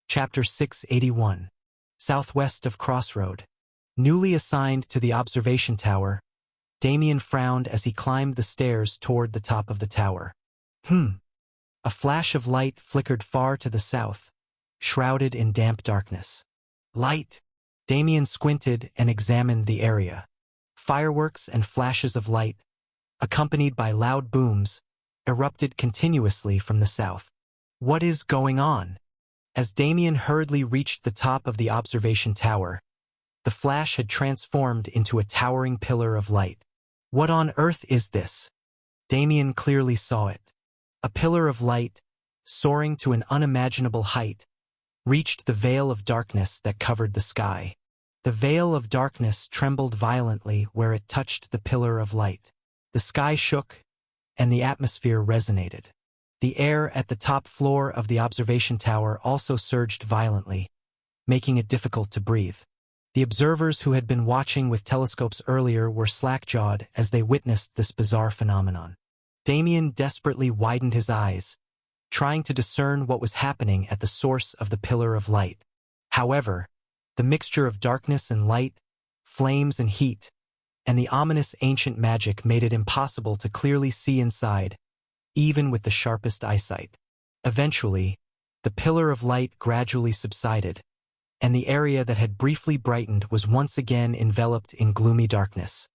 Chapter 681. Southwest of Crossroad. Newly assigned to the observation tower, Damien frowned as he climbed the stairs toward the top of the tower. A flash of light flickered far to the south, shrouded in damp darkness. Light! Damien squinted and examined the area. Fireworks and flashes of light, accompanied by loud booms, erupted continuously from the south. What is going on? As Damien hurriedly reached the top of the observation tower, the flash had transformed into a towering pillar of light. What on earth is this? Damien clearly saw it. A pillar of light, soaring to an unimaginable height, reached the veil of darkness that covered the sky. The veil of darkness trembled violently where it touched the pillar of light. The sky shook, and the atmosphere resonated. The air at the top floor of the observation tower also surged violently, making it difficult to breathe. The observers who had been watching with telescopes earlier were slack-jawed as they witnessed this bizarre phenomenon. Damien desperately widened his eyes, trying to discern what was happening at the source of the pillar of light. However, the mixture of darkness and light, flames and heat, and the ominous ancient magic made it impossible to clearly see inside, even with the sharpest eyesight. Eventually, the pillar of light gradually subsided, and the area that had briefly brightened was once again enveloped in gloomy darkness.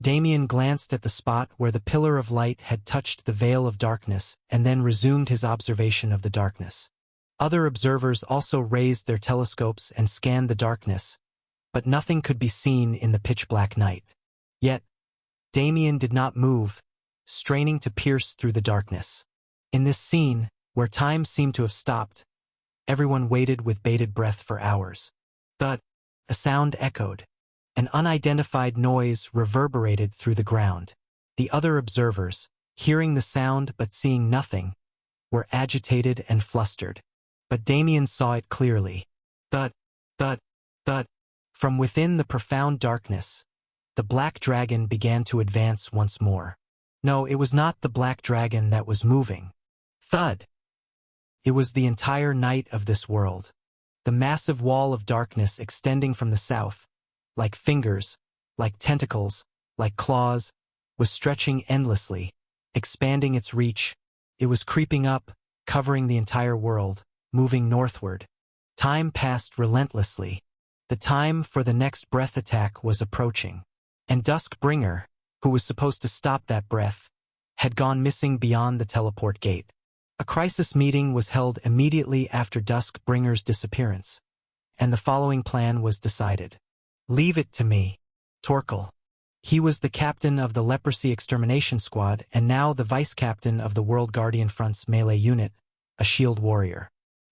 Damien glanced at the spot where the pillar of light had touched the veil of darkness and then resumed his observation of the darkness. Other observers also raised their telescopes and scanned the darkness, but nothing could be seen in the pitch-black night. Yet, Damien did not move, straining to pierce through the darkness. In this scene, where time seemed to have stopped, everyone waited with bated breath for hours. Thud! A sound echoed. An unidentified noise reverberated through the ground. The other observers, hearing the sound but seeing nothing, were agitated and flustered. But Damien saw it clearly. Thud! Thud! Thud! From within the profound darkness, the black dragon began to advance once more. No, it was not the black dragon that was moving. Thud! It was the entire night of this world. The massive wall of darkness extending from the south, like fingers, like tentacles, like claws, was stretching endlessly, expanding its reach. It was creeping up, covering the entire world, moving northward. Time passed relentlessly. The time for the next breath attack was approaching. And Duskbringer, who was supposed to stop that breath, had gone missing beyond the teleport gate. A crisis meeting was held immediately after Duskbringer's disappearance, and the following plan was decided. Leave it to me, Torkel. He was the captain of the Leprosy Extermination Squad and now the vice-captain of the World Guardian Front's melee unit, a shield warrior.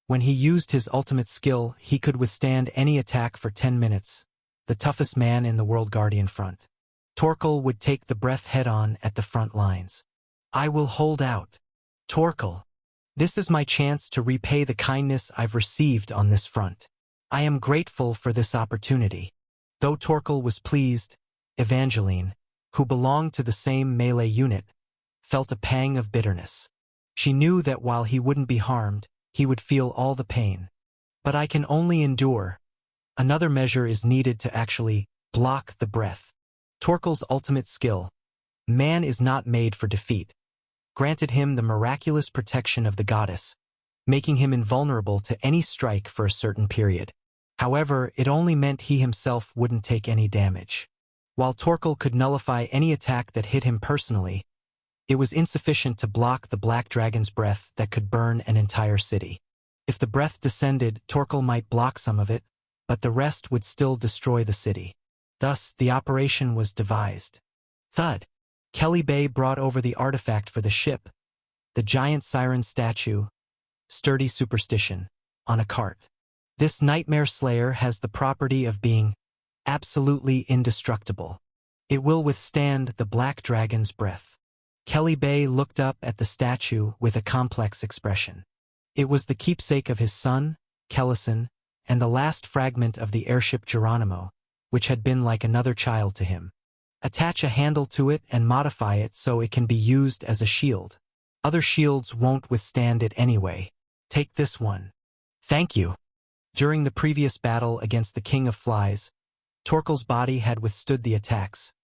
When he used his ultimate skill, he could withstand any attack for 10 minutes, the toughest man in the World Guardian Front. Torkel would take the breath head-on at the front lines. I will hold out. Torkel. This is my chance to repay the kindness I've received on this front. I am grateful for this opportunity. Though Torkel was pleased, Evangeline, who belonged to the same melee unit, felt a pang of bitterness. She knew that while he wouldn't be harmed, he would feel all the pain. But I can only endure. Another measure is needed to actually block the breath. Torkel's ultimate skill, man is not made for defeat, granted him the miraculous protection of the goddess, making him invulnerable to any strike for a certain period. However, it only meant he himself wouldn't take any damage. While Torkel could nullify any attack that hit him personally, it was insufficient to block the black dragon's breath that could burn an entire city. If the breath descended, Torkel might block some of it, but the rest would still destroy the city. Thus, the operation was devised. Thud! Kelly Bay brought over the artifact for the ship, the giant siren statue, sturdy superstition, on a cart. This nightmare slayer has the property of being absolutely indestructible. It will withstand the black dragon's breath. Kelly Bay looked up at the statue with a complex expression. It was the keepsake of his son, Kellison, and the last fragment of the airship Geronimo, which had been like another child to him. Attach a handle to it and modify it so it can be used as a shield. Other shields won't withstand it anyway. Take this one. Thank you. During the previous battle against the King of Flies, Torkel's body had withstood the attacks,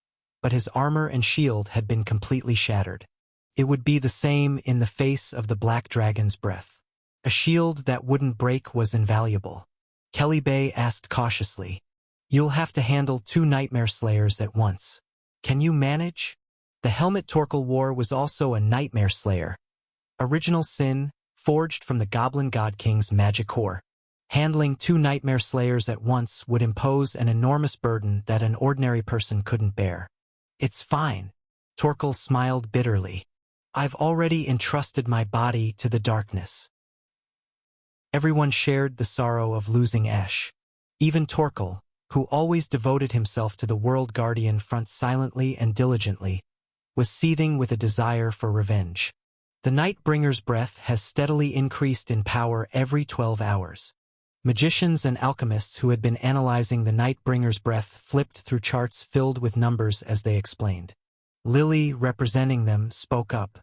but his armor and shield had been completely shattered. It would be the same in the face of the Black Dragon's breath. A shield that wouldn't break was invaluable. Kelly Bay asked cautiously, "You'll have to handle 2 Nightmare Slayers at once. Can you manage?" The helmet Torkel wore was also a Nightmare Slayer. Original Sin, forged from the Goblin God King's magic core. Handling 2 Nightmare Slayers at once would impose an enormous burden that an ordinary person couldn't bear. "It's fine." Torkel smiled bitterly. "I've already entrusted my body to the darkness." Everyone shared the sorrow of losing Ash. Even Torkel, who always devoted himself to the World Guardian front silently and diligently, was seething with a desire for revenge. The Nightbringer's breath has steadily increased in power every 12 hours. Magicians and alchemists who had been analyzing the Nightbringer's breath flipped through charts filled with numbers as they explained. Lily, representing them, spoke up.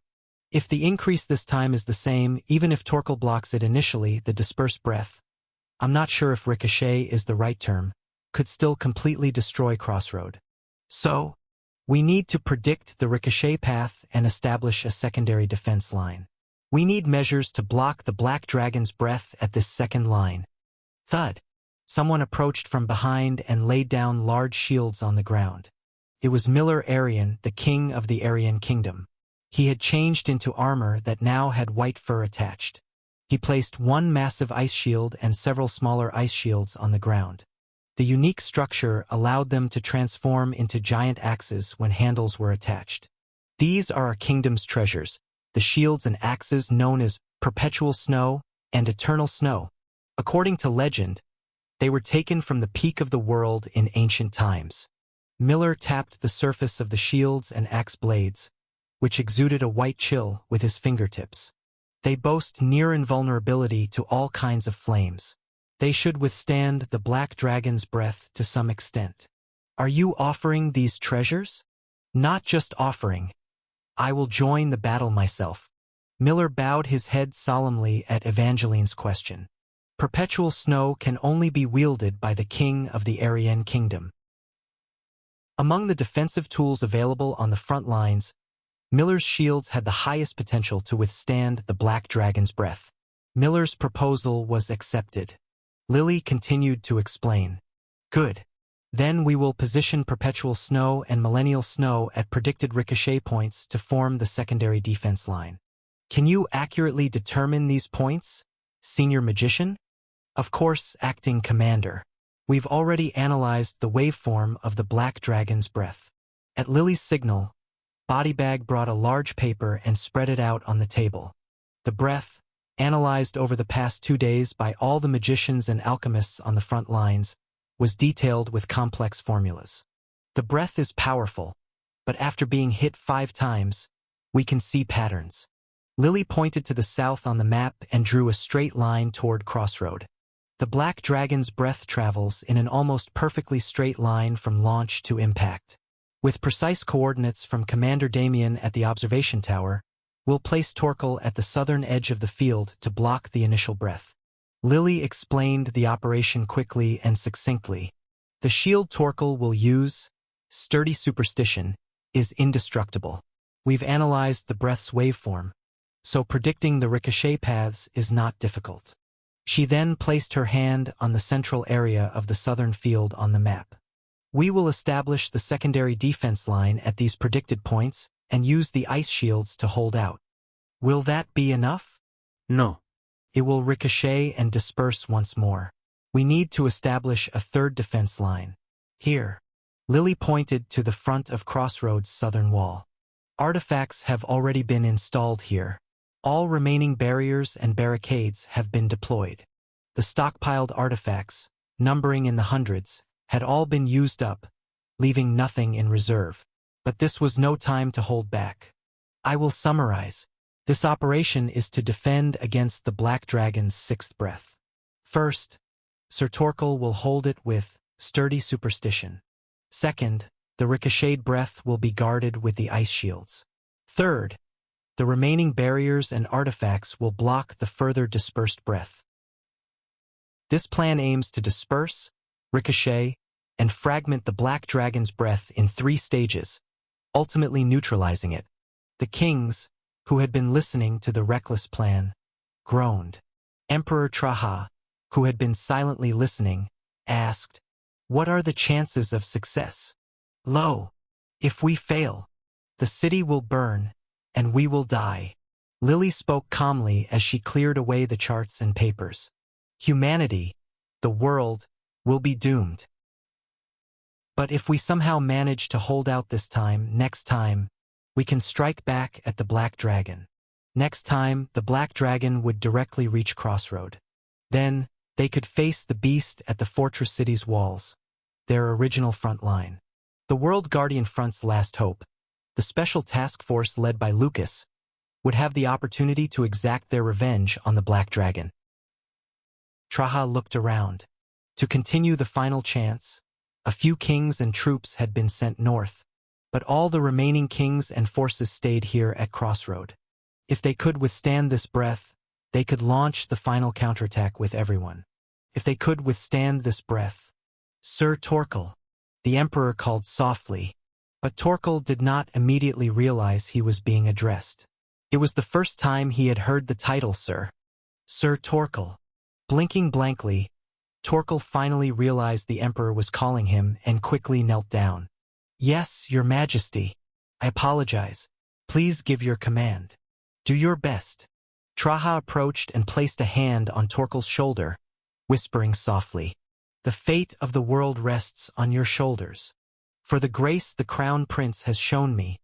"If the increase this time is the same, even if Torkel blocks it initially, the dispersed breath, I'm not sure if ricochet is the right term, could still completely destroy Crossroad. So, we need to predict the ricochet path and establish a secondary defense line. We need measures to block the Black Dragon's breath at this second line." Thud. Someone approached from behind and laid down large shields on the ground. It was Miller Aryan, the king of the Aryan kingdom. He had changed into armor that now had white fur attached. He placed 1 massive ice shield and several smaller ice shields on the ground. The unique structure allowed them to transform into giant axes when handles were attached. "These are our kingdom's treasures, the shields and axes known as Perpetual Snow and Eternal Snow. According to legend, they were taken from the peak of the world in ancient times." Miller tapped the surface of the shields and axe blades, which exuded a white chill, with his fingertips. "They boast near invulnerability to all kinds of flames. They should withstand the Black Dragon's breath to some extent. Are you offering these treasures?" "Not just offering. I will join the battle myself." Miller bowed his head solemnly at Evangeline's question. "Perpetual Snow can only be wielded by the king of the Aryan kingdom." Among the defensive tools available on the front lines, Miller's shields had the highest potential to withstand the Black Dragon's breath. Miller's proposal was accepted. Lily continued to explain. "Good. Then we will position Perpetual Snow and Millennial Snow at predicted ricochet points to form the secondary defense line." "Can you accurately determine these points, Senior Magician?" "Of course, Acting Commander. We've already analyzed the waveform of the Black Dragon's breath." At Lily's signal, Bodybag brought a large paper and spread it out on the table. The breath, analyzed over the past 2 days by all the magicians and alchemists on the front lines, was detailed with complex formulas. "The breath is powerful, but after being hit 5 times, we can see patterns." Lily pointed to the south on the map and drew a straight line toward Crossroad. "The Black Dragon's breath travels in an almost perfectly straight line from launch to impact. With precise coordinates from Commander Damien at the observation tower, we'll place Torkel at the southern edge of the field to block the initial breath." Lily explained the operation quickly and succinctly. "The shield Torkel will use, Sturdy Superstition, is indestructible. We've analyzed the breath's waveform, so predicting the ricochet paths is not difficult." She then placed her hand on the central area of the southern field on the map. "We will establish the secondary defense line at these predicted points and use the ice shields to hold out." "Will that be enough?" No. "It will ricochet and disperse once more. We need to establish a third defense line. Here." Lily pointed to the front of Crossroads' southern wall. "Artifacts have already been installed here. All remaining barriers and barricades have been deployed. The stockpiled artifacts, numbering in the hundreds, had all been used up, leaving nothing in reserve. But this was no time to hold back. I will summarize. This operation is to defend against the Black Dragon's 6th breath. First, Sir Torkel will hold it with Sturdy Superstition. Second, the ricocheted breath will be guarded with the ice shields. Third, the remaining barriers and artifacts will block the further dispersed breath. This plan aims to disperse, ricochet, and fragment the black dragon's breath in 3 stages, ultimately neutralizing it. The kings, who had been listening to the reckless plan, groaned. Emperor Traha, who had been silently listening, asked, "What are the chances of success?" "Lo, if we fail, the city will burn, and we will die." Lily spoke calmly as she cleared away the charts and papers. "Humanity, the world, will be doomed. But if we somehow manage to hold out this time, next time, we can strike back at the Black Dragon. Next time, the Black Dragon would directly reach Crossroad. Then, they could face the beast at the fortress city's walls, their original front line. The World Guardian Front's last hope, the special task force led by Lucas, would have the opportunity to exact their revenge on the Black Dragon. Traha looked around. To continue the final chance, a few kings and troops had been sent north, but all the remaining kings and forces stayed here at Crossroad. If they could withstand this breath, they could launch the final counterattack with everyone. If they could withstand this breath. "Sir Torkel," the Emperor called softly, but Torkel did not immediately realize he was being addressed. It was the first time he had heard the title Sir. Sir Torkel. Blinking blankly, Torkel finally realized the Emperor was calling him and quickly knelt down. "Yes, Your Majesty. I apologize. Please give your command. Do your best." Traha approached and placed a hand on Torkel's shoulder, whispering softly, "The fate of the world rests on your shoulders. For the grace the Crown Prince has shown me,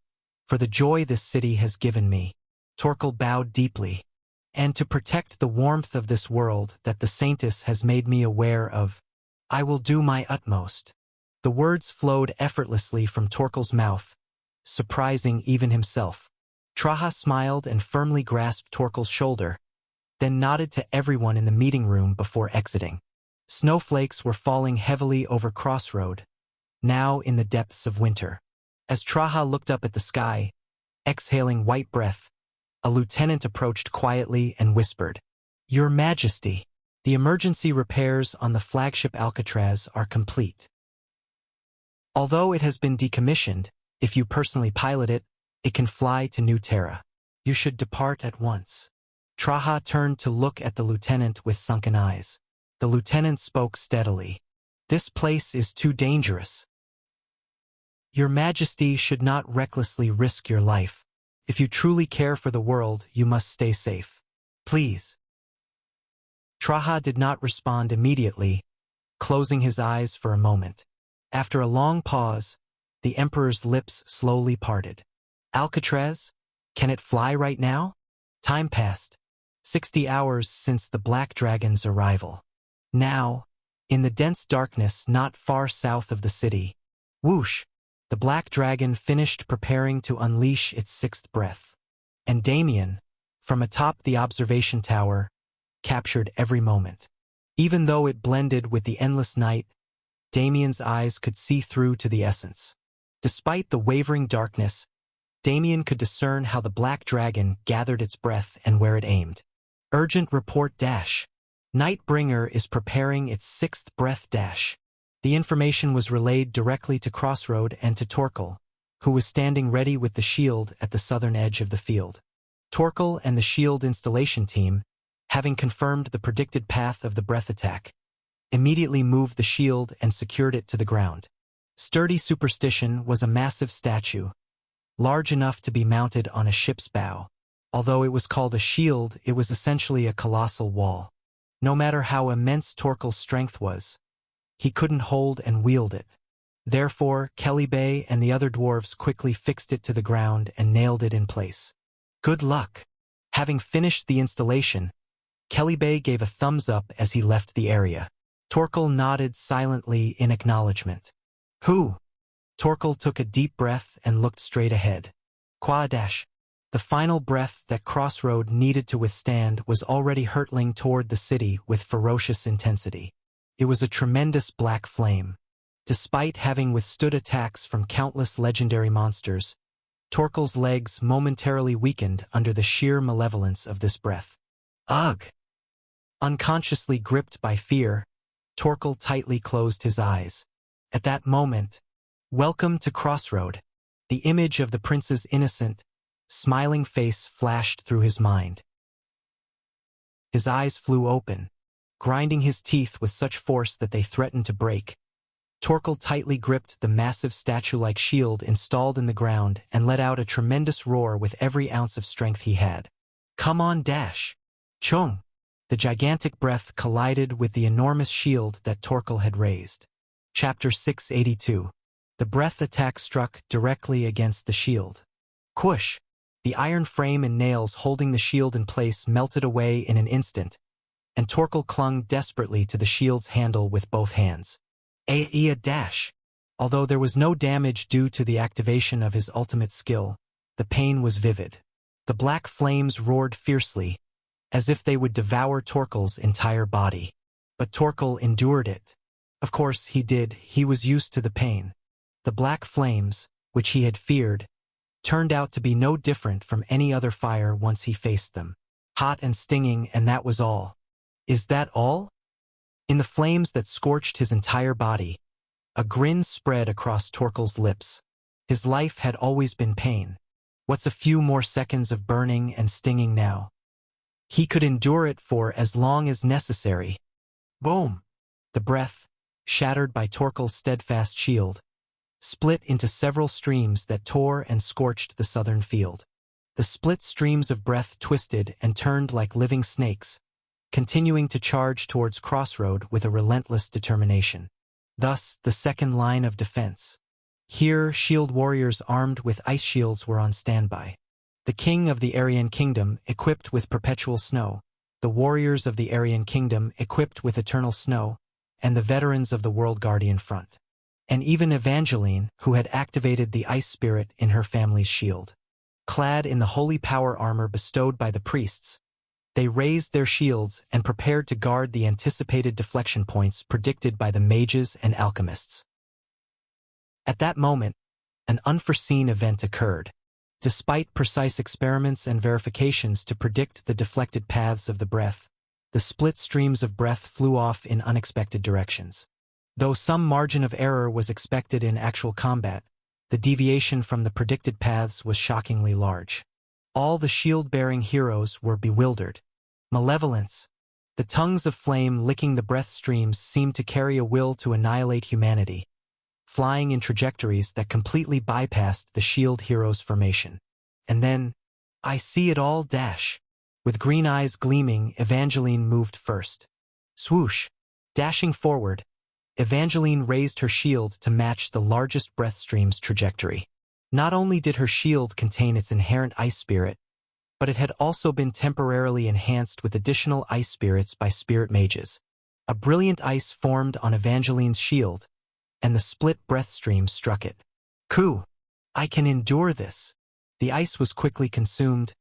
for the joy this city has given me." Torkel bowed deeply. "And to protect the warmth of this world that the Saintess has made me aware of, I will do my utmost." The words flowed effortlessly from Torkel's mouth, surprising even himself. Traha smiled and firmly grasped Torkel's shoulder, then nodded to everyone in the meeting room before exiting. Snowflakes were falling heavily over Crossroad, now in the depths of winter. As Traha looked up at the sky, exhaling white breath, a lieutenant approached quietly and whispered, "Your Majesty, the emergency repairs on the flagship Alcatraz are complete. Although it has been decommissioned, if you personally pilot it, it can fly to New Terra. You should depart at once." Traha turned to look at the lieutenant with sunken eyes. The lieutenant spoke steadily. "This place is too dangerous. Your Majesty should not recklessly risk your life. If you truly care for the world, you must stay safe. Please." Traha did not respond immediately, closing his eyes for a moment. After a long pause, the Emperor's lips slowly parted. "Alcatraz? Can it fly right now?" Time passed, 60 hours since the Black Dragon's arrival. Now, in the dense darkness not far south of the city, whoosh, the Black Dragon finished preparing to unleash its 6th breath. And Damien, from atop the observation tower, captured every moment. Even though it blended with the endless night, Damien's eyes could see through to the essence. Despite the wavering darkness, Damien could discern how the Black Dragon gathered its breath and where it aimed. "Urgent report dash. Nightbringer is preparing its 6th breath dash." The information was relayed directly to Crossroad and to Torkel, who was standing ready with the shield at the southern edge of the field. Torkel and the shield installation team, having confirmed the predicted path of the breath attack, immediately moved the shield and secured it to the ground. Sturdy Superstition was a massive statue, large enough to be mounted on a ship's bow. Although it was called a shield, it was essentially a colossal wall. No matter how immense Torkel's strength was, he couldn't hold and wield it. Therefore, Kelly and the other dwarves quickly fixed it to the ground and nailed it in place. "Good luck." Having finished the installation, Kelly gave a thumbs up as he left the area. Torkel nodded silently in acknowledgement. "Who?" Torkel took a deep breath and looked straight ahead. Quadash. The final breath that Crossroad needed to withstand was already hurtling toward the city with ferocious intensity. It was a tremendous black flame. Despite having withstood attacks from countless legendary monsters, Torkel's legs momentarily weakened under the sheer malevolence of this breath. "Ugh!" Unconsciously gripped by fear, Torkel tightly closed his eyes. At that moment, welcome to Crossroad. The image of the prince's innocent, smiling face flashed through his mind. His eyes flew open, grinding his teeth with such force that they threatened to break. Torkel tightly gripped the massive statue-like shield installed in the ground and let out a tremendous roar with every ounce of strength he had. Come on, Dash! Chung! The gigantic breath collided with the enormous shield that Torkel had raised. Chapter 682. The breath attack struck directly against the shield. Whoosh! The iron frame and nails holding the shield in place melted away in an instant, and Torkel clung desperately to the shield's handle with both hands. A dash! Although there was no damage due to the activation of his ultimate skill, the pain was vivid. The black flames roared fiercely, as if they would devour Torkel's entire body. But Torkel endured it. Of course he did, he was used to the pain. The black flames, which he had feared, turned out to be no different from any other fire once he faced them. Hot and stinging, and that was all. Is that all? In the flames that scorched his entire body, a grin spread across Torkel's lips. His life had always been pain. What's a few more seconds of burning and stinging now? He could endure it for as long as necessary. Boom! The breath, shattered by Torkel's steadfast shield, split into several streams that tore and scorched the southern field. The split streams of breath twisted and turned like living snakes, continuing to charge towards Crossroad with a relentless determination. Thus, the second line of defense. Here, shield warriors armed with ice shields were on standby. The king of the Aryan Kingdom, equipped with perpetual snow, the warriors of the Aryan Kingdom, equipped with eternal snow, and the veterans of the World Guardian front. And even Evangeline, who had activated the ice spirit in her family's shield. Clad in the holy power armor bestowed by the priests, they raised their shields and prepared to guard the anticipated deflection points predicted by the mages and alchemists. At that moment, an unforeseen event occurred. Despite precise experiments and verifications to predict the deflected paths of the breath, the split streams of breath flew off in unexpected directions. Though some margin of error was expected in actual combat, the deviation from the predicted paths was shockingly large. All the shield-bearing heroes were bewildered. Malevolence. The tongues of flame licking the breath streams seemed to carry a will to annihilate humanity, flying in trajectories that completely bypassed the shield heroes' formation. And then, I see it all, Dash. With green eyes gleaming, Evangeline moved first. Swoosh! Dashing forward, Evangeline raised her shield to match the largest breath stream's trajectory. Not only did her shield contain its inherent ice spirit, but it had also been temporarily enhanced with additional ice spirits by spirit mages. A brilliant ice formed on Evangeline's shield, and the split breath stream struck it. Coo! I can endure this. The ice was quickly consumed,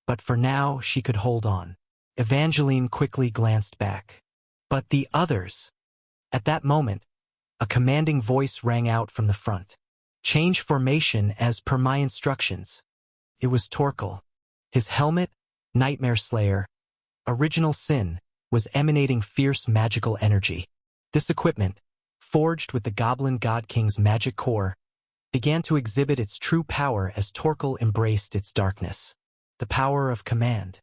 but for now she could hold on. Evangeline quickly glanced back. But the others! At that moment, a commanding voice rang out from the front. Change formation as per my instructions. It was Torkel. His helmet, Nightmare Slayer, Original Sin, was emanating fierce magical energy. This equipment, forged with the Goblin God King's magic core, began to exhibit its true power as Torkel embraced its darkness. The power of command.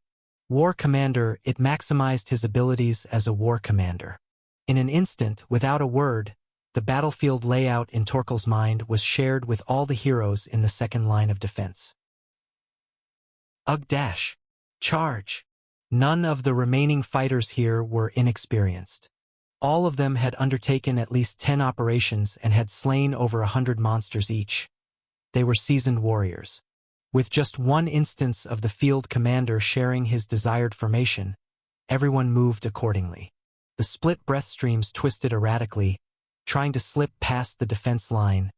War Commander, it maximized his abilities as a war commander. In an instant, without a word, the battlefield layout in Torkel's mind was shared with all the heroes in the second line of defense. Ugh dash! Charge! None of the remaining fighters here were inexperienced. All of them had undertaken at least 10 operations and had slain over 100 monsters each. They were seasoned warriors. With just one instance of the field commander sharing his desired formation, everyone moved accordingly. The split breath streams twisted erratically, trying to slip past the defense line,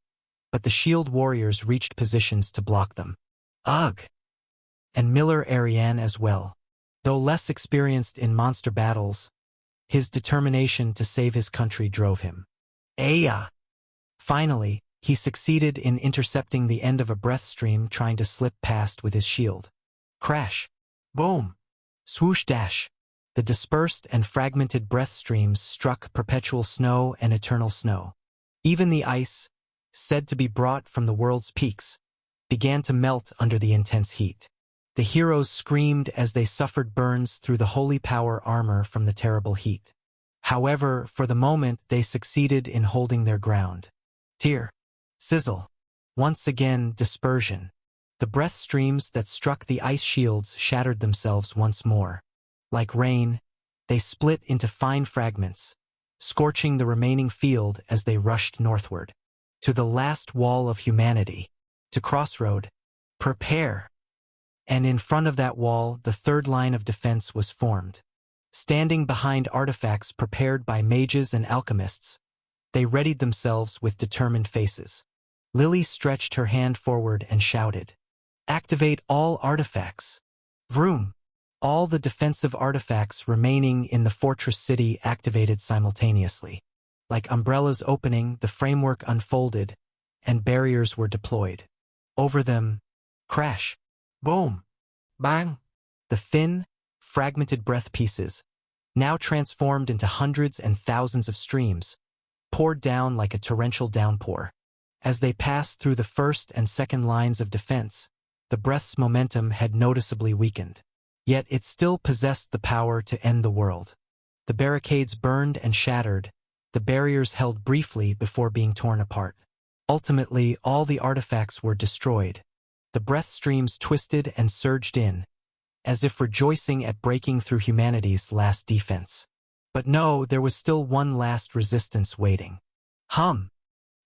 but the shield warriors reached positions to block them. Ugh! And Miller Ariane as well. Though less experienced in monster battles, his determination to save his country drove him. Aya! Finally, he succeeded in intercepting the end of a breath stream trying to slip past with his shield. Crash! Boom! Swoosh dash! The dispersed and fragmented breath streams struck perpetual snow and eternal snow. Even the ice, said to be brought from the world's peaks, began to melt under the intense heat. The heroes screamed as they suffered burns through the holy power armor from the terrible heat. However, for the moment they succeeded in holding their ground. Tear. Sizzle. Once again, dispersion. The breath streams that struck the ice shields shattered themselves once more. Like rain, they split into fine fragments, scorching the remaining field as they rushed northward. To the last wall of humanity. To Crossroad. Prepare. And in front of that wall, the third line of defense was formed. Standing behind artifacts prepared by mages and alchemists, they readied themselves with determined faces. Lily stretched her hand forward and shouted, "Activate all artifacts!" Vroom! All the defensive artifacts remaining in the fortress city activated simultaneously. Like umbrellas opening, the framework unfolded, and barriers were deployed. Over them, crash, boom, bang. The thin, fragmented breath pieces, now transformed into hundreds and thousands of streams, poured down like a torrential downpour. As they passed through the first and second lines of defense, the breath's momentum had noticeably weakened. Yet it still possessed the power to end the world. The barricades burned and shattered, the barriers held briefly before being torn apart. Ultimately, all the artifacts were destroyed. The breath streams twisted and surged in, as if rejoicing at breaking through humanity's last defense. But no, there was still one last resistance waiting.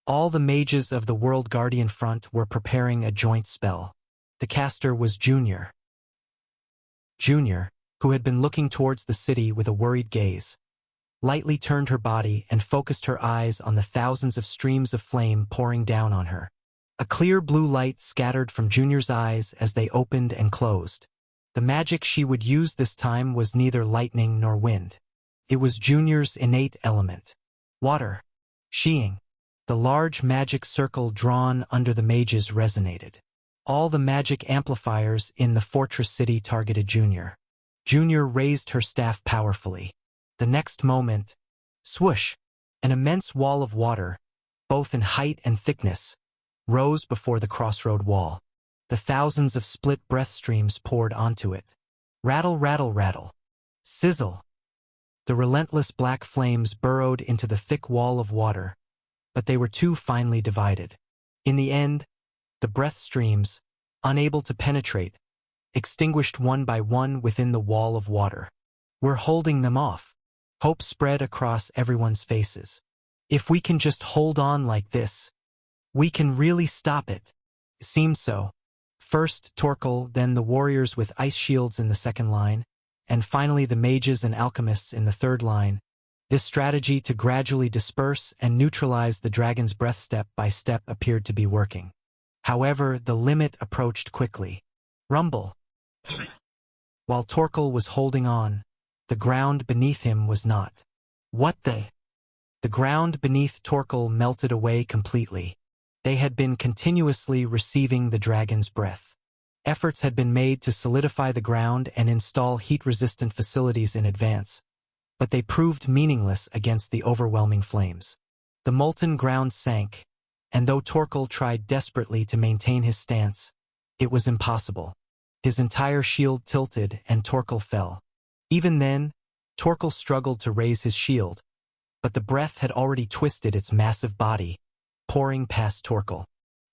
All the mages of the World Guardian Front were preparing a joint spell. The caster was Junior. Junior, who had been looking towards the city with a worried gaze, lightly turned her body and focused her eyes on the thousands of streams of flame pouring down on her. A clear blue light scattered from Junior's eyes as they opened and closed. The magic she would use this time was neither lightning nor wind. It was Junior's innate element. Water. Sheeing. The large magic circle drawn under the mages resonated. All the magic amplifiers in the fortress city targeted Junior. Junior raised her staff powerfully. The next moment, swoosh, an immense wall of water, both in height and thickness, rose before the crossroad wall. The thousands of split breath streams poured onto it. Rattle, rattle, rattle. Sizzle. The relentless black flames burrowed into the thick wall of water, but they were too finely divided. In the end, the breath streams, unable to penetrate, extinguished one by one within the wall of water. "We're holding them off." Hope spread across everyone's faces. "If we can just hold on like this, we can really stop it." It seemed so. First Torkel, then the warriors with ice shields in the second line, and finally the mages and alchemists in the third line. This strategy to gradually disperse and neutralize the dragon's breath step by step appeared to be working. However, the limit approached quickly. Rumble. While Torkel was holding on, the ground beneath him was not. What the? The ground beneath Torkel melted away completely. They had been continuously receiving the dragon's breath. Efforts had been made to solidify the ground and install heat-resistant facilities in advance, but they proved meaningless against the overwhelming flames. The molten ground sank, and though Torkel tried desperately to maintain his stance, it was impossible. His entire shield tilted and Torkel fell. Even then, Torkel struggled to raise his shield, but the breath had already twisted its massive body, pouring past Torkel.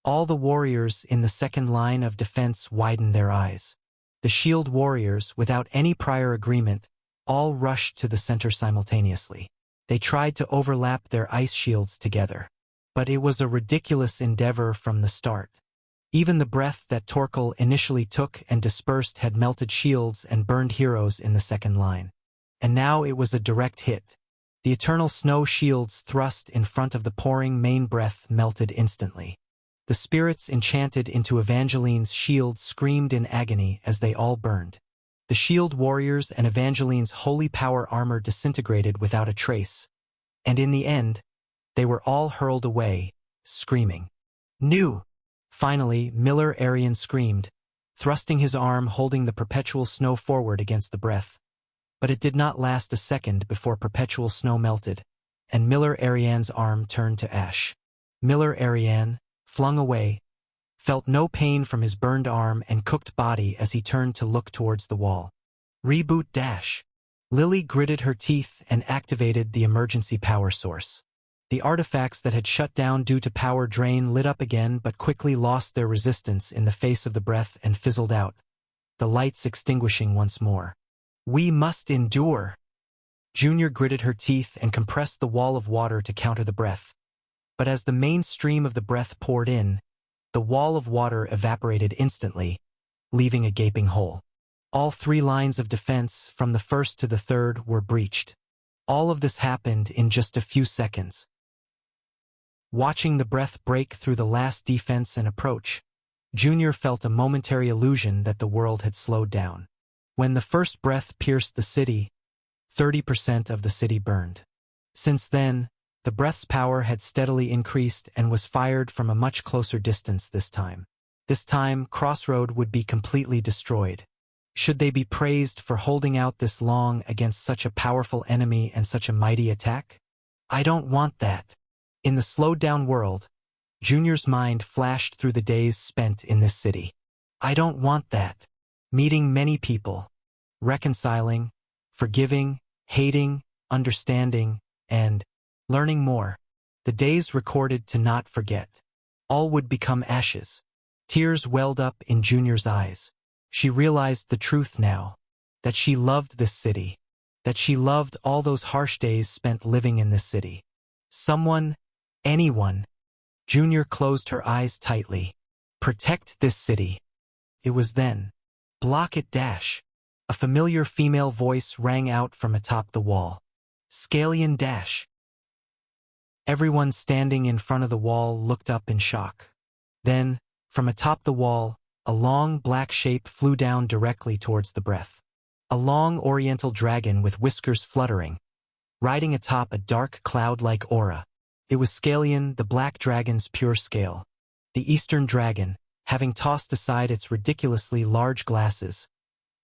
All the warriors in the second line of defense widened their eyes. The shield warriors, without any prior agreement, all rushed to the center simultaneously. They tried to overlap their ice shields together, but it was a ridiculous endeavor from the start. Even the breath that Torkel initially took and dispersed had melted shields and burned heroes in the second line. And now it was a direct hit. The eternal snow shields thrust in front of the pouring main breath melted instantly. The spirits enchanted into Evangeline's shield screamed in agony as they all burned. The shield warriors and Evangeline's holy power armor disintegrated without a trace, and in the end, they were all hurled away, screaming. "New!" Finally, Miller Arian screamed, thrusting his arm holding the perpetual snow forward against the breath. But it did not last a second before perpetual snow melted, and Miller Ariane's arm turned to ash. Miller Ariane, flung away, felt no pain from his burned arm and cooked body as he turned to look towards the wall. Reboot dash. Lily gritted her teeth and activated the emergency power source. The artifacts that had shut down due to power drain lit up again but quickly lost their resistance in the face of the breath and fizzled out, the lights extinguishing once more. We must endure. Junior gritted her teeth and compressed the wall of water to counter the breath. But as the main stream of the breath poured in, the wall of water evaporated instantly, leaving a gaping hole. All 3 lines of defense, from the first to the third, were breached. All of this happened in just a few seconds. Watching the breath break through the last defense and approach, Junior felt a momentary illusion that the world had slowed down. When the first breath pierced the city, 30% of the city burned. Since then, the breath's power had steadily increased and was fired from a much closer distance this time. This time, Crossroad would be completely destroyed. Should they be praised for holding out this long against such a powerful enemy and such a mighty attack? I don't want that. In the slowed-down world, Junior's mind flashed through the days spent in this city. I don't want that. Meeting many people, reconciling, forgiving, hating, understanding, and learning more. The days recorded to not forget. All would become ashes. Tears welled up in Junior's eyes. She realized the truth now, that she loved this city, that she loved all those harsh days spent living in this city. Someone, anyone. Junior closed her eyes tightly. Protect this city. It was then. Block it dash. A familiar female voice rang out from atop the wall. Scalian dash. Everyone standing in front of the wall looked up in shock. Then, from atop the wall, a long black shape flew down directly towards the breath. A long oriental dragon with whiskers fluttering, riding atop a dark cloud-like aura. It was Scalian, the black dragon's pure scale. The eastern dragon, having tossed aside its ridiculously large glasses,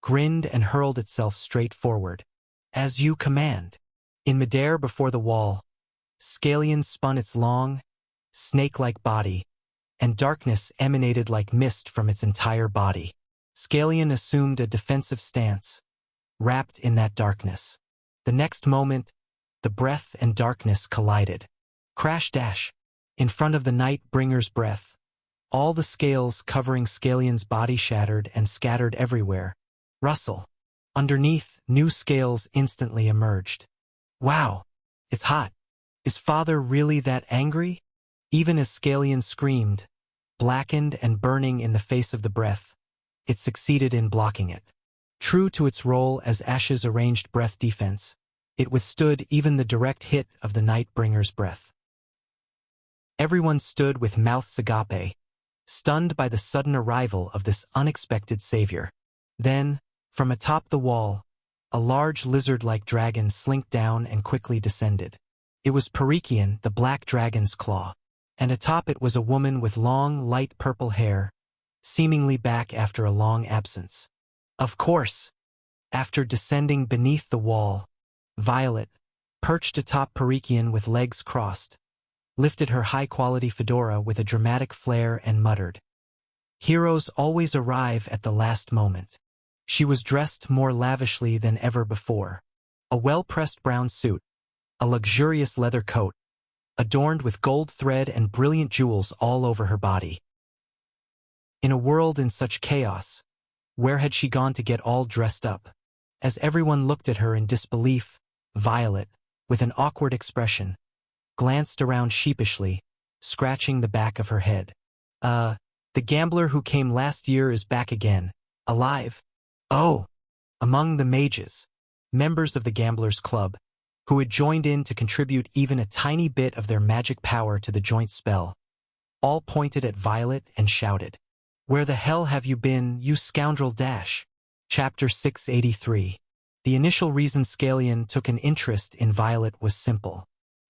grinned and hurled itself straight forward. As you command. In midair before the wall, Scalian spun its long, snake-like body, and darkness emanated like mist from its entire body. Scalian assumed a defensive stance, wrapped in that darkness. The next moment, the breath and darkness collided. Crash dash. In front of the Night-Bringer's breath, all the scales covering Scalian's body shattered and scattered everywhere. Rustle. Underneath, new scales instantly emerged. Wow, it's hot. Is Father really that angry? Even as Scalian screamed, blackened and burning in the face of the breath, it succeeded in blocking it. True to its role as Ash's arranged breath defense, it withstood even the direct hit of the Night-Bringer's breath. Everyone stood with mouths agape, stunned by the sudden arrival of this unexpected savior. Then, from atop the wall, a large lizard-like dragon slinked down and quickly descended. It was Perikian, the black dragon's claw, and atop it was a woman with long, light purple hair, seemingly back after a long absence. Of course, after descending beneath the wall, Violet, perched atop Perikian with legs crossed, lifted her high-quality fedora with a dramatic flair and muttered, "Heroes always arrive at the last moment." She was dressed more lavishly than ever before. A well-pressed brown suit, a luxurious leather coat, adorned with gold thread and brilliant jewels all over her body. In a world in such chaos, where had she gone to get all dressed up? As everyone looked at her in disbelief, Violet, with an awkward expression, glanced around sheepishly, scratching the back of her head. The gambler who came last year is back again, alive." Oh! Among the mages, members of the Gamblers' Club, who had joined in to contribute even a tiny bit of their magic power to the joint spell, all pointed at Violet and shouted, "Where the hell have you been, you scoundrel dash?" Chapter 683. The initial reason Scalian took an interest in Violet was simple.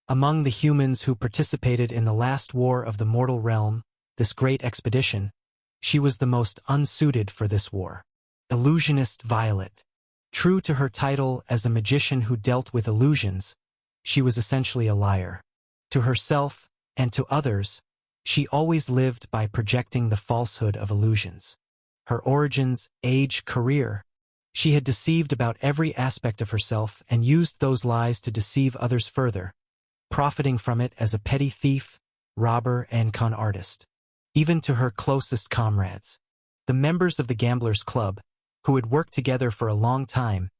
Among the humans who participated in the last war of the mortal realm, this great expedition, she was the most unsuited for this war. Illusionist Violet. True to her title as a magician who dealt with illusions, she was essentially a liar. To herself, and to others, she always lived by projecting the falsehood of illusions. Her origins, age, career. She had deceived about every aspect of herself and used those lies to deceive others further, profiting from it as a petty thief, robber, and con artist. Even to her closest comrades, the members of the Gamblers' Club, who had worked together for a long time,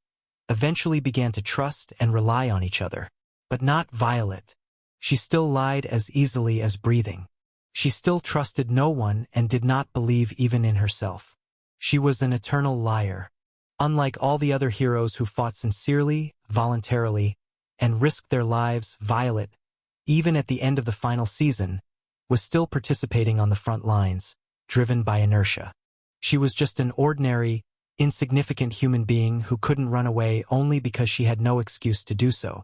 eventually began to trust and rely on each other. But not Violet. She still lied as easily as breathing. She still trusted no one and did not believe even in herself. She was an eternal liar. Unlike all the other heroes who fought sincerely, voluntarily, and risked their lives, Violet, even at the end of the final season, was still participating on the front lines, driven by inertia. She was just an ordinary, insignificant human being who couldn't run away only because she had no excuse to do so.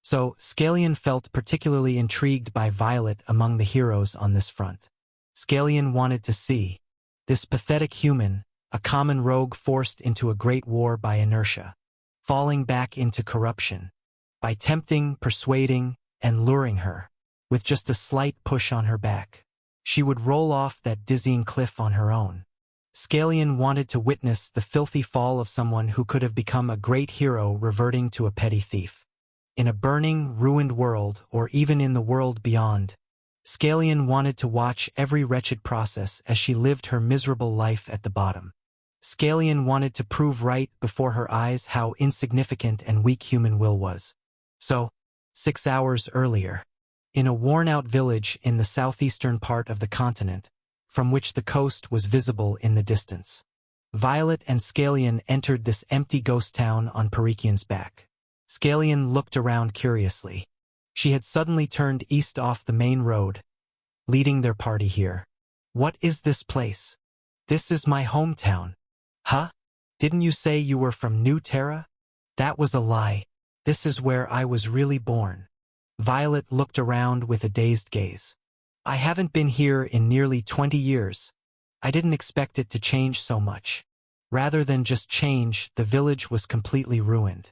So, Scallion felt particularly intrigued by Violet among the heroes on this front. Scallion wanted to see this pathetic human, a common rogue forced into a great war by inertia, falling back into corruption, by tempting, persuading, and luring her. With just a slight push on her back, she would roll off that dizzying cliff on her own. Scallion wanted to witness the filthy fall of someone who could have become a great hero reverting to a petty thief. In a burning, ruined world, or even in the world beyond, Scallion wanted to watch every wretched process as she lived her miserable life at the bottom. Scallion wanted to prove right before her eyes how insignificant and weak human will was. So, 6 hours earlier, in a worn-out village in the southeastern part of the continent, from which the coast was visible in the distance, Violet and Scallion entered this empty ghost town on Perikian's back. Scallion looked around curiously. She had suddenly turned east off the main road, leading their party here. What is this place? This is my hometown. Huh? Didn't you say you were from New Terra? That was a lie. This is where I was really born. Violet looked around with a dazed gaze. I haven't been here in nearly 20 years. I didn't expect it to change so much. Rather than just change, the village was completely ruined.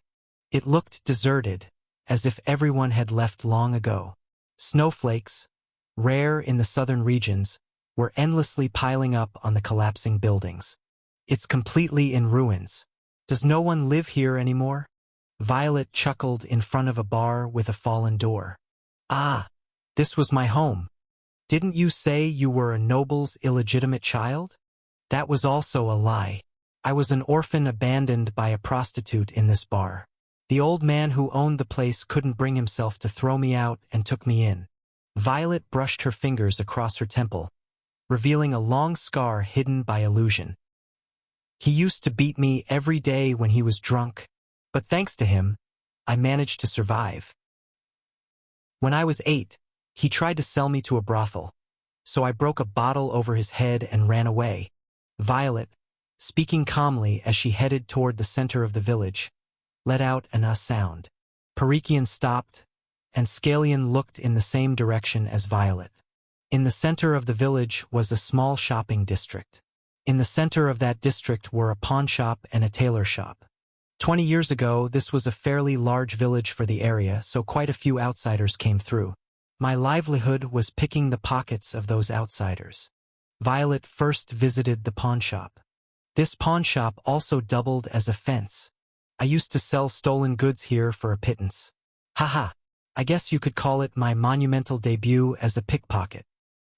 It looked deserted, as if everyone had left long ago. Snowflakes, rare in the southern regions, were endlessly piling up on the collapsing buildings. It's completely in ruins. Does no one live here anymore? Violet chuckled in front of a bar with a fallen door. Ah, this was my home. Didn't you say you were a noble's illegitimate child? That was also a lie. I was an orphan abandoned by a prostitute in this bar. The old man who owned the place couldn't bring himself to throw me out and took me in. Violet brushed her fingers across her temple, revealing a long scar hidden by illusion. He used to beat me every day when he was drunk, but thanks to him, I managed to survive. When I was 8, he tried to sell me to a brothel, so I broke a bottle over his head and ran away. Violet, speaking calmly as she headed toward the center of the village, let out an sound. Perikian stopped, and Scallion looked in the same direction as Violet. In the center of the village was a small shopping district. In the center of that district were a pawn shop and a tailor shop. 20 years ago, this was a fairly large village for the area, so quite a few outsiders came through. My livelihood was picking the pockets of those outsiders. Violet first visited the pawn shop. This pawn shop also doubled as a fence. I used to sell stolen goods here for a pittance. Haha, I guess you could call it my monumental debut as a pickpocket.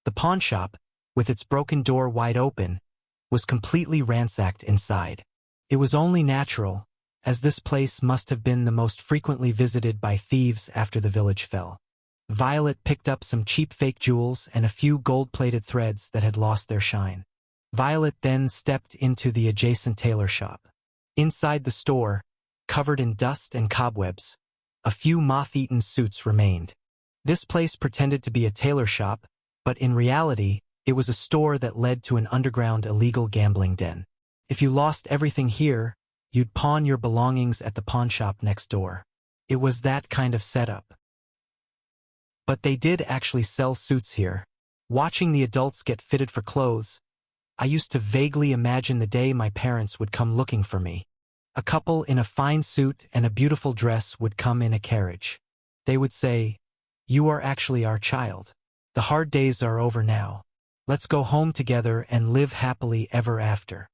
The pawn shop, with its broken door wide open, was completely ransacked inside. It was only natural, as this place must have been the most frequently visited by thieves after the village fell. Violet picked up some cheap fake jewels and a few gold-plated threads that had lost their shine. Violet then stepped into the adjacent tailor shop. Inside the store, covered in dust and cobwebs, a few moth-eaten suits remained. This place pretended to be a tailor shop, but in reality, it was a store that led to an underground illegal gambling den. If you lost everything here, you'd pawn your belongings at the pawn shop next door. It was that kind of setup. But they did actually sell suits here. Watching the adults get fitted for clothes, I used to vaguely imagine the day my parents would come looking for me. A couple in a fine suit and a beautiful dress would come in a carriage. They would say, "You are actually our child. The hard days are over now. Let's go home together and live happily ever after."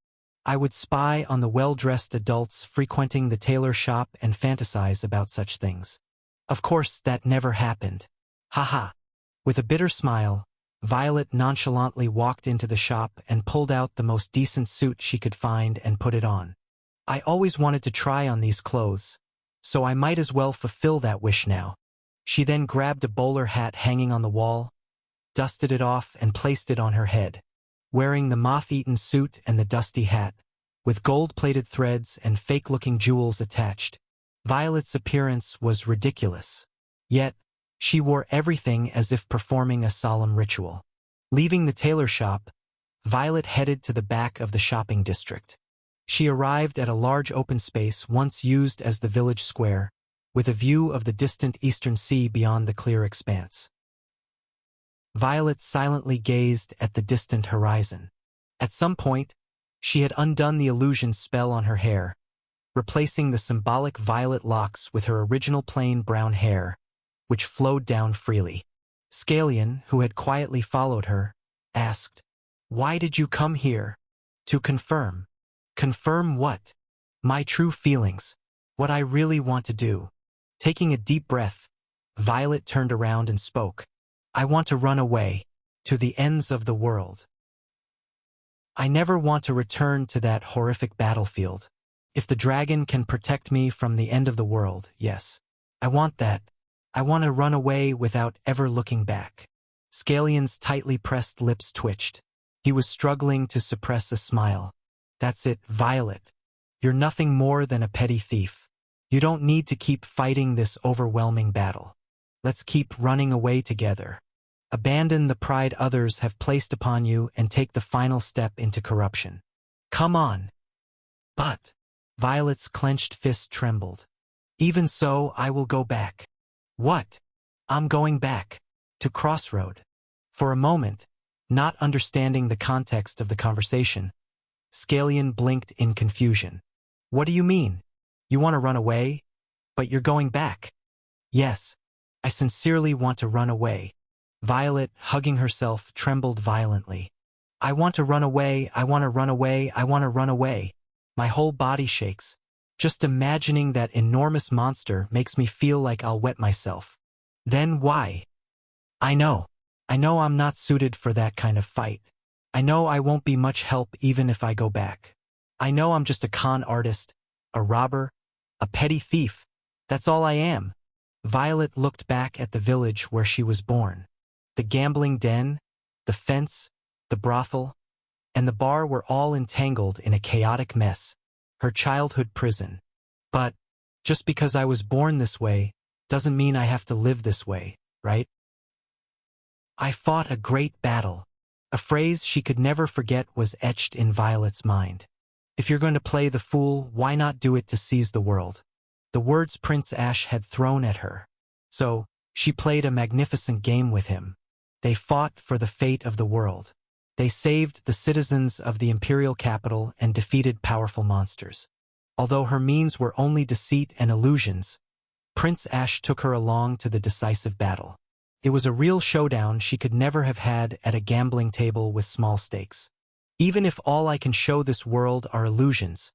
I would spy on the well-dressed adults frequenting the tailor shop and fantasize about such things. Of course, that never happened. Haha. With a bitter smile, Violet nonchalantly walked into the shop and pulled out the most decent suit she could find and put it on. I always wanted to try on these clothes, so I might as well fulfill that wish now. She then grabbed a bowler hat hanging on the wall, dusted it off and placed it on her head. Wearing the moth-eaten suit and the dusty hat, with gold-plated threads and fake-looking jewels attached, Violet's appearance was ridiculous. Yet, she wore everything as if performing a solemn ritual. Leaving the tailor shop, Violet headed to the back of the shopping district. She arrived at a large open space once used as the village square, with a view of the distant eastern sea beyond the clear expanse. Violet silently gazed at the distant horizon. At some point, she had undone the illusion spell on her hair, replacing the symbolic violet locks with her original plain brown hair, which flowed down freely. Scalion, who had quietly followed her, asked, "Why did you come here?" "To confirm." "Confirm what?" "My true feelings. What I really want to do." Taking a deep breath, Violet turned around and spoke. "I want to run away, to the ends of the world. I never want to return to that horrific battlefield. If the dragon can protect me from the end of the world, yes. I want that. I want to run away without ever looking back." Scalion's tightly pressed lips twitched. He was struggling to suppress a smile. "That's it, Violet. You're nothing more than a petty thief. You don't need to keep fighting this overwhelming battle. Let's keep running away together. Abandon the pride others have placed upon you and take the final step into corruption. Come on." "But..." Violet's clenched fist trembled. "Even so, I will go back." "What?" "I'm going back. To Crossroad." For a moment, not understanding the context of the conversation, Scalion blinked in confusion. "What do you mean? You want to run away? But you're going back." "Yes. I sincerely want to run away." Violet, hugging herself, trembled violently. "I want to run away, I want to run away, I want to run away. My whole body shakes. Just imagining that enormous monster makes me feel like I'll wet myself." "Then why?" I know I'm not suited for that kind of fight. I know I won't be much help even if I go back. I know I'm just a con artist, a robber, a petty thief. That's all I am." Violet looked back at the village where she was born. The gambling den, the fence, the brothel, and the bar were all entangled in a chaotic mess, her childhood prison. But just because I was born this way doesn't mean I have to live this way, right? "I fought a great battle." A phrase she could never forget was etched in Violet's mind. If you're going to play the fool, why not do it to seize the world? The words Prince Ash had thrown at her. So, she played a magnificent game with him. They fought for the fate of the world. They saved the citizens of the imperial capital and defeated powerful monsters. Although her means were only deceit and illusions, Prince Ash took her along to the decisive battle. It was a real showdown she could never have had at a gambling table with small stakes. Even if all I can show this world are illusions,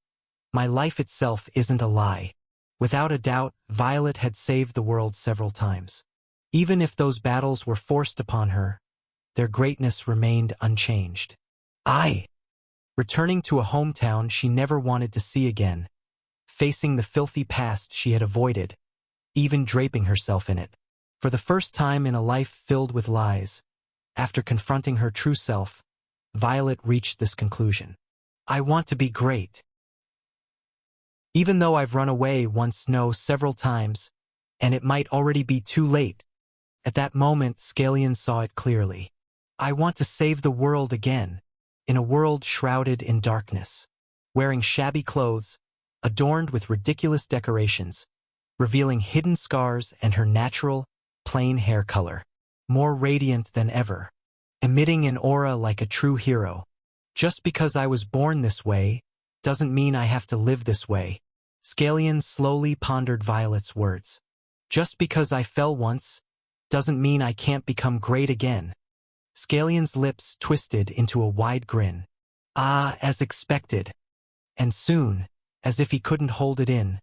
my life itself isn't a lie. Without a doubt, Violet had saved the world several times. Even if those battles were forced upon her, their greatness remained unchanged. Returning to a hometown she never wanted to see again, facing the filthy past she had avoided, even draping herself in it. For the first time in a life filled with lies, after confronting her true self, Violet reached this conclusion. "I want to be great. Even though I've run away once, no, several times, and it might already be too late." At that moment, Scalion saw it clearly. "I want to save the world again, in a world shrouded in darkness." Wearing shabby clothes, adorned with ridiculous decorations, revealing hidden scars and her natural, plain hair color, more radiant than ever, emitting an aura like a true hero. "Just because I was born this way, doesn't mean I have to live this way." Scalian slowly pondered Violet's words. Just because I fell once, doesn't mean I can't become great again. Scalian's lips twisted into a wide grin. Ah, as expected. And soon, as if he couldn't hold it in,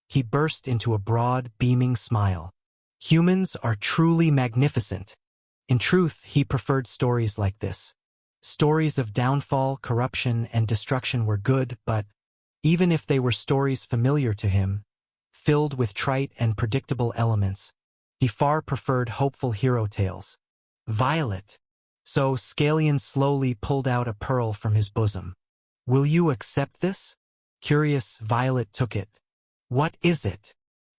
he burst into a broad, beaming smile. Humans are truly magnificent. In truth, he preferred stories like this. Stories of downfall, corruption, and destruction were good, but even if they were stories familiar to him, filled with trite and predictable elements, he far preferred hopeful hero tales. Violet. So Scalian slowly pulled out a pearl from his bosom. Will you accept this? Curious, Violet took it. What is it?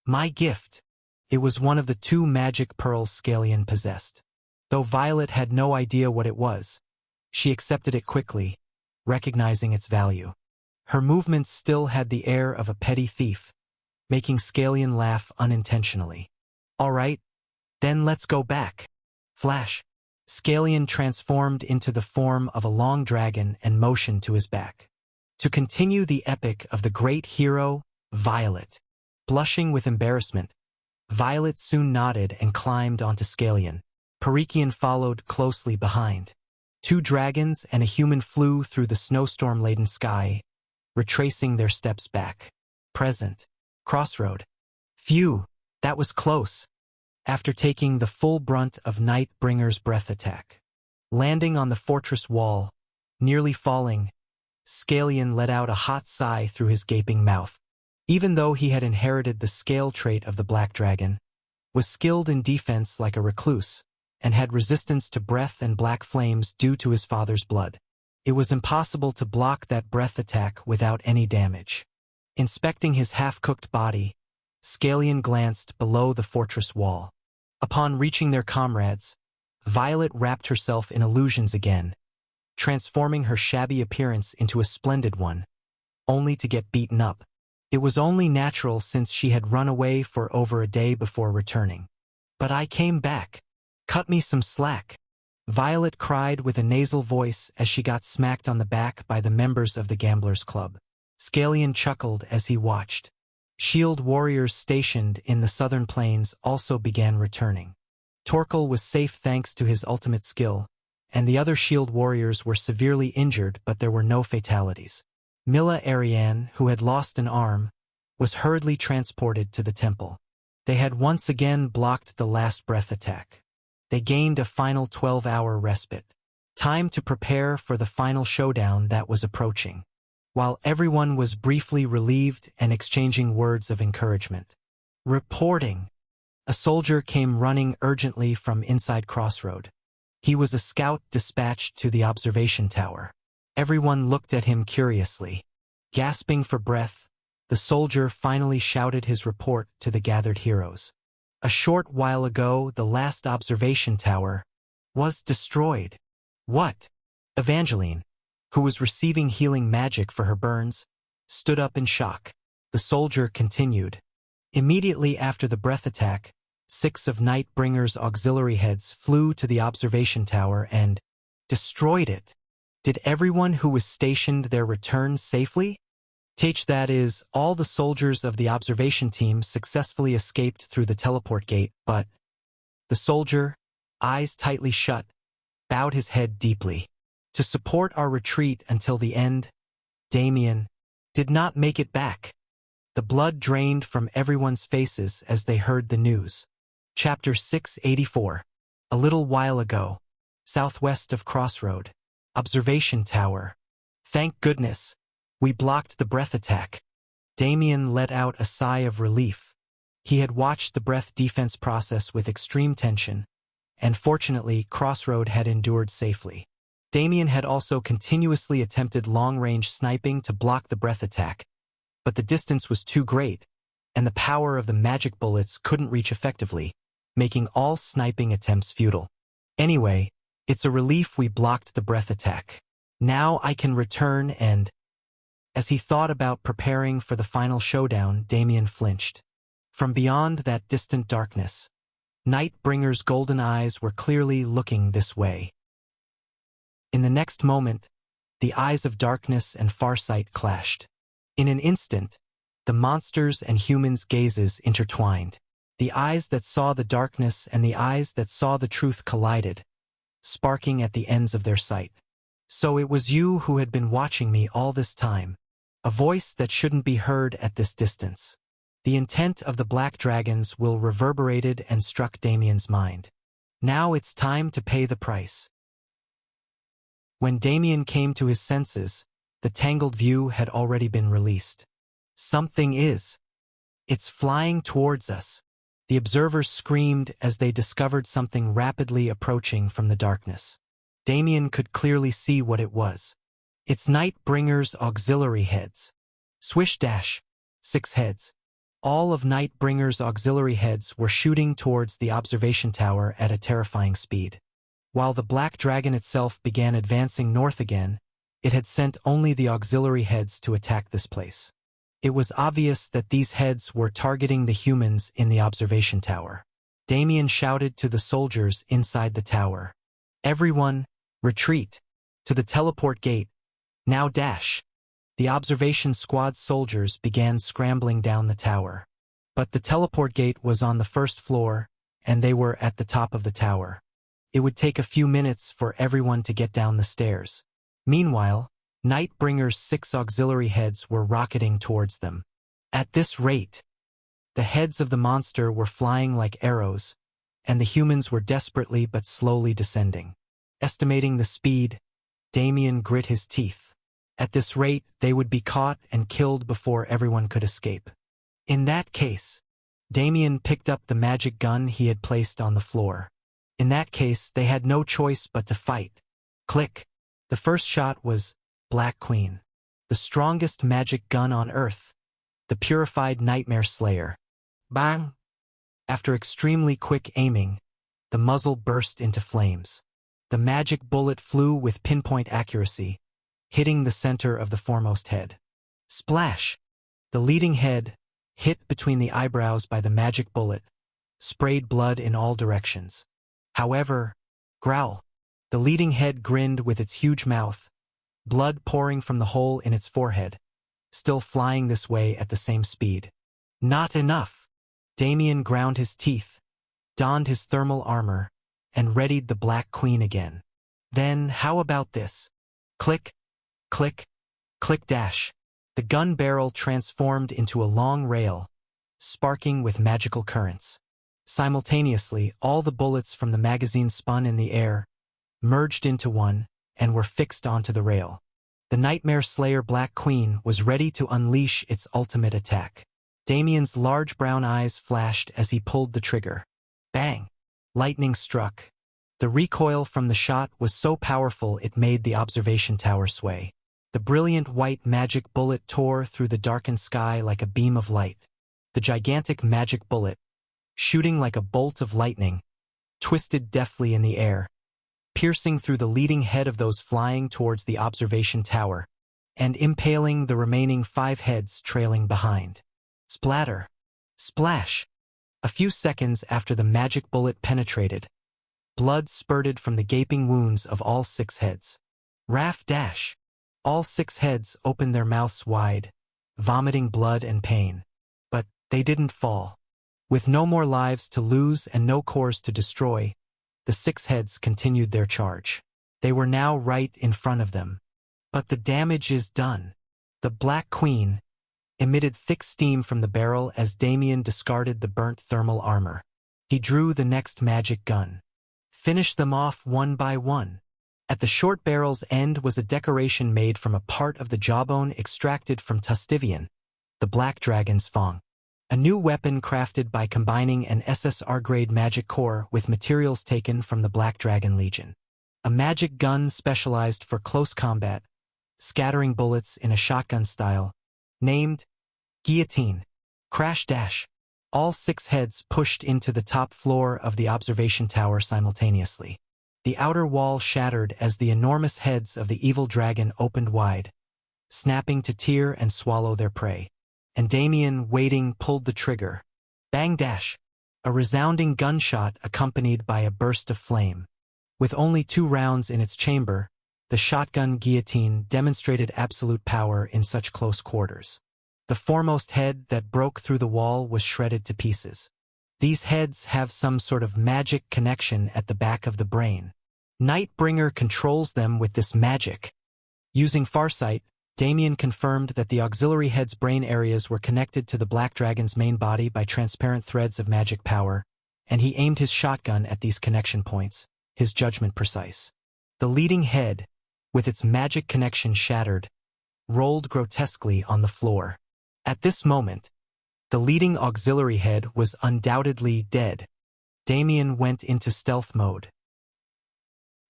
My gift. It was one of the 2 magic pearls Scalian possessed. Though Violet had no idea what it was, she accepted it quickly, recognizing its value. Her movements still had the air of a petty thief, making Scalian laugh unintentionally. All right, then let's go back. Flash. Scalian transformed into the form of a long dragon and motioned to his back. To continue the epic of the great hero, Violet. Blushing with embarrassment, Violet soon nodded and climbed onto Scalian. Perikian followed closely behind. 2 dragons and a human flew through the snowstorm-laden sky, retracing their steps back. Present. Crossroad. Phew, that was close. After taking the full brunt of Nightbringer's breath attack. Landing on the fortress wall, nearly falling, Scalian let out a hot sigh through his gaping mouth. Even though he had inherited the scale trait of the black dragon, was skilled in defense like a recluse, and had resistance to breath and black flames due to his father's blood, it was impossible to block that breath attack without any damage. Inspecting his half-cooked body, Scalian glanced below the fortress wall. Upon reaching their comrades, Violet wrapped herself in illusions again, transforming her shabby appearance into a splendid one, only to get beaten up. It was only natural since she had run away for over a day before returning. But I came back. Cut me some slack. Violet cried with a nasal voice as she got smacked on the back by the members of the Gamblers' Club. Scalian chuckled as he watched. Shield warriors stationed in the southern plains also began returning. Torkel was safe thanks to his ultimate skill, and the other shield warriors were severely injured, but there were no fatalities. Milla Ariane, who had lost an arm, was hurriedly transported to the temple. They had once again blocked the last breath attack. They gained a final 12-hour respite. Time to prepare for the final showdown that was approaching. While everyone was briefly relieved and exchanging words of encouragement. Reporting. A soldier came running urgently from inside Crossroad. He was a scout dispatched to the observation tower. Everyone looked at him curiously. Gasping for breath, the soldier finally shouted his report to the gathered heroes. A short while ago, the last observation tower was destroyed. What? Evangeline, who was receiving healing magic for her burns, stood up in shock. The soldier continued. Immediately after the breath attack, 6 of Nightbringer's auxiliary heads flew to the observation tower and destroyed it. Did everyone who was stationed there return safely? That is, all the soldiers of the observation team successfully escaped through the teleport gate, but the soldier, eyes tightly shut, bowed his head deeply. To support our retreat until the end, Damien did not make it back. The blood drained from everyone's faces as they heard the news. Chapter 684. A little while ago, southwest of Crossroad, observation tower. Thank goodness, we blocked the breath attack. Damien let out a sigh of relief. He had watched the breath defense process with extreme tension, and fortunately Crossroad had endured safely. Damien had also continuously attempted long-range sniping to block the breath attack, but the distance was too great, and the power of the magic bullets couldn't reach effectively, making all sniping attempts futile. Anyway, it's a relief we blocked the breath attack. Now I can return and... As he thought about preparing for the final showdown, Damien flinched. From beyond that distant darkness, Nightbringer's golden eyes were clearly looking this way. In the next moment, the eyes of darkness and farsight clashed. In an instant, The monsters' and humans' gazes intertwined. The eyes that saw the darkness and the eyes that saw the truth collided, sparking at the ends of their sight. "So it was you who had been watching me all this time." A voice that shouldn't be heard at this distance. The intent of the black dragons will reverberated and struck Damien's mind. Now it's time to pay the price. When Damien came to his senses, the tangled view had already been released. "Something is. It's flying towards us." The observers screamed as they discovered something rapidly approaching from the darkness. Damien could clearly see what it was. It's Nightbringer's auxiliary heads. Swish dash. 6 heads. All of Nightbringer's auxiliary heads were shooting towards the observation tower at a terrifying speed. While the black dragon itself began advancing north again, it had sent only the auxiliary heads to attack this place. It was obvious that these heads were targeting the humans in the observation tower. Damien shouted to the soldiers inside the tower. "Everyone, retreat! To the teleport gate! Now dash!" The observation squad soldiers began scrambling down the tower. But the teleport gate was on the first floor, and they were at the top of the tower. It would take a few minutes for everyone to get down the stairs. Meanwhile, Nightbringer's 6 auxiliary heads were rocketing towards them. At this rate, the heads of the monster were flying like arrows, and the humans were desperately but slowly descending. Estimating the speed, Damien grit his teeth. At this rate, they would be caught and killed before everyone could escape. In that case, Damien picked up the magic gun he had placed on the floor. In that case, they had no choice but to fight. Click. The first shot was Black Queen, the strongest magic gun on Earth, the purified Nightmare Slayer. Bang! After extremely quick aiming, the muzzle burst into flames. The magic bullet flew with pinpoint accuracy, hitting the center of the foremost head. Splash! The leading head, hit between the eyebrows by the magic bullet, sprayed blood in all directions. However, growl! The leading head grinned with its huge mouth, blood pouring from the hole in its forehead, still flying this way at the same speed. Not enough! Damien ground his teeth, donned his thermal armor, and readied the Black Queen again. Then, how about this? Click, click, click dash. The gun barrel transformed into a long rail, sparking with magical currents. Simultaneously, all the bullets from the magazine spun in the air, merged into one, and were fixed onto the rail. The Nightmare Slayer Black Queen was ready to unleash its ultimate attack. Damien's large brown eyes flashed as he pulled the trigger. Bang! Lightning struck. The recoil from the shot was so powerful it made the observation tower sway. The brilliant white magic bullet tore through the darkened sky like a beam of light. The gigantic magic bullet, shooting like a bolt of lightning, twisted deftly in the air, piercing through the leading head of those flying towards the observation tower, and impaling the remaining 5 heads trailing behind. Splatter! Splash! A few seconds after the magic bullet penetrated, blood spurted from the gaping wounds of all 6 heads. Raff dash! All 6 heads opened their mouths wide, vomiting blood and pain. But they didn't fall. With no more lives to lose and no cores to destroy, the 6 heads continued their charge. They were now right in front of them. But the damage is done. The Black Queen emitted thick steam from the barrel as Damien discarded the burnt thermal armor. He drew the next magic gun. Finish them off one by one. At the short barrel's end was a decoration made from a part of the jawbone extracted from Tustivian, the Black Dragon's Fang. A new weapon crafted by combining an SSR-grade magic core with materials taken from the Black Dragon Legion. A magic gun specialized for close combat, scattering bullets in a shotgun style, named Guillotine. Crash dash! All 6 heads pushed into the top floor of the observation tower simultaneously. The outer wall shattered as the enormous heads of the evil dragon opened wide, snapping to tear and swallow their prey. And Damien, waiting, pulled the trigger. Bang dash! A resounding gunshot accompanied by a burst of flame. With only 2 rounds in its chamber, the shotgun guillotine demonstrated absolute power in such close quarters. The foremost head that broke through the wall was shredded to pieces. These heads have some sort of magic connection at the back of the brain. Nightbringer controls them with this magic. Using Farsight, Damien confirmed that the auxiliary head's brain areas were connected to the Black Dragon's main body by transparent threads of magic power, and he aimed his shotgun at these connection points, his judgment precise. The leading head, with its magic connection shattered, rolled grotesquely on the floor. At this moment, the leading auxiliary head was undoubtedly dead. Damien went into stealth mode.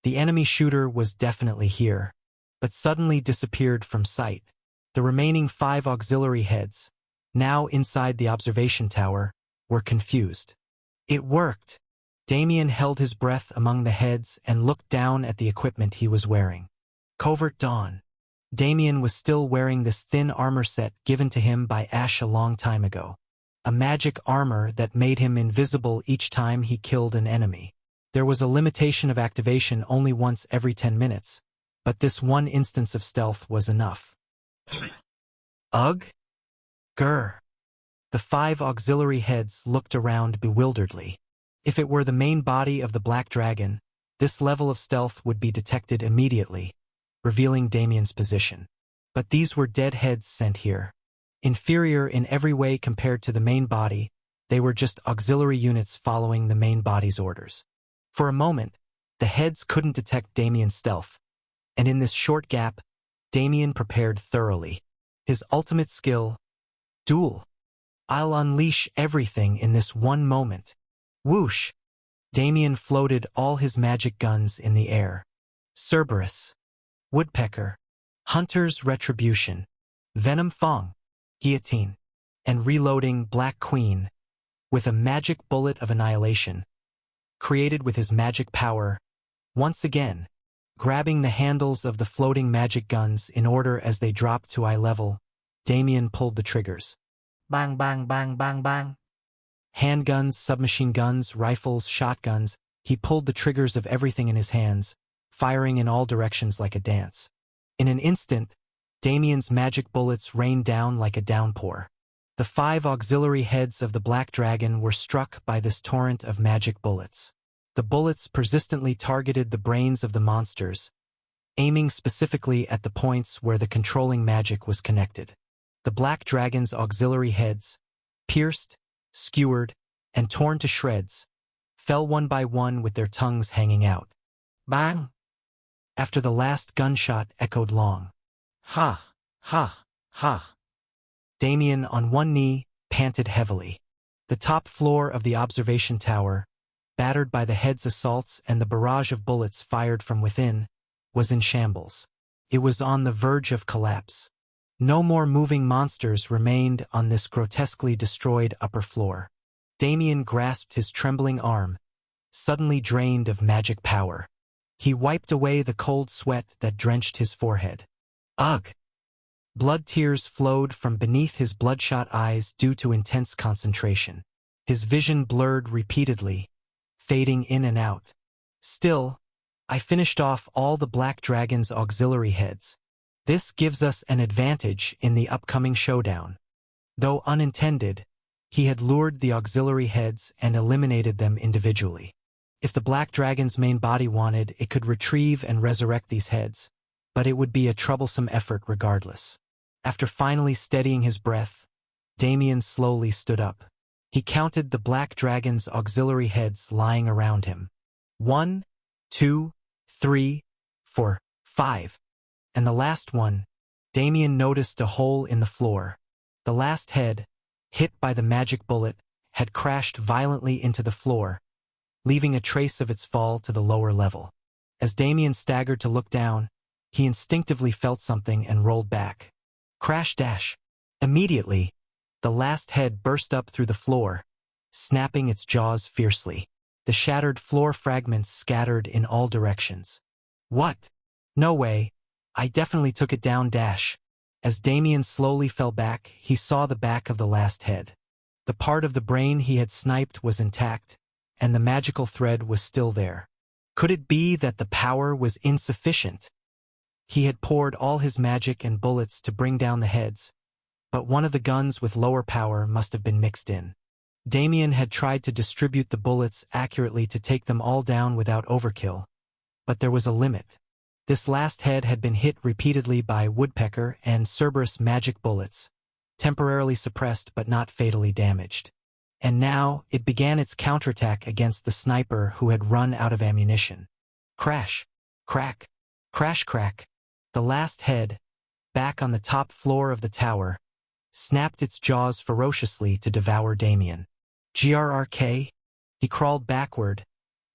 The enemy shooter was definitely here, but suddenly disappeared from sight. The remaining 5 auxiliary heads, now inside the observation tower, were confused. It worked! Damien held his breath among the heads and looked down at the equipment he was wearing. Covert Dawn. Damien was still wearing this thin armor set given to him by Ash a long time ago. A magic armor that made him invisible each time he killed an enemy. There was a limitation of activation only once every 10 minutes, but this one instance of stealth was enough. Ugh? Grr. The 5 auxiliary heads looked around bewilderedly. If it were the main body of the Black Dragon, this level of stealth would be detected immediately, revealing Damien's position. But these were dead heads sent here. Inferior in every way compared to the main body, they were just auxiliary units following the main body's orders. For a moment, the heads couldn't detect Damien's stealth, and in this short gap, Damien prepared thoroughly. His ultimate skill, Duel. I'll unleash everything in this one moment. Whoosh! Damien floated all his magic guns in the air. Cerberus. Woodpecker. Hunter's Retribution. Venom Fang. Guillotine. And reloading Black Queen, with a magic bullet of annihilation, created with his magic power, once again, grabbing the handles of the floating magic guns in order as they dropped to eye level, Damien pulled the triggers. Bang, bang, bang, bang, bang. Handguns, submachine guns, rifles, shotguns, he pulled the triggers of everything in his hands, firing in all directions like a dance. In an instant, Damien's magic bullets rained down like a downpour. The 5 auxiliary heads of the Black Dragon were struck by this torrent of magic bullets. The bullets persistently targeted the brains of the monsters, aiming specifically at the points where the controlling magic was connected. The Black Dragon's auxiliary heads, pierced, skewered, and torn to shreds, fell one by one with their tongues hanging out. Bang! After the last gunshot echoed long. Ha! Ha! Ha! Damien, on one knee, panted heavily. The top floor of the observation tower, battered by the head's assaults and the barrage of bullets fired from within, was in shambles. It was on the verge of collapse. No more moving monsters remained on this grotesquely destroyed upper floor. Damien grasped his trembling arm, suddenly drained of magic power. He wiped away the cold sweat that drenched his forehead. Ugh! Blood tears flowed from beneath his bloodshot eyes due to intense concentration. His vision blurred repeatedly, fading in and out. Still, I finished off all the Black Dragon's auxiliary heads. This gives us an advantage in the upcoming showdown. Though unintended, he had lured the auxiliary heads and eliminated them individually. If the Black Dragon's main body wanted, it could retrieve and resurrect these heads, but it would be a troublesome effort regardless. After finally steadying his breath, Damien slowly stood up. He counted the Black Dragon's auxiliary heads lying around him. 1, 2, 3, 4, 5. And the last one, Damien noticed a hole in the floor. The last head, hit by the magic bullet, had crashed violently into the floor, leaving a trace of its fall to the lower level. As Damien staggered to look down, he instinctively felt something and rolled back. Crash dash! Immediately, the last head burst up through the floor, snapping its jaws fiercely. The shattered floor fragments scattered in all directions. What? No way. I definitely took it down dash. As Damien slowly fell back, he saw the back of the last head. The part of the brain he had sniped was intact, and the magical thread was still there. Could it be that the power was insufficient? He had poured all his magic and bullets to bring down the heads, but one of the guns with lower power must have been mixed in. Damien had tried to distribute the bullets accurately to take them all down without overkill, but there was a limit. This last head had been hit repeatedly by woodpecker and Cerberus magic bullets, temporarily suppressed but not fatally damaged. And now it began its counterattack against the sniper who had run out of ammunition. Crash, crack, crash crack. The last head, back on the top floor of the tower, snapped its jaws ferociously to devour Damien. GRRK? He crawled backward,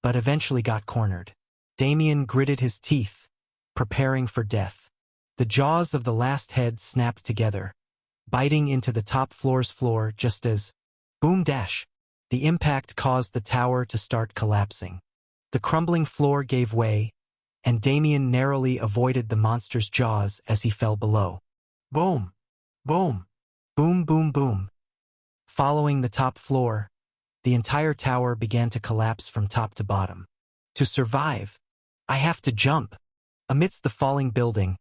but eventually got cornered. Damien gritted his teeth, preparing for death. The jaws of the last head snapped together, biting into the top floor's floor just as, boom dash, the impact caused the tower to start collapsing. The crumbling floor gave way, and Damien narrowly avoided the monster's jaws as he fell below. Boom! Boom! Boom boom boom. Following the top floor, the entire tower began to collapse from top to bottom. To survive, I have to jump. Amidst the falling building,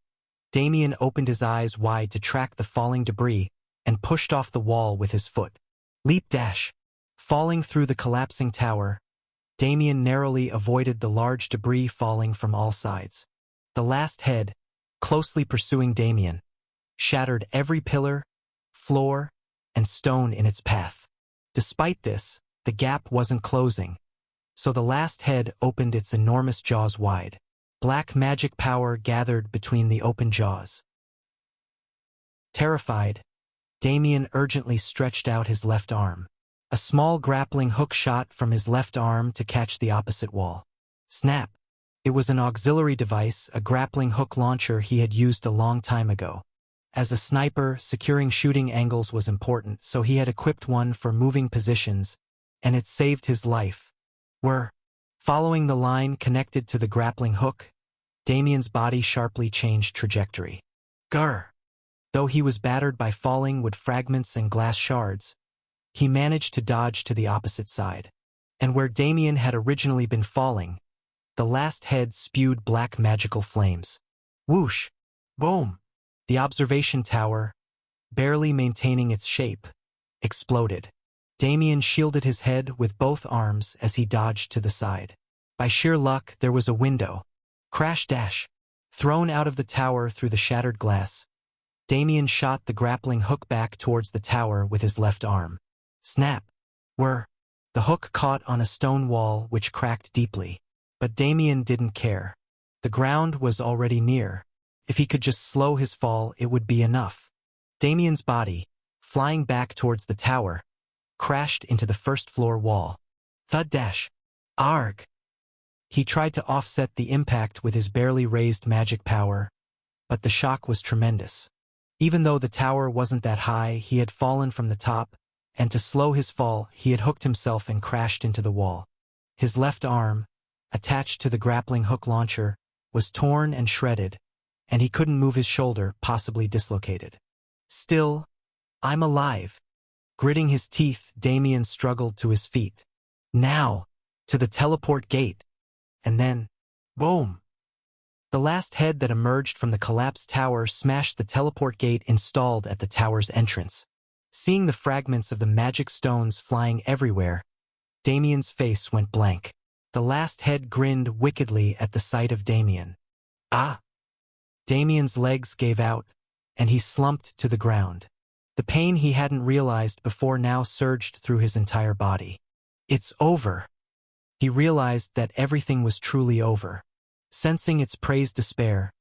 Damien opened his eyes wide to track the falling debris and pushed off the wall with his foot. Leap dash. Falling through the collapsing tower, Damien narrowly avoided the large debris falling from all sides. The last head, closely pursuing Damien, shattered every pillar, floor, and stone in its path. Despite this, the gap wasn't closing, so the last head opened its enormous jaws wide. Black magic power gathered between the open jaws. Terrified, Damien urgently stretched out his left arm. A small grappling hook shot from his left arm to catch the opposite wall. Snap! It was an auxiliary device, a grappling hook launcher he had used a long time ago. As a sniper, securing shooting angles was important, so he had equipped one for moving positions, and it saved his life. Following the line connected to the grappling hook, Damien's body sharply changed trajectory. Grr! Though he was battered by falling wood fragments and glass shards, he managed to dodge to the opposite side. And where Damien had originally been falling, the last head spewed black magical flames. Whoosh! Boom! The observation tower, barely maintaining its shape, exploded. Damien shielded his head with both arms as he dodged to the side. By sheer luck, there was a window. Crash dash! Thrown out of the tower through the shattered glass, Damien shot the grappling hook back towards the tower with his left arm. Snap! The hook caught on a stone wall which cracked deeply. But Damien didn't care. The ground was already near. If he could just slow his fall, it would be enough. Damien's body, flying back towards the tower, crashed into the first-floor wall. Thud dash! Arg! He tried to offset the impact with his barely raised magic power, but the shock was tremendous. Even though the tower wasn't that high, he had fallen from the top, and to slow his fall, he had hooked himself and crashed into the wall. His left arm, attached to the grappling hook launcher, was torn and shredded, and he couldn't move his shoulder, possibly dislocated. Still, I'm alive. Gritting his teeth, Damien struggled to his feet. Now, to the teleport gate. And then, boom! The last head that emerged from the collapsed tower smashed the teleport gate installed at the tower's entrance. Seeing the fragments of the magic stones flying everywhere, Damien's face went blank. The last head grinned wickedly at the sight of Damien. Ah! Damien's legs gave out, and he slumped to the ground. The pain he hadn't realized before now surged through his entire body. It's over. He realized that everything was truly over. Sensing its prey's despair,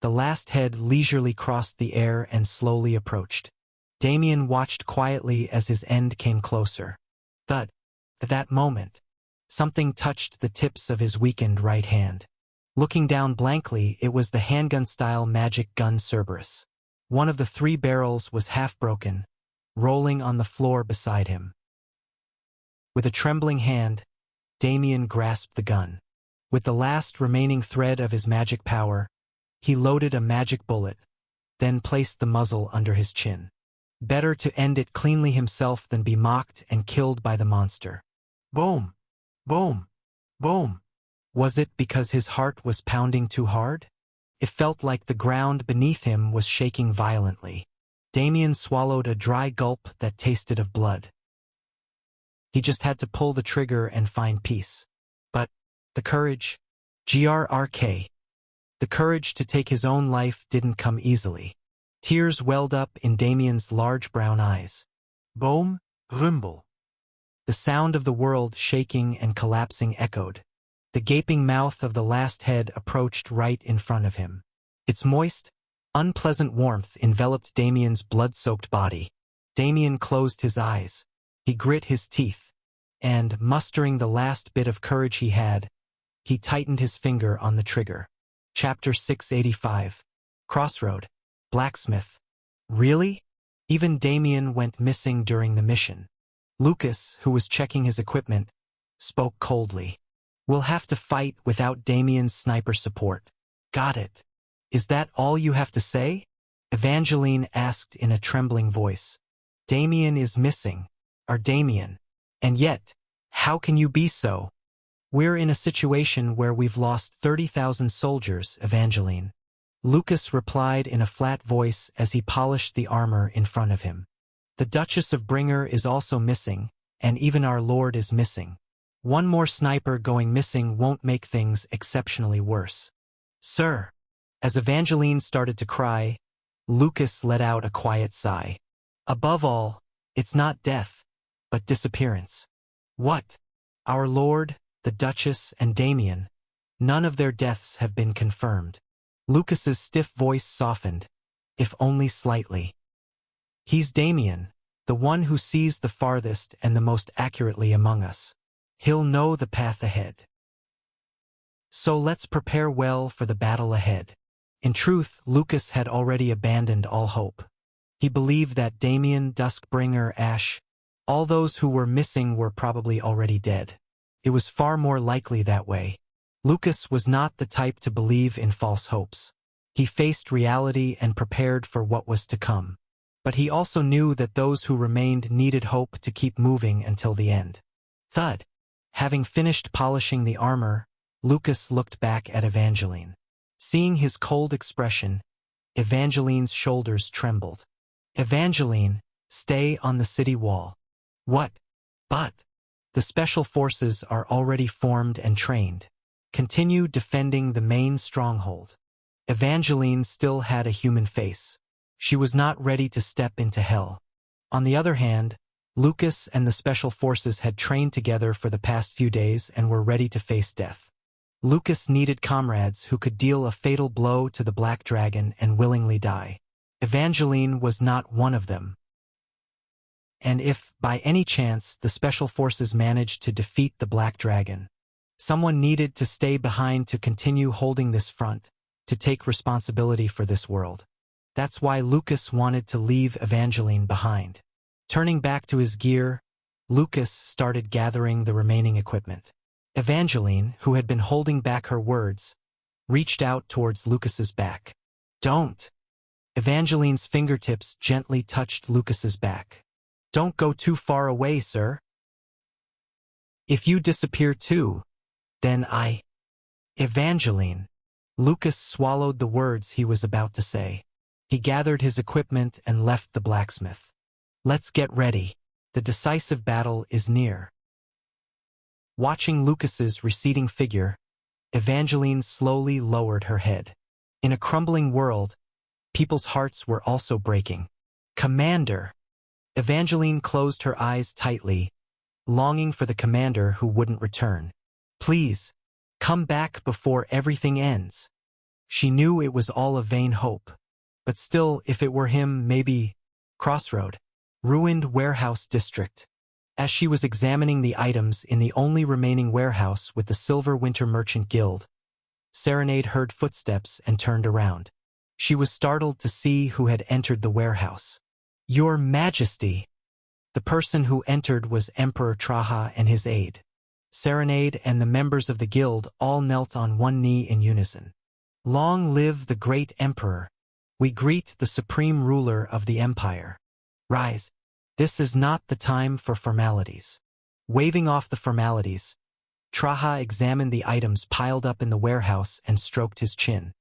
the last head leisurely crossed the air and slowly approached. Damien watched quietly as his end came closer. Thud! At that moment, something touched the tips of his weakened right hand. Looking down blankly, it was the handgun-style magic gun Cerberus. One of the 3 barrels was half broken, rolling on the floor beside him. With a trembling hand, Damien grasped the gun. With the last remaining thread of his magic power, he loaded a magic bullet, then placed the muzzle under his chin. Better to end it cleanly himself than be mocked and killed by the monster. Boom! Boom! Boom! Was it because his heart was pounding too hard? It felt like the ground beneath him was shaking violently. Damien swallowed a dry gulp that tasted of blood. He just had to pull the trigger and find peace. But the courage, GRRK, the courage to take his own life didn't come easily. Tears welled up in Damien's large brown eyes. Boom, rumble. The sound of the world shaking and collapsing echoed. The gaping mouth of the last head approached right in front of him. Its moist, unpleasant warmth enveloped Damien's blood-soaked body. Damien closed his eyes. He grit his teeth, and, mustering the last bit of courage he had, he tightened his finger on the trigger. Chapter 685. Crossroad. Blacksmith. Really? Even Damien went missing during the mission. Lucas, who was checking his equipment, spoke coldly. We'll have to fight without Damien's sniper support. Got it. Is that all you have to say? Evangeline asked in a trembling voice. Damien is missing. Our Damien. And yet, how can you be so? We're in a situation where we've lost 30,000 soldiers, Evangeline. Lucas replied in a flat voice as he polished the armor in front of him. The Duchess of Bringer is also missing, and even our Lord is missing. One more sniper going missing won't make things exceptionally worse. Sir. As Evangeline started to cry, Lucas let out a quiet sigh. Above all, it's not death, but disappearance. What? Our Lord, the Duchess, and Damien. None of their deaths have been confirmed. Lucas's stiff voice softened, if only slightly. He's Damien, the one who sees the farthest and the most accurately among us. He'll know the path ahead. So let's prepare well for the battle ahead. In truth, Lucas had already abandoned all hope. He believed that Damien, Duskbringer, Ash, all those who were missing were probably already dead. It was far more likely that way. Lucas was not the type to believe in false hopes. He faced reality and prepared for what was to come. But he also knew that those who remained needed hope to keep moving until the end. Thud. Having finished polishing the armor, Lucas looked back at Evangeline. Seeing his cold expression, Evangeline's shoulders trembled. Evangeline, stay on the city wall. What? But the special forces are already formed and trained. Continue defending the main stronghold. Evangeline still had a human face. She was not ready to step into hell. On the other hand, Lucas and the special forces had trained together for the past few days and were ready to face death. Lucas needed comrades who could deal a fatal blow to the Black Dragon and willingly die. Evangeline was not one of them. And if, by any chance, the special forces managed to defeat the Black Dragon, someone needed to stay behind to continue holding this front, to take responsibility for this world. That's why Lucas wanted to leave Evangeline behind. Turning back to his gear, Lucas started gathering the remaining equipment. Evangeline, who had been holding back her words, reached out towards Lucas's back. Don't! Evangeline's fingertips gently touched Lucas's back. Don't go too far away, sir. If you disappear too, then I... Evangeline. Lucas swallowed the words he was about to say. He gathered his equipment and left the blacksmith. Let's get ready. The decisive battle is near. Watching Lucas's receding figure, Evangeline slowly lowered her head. In a crumbling world, people's hearts were also breaking. Commander! Evangeline closed her eyes tightly, longing for the commander who wouldn't return. Please, come back before everything ends. She knew it was all a vain hope. But still, if it were him, maybe... Crossroad. Ruined warehouse district. As she was examining the items in the only remaining warehouse with the Silver Winter Merchant Guild, Serenade heard footsteps and turned around. She was startled to see who had entered the warehouse. Your Majesty! The person who entered was Emperor Traha and his aide. Serenade and the members of the guild all knelt on one knee in unison. Long live the great Emperor! We greet the supreme ruler of the empire. Rise. This is not the time for formalities. Waving off the formalities, Traha examined the items piled up in the warehouse and stroked his chin.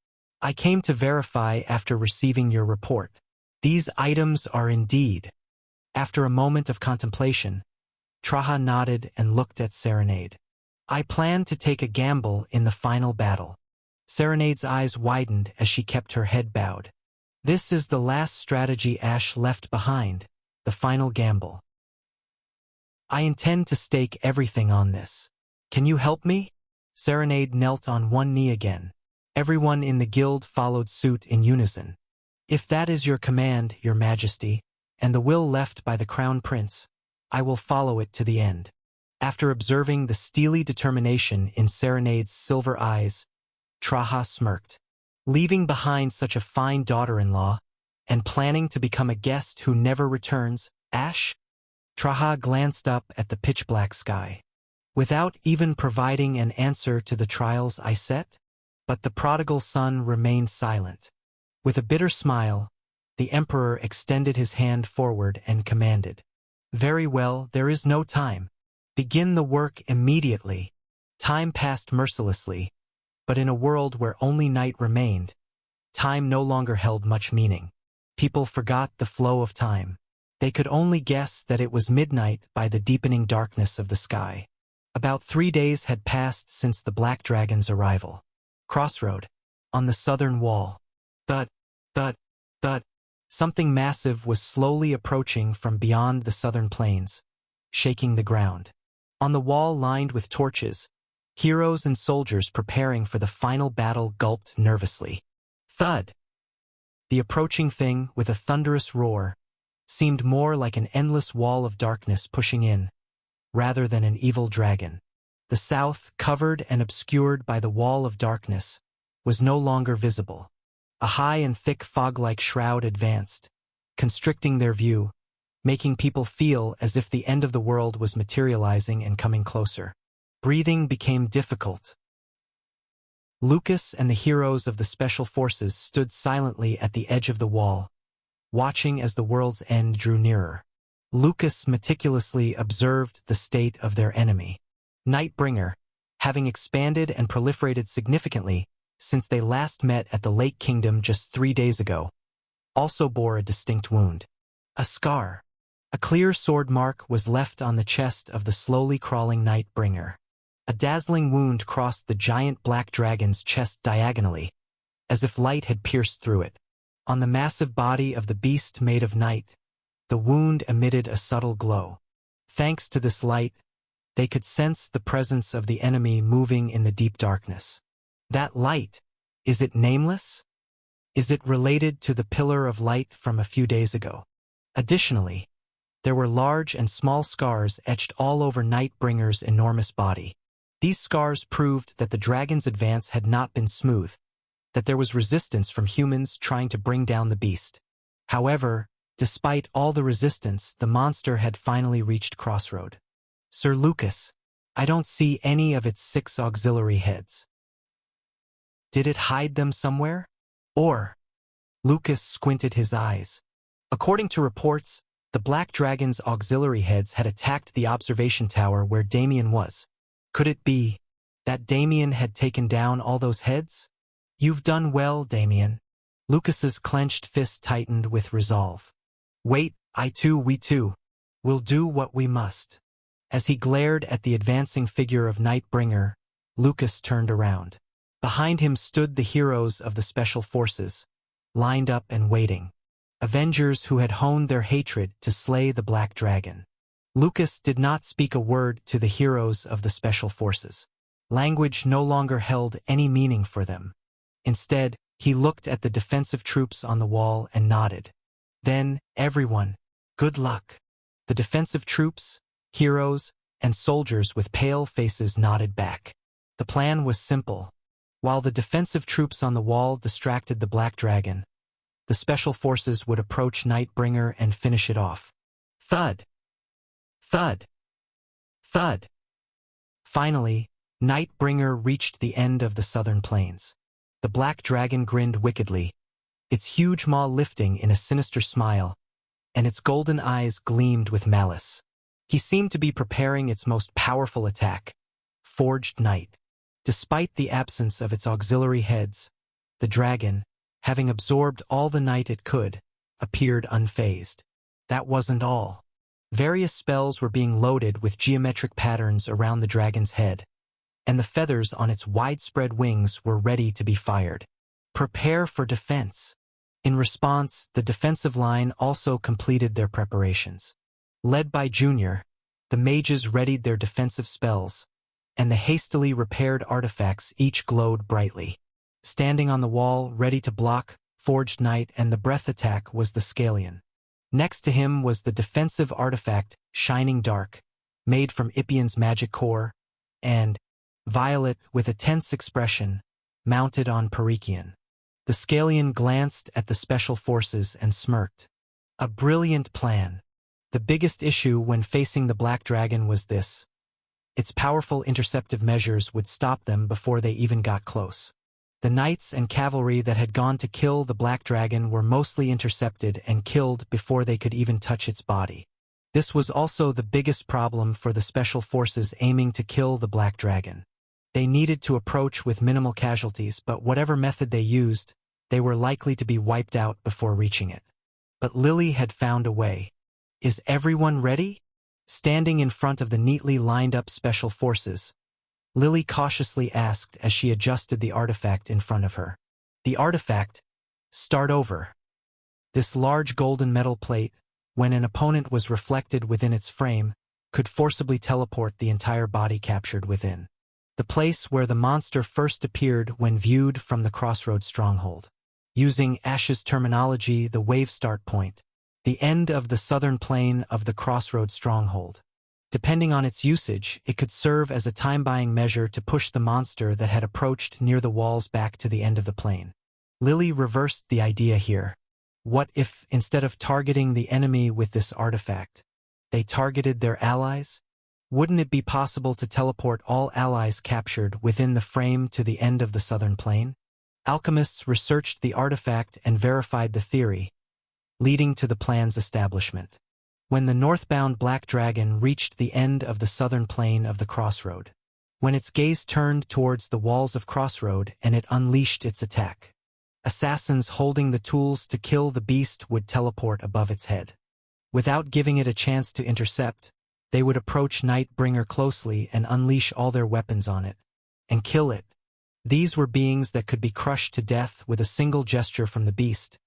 I came to verify after receiving your report. These items are indeed. After a moment of contemplation, Traha nodded and looked at Serenade. I plan to take a gamble in the final battle. Serenade's eyes widened as she kept her head bowed. This is the last strategy Ash left behind, the final gamble. I intend to stake everything on this. Can you help me? Serenade knelt on one knee again. Everyone in the guild followed suit in unison. If that is your command, your majesty, and the will left by the crown prince, I will follow it to the end. After observing the steely determination in Serenade's silver eyes, Traha smirked. Leaving behind such a fine daughter-in-law, and planning to become a guest who never returns, Ash? Traha glanced up at the pitch-black sky. Without even providing an answer to the trials I set? But the prodigal son remained silent. With a bitter smile, the emperor extended his hand forward and commanded. Very well, there is no time. Begin the work immediately. Time passed mercilessly, but in a world where only night remained, time no longer held much meaning. People forgot the flow of time. They could only guess that it was midnight by the deepening darkness of the sky. About 3 days had passed since the Black Dragon's arrival. Crossroad, on the southern wall. Thud, thud, thud. Something massive was slowly approaching from beyond the southern plains, shaking the ground. On the wall lined with torches, heroes and soldiers preparing for the final battle gulped nervously. Thud! The approaching thing, with a thunderous roar, seemed more like an endless wall of darkness pushing in, rather than an evil dragon. The south, covered and obscured by the wall of darkness, was no longer visible. A high and thick fog-like shroud advanced, constricting their view, making people feel as if the end of the world was materializing and coming closer. Breathing became difficult. Lucas and the heroes of the Special Forces stood silently at the edge of the wall, watching as the world's end drew nearer. Lucas meticulously observed the state of their enemy. Nightbringer, having expanded and proliferated significantly since they last met at the Lake Kingdom just 3 days ago, also bore a distinct wound. A scar. A clear sword mark was left on the chest of the slowly crawling Nightbringer. A dazzling wound crossed the giant black dragon's chest diagonally, as if light had pierced through it. On the massive body of the beast made of night, the wound emitted a subtle glow. Thanks to this light, they could sense the presence of the enemy moving in the deep darkness. That light, is it nameless? Is it related to the pillar of light from a few days ago? Additionally, there were large and small scars etched all over Nightbringer's enormous body. These scars proved that the dragon's advance had not been smooth, that there was resistance from humans trying to bring down the beast. However, despite all the resistance, the monster had finally reached Crossroad. Sir Lucas, I don't see any of its 6 auxiliary heads. Did it hide them somewhere? Or? Lucas squinted his eyes. According to reports, the Black Dragon's auxiliary heads had attacked the observation tower where Damien was. Could it be that Damien had taken down all those heads? You've done well, Damien. Lucas's clenched fist tightened with resolve. Wait, we too, will do what we must. As he glared at the advancing figure of Nightbringer, Lucas turned around. Behind him stood the heroes of the Special Forces, lined up and waiting. Avengers who had honed their hatred to slay the Black Dragon. Lucas did not speak a word to the heroes of the Special Forces. Language no longer held any meaning for them. Instead, he looked at the defensive troops on the wall and nodded. Then, everyone, good luck. The defensive troops, heroes, and soldiers with pale faces nodded back. The plan was simple. While the defensive troops on the wall distracted the Black Dragon, the Special Forces would approach Nightbringer and finish it off. Thud! Thud! Thud! Finally, Nightbringer reached the end of the southern plains. The Black Dragon grinned wickedly, its huge maw lifting in a sinister smile, and its golden eyes gleamed with malice. He seemed to be preparing its most powerful attack, Forged Night. Despite the absence of its auxiliary heads, the dragon, having absorbed all the night it could, appeared unfazed. That wasn't all. Various spells were being loaded with geometric patterns around the dragon's head, and the feathers on its widespread wings were ready to be fired. Prepare for defense. In response, the defensive line also completed their preparations. Led by Junior, the mages readied their defensive spells, and the hastily repaired artifacts each glowed brightly. Standing on the wall, ready to block, Forged Knight and the breath attack was the Scalion. Next to him was the defensive artifact, Shining Dark, made from Ippion's magic core, and Violet, with a tense expression, mounted on Perikion. The Scalion glanced at the special forces and smirked. A brilliant plan. The biggest issue when facing the Black Dragon was this. Its powerful interceptive measures would stop them before they even got close. The knights and cavalry that had gone to kill the Black Dragon were mostly intercepted and killed before they could even touch its body. This was also the biggest problem for the special forces aiming to kill the Black Dragon. They needed to approach with minimal casualties, but whatever method they used, they were likely to be wiped out before reaching it. But Lily had found a way. Is everyone ready? Standing in front of the neatly lined-up special forces, Lily cautiously asked as she adjusted the artifact in front of her. The artifact, start over. This large golden metal plate, when an opponent was reflected within its frame, could forcibly teleport the entire body captured within. The place where the monster first appeared when viewed from the Crossroads stronghold. Using Ash's terminology, the wave start point, the end of the southern plane of the Crossroads stronghold. Depending on its usage, it could serve as a time-buying measure to push the monster that had approached near the walls back to the end of the plane. Lily reversed the idea here. What if, instead of targeting the enemy with this artifact, they targeted their allies? Wouldn't it be possible to teleport all allies captured within the frame to the end of the southern plane? Alchemists researched the artifact and verified the theory, leading to the plan's establishment. When the northbound Black Dragon reached the end of the southern plane of the Crossroad, when its gaze turned towards the walls of Crossroad and it unleashed its attack, assassins holding the tools to kill the beast would teleport above its head. Without giving it a chance to intercept, they would approach Nightbringer closely and unleash all their weapons on it, and kill it. These were beings that could be crushed to death with a single gesture from the beast,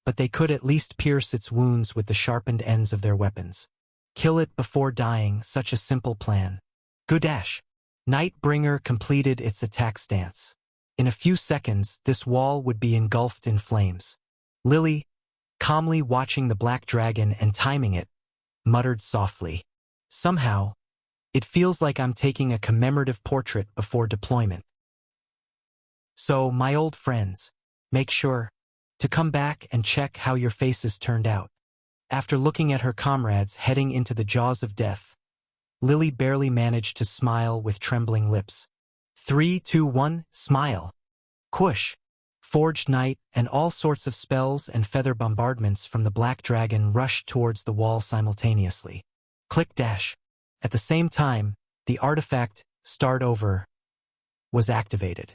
but they could at least pierce its wounds with the sharpened ends of their weapons. Kill it before dying, such a simple plan. Good Ash. Nightbringer completed its attack stance. In a few seconds, this wall would be engulfed in flames. Lily, calmly watching the Black Dragon and timing it, muttered softly. Somehow, it feels like I'm taking a commemorative portrait before deployment. So, my old friends, make sure to come back and check how your faces turned out. After looking at her comrades heading into the jaws of death, Lily barely managed to smile with trembling lips. 3, 2, 1, smile. Quish. Forged Knight and all sorts of spells and feather bombardments from the Black Dragon rushed towards the wall simultaneously. Click dash. At the same time, the artifact, Start Over, was activated.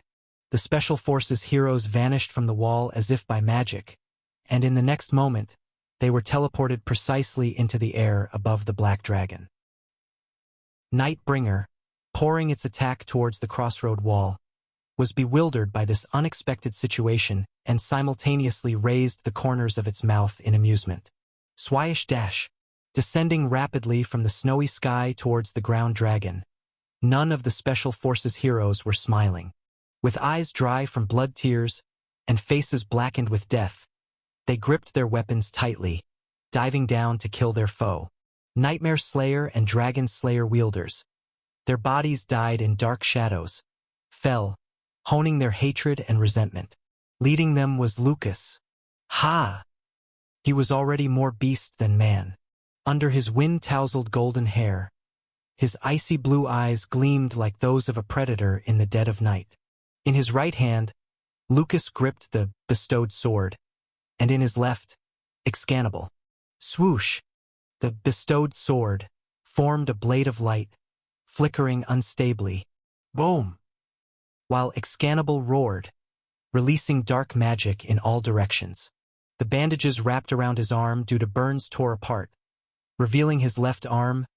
The Special Forces heroes vanished from the wall as if by magic, and in the next moment, they were teleported precisely into the air above the Black Dragon. Nightbringer, pouring its attack towards the crossroad wall, was bewildered by this unexpected situation and simultaneously raised the corners of its mouth in amusement. Swish dash. Descending rapidly from the snowy sky towards the ground dragon, none of the Special Forces heroes were smiling. With eyes dry from blood tears and faces blackened with death, they gripped their weapons tightly, diving down to kill their foe. Nightmare Slayer and Dragon Slayer wielders. Their bodies died in dark shadows, fell, honing their hatred and resentment. Leading them was Lucas. Ha! He was already more beast than man. Under his wind-tousled golden hair, his icy blue eyes gleamed like those of a predator in the dead of night. In his right hand, Lucas gripped the bestowed sword, and in his left, Excalibur. Swoosh! The bestowed sword formed a blade of light, flickering unstably. Boom! While Excalibur roared, releasing dark magic in all directions. The bandages wrapped around his arm due to burns tore apart, revealing his left arm,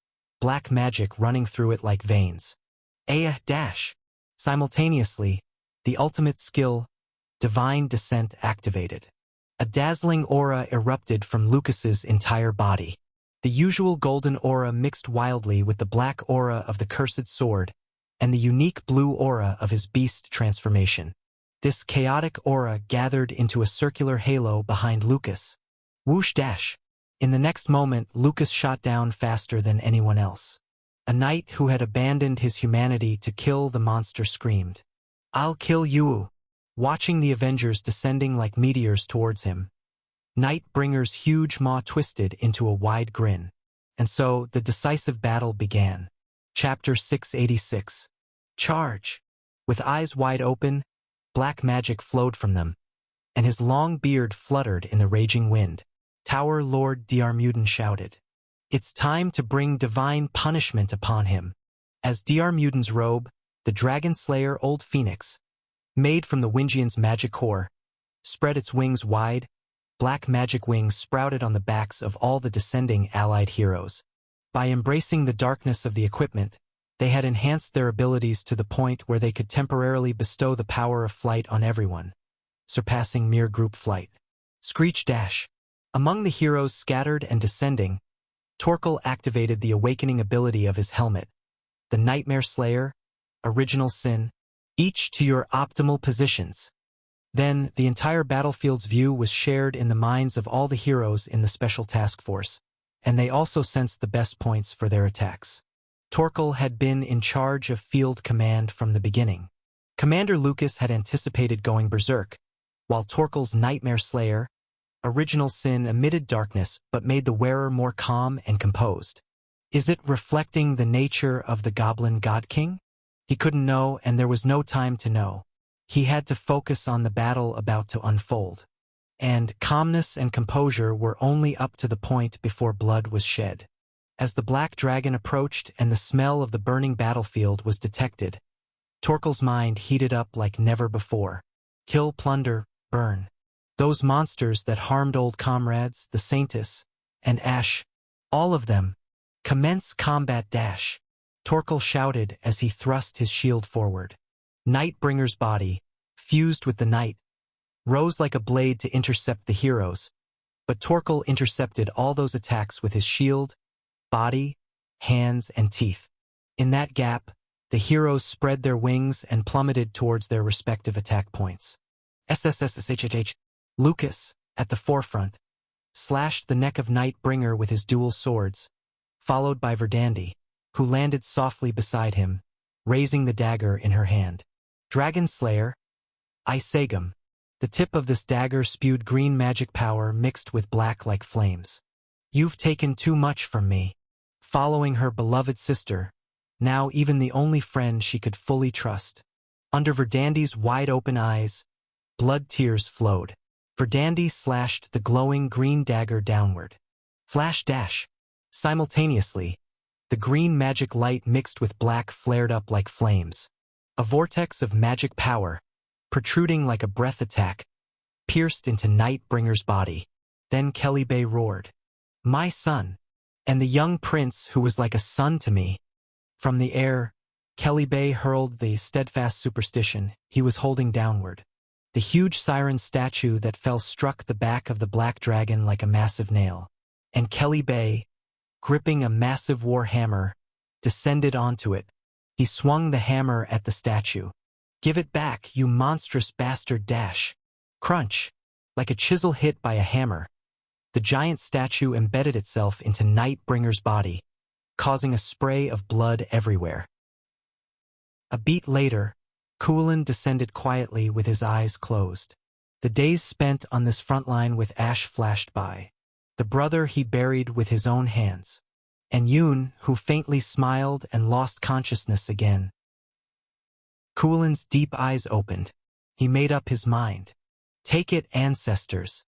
black magic running through it like veins. Dash! Simultaneously, the ultimate skill, Divine Descent, activated. A dazzling aura erupted from Lucas's entire body. The usual golden aura mixed wildly with the black aura of the cursed sword and the unique blue aura of his beast transformation. This chaotic aura gathered into a circular halo behind Lucas. Whoosh dash! In the next moment, Lucas shot down faster than anyone else. A knight who had abandoned his humanity to kill the monster screamed, "I'll kill you!" Watching the Avengers descending like meteors towards him, Nightbringer's huge maw twisted into a wide grin. And so, the decisive battle began. Chapter 686. Charge! With eyes wide open, black magic flowed from them, and his long beard fluttered in the raging wind. Tower Lord Diarmuiden shouted, "It's time to bring divine punishment upon him." As Diarmuiden's robe, the Dragon Slayer Old Phoenix, made from the Wingian's magic core, spread its wings wide, black magic wings sprouted on the backs of all the descending allied heroes. By embracing the darkness of the equipment, they had enhanced their abilities to the point where they could temporarily bestow the power of flight on everyone, surpassing mere group flight. Screech dash! Among the heroes scattered and descending, Torkel activated the awakening ability of his helmet, the Nightmare Slayer, Original Sin, each to your optimal positions. Then, the entire battlefield's view was shared in the minds of all the heroes in the Special Task Force, and they also sensed the best points for their attacks. Torkel had been in charge of field command from the beginning. Commander Lucas had anticipated going berserk, while Torkel's Nightmare Slayer, Original Sin, emitted darkness but made the wearer more calm and composed. Is it reflecting the nature of the Goblin God King? He couldn't know, and there was no time to know. He had to focus on the battle about to unfold. And calmness and composure were only up to the point before blood was shed. As the Black Dragon approached and the smell of the burning battlefield was detected, Torkel's mind heated up like never before. Kill, plunder, burn. Those monsters that harmed old comrades, the Saintess, and Ash, all of them. Commence combat dash! Torkel shouted as he thrust his shield forward. Nightbringer's body, fused with the night, rose like a blade to intercept the heroes, but Torkel intercepted all those attacks with his shield, body, hands, and teeth. In that gap, the heroes spread their wings and plummeted towards their respective attack points. SSSSHH. Lucas, at the forefront, slashed the neck of Nightbringer with his dual swords, followed by Verdandi, who landed softly beside him, raising the dagger in her hand. Dragon Slayer, Isagam. The tip of this dagger spewed green magic power mixed with black like flames. You've taken too much from me. Following her beloved sister, now even the only friend she could fully trust. Under Verdandi's wide-open eyes, blood tears flowed. Verdandi slashed the glowing green dagger downward. Flash dash! Simultaneously, the green magic light mixed with black flared up like flames. A vortex of magic power, protruding like a breath attack, pierced into Nightbringer's body. Then Kelly roared, "My son!" And the young prince who was like a son to me. From the air, Kelly hurled the steadfast superstition he was holding downward. The huge siren statue that fell struck the back of the black dragon like a massive nail. And Kelly, gripping a massive war hammer, descended onto it. He swung the hammer at the statue. "Give it back, you monstrous bastard dash!" Crunch! Like a chisel hit by a hammer, the giant statue embedded itself into Nightbringer's body, causing a spray of blood everywhere. A beat later, Coolin descended quietly with his eyes closed. The days spent on this front line with Ash flashed by. The brother he buried with his own hands. And Yoon, who faintly smiled and lost consciousness again. Coolin's deep eyes opened. He made up his mind. Take it, ancestors.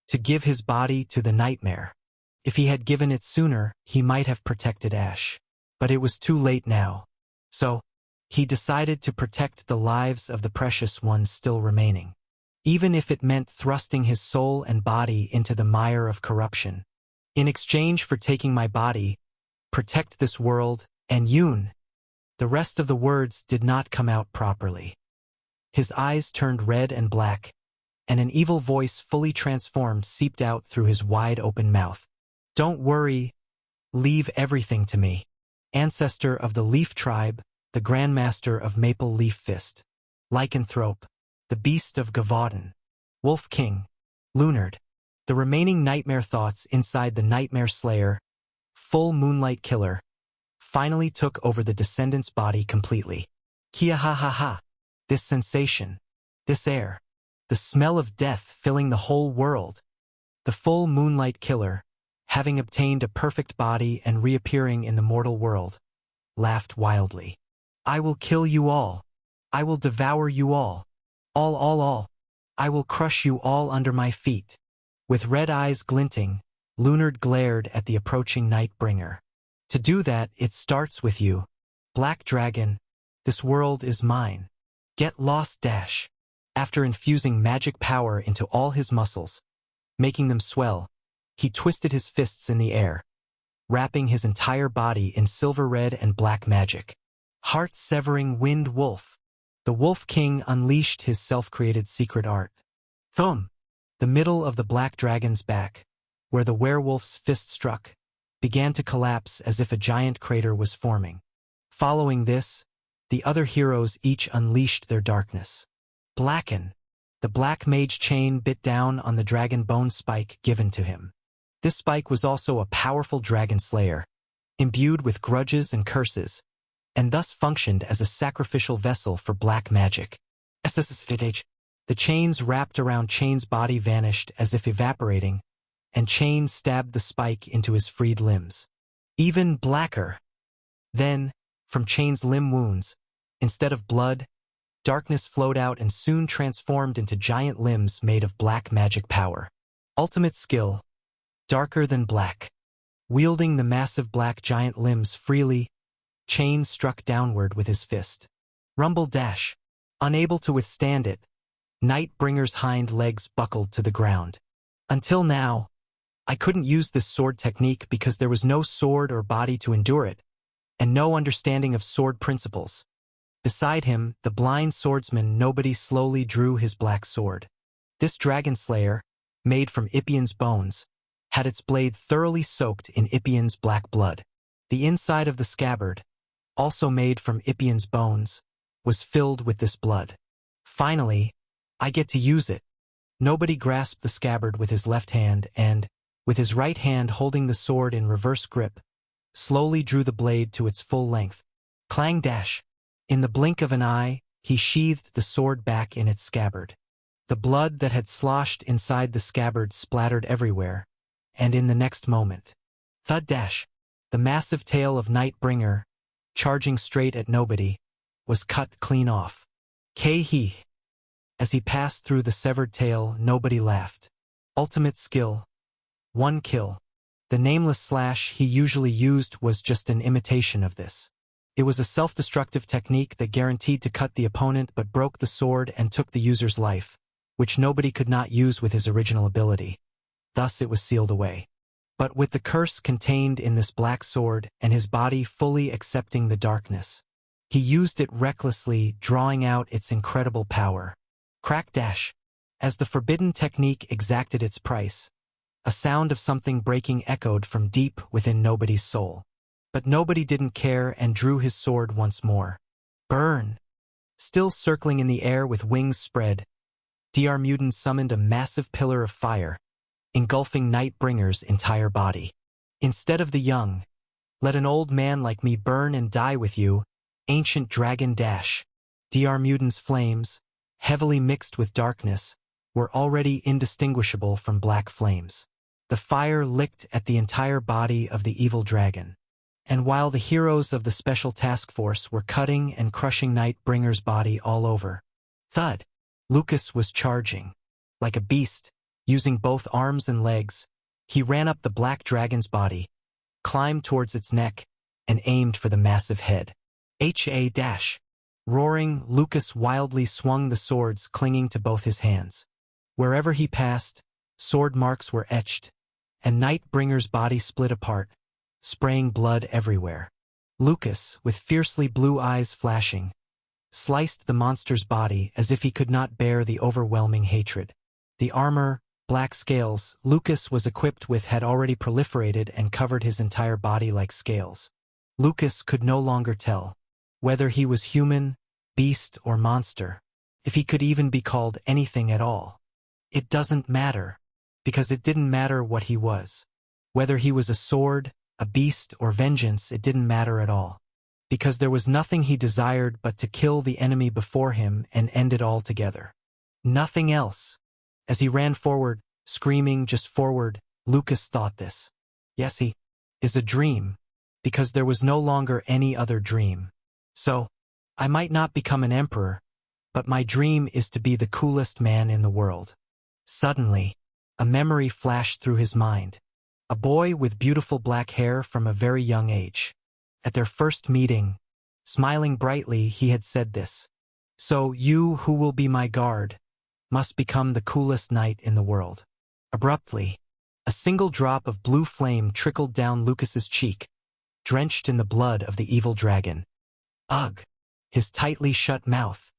To give his body to the nightmare. If he had given it sooner, he might have protected Ash. But it was too late now. So, he decided to protect the lives of the precious ones still remaining. even if it meant thrusting his soul and body into the mire of corruption. In exchange for taking my body, protect this world, and Yoon. The rest of the words did not come out properly. His eyes turned red and black, and an evil voice fully transformed seeped out through his wide-open mouth. Don't worry, leave everything to me. Ancestor of the Leaf Tribe, the Grandmaster of Maple Leaf Fist. Lycanthrope, the Beast of Gavaudan. Wolf King, Lunard. The remaining nightmare thoughts inside the Nightmare Slayer, Full Moonlight Killer, finally took over the descendant's body completely. Kia ha ha ha. This sensation, this air, the smell of death filling the whole world. The Full Moonlight Killer, having obtained a perfect body and reappearing in the mortal world, laughed wildly. I will kill you all. I will devour you all. All. I will crush you all under my feet. With red eyes glinting, Lunard glared at the approaching Nightbringer. To do that, it starts with you. Black Dragon, this world is mine. Get lost. After infusing magic power into all his muscles, making them swell, he twisted his fists in the air, wrapping his entire body in silver red and black magic. Heart-severing Wind Wolf. The Wolf King unleashed his self-created secret art. Thumb. The middle of the black dragon's back, where the werewolf's fist struck, began to collapse as if a giant crater was forming. Following this, the other heroes each unleashed their darkness. Blacken. The black mage chain bit down on the dragon bone spike given to him. This spike was also a powerful dragon slayer, imbued with grudges and curses, and thus functioned as a sacrificial vessel for black magic. The chains wrapped around Chain's body vanished as if evaporating, and Chain stabbed the spike into his freed limbs. Even blacker. Then, from Chain's limb wounds, instead of blood, darkness flowed out and soon transformed into giant limbs made of black magic power. Ultimate skill, darker than black. Wielding the massive black giant limbs freely, Chain struck downward with his fist. Rumble. Unable to withstand it, Nightbringer's hind legs buckled to the ground. Until now, I couldn't use this sword technique because there was no sword or body to endure it, and no understanding of sword principles. Beside him, the blind swordsman Nobody slowly drew his black sword. This dragon slayer, made from Ipion's bones, had its blade thoroughly soaked in Ipion's black blood. The inside of the scabbard, also made from Ipion's bones, was filled with this blood. Finally, I get to use it. Nobody grasped the scabbard with his left hand and, with his right hand holding the sword in reverse grip, slowly drew the blade to its full length. Clang. In the blink of an eye, he sheathed the sword back in its scabbard. The blood that had sloshed inside the scabbard splattered everywhere, and in the next moment, thud. The massive tail of Nightbringer, charging straight at Nobody, was cut clean off. He. As he passed through the severed tail, Nobody laughed. Ultimate skill. 1 kill. The nameless slash he usually used was just an imitation of this. It was a self-destructive technique that guaranteed to cut the opponent but broke the sword and took the user's life, which Nobody could not use with his original ability. Thus it was sealed away. But with the curse contained in this black sword and his body fully accepting the darkness, he used it recklessly, drawing out its incredible power. Crack. As the forbidden technique exacted its price, a sound of something breaking echoed from deep within Nobody's soul. But Nobody didn't care and drew his sword once more. Burn! Still circling in the air with wings spread, Dr. Mutant summoned a massive pillar of fire, engulfing Nightbringer's entire body. Instead of the young, let an old man like me burn and die with you, ancient dragon. Dr. Mutant's flames, heavily mixed with darkness, were already indistinguishable from black flames. The fire licked at the entire body of the evil dragon. And while the heroes of the Special Task Force were cutting and crushing Nightbringer's body all over, thud, Lucas was charging. Like a beast, using both arms and legs, he ran up the black dragon's body, climbed towards its neck, and aimed for the massive head. Roaring, Lucas wildly swung the swords clinging to both his hands. Wherever he passed, sword marks were etched, and Nightbringer's body split apart, spraying blood everywhere. Lucas, with fiercely blue eyes flashing, sliced the monster's body as if he could not bear the overwhelming hatred. The armor, black scales, Lucas was equipped with had already proliferated and covered his entire body like scales. Lucas could no longer tell whether he was human, beast, or monster, if he could even be called anything at all. It doesn't matter, because it didn't matter what he was. Whether he was a sword, a beast, or vengeance, it didn't matter at all, because there was nothing he desired but to kill the enemy before him and end it all together. Nothing else. As he ran forward, screaming just forward, Lucas thought this. Yes, he is a dream, because there was no longer any other dream. So, I might not become an emperor, but my dream is to be the coolest man in the world. Suddenly, a memory flashed through his mind. A boy with beautiful black hair from a very young age. At their first meeting, smiling brightly, he had said this. So you, who will be my guard, must become the coolest knight in the world. Abruptly, a single drop of blue flame trickled down Lucas's cheek, drenched in the blood of the evil dragon. Ugh! His tightly shut mouth,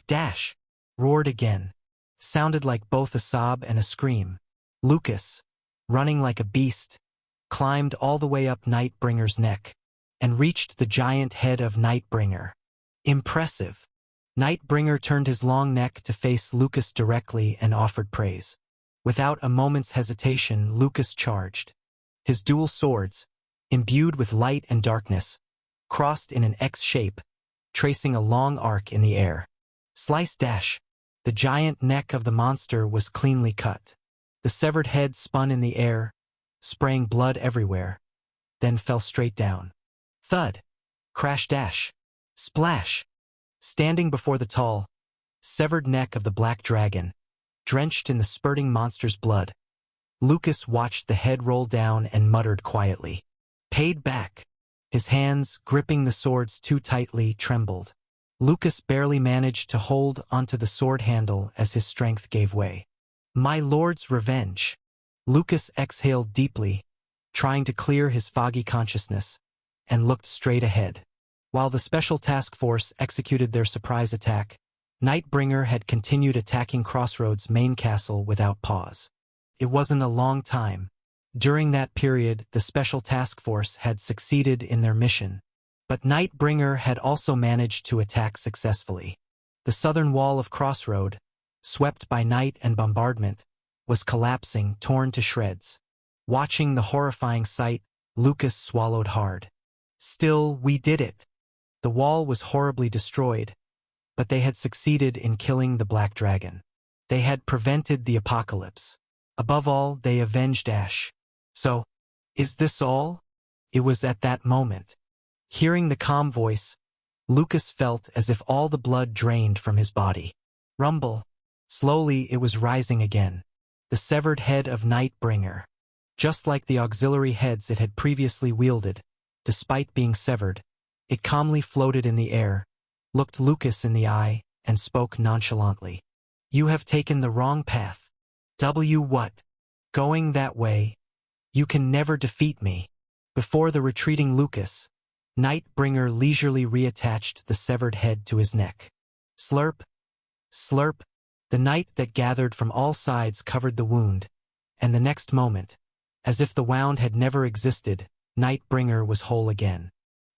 dash, roared again. Sounded like both a sob and a scream. Lucas, running like a beast, climbed all the way up Nightbringer's neck, and reached the giant head of Nightbringer. Impressive. Nightbringer turned his long neck to face Lucas directly and offered praise. Without a moment's hesitation, Lucas charged. His dual swords, imbued with light and darkness, crossed in an X shape, tracing a long arc in the air. Slice dash. The giant neck of the monster was cleanly cut. The severed head spun in the air, spraying blood everywhere, then fell straight down. Thud. Crash dash. Splash. Standing before the tall, severed neck of the black dragon, drenched in the spurting monster's blood, Lucas watched the head roll down and muttered quietly. Paid back. His hands, gripping the swords too tightly, trembled. Lucas barely managed to hold onto the sword handle as his strength gave way. My lord's revenge. Lucas exhaled deeply, trying to clear his foggy consciousness, and looked straight ahead. While the Special Task Force executed their surprise attack, Nightbringer had continued attacking Crossroads' main castle without pause. It wasn't a long time. During that period, the Special Task Force had succeeded in their mission, but Nightbringer had also managed to attack successfully. The southern wall of Crossroad, swept by night and bombardment, was collapsing, torn to shreds. Watching the horrifying sight, Lucas swallowed hard. Still, we did it. The wall was horribly destroyed, but they had succeeded in killing the Black Dragon. They had prevented the apocalypse. Above all, they avenged Ash. So, is this all? It was at that moment. Hearing the calm voice, Lucas felt as if all the blood drained from his body. Rumble. Slowly it was rising again. The severed head of Nightbringer. Just like the auxiliary heads it had previously wielded, despite being severed, it calmly floated in the air, looked Lucas in the eye, and spoke nonchalantly. You have taken the wrong path. What? Going that way? You can never defeat me. Before the retreating Lucas, Nightbringer leisurely reattached the severed head to his neck. Slurp. Slurp. The night that gathered from all sides covered the wound, and the next moment, as if the wound had never existed, Nightbringer was whole again.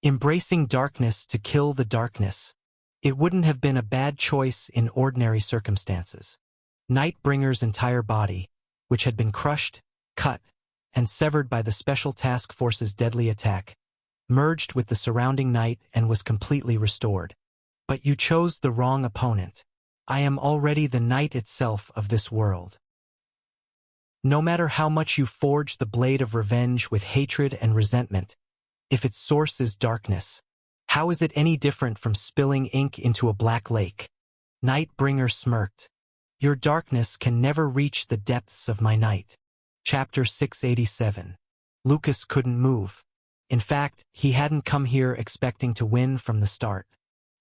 Embracing darkness to kill the darkness. It wouldn't have been a bad choice in ordinary circumstances. Nightbringer's entire body, which had been crushed, cut, and severed by the Special Task Force's deadly attack, merged with the surrounding night and was completely restored. But you chose the wrong opponent. I am already the night itself of this world. No matter how much you forge the blade of revenge with hatred and resentment, if its source is darkness, how is it any different from spilling ink into a black lake? Nightbringer smirked. Your darkness can never reach the depths of my night. Chapter 687. Lucas couldn't move. In fact, he hadn't come here expecting to win from the start.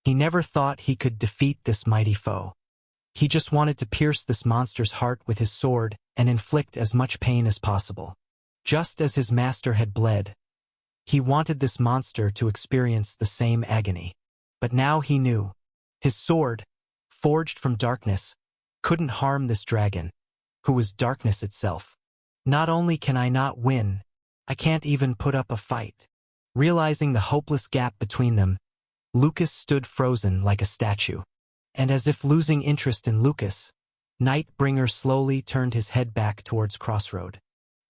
He never thought he could defeat this mighty foe. He just wanted to pierce this monster's heart with his sword and inflict as much pain as possible. Just as his master had bled, he wanted this monster to experience the same agony. But now he knew. His sword, forged from darkness, couldn't harm this dragon, who was darkness itself. Not only can I not win, I can't even put up a fight. Realizing the hopeless gap between them, Lucas stood frozen like a statue. And as if losing interest in Lucas, Nightbringer slowly turned his head back towards Crossroad.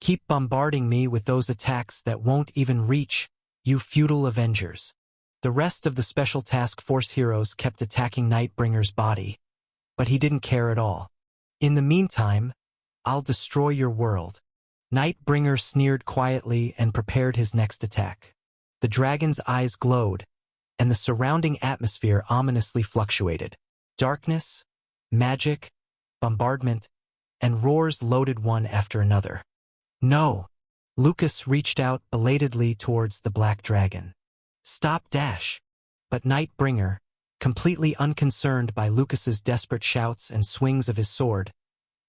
Keep bombarding me with those attacks that won't even reach, you futile Avengers. The rest of the Special Task Force heroes kept attacking Nightbringer's body, but he didn't care at all. In the meantime, I'll destroy your world. Nightbringer sneered quietly and prepared his next attack. The dragon's eyes glowed, and the surrounding atmosphere ominously fluctuated. Darkness, magic, bombardment, and roars loaded one after another. No! Lucas reached out belatedly towards the black dragon. Stop dash! But Nightbringer, completely unconcerned by Lucas's desperate shouts and swings of his sword,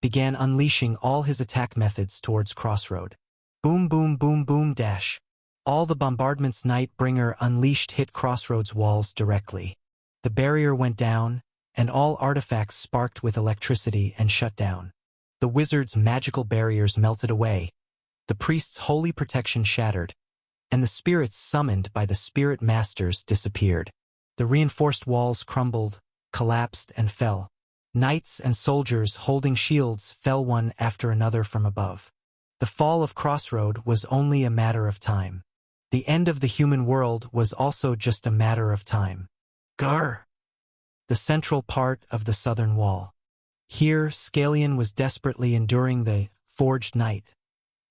began unleashing all his attack methods towards Crossroad. Boom boom boom boom dash! All the bombardments Nightbringer unleashed hit Crossroad's walls directly. The barrier went down, and all artifacts sparked with electricity and shut down. The wizard's magical barriers melted away, the priest's holy protection shattered, and the spirits summoned by the spirit masters disappeared. The reinforced walls crumbled, collapsed, and fell. Knights and soldiers holding shields fell one after another from above. The fall of Crossroad was only a matter of time. The end of the human world was also just a matter of time. Grr! The central part of the southern wall. Here, Scalian was desperately enduring the forged night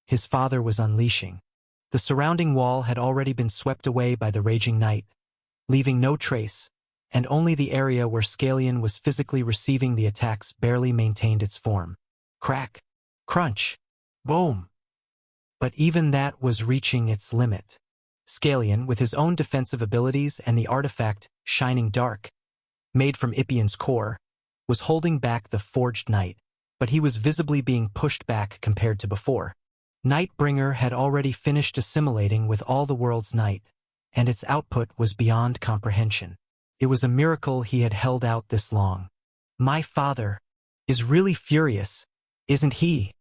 his father was unleashing. The surrounding wall had already been swept away by the raging night, leaving no trace, and only the area where Scalian was physically receiving the attacks barely maintained its form. Crack! Crunch! Boom! But even that was reaching its limit. Scalian, with his own defensive abilities and the artifact, Shining Dark, made from Ippian's core, was holding back the forged night, but he was visibly being pushed back compared to before. Nightbringer had already finished assimilating with all the world's night, and its output was beyond comprehension. It was a miracle he had held out this long. My father is really furious, isn't he?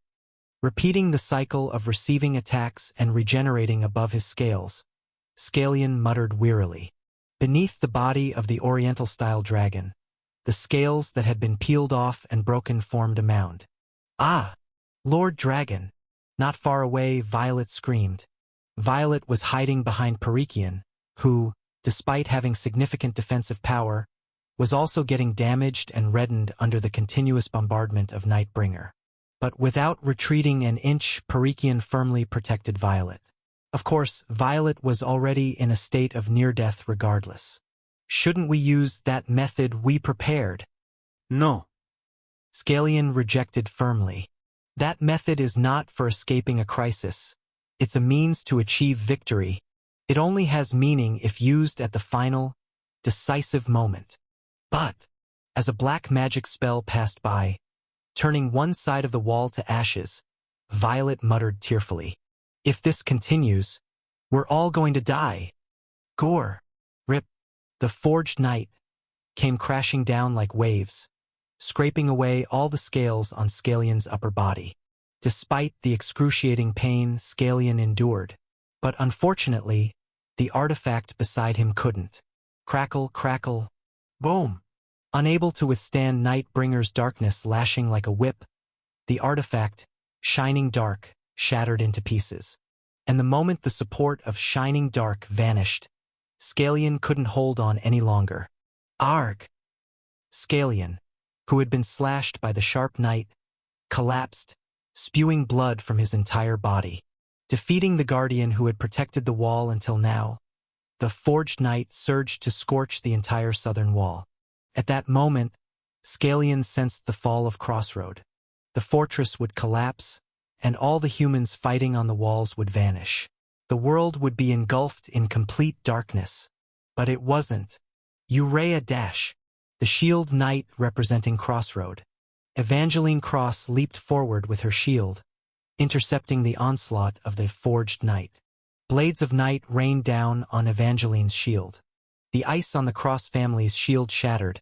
Repeating the cycle of receiving attacks and regenerating above his scales, Scalian muttered wearily. Beneath the body of the Oriental-style dragon, the scales that had been peeled off and broken formed a mound. Ah! Lord Dragon! Not far away, Violet screamed. Violet was hiding behind Perikian, who, despite having significant defensive power, was also getting damaged and reddened under the continuous bombardment of Nightbringer. But without retreating an inch, Perikian firmly protected Violet. Of course, Violet was already in a state of near-death regardless. Shouldn't we use that method we prepared? No. Scalian rejected firmly. That method is not for escaping a crisis. It's a means to achieve victory. It only has meaning if used at the final, decisive moment. But, as a black magic spell passed by, turning one side of the wall to ashes, Violet muttered tearfully. If this continues, we're all going to die. Gore. Rip. The forged night came crashing down like waves, scraping away all the scales on Scalian's upper body. Despite the excruciating pain Scalian endured, but unfortunately, the artifact beside him couldn't. Crackle, crackle, boom! Unable to withstand Nightbringer's darkness lashing like a whip, the artifact, Shining Dark, shattered into pieces. And the moment the support of Shining Dark vanished, Scalian couldn't hold on any longer. Arg! Scalian, who had been slashed by the sharp night, collapsed, spewing blood from his entire body. Defeating the guardian who had protected the wall until now, the forged night surged to scorch the entire southern wall. At that moment, Scalian sensed the fall of Crossroad. The fortress would collapse, and all the humans fighting on the walls would vanish. The world would be engulfed in complete darkness. But it wasn't. Urea dash. The The shield knight representing Crossroad. Evangeline Cross leaped forward with her shield, intercepting the onslaught of the forged knight. Blades of night rained down on Evangeline's shield. The ice on the Cross family's shield shattered,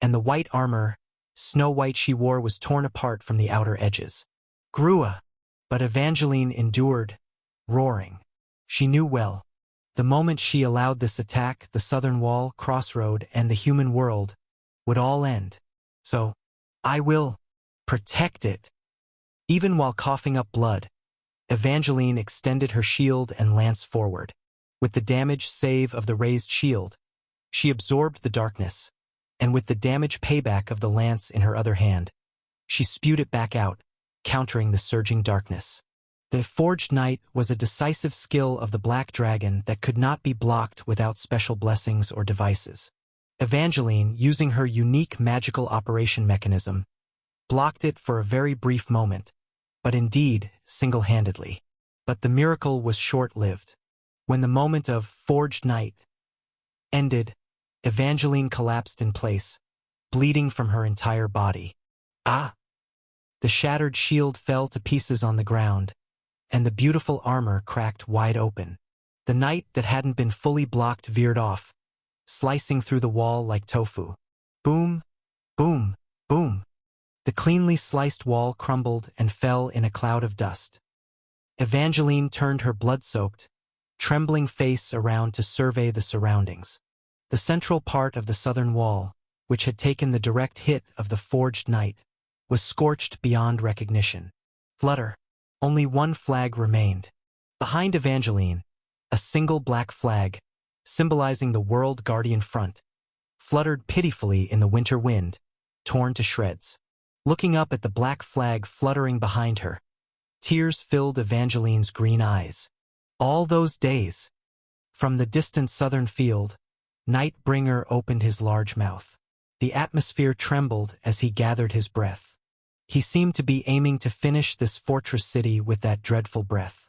and the white armor, snow-white she wore, was torn apart from the outer edges. Grua! But Evangeline endured, roaring. She knew well. The moment she allowed this attack, the southern wall, Crossroad, and the human world would all end. So, I will protect it. Even while coughing up blood, Evangeline extended her shield and lance forward. With the damage save of the raised shield, she absorbed the darkness, and with the damage payback of the lance in her other hand, she spewed it back out, countering the surging darkness. The forged knight was a decisive skill of the Black Dragon that could not be blocked without special blessings or devices. Evangeline, using her unique magical operation mechanism, blocked it for a very brief moment, but indeed single-handedly. But the miracle was short-lived. When the moment of forged knight ended, Evangeline collapsed in place, bleeding from her entire body. Ah! The shattered shield fell to pieces on the ground, and the beautiful armor cracked wide open. The knight that hadn't been fully blocked veered off, slicing through the wall like tofu. Boom, boom, boom. The cleanly sliced wall crumbled and fell in a cloud of dust. Evangeline turned her blood-soaked, trembling face around to survey the surroundings. The central part of the southern wall, which had taken the direct hit of the forged knight, was scorched beyond recognition. Flutter. Only one flag remained. Behind Evangeline, a single black flag, symbolizing the World Guardian Front, fluttered pitifully in the winter wind, torn to shreds. Looking up at the black flag fluttering behind her, tears filled Evangeline's green eyes. All those days. From the distant southern field, Nightbringer opened his large mouth. The atmosphere trembled as he gathered his breath. He seemed to be aiming to finish this fortress city with that dreadful breath.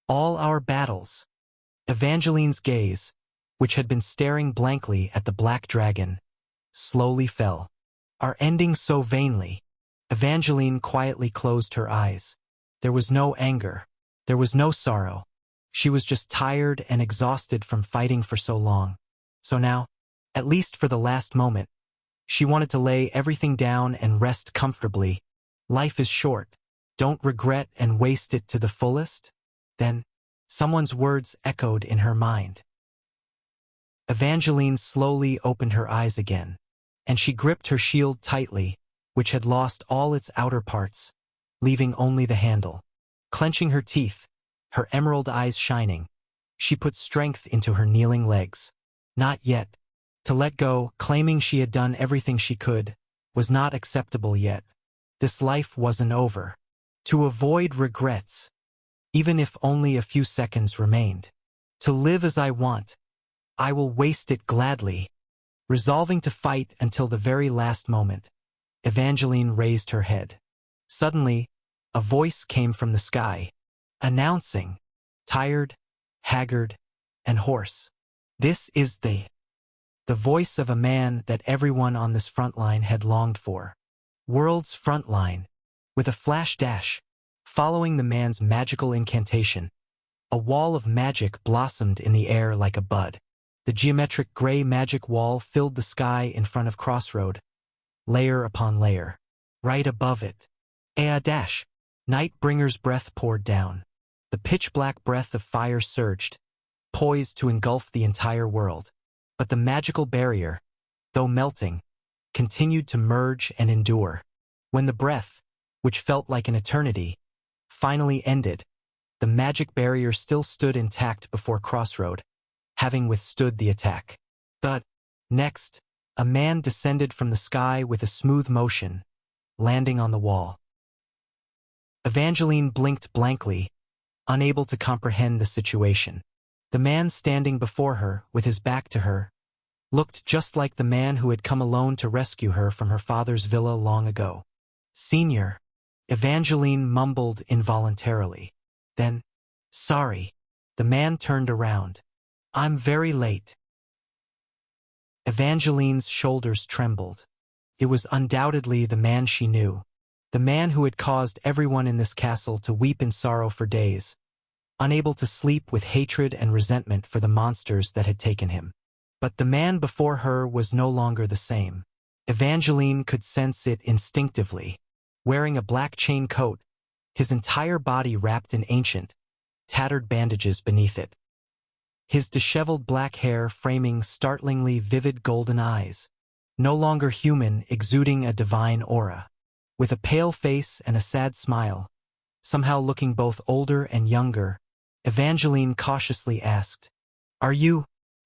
All our battles. Evangeline's gaze, which had been staring blankly at the Black Dragon, slowly fell. Are ending so vainly. Evangeline quietly closed her eyes. There was no anger. There was no sorrow. She was just tired and exhausted from fighting for so long. So now, at least for the last moment, she wanted to lay everything down and rest comfortably. Life is short. Don't regret and waste it to the fullest. Then, someone's words echoed in her mind. Evangeline slowly opened her eyes again, and she gripped her shield tightly, which had lost all its outer parts, leaving only the handle. Clenching her teeth, her emerald eyes shining, she put strength into her kneeling legs. Not yet. To let go, claiming she had done everything she could, was not acceptable yet. This life wasn't over. To avoid regrets, even if only a few seconds remained. To live as I want, I will waste it gladly. Resolving to fight until the very last moment, Evangeline raised her head. Suddenly, a voice came from the sky, announcing, tired, haggard, and hoarse. This is the voice of a man that everyone on this front line had longed for. World's front line. With a flash dash, following the man's magical incantation, a wall of magic blossomed in the air like a bud. The geometric gray magic wall filled the sky in front of Crossroad, layer upon layer. Right above it, a dash. Nightbringer's breath poured down. The pitch-black breath of fire surged, poised to engulf the entire world. But the magical barrier, though melting, continued to merge and endure. When the breath, which felt like an eternity, finally ended, the magic barrier still stood intact before Crossroad, having withstood the attack. But, next, a man descended from the sky with a smooth motion, landing on the wall. Evangeline blinked blankly, unable to comprehend the situation. The man standing before her, with his back to her, looked just like the man who had come alone to rescue her from her father's villa long ago. "Senior," Evangeline mumbled involuntarily. Then, "Sorry." The man turned around. "I'm very late." Evangeline's shoulders trembled. It was undoubtedly the man she knew. The man who had caused everyone in this castle to weep in sorrow for days, unable to sleep with hatred and resentment for the monsters that had taken him. But the man before her was no longer the same. Evangeline could sense it instinctively. Wearing a black chain coat, his entire body wrapped in ancient, tattered bandages beneath it. His disheveled black hair framing startlingly vivid golden eyes. No longer human, exuding a divine aura. With a pale face and a sad smile, somehow looking both older and younger, Evangeline cautiously asked, "Are you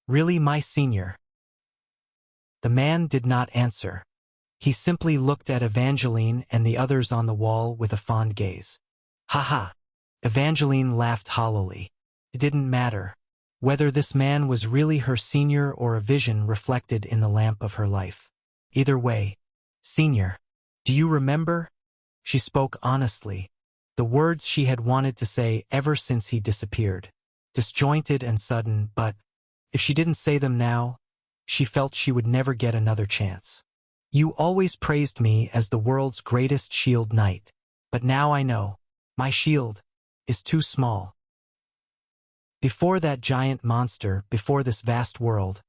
really my senior?" The man did not answer. He simply looked at Evangeline and the others on the wall with a fond gaze. "Ha ha!" Evangeline laughed hollowly. It didn't matter whether this man was really her senior or a vision reflected in the lamp of her life. Either way, senior. "Do you remember?" She spoke honestly, the words she had wanted to say ever since he disappeared. Disjointed and sudden, but if she didn't say them now, she felt she would never get another chance. "You always praised me as the world's greatest shield knight, but now I know, my shield is too small. Before that giant monster, before this vast world,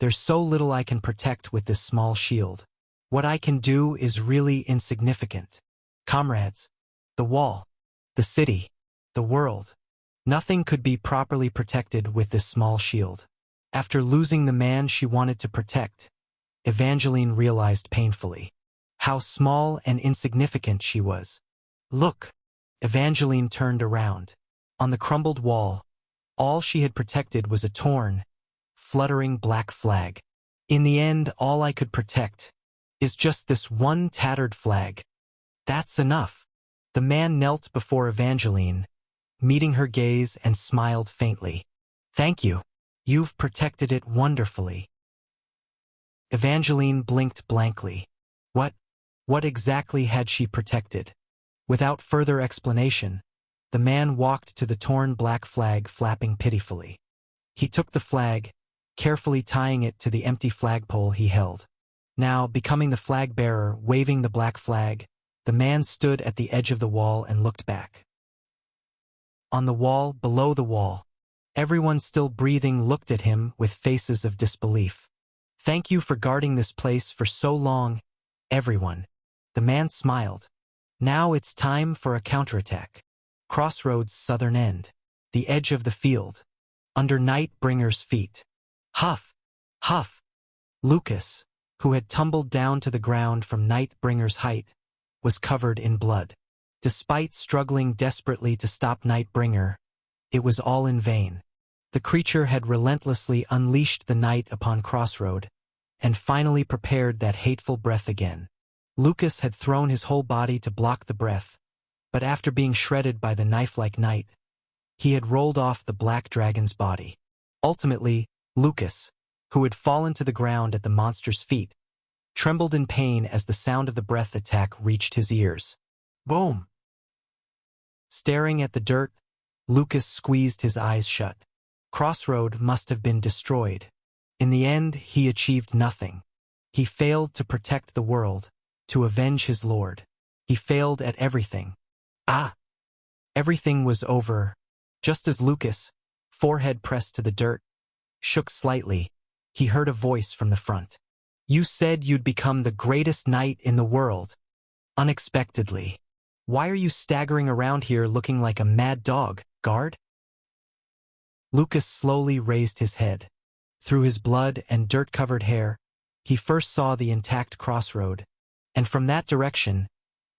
there's so little I can protect with this small shield. What I can do is really insignificant. Comrades, the wall, the city, the world. Nothing could be properly protected with this small shield." After losing the man she wanted to protect, Evangeline realized painfully how small and insignificant she was. "Look!" Evangeline turned around. On the crumbled wall, all she had protected was a torn, fluttering black flag. "In the end, all I could protect is just this one tattered flag. That's enough." The man knelt before Evangeline, meeting her gaze, and smiled faintly. "Thank you. You've protected it wonderfully." Evangeline blinked blankly. What exactly had she protected? Without further explanation, the man walked to the torn black flag flapping pitifully. He took the flag, carefully tying it to the empty flagpole he held. Now, becoming the flag bearer, waving the black flag, the man stood at the edge of the wall and looked back. On the wall, below the wall, everyone still breathing looked at him with faces of disbelief. "Thank you for guarding this place for so long, everyone." The man smiled. "Now it's time for a counterattack." Crossroads' southern end. The edge of the field. Under Nightbringer's feet. Huff! Huff! Lucas, who had tumbled down to the ground from Nightbringer's height, was covered in blood. Despite struggling desperately to stop Nightbringer, it was all in vain. The creature had relentlessly unleashed the night upon Crossroad, and finally prepared that hateful breath again. Lucas had thrown his whole body to block the breath, but after being shredded by the knife-like night, he had rolled off the black dragon's body. Ultimately, Lucas, who had fallen to the ground at the monster's feet, trembled in pain as the sound of the breath attack reached his ears. Boom! Staring at the dirt, Lucas squeezed his eyes shut. Crossroad must have been destroyed. In the end, he achieved nothing. He failed to protect the world, to avenge his lord. He failed at everything. Everything was over. Just as Lucas, forehead pressed to the dirt, shook slightly, he heard a voice from the front. "You said you'd become the greatest knight in the world. Unexpectedly. Why are you staggering around here looking like a mad dog, guard?" Lucas slowly raised his head. Through his blood and dirt-covered hair, he first saw the intact crossroad, and from that direction,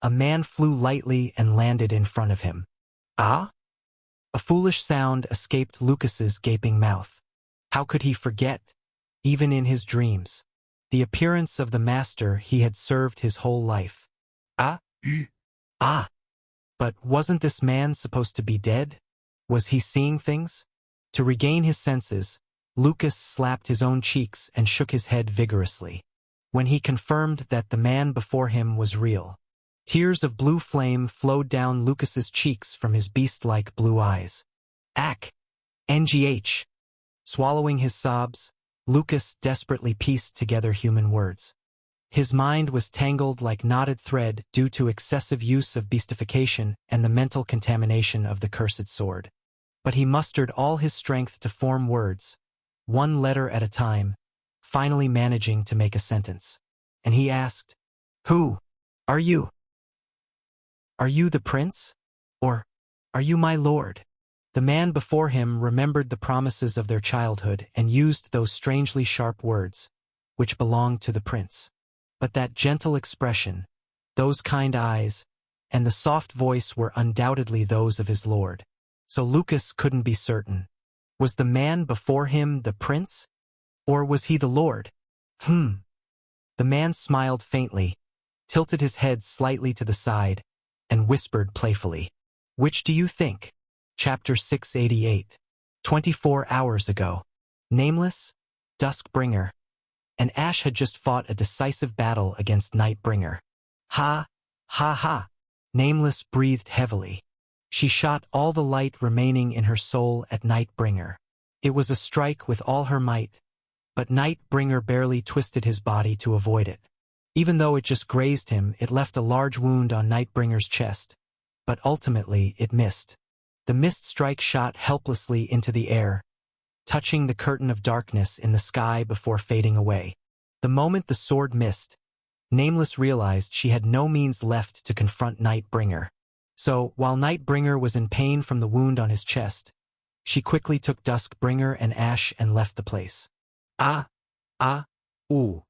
a man flew lightly and landed in front of him. "Ah?" A foolish sound escaped Lucas's gaping mouth. How could he forget, even in his dreams, the appearance of the master he had served his whole life? But wasn't this man supposed to be dead? Was he seeing things? To regain his senses, Lucas slapped his own cheeks and shook his head vigorously. When he confirmed that the man before him was real, tears of blue flame flowed down Lucas's cheeks from his beast-like blue eyes. NGH. Swallowing his sobs, Lucas desperately pieced together human words. His mind was tangled like knotted thread due to excessive use of beastification and the mental contamination of the cursed sword. But he mustered all his strength to form words, one letter at a time, finally managing to make a sentence. And he asked, "Who are you? Are you the prince? Or are you my lord?" The man before him remembered the promises of their childhood and used those strangely sharp words, which belonged to the prince. But that gentle expression, those kind eyes, and the soft voice were undoubtedly those of his lord. So Lucas couldn't be certain. Was the man before him the prince? Or was he the lord? The man smiled faintly, tilted his head slightly to the side, and whispered playfully, "Which do you think?" Chapter 688. 24 hours ago. Nameless, Duskbringer, and Ash had just fought a decisive battle against Nightbringer. Ha, ha, ha. Nameless breathed heavily. She shot all the light remaining in her soul at Nightbringer. It was a strike with all her might, but Nightbringer barely twisted his body to avoid it. Even though it just grazed him, it left a large wound on Nightbringer's chest, but ultimately it missed. The missed strike shot helplessly into the air, touching the curtain of darkness in the sky before fading away. The moment the sword missed, Nameless realized she had no means left to confront Nightbringer. So, while Nightbringer was in pain from the wound on his chest, she quickly took Duskbringer and Ash and left the place. Ooh.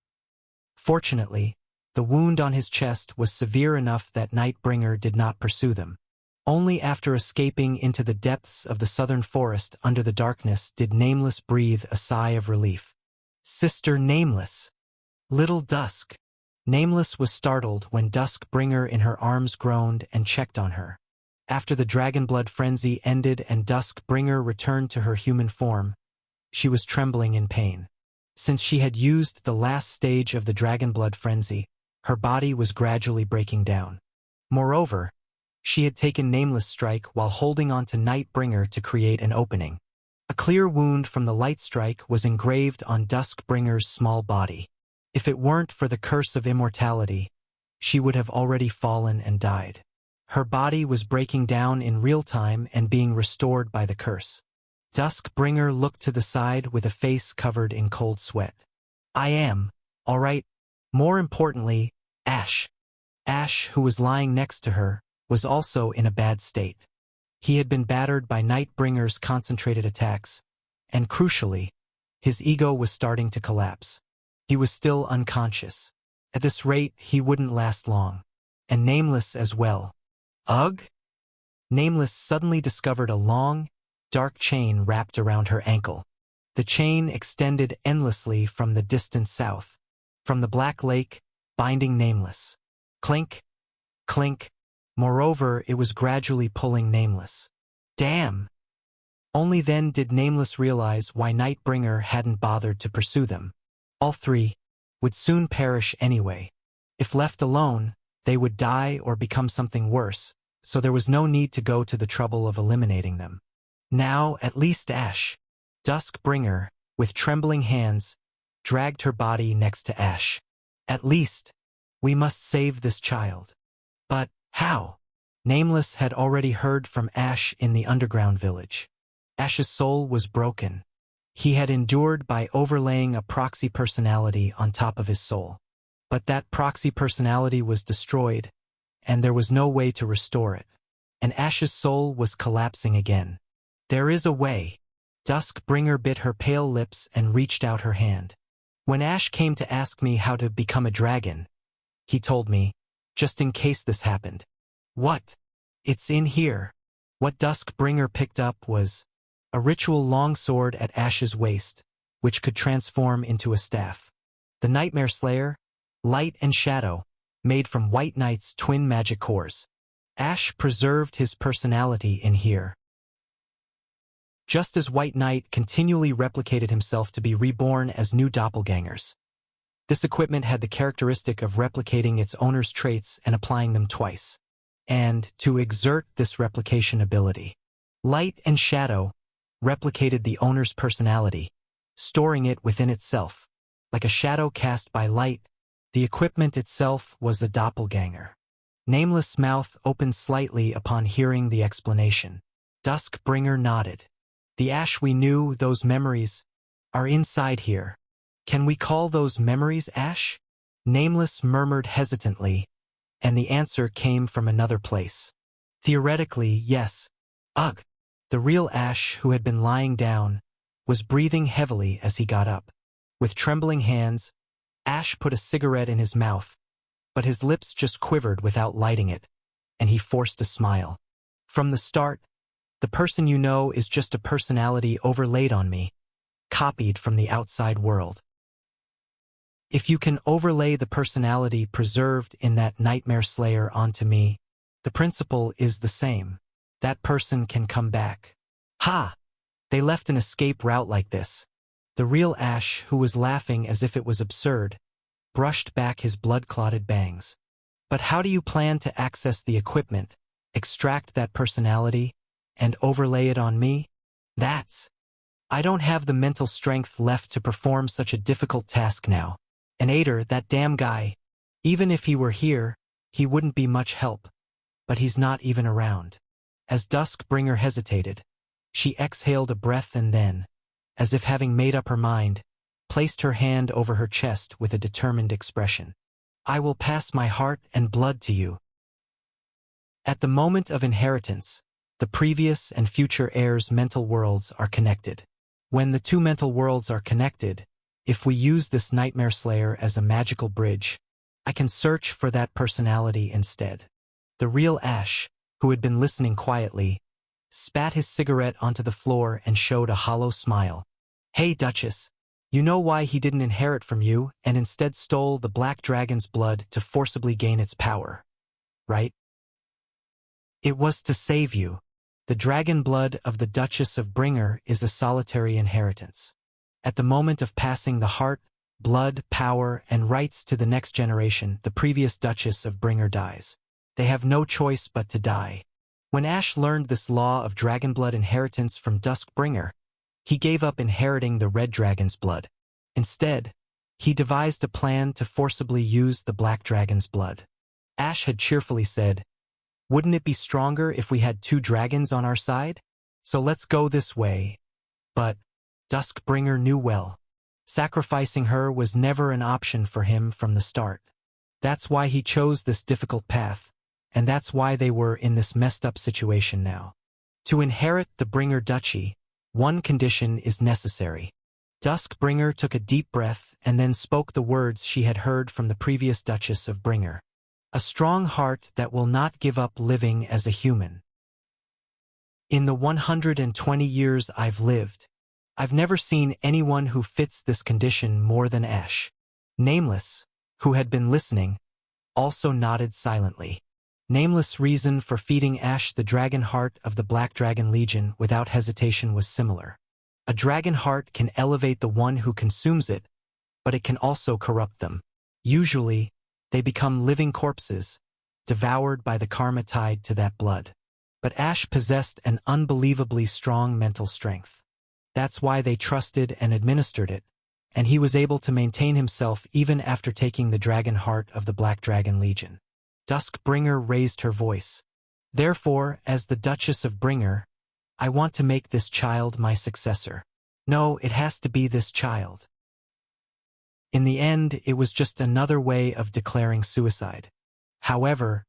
Fortunately, the wound on his chest was severe enough that Nightbringer did not pursue them. Only after escaping into the depths of the southern forest under the darkness did Nameless breathe a sigh of relief. Sister Nameless. Little Dusk. Nameless was startled when Duskbringer in her arms groaned and checked on her. After the dragonblood frenzy ended and Duskbringer returned to her human form, she was trembling in pain. Since she had used the last stage of the dragonblood frenzy, her body was gradually breaking down. Moreover, she had taken Nameless' strike while holding on to Nightbringer to create an opening. A clear wound from the light strike was engraved on Duskbringer's small body. If it weren't for the curse of immortality, she would have already fallen and died. Her body was breaking down in real time and being restored by the curse. Duskbringer looked to the side with a face covered in cold sweat. "I am, all right." More importantly, Ash. Ash, who was lying next to her, was also in a bad state. He had been battered by Nightbringer's concentrated attacks, and crucially, his ego was starting to collapse. He was still unconscious. At this rate, he wouldn't last long. And Nameless as well. Ugh? Nameless suddenly discovered a long, dark chain wrapped around her ankle. The chain extended endlessly from the distant south, from the Black Lake, binding Nameless. Clink, clink. Moreover, it was gradually pulling Nameless. Damn! Only then did Nameless realize why Nightbringer hadn't bothered to pursue them. All three would soon perish anyway. If left alone, they would die or become something worse, so there was no need to go to the trouble of eliminating them. Now, at least Ash. Duskbringer, with trembling hands, dragged her body next to Ash. At least, we must save this child. But how? Nameless had already heard from Ash in the underground village. Ash's soul was broken. He had endured by overlaying a proxy personality on top of his soul. But that proxy personality was destroyed, and there was no way to restore it. And Ash's soul was collapsing again. There is a way. Duskbringer bit her pale lips and reached out her hand. When Ash came to ask me how to become a dragon, he told me, just in case this happened. What? It's in here. What Duskbringer picked up was a ritual longsword at Ash's waist, which could transform into a staff. The Nightmare Slayer, Light and Shadow, made from White Knight's twin magic cores. Ash preserved his personality in here. Just as White Knight continually replicated himself to be reborn as new doppelgangers. This equipment had the characteristic of replicating its owner's traits and applying them twice. And to exert this replication ability, Light and Shadow replicated the owner's personality, storing it within itself. Like a shadow cast by light, The equipment itself was a doppelganger. Nameless' mouth opened slightly upon hearing the explanation. Duskbringer nodded. The Ash we knew, those memories, are inside here. Can we call those memories Ash? Nameless murmured hesitantly, and the answer came from another place. Theoretically, yes. Ugh! The real Ash, who had been lying down, was breathing heavily as he got up. With trembling hands, Ash put a cigarette in his mouth, but his lips just quivered without lighting it, and he forced a smile. From the start, the person you know is just a personality overlaid on me, copied from the outside world. If you can overlay the personality preserved in that nightmare slayer onto me, the principle is the same. That person can come back. Ha! They left an escape route like this. The real Ash, who was laughing as if it was absurd, brushed back his blood-clotted bangs. But how do you plan to access the equipment, extract that personality, and overlay it on me? I don't have the mental strength left to perform such a difficult task now. And Ader, that damn guy, even if he were here, he wouldn't be much help. But he's not even around. As Duskbringer hesitated, she exhaled a breath and then, as if having made up her mind, placed her hand over her chest with a determined expression. I will pass my heart and blood to you. At the moment of inheritance, the previous and future heirs' mental worlds are connected. When the two mental worlds are connected, if we use this Nightmare Slayer as a magical bridge, I can search for that personality instead. The real Ash, who had been listening quietly, spat his cigarette onto the floor and showed a hollow smile. Hey, Duchess, you know why he didn't inherit from you and instead stole the Black Dragon's blood to forcibly gain its power, right? It was to save you. The dragon blood of the Duchess of Bringer is a solitary inheritance. At the moment of passing the heart, blood, power, and rights to the next generation, the previous Duchess of Bringer dies. They have no choice but to die. When Ash learned this law of dragonblood inheritance from Duskbringer, he gave up inheriting the red dragon's blood. Instead, he devised a plan to forcibly use the black dragon's blood. Ash had cheerfully said, "Wouldn't it be stronger if we had two dragons on our side? So let's go this way." But Duskbringer knew well. Sacrificing her was never an option for him from the start. That's why he chose this difficult path, and that's why they were in this messed up situation now. To inherit the Bringer Duchy, one condition is necessary. Duskbringer took a deep breath and then spoke the words she had heard from the previous Duchess of Bringer. A strong heart that will not give up living as a human. In the 120 years I've lived, I've never seen anyone who fits this condition more than Ash. Nameless, who had been listening, also nodded silently. Nameless' reason for feeding Ash the dragon heart of the Black Dragon Legion without hesitation was similar. A dragon heart can elevate the one who consumes it, but it can also corrupt them. Usually, they become living corpses, devoured by the karma tied to that blood. But Ash possessed an unbelievably strong mental strength. That's why they trusted and administered it, and he was able to maintain himself even after taking the dragon heart of the Black Dragon Legion. Duskbringer raised her voice. Therefore, as the Duchess of Bringer, I want to make this child my successor. No, it has to be this child. In the end, it was just another way of declaring suicide. However,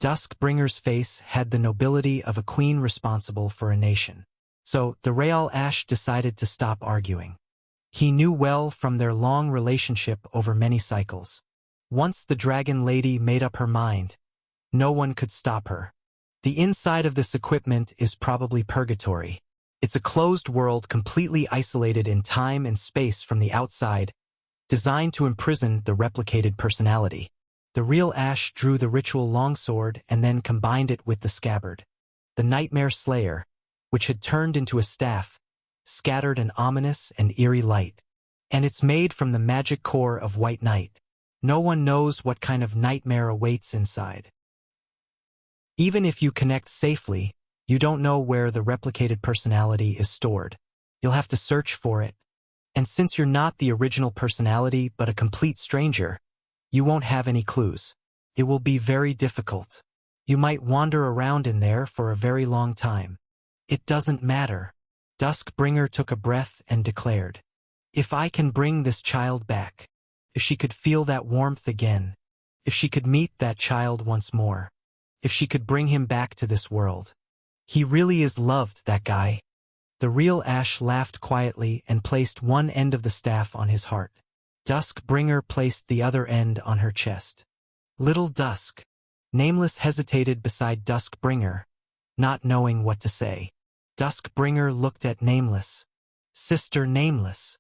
Duskbringer's face had the nobility of a queen responsible for a nation. So, the Real Ash decided to stop arguing. He knew well from their long relationship over many cycles. Once the Dragon Lady made up her mind, no one could stop her. The inside of this equipment is probably purgatory. It's a closed world completely isolated in time and space from the outside, designed to imprison the replicated personality. The real Ash drew the ritual longsword and then combined it with the scabbard. The Nightmare Slayer, which had turned into a staff, scattered an ominous and eerie light. And it's made from the magic core of White Night. No one knows what kind of nightmare awaits inside. Even if you connect safely, you don't know where the replicated personality is stored. You'll have to search for it. And since you're not the original personality but a complete stranger, You won't have any clues. It will be very difficult. You might wander around in there for a very long time. It doesn't matter. Duskbringer took a breath and declared, if I can bring this child back, if she could feel that warmth again, if she could meet that child once more, if she could bring him back to this world. He really is loved, that guy. The real Ash laughed quietly and placed one end of the staff on his heart. Duskbringer placed the other end on her chest. Little Dusk. Nameless hesitated beside Duskbringer, not knowing what to say. Duskbringer looked at Nameless. Sister Nameless.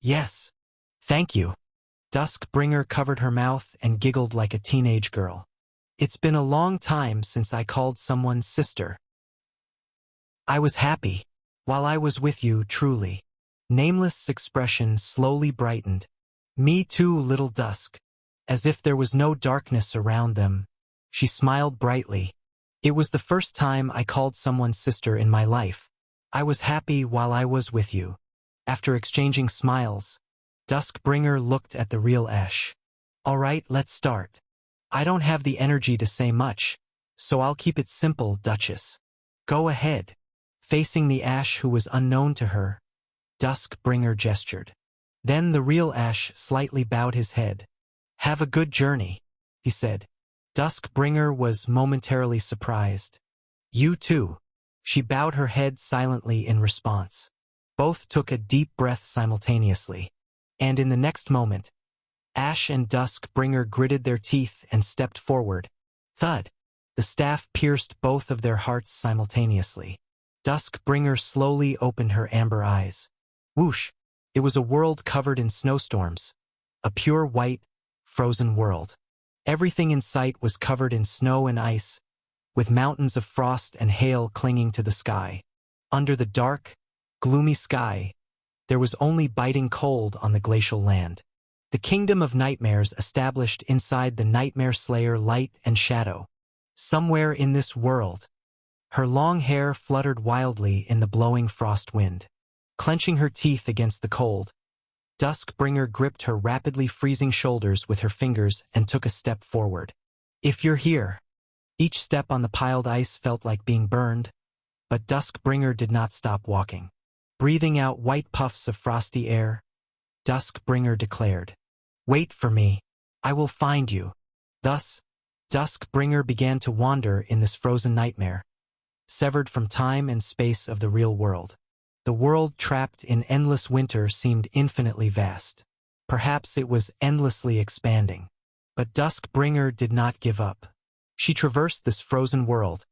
Yes. Thank you. Duskbringer covered her mouth and giggled like a teenage girl. It's been a long time since I called someone sister. I was happy. While I was with you, truly. Nameless' expression slowly brightened. Me too, Little Dusk. As if there was no darkness around them, she smiled brightly. It was the first time I called someone sister in my life. I was happy while I was with you. After exchanging smiles, Duskbringer looked at the real Ash. All right, let's start. I don't have the energy to say much, so I'll keep it simple, Duchess. Go ahead. Facing the Ash who was unknown to her, Duskbringer gestured. Then the real Ash slightly bowed his head. Have a good journey, he said. Duskbringer was momentarily surprised. You too. She bowed her head silently in response. Both took a deep breath simultaneously. And in the next moment, Ash and Duskbringer gritted their teeth and stepped forward. Thud. The staff pierced both of their hearts simultaneously. Duskbringer slowly opened her amber eyes. Whoosh! It was a world covered in snowstorms. A pure white, frozen world. Everything in sight was covered in snow and ice, with mountains of frost and hail clinging to the sky. Under the dark, gloomy sky, there was only biting cold on the glacial land. The kingdom of nightmares established inside the Nightmare Slayer light and shadow. Somewhere in this world, her long hair fluttered wildly in the blowing frost wind. Clenching her teeth against the cold, Duskbringer gripped her rapidly freezing shoulders with her fingers and took a step forward. If you're here. Each step on the piled ice felt like being burned, but Duskbringer did not stop walking. Breathing out white puffs of frosty air, Duskbringer declared, Wait for me. I will find you. Thus, Duskbringer began to wander in this frozen nightmare, severed from time and space of the real world. The world trapped in endless winter seemed infinitely vast. Perhaps it was endlessly expanding. But Duskbringer did not give up. She traversed this frozen world,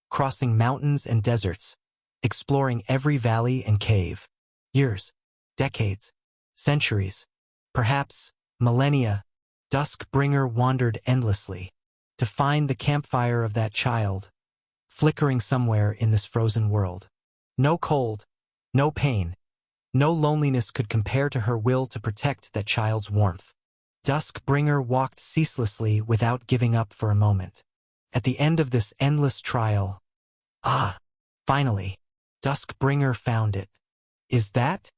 crossing mountains and deserts, exploring every valley and cave. Years, decades, centuries, perhaps millennia, Duskbringer wandered endlessly to find the campfire of that child, flickering somewhere in this frozen world. No cold, no pain, no loneliness could compare to her will to protect that child's warmth. Duskbringer walked ceaselessly without giving up for a moment. At the end of this endless trial, finally, Duskbringer found it. Is that?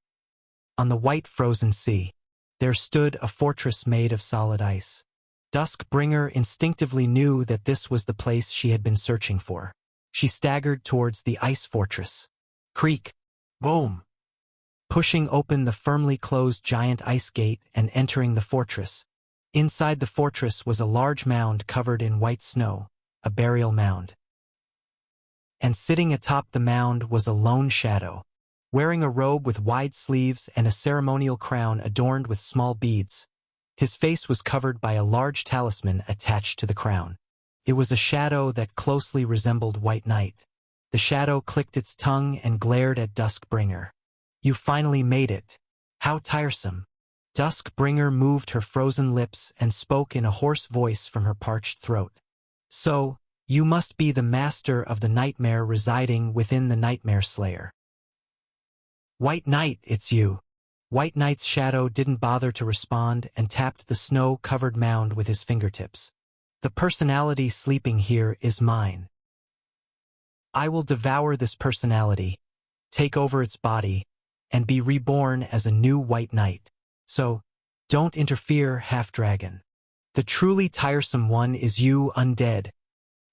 On the white frozen sea, there stood a fortress made of solid ice. Duskbringer instinctively knew that this was the place she had been searching for. She staggered towards the ice fortress. Creak. Boom! Pushing open the firmly closed giant ice gate and entering the fortress. Inside the fortress was a large mound covered in white snow, a burial mound. And sitting atop the mound was a lone shadow, wearing a robe with wide sleeves and a ceremonial crown adorned with small beads. His face was covered by a large talisman attached to the crown. It was a shadow that closely resembled White Knight. The shadow clicked its tongue and glared at Duskbringer. You finally made it. How tiresome. Duskbringer moved her frozen lips and spoke in a hoarse voice from her parched throat. So, you must be the master of the nightmare residing within the Nightmare Slayer. White Knight, it's you. White Knight's shadow didn't bother to respond and tapped the snow-covered mound with his fingertips. The personality sleeping here is mine. I will devour this personality, take over its body, and be reborn as a new White Knight. So, don't interfere, half-dragon. The truly tiresome one is you, undead.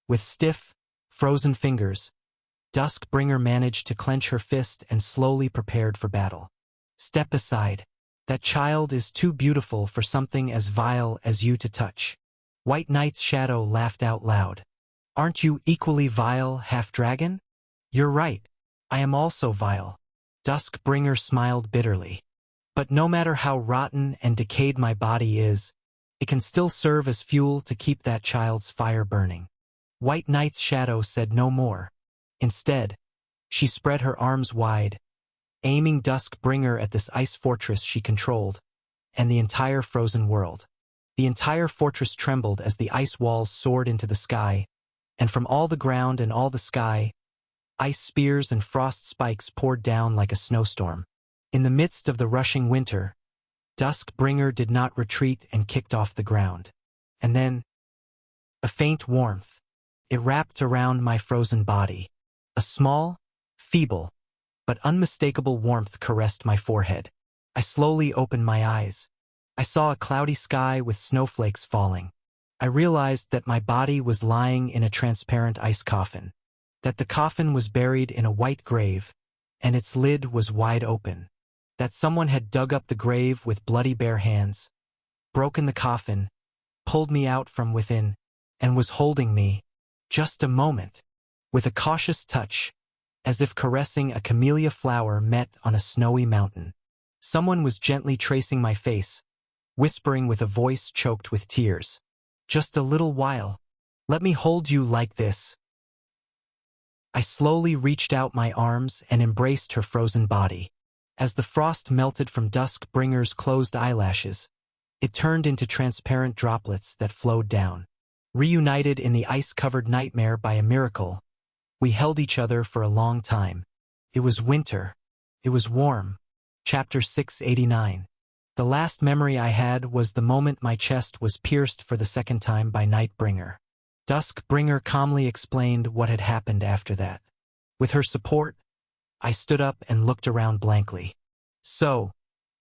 With stiff, frozen fingers, Duskbringer managed to clench her fist and slowly prepared for battle. Step aside. That child is too beautiful for something as vile as you to touch. White Knight's shadow laughed out loud. Aren't you equally vile, half-dragon? You're right. I am also vile. Duskbringer smiled bitterly. But no matter how rotten and decayed my body is, it can still serve as fuel to keep that child's fire burning. White Knight's shadow said no more. Instead, she spread her arms wide, aiming Duskbringer at this ice fortress she controlled, and the entire frozen world. The entire fortress trembled as the ice walls soared into the sky, and from all the ground and all the sky, ice spears and frost spikes poured down like a snowstorm. In the midst of the rushing winter, Duskbringer did not retreat and kicked off the ground. And then, a faint warmth. It wrapped around my frozen body. A small, feeble, but unmistakable warmth caressed my forehead. I slowly opened my eyes. I saw a cloudy sky with snowflakes falling. I realized that my body was lying in a transparent ice coffin, that the coffin was buried in a white grave, and its lid was wide open, that someone had dug up the grave with bloody bare hands, broken the coffin, pulled me out from within, and was holding me, just a moment, with a cautious touch, as if caressing a camellia flower met on a snowy mountain. Someone was gently tracing my face, whispering with a voice choked with tears. Just a little while. Let me hold you like this. I slowly reached out my arms and embraced her frozen body. As the frost melted from Duskbringer's closed eyelashes, it turned into transparent droplets that flowed down. Reunited in the ice-covered nightmare by a miracle, we held each other for a long time. It was winter. It was warm. Chapter 689. The last memory I had was the moment my chest was pierced for the second time by Nightbringer. Duskbringer calmly explained what had happened after that. With her support, I stood up and looked around blankly. So,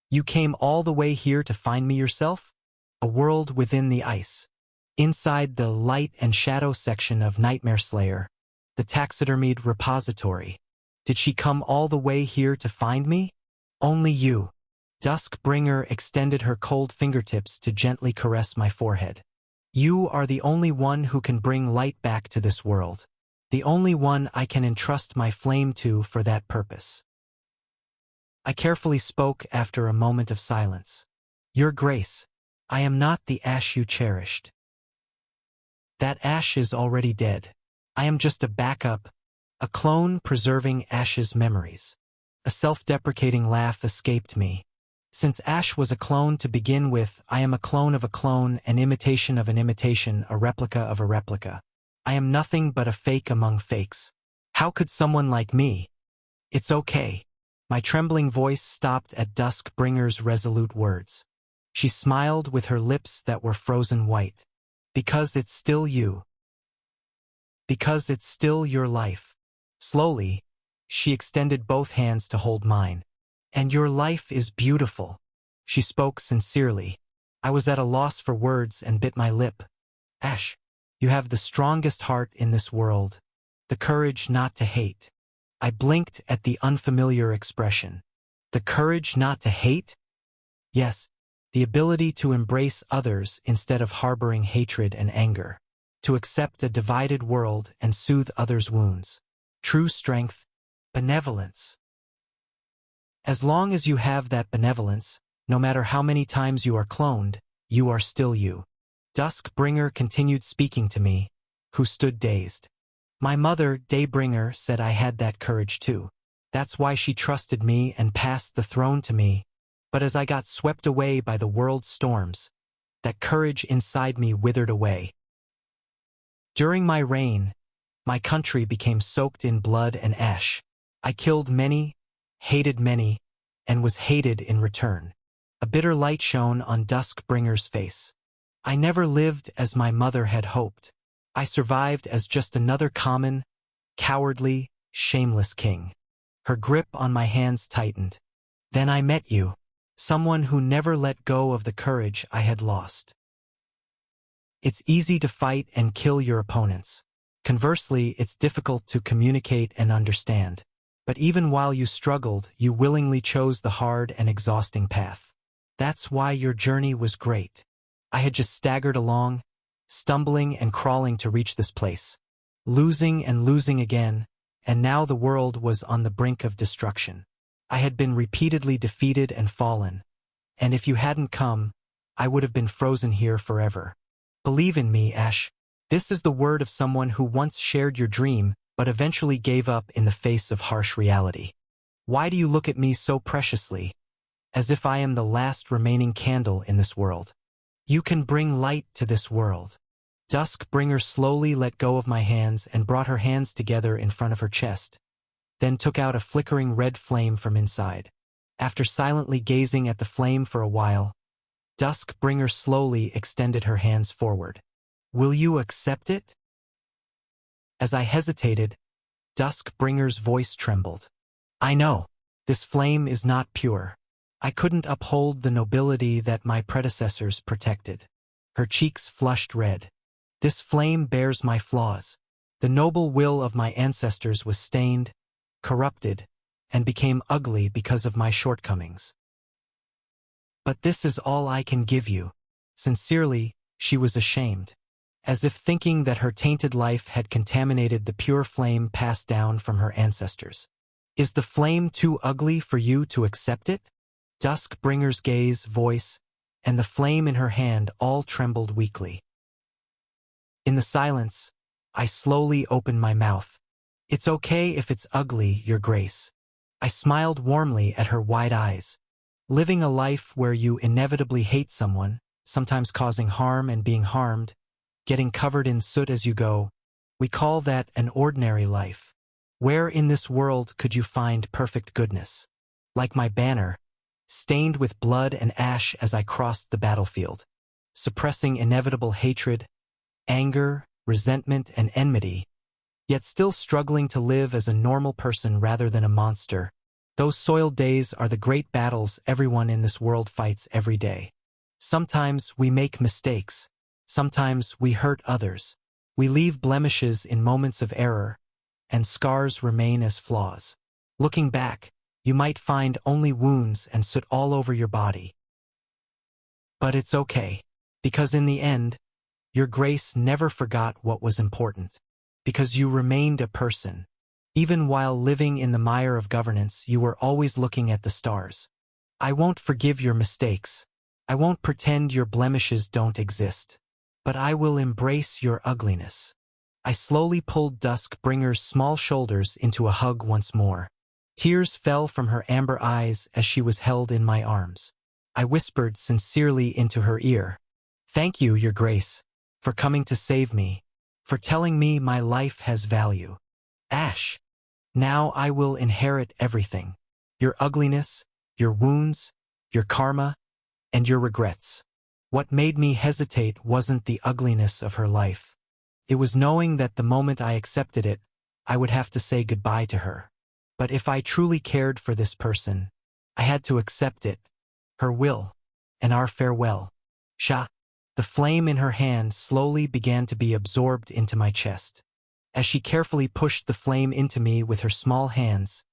you came all the way here to find me yourself? A world within the ice. Inside the light and shadow section of Nightmare Slayer, the taxidermied repository. Did she come all the way here to find me? Only you. Duskbringer extended her cold fingertips to gently caress my forehead. You are the only one who can bring light back to this world. The only one I can entrust my flame to for that purpose. I carefully spoke after a moment of silence. Your Grace, I am not the Ash you cherished. That Ash is already dead. I am just a backup, a clone preserving Ash's memories. A self-deprecating laugh escaped me. Since Ash was a clone to begin with, I am a clone of a clone, an imitation of an imitation, a replica of a replica. I am nothing but a fake among fakes. How could someone like me? It's okay. My trembling voice stopped at Duskbringer's resolute words. She smiled with her lips that were frozen white. Because it's still you. Because it's still your life. Slowly, she extended both hands to hold mine. And your life is beautiful. She spoke sincerely. I was at a loss for words and bit my lip. Ash, you have the strongest heart in this world. The courage not to hate. I blinked at the unfamiliar expression. The courage not to hate? Yes, the ability to embrace others instead of harboring hatred and anger. To accept a divided world and soothe others' wounds. True strength, benevolence. As long as you have that benevolence, no matter how many times you are cloned, you are still you. Duskbringer continued speaking to me, who stood dazed. My mother, Daybringer, said I had that courage too. That's why she trusted me and passed the throne to me. But as I got swept away by the world's storms, that courage inside me withered away. During my reign, my country became soaked in blood and ash. I killed many, hated many, and was hated in return. A bitter light shone on Duskbringer's face. I never lived as my mother had hoped. I survived as just another common, cowardly, shameless king. Her grip on my hands tightened. Then I met you, someone who never let go of the courage I had lost. It's easy to fight and kill your opponents. Conversely, it's difficult to communicate and understand. But even while you struggled, you willingly chose the hard and exhausting path. That's why your journey was great. I had just staggered along, stumbling and crawling to reach this place, losing and losing again, and now the world was on the brink of destruction. I had been repeatedly defeated and fallen, and if you hadn't come, I would have been frozen here forever. Believe in me, Ash. This is the word of someone who once shared your dream, but eventually gave up in the face of harsh reality. Why do you look at me so preciously, as if I am the last remaining candle in this world? You can bring light to this world. Duskbringer slowly let go of my hands and brought her hands together in front of her chest, then took out a flickering red flame from inside. After silently gazing at the flame for a while, Duskbringer slowly extended her hands forward. Will you accept it? As I hesitated, Duskbringer's voice trembled. I know, this flame is not pure. I couldn't uphold the nobility that my predecessors protected. Her cheeks flushed red. This flame bears my flaws. The noble will of my ancestors was stained, corrupted, and became ugly because of my shortcomings. But this is all I can give you. Sincerely, she was ashamed, as if thinking that her tainted life had contaminated the pure flame passed down from her ancestors. Is the flame too ugly for you to accept it? Duskbringer's gaze, voice, and the flame in her hand all trembled weakly. In the silence, I slowly opened my mouth. It's okay if it's ugly, Your Grace. I smiled warmly at her wide eyes. Living a life where you inevitably hate someone, sometimes causing harm and being harmed, getting covered in soot as you go, we call that an ordinary life. Where in this world could you find perfect goodness? Like my banner, stained with blood and ash as I crossed the battlefield, suppressing inevitable hatred, anger, resentment, and enmity, yet still struggling to live as a normal person rather than a monster. Those soiled days are the great battles everyone in this world fights every day. Sometimes we make mistakes. Sometimes we hurt others. We leave blemishes in moments of error, and scars remain as flaws. Looking back, you might find only wounds and soot all over your body. But it's okay, because in the end, Your Grace never forgot what was important, because you remained a person. Even while living in the mire of governance, you were always looking at the stars. I won't forgive your mistakes. I won't pretend your blemishes don't exist. But I will embrace your ugliness. I slowly pulled Duskbringer's small shoulders into a hug once more. Tears fell from her amber eyes as she was held in my arms. I whispered sincerely into her ear. Thank you, Your Grace, for coming to save me, for telling me my life has value. Ash, now I will inherit everything. Your ugliness, your wounds, your karma, and your regrets. What made me hesitate wasn't the ugliness of her life. It was knowing that the moment I accepted it, I would have to say goodbye to her. But if I truly cared for this person, I had to accept it, her will, and our farewell. Sha. The flame in her hand slowly began to be absorbed into my chest. As she carefully pushed the flame into me with her small hands,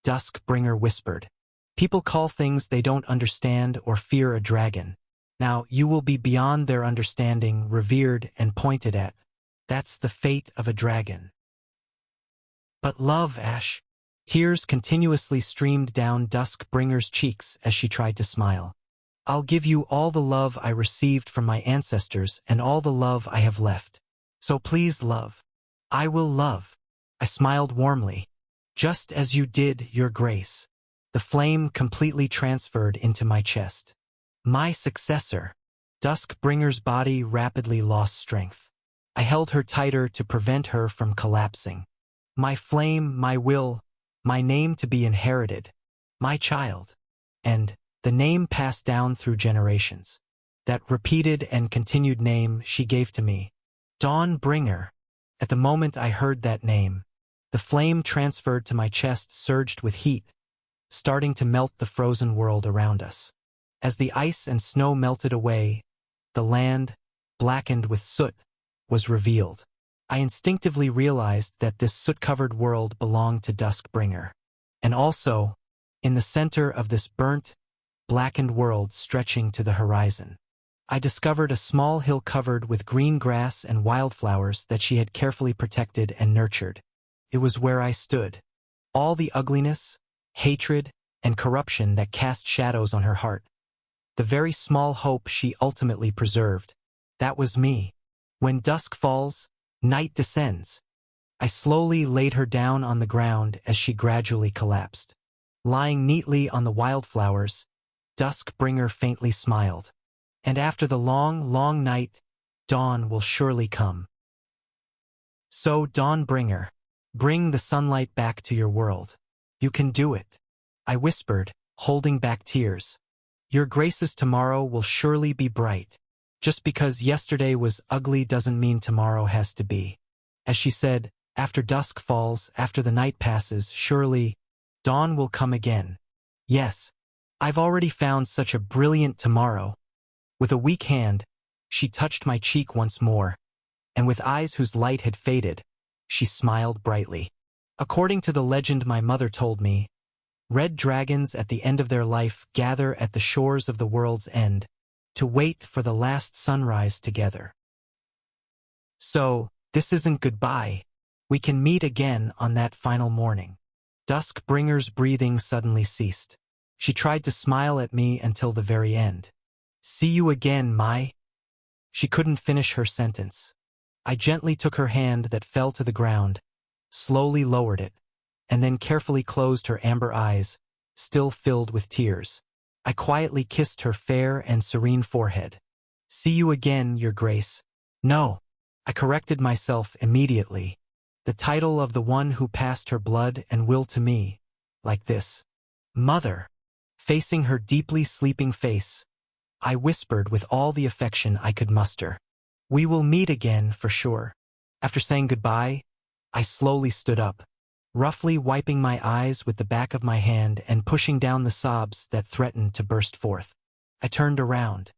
Duskbringer whispered, People call things they don't understand or fear a dragon. Now you will be beyond their understanding, revered and pointed at. That's the fate of a dragon. But love, Ash. Tears continuously streamed down Duskbringer's cheeks as she tried to smile. I'll give you all the love I received from my ancestors and all the love I have left. So please love. I will love. I smiled warmly. Just as you did, Your Grace. The flame completely transferred into my chest. My successor. Duskbringer's body rapidly lost strength. I held her tighter to prevent her from collapsing. My flame, my will, my name to be inherited. My child. And the name passed down through generations. That repeated and continued name she gave to me. Dawnbringer. At the moment I heard that name, the flame transferred to my chest surged with heat, starting to melt the frozen world around us. As the ice and snow melted away, the land, blackened with soot, was revealed. I instinctively realized that this soot-covered world belonged to Duskbringer. And also, in the center of this burnt, blackened world stretching to the horizon, I discovered a small hill covered with green grass and wildflowers that she had carefully protected and nurtured. It was where I stood. All the ugliness, hatred, and corruption that cast shadows on her heart. The very small hope she ultimately preserved. That was me. When dusk falls, night descends. I slowly laid her down on the ground as she gradually collapsed. Lying neatly on the wildflowers, Duskbringer faintly smiled. And after the long, long night, dawn will surely come. So, Dawnbringer, bring the sunlight back to your world. You can do it, I whispered, holding back tears. Your grace's tomorrow will surely be bright. Just because yesterday was ugly doesn't mean tomorrow has to be. As she said, after dusk falls, after the night passes, surely, dawn will come again. Yes, I've already found such a brilliant tomorrow. With a weak hand, she touched my cheek once more, and with eyes whose light had faded, she smiled brightly. According to the legend my mother told me, red dragons at the end of their life gather at the shores of the world's end to wait for the last sunrise together. So, this isn't goodbye. We can meet again on that final morning. Duskbringer's breathing suddenly ceased. She tried to smile at me until the very end. See you again, Mai. She couldn't finish her sentence. I gently took her hand that fell to the ground, slowly lowered it, and then carefully closed her amber eyes, still filled with tears. I quietly kissed her fair and serene forehead. See you again, Your Grace. No, I corrected myself immediately. The title of the one who passed her blood and will to me, like this. Mother. Facing her deeply sleeping face, I whispered with all the affection I could muster. We will meet again for sure. After saying goodbye, I slowly stood up, roughly wiping my eyes with the back of my hand and pushing down the sobs that threatened to burst forth. I turned around.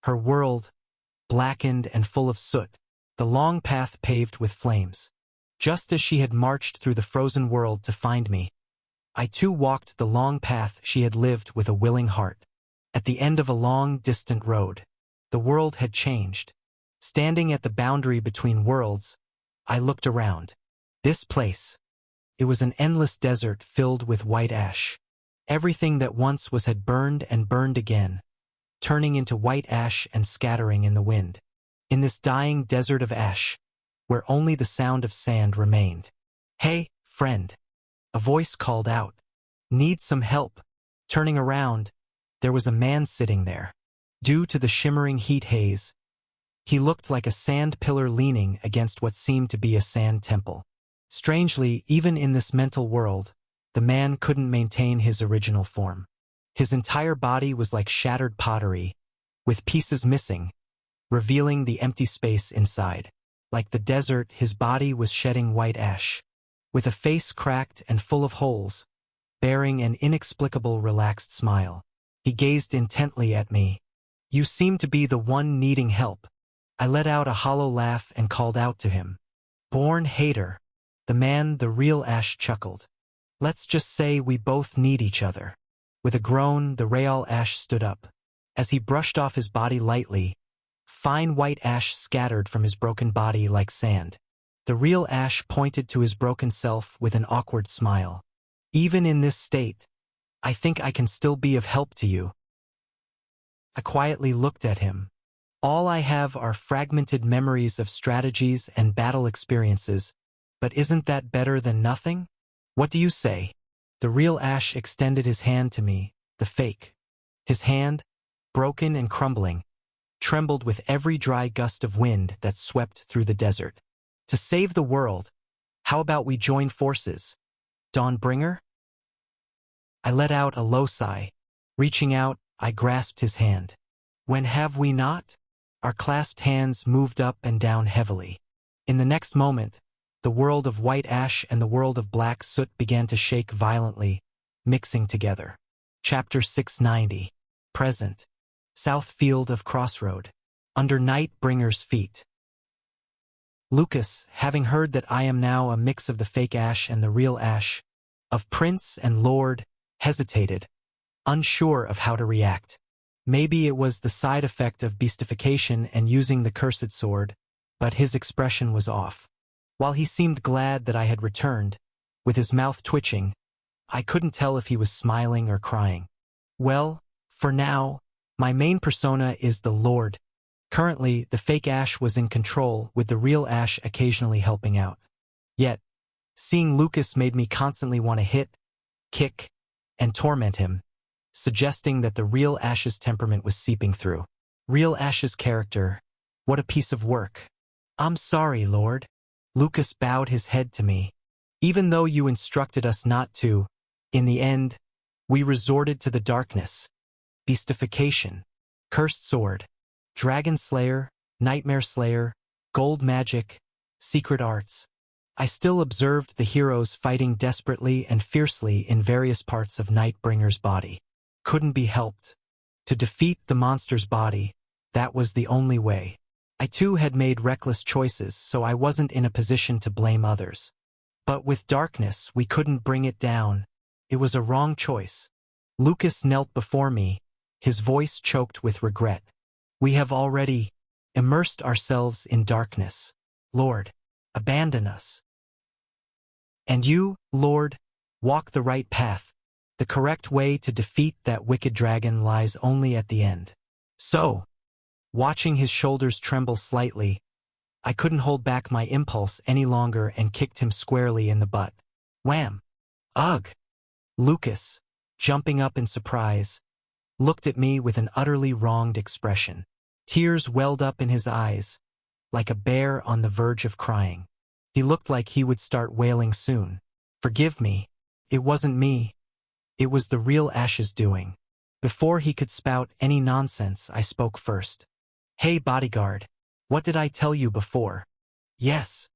Her world, blackened and full of soot, the long path paved with flames. Just as she had marched through the frozen world to find me, I too walked the long path she had lived with a willing heart. At the end of a long, distant road, the world had changed. Standing at the boundary between worlds, I looked around. This place. It was an endless desert filled with white ash. Everything that once was had burned and burned again, turning into white ash and scattering in the wind. In this dying desert of ash, where only the sound of sand remained. Hey, friend. A voice called out. Need some help. Turning around, there was a man sitting there. Due to the shimmering heat haze, he looked like a sand pillar leaning against what seemed to be a sand temple. Strangely, even in this mental world, the man couldn't maintain his original form. His entire body was like shattered pottery, with pieces missing, revealing the empty space inside. Like the desert, his body was shedding white ash, with a face cracked and full of holes, bearing an inexplicable relaxed smile. He gazed intently at me. You seem to be the one needing help. I let out a hollow laugh and called out to him. Born hater. The man, the real Ash, chuckled. Let's just say we both need each other. With a groan, the real Ash stood up. As he brushed off his body lightly, fine white ash scattered from his broken body like sand. The real Ash pointed to his broken self with an awkward smile. Even in this state, I think I can still be of help to you. I quietly looked at him. All I have are fragmented memories of strategies and battle experiences, but isn't that better than nothing? What do you say? The real Ash extended his hand to me, the fake. His hand, broken and crumbling, trembled with every dry gust of wind that swept through the desert. To save the world, how about we join forces? Dawnbringer? I let out a low sigh. Reaching out, I grasped his hand. When have we not? Our clasped hands moved up and down heavily. In the next moment, the world of white ash and the world of black soot began to shake violently, mixing together. Chapter 690. Present. South Field of Crossroad. under Nightbringer's feet. Lucas, having heard that I am now a mix of the fake Ash and the real Ash, of Prince and Lord, hesitated, unsure of how to react. Maybe it was the side effect of beastification and using the cursed sword, but his expression was off. While he seemed glad that I had returned, with his mouth twitching, I couldn't tell if he was smiling or crying. Well, for now, my main persona is the Lord. Currently, the fake Ash was in control, with the real Ash occasionally helping out. Yet, seeing Lucas made me constantly want to hit, kick, and torment him, suggesting that the real Ash's temperament was seeping through. Real Ash's character, what a piece of work. I'm sorry, Lord. Lucas bowed his head to me. Even though you instructed us not to, in the end, we resorted to the darkness. Beastification, cursed sword, dragon slayer, nightmare slayer, gold magic, secret arts. I still observed the heroes fighting desperately and fiercely in various parts of Nightbringer's body. Couldn't be helped. To defeat the monster's body, that was the only way. I too had made reckless choices, so I wasn't in a position to blame others. But with darkness, we couldn't bring it down. It was a wrong choice. Lucas knelt before me, his voice choked with regret. We have already immersed ourselves in darkness. Lord, abandon us. And you, Lord, walk the right path. The correct way to defeat that wicked dragon lies only at the end. So, watching his shoulders tremble slightly, I couldn't hold back my impulse any longer and kicked him squarely in the butt. Wham! Ugh! Lucas, jumping up in surprise, looked at me with an utterly wronged expression. Tears welled up in his eyes, like a bear on the verge of crying. He looked like he would start wailing soon. Forgive me. It wasn't me. It was the real Ash's doing. Before he could spout any nonsense, I spoke first. Hey, bodyguard. What did I tell you before? Yes.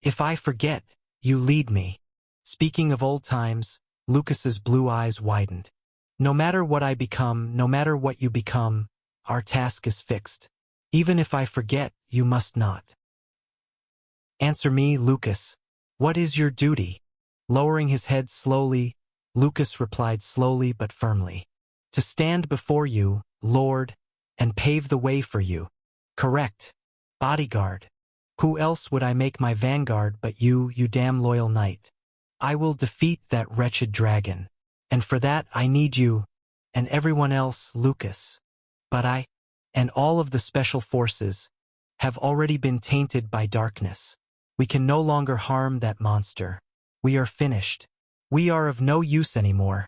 If I forget, you lead me. Speaking of old times, Lucas's blue eyes widened. No matter what I become, no matter what you become, our task is fixed. Even if I forget, you must not. Answer me, Lucas. What is your duty? Lowering his head slowly, Lucas replied slowly but firmly. To stand before you, Lord, and pave the way for you. Correct. Bodyguard. Who else would I make my vanguard but you, you damn loyal knight? I will defeat that wretched dragon. And for that I need you, and everyone else, Lucas. But I, and all of the special forces, have already been tainted by darkness. We can no longer harm that monster. We are finished. We are of no use anymore.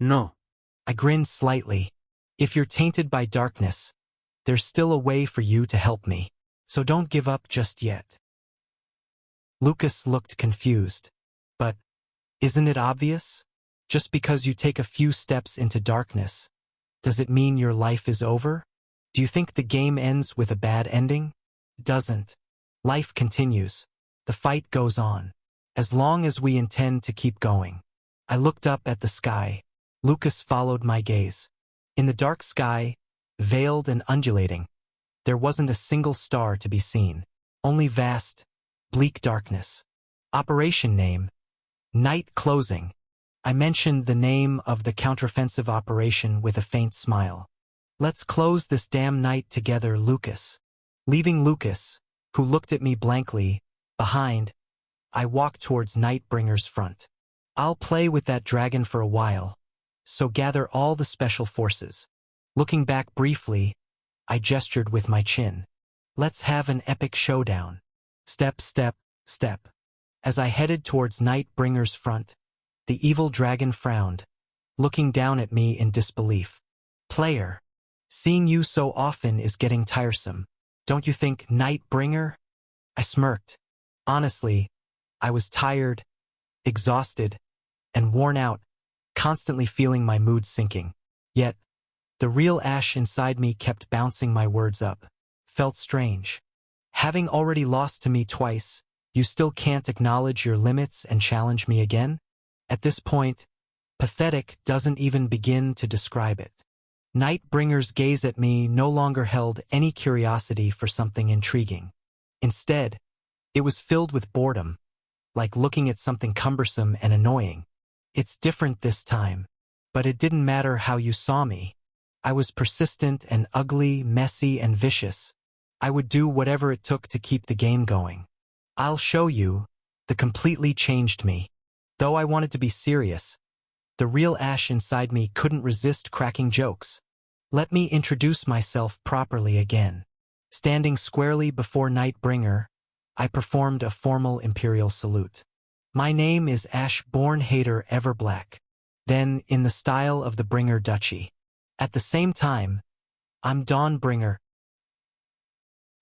No. I grinned slightly. If you're tainted by darkness, there's still a way for you to help me. So don't give up just yet. Lucas looked confused. But, isn't it obvious? Just because you take a few steps into darkness, does it mean your life is over? Do you think the game ends with a bad ending? It doesn't. Life continues. The fight goes on. As long as we intend to keep going. I looked up at the sky. Lucas followed my gaze. In the dark sky, veiled and undulating, there wasn't a single star to be seen. Only vast, bleak darkness. Operation name: Night Closing. I mentioned the name of the counteroffensive operation with a faint smile. Let's close this damn night together, Lucas. Leaving Lucas, who looked at me blankly, behind, I walked towards Nightbringer's front. I'll play with that dragon for a while, so gather all the special forces. Looking back briefly, I gestured with my chin. Let's have an epic showdown. Step, step, step. As I headed towards Nightbringer's front, the evil dragon frowned, looking down at me in disbelief. Player, seeing you so often is getting tiresome. Don't you think, Nightbringer? I smirked. Honestly, I was tired, exhausted, and worn out, constantly feeling my mood sinking. Yet, the real Ash inside me kept bouncing my words up. Felt strange. Having already lost to me twice, you still can't acknowledge your limits and challenge me again? At this point, pathetic doesn't even begin to describe it. Nightbringer's gaze at me no longer held any curiosity for something intriguing. Instead, it was filled with boredom, like looking at something cumbersome and annoying. It's different this time, but it didn't matter how you saw me. I was persistent and ugly, messy and vicious. I would do whatever it took to keep the game going. I'll show you. The completely changed me. Though I wanted to be serious, the real Ash inside me couldn't resist cracking jokes. Let me introduce myself properly again. Standing squarely before Nightbringer, I performed a formal imperial salute. My name is Ash Born-Hater Everblack. Then, in the style of the Bringer Duchy. At the same time, I'm Dawnbringer.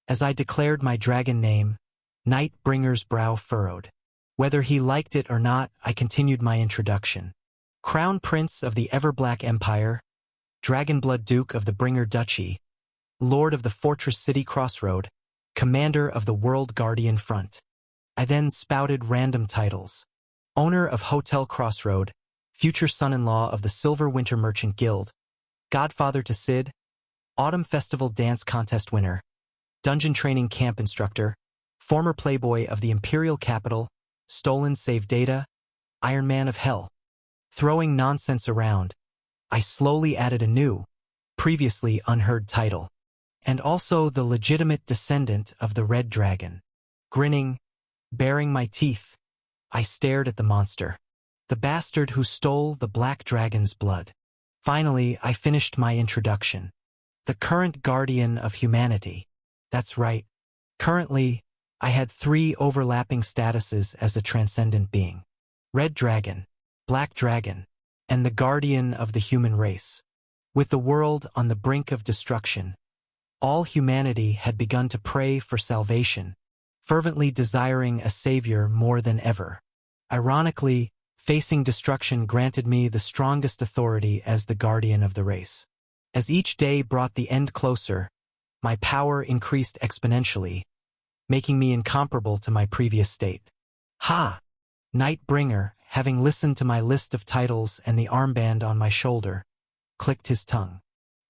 As I declared my dragon name, Nightbringer's brow furrowed. Whether he liked it or not, I continued my introduction. Crown Prince of the Everblack Empire, Dragonblood Duke of the Bringer Duchy, Lord of the Fortress City Crossroad, Commander of the World Guardian Front. I then spouted random titles. Owner of Hotel Crossroad, future son-in-law of the Silver Winter Merchant Guild, godfather to Sid, Autumn Festival Dance Contest winner, dungeon training camp instructor, former playboy of the Imperial Capital, stolen save data, Iron Man of Hell. Throwing nonsense around, I slowly added a new, previously unheard title, and also the legitimate descendant of the Red Dragon. Grinning, baring my teeth, I stared at the monster, the bastard who stole the Black Dragon's blood. Finally, I finished my introduction. The current guardian of humanity. That's right. Currently, I had 3 overlapping statuses as a transcendent being. Red Dragon, Black Dragon, and the guardian of the human race. With the world on the brink of destruction, all humanity had begun to pray for salvation, fervently desiring a savior more than ever. Ironically, facing destruction granted me the strongest authority as the guardian of the race. As each day brought the end closer, my power increased exponentially, making me incomparable to my previous state. Ha! Nightbringer, having listened to my list of titles and the armband on my shoulder, clicked his tongue.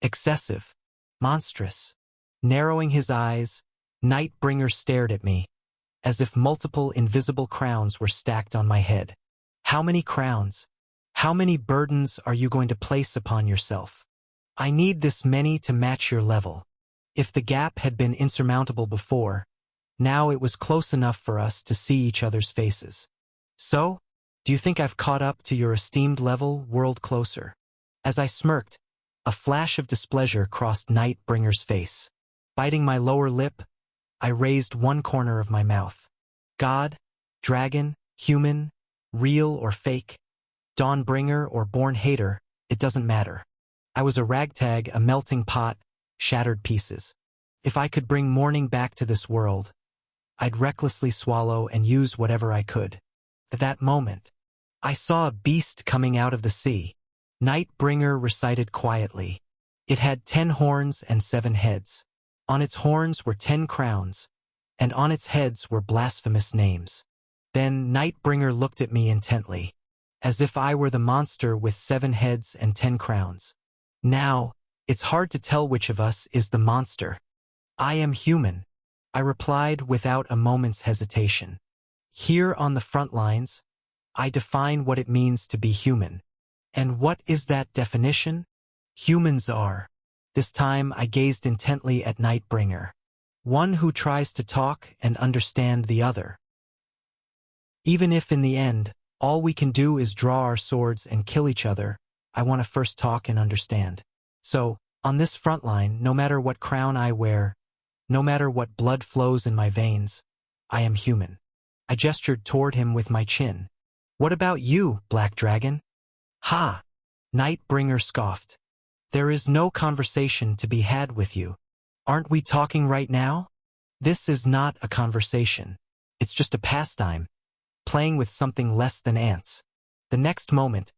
Excessive. Monstrous. Narrowing his eyes, Nightbringer stared at me, as if multiple invisible crowns were stacked on my head. How many crowns? How many burdens are you going to place upon yourself? I need this many to match your level. If the gap had been insurmountable before, now it was close enough for us to see each other's faces. So, do you think I've caught up to your esteemed level, world closer? As I smirked, a flash of displeasure crossed Nightbringer's face. Biting my lower lip, I raised one corner of my mouth. God, dragon, human, real or fake, Dawnbringer or Born-Hater, it doesn't matter. I was a ragtag, a melting pot, shattered pieces. If I could bring morning back to this world, I'd recklessly swallow and use whatever I could. At that moment, I saw a beast coming out of the sea. Nightbringer recited quietly. It had 10 horns and 7 heads. On its horns were 10 crowns, and on its heads were blasphemous names. Then Nightbringer looked at me intently, as if I were the monster with 7 heads and 10 crowns. Now, it's hard to tell which of us is the monster. I am human, I replied without a moment's hesitation. Here on the front lines, I define what it means to be human. And what is that definition? Humans are. This time I gazed intently at Nightbringer, one who tries to talk and understand the other. Even if in the end, all we can do is draw our swords and kill each other, I want to first talk and understand. So, on this front line, no matter what crown I wear, no matter what blood flows in my veins, I am human. I gestured toward him with my chin. What about you, Black Dragon? Ha! Nightbringer scoffed. There is no conversation to be had with you. Aren't we talking right now? This is not a conversation. It's just a pastime, playing with something less than ants. The next moment,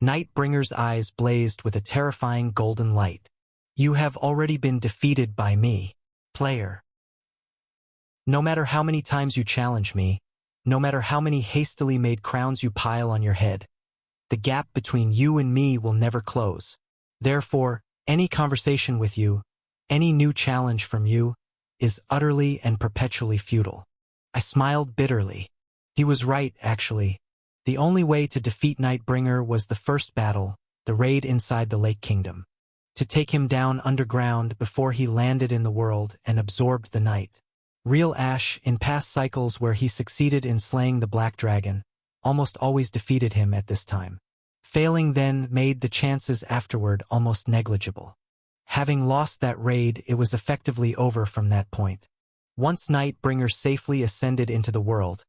Nightbringer's eyes blazed with a terrifying golden light. You have already been defeated by me, player. No matter how many times you challenge me, no matter how many hastily made crowns you pile on your head, the gap between you and me will never close. Therefore, Any conversation with you, any new challenge from you, is utterly and perpetually futile. I smiled bitterly. He was right, actually. The only way to defeat Nightbringer was the first battle, the raid inside the Lake Kingdom. To take him down underground before he landed in the world and absorbed the night. Real Ash, in past cycles where he succeeded in slaying the Black Dragon, almost always defeated him at this time. Failing then made the chances afterward almost negligible. Having lost that raid, it was effectively over from that point. Once Nightbringer safely ascended into the world,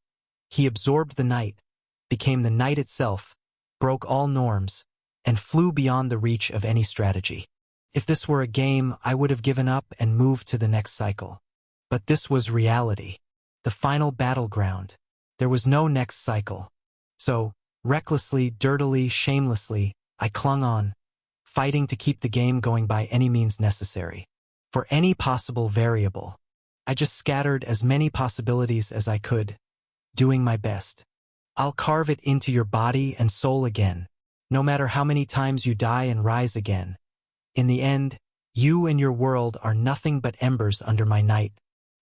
he absorbed the night, became the night itself, broke all norms, and flew beyond the reach of any strategy. If this were a game, I would have given up and moved to the next cycle. But this was reality. The final battleground. There was no next cycle. So, recklessly, dirtily, shamelessly, I clung on, fighting to keep the game going by any means necessary. For any possible variable. I just scattered as many possibilities as I could, doing my best. I'll carve it into your body and soul again, no matter how many times you die and rise again. In the end, you and your world are nothing but embers under my night.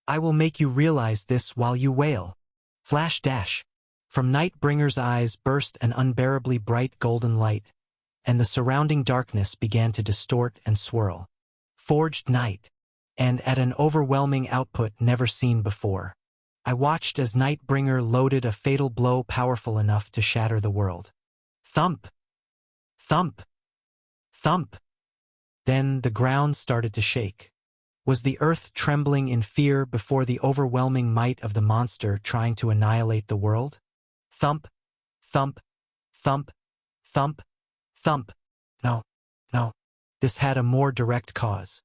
I will make you realize this while you wail. Flash dash. From Nightbringer's eyes burst an unbearably bright golden light, and the surrounding darkness began to distort and swirl. Forged night. And at an overwhelming output never seen before. I watched as Nightbringer loaded a fatal blow powerful enough to shatter the world. Thump! Thump! Thump! Then the ground started to shake. Was the earth trembling in fear before the overwhelming might of the monster trying to annihilate the world? Thump! Thump! Thump! Thump! Thump! No. This had a more direct cause.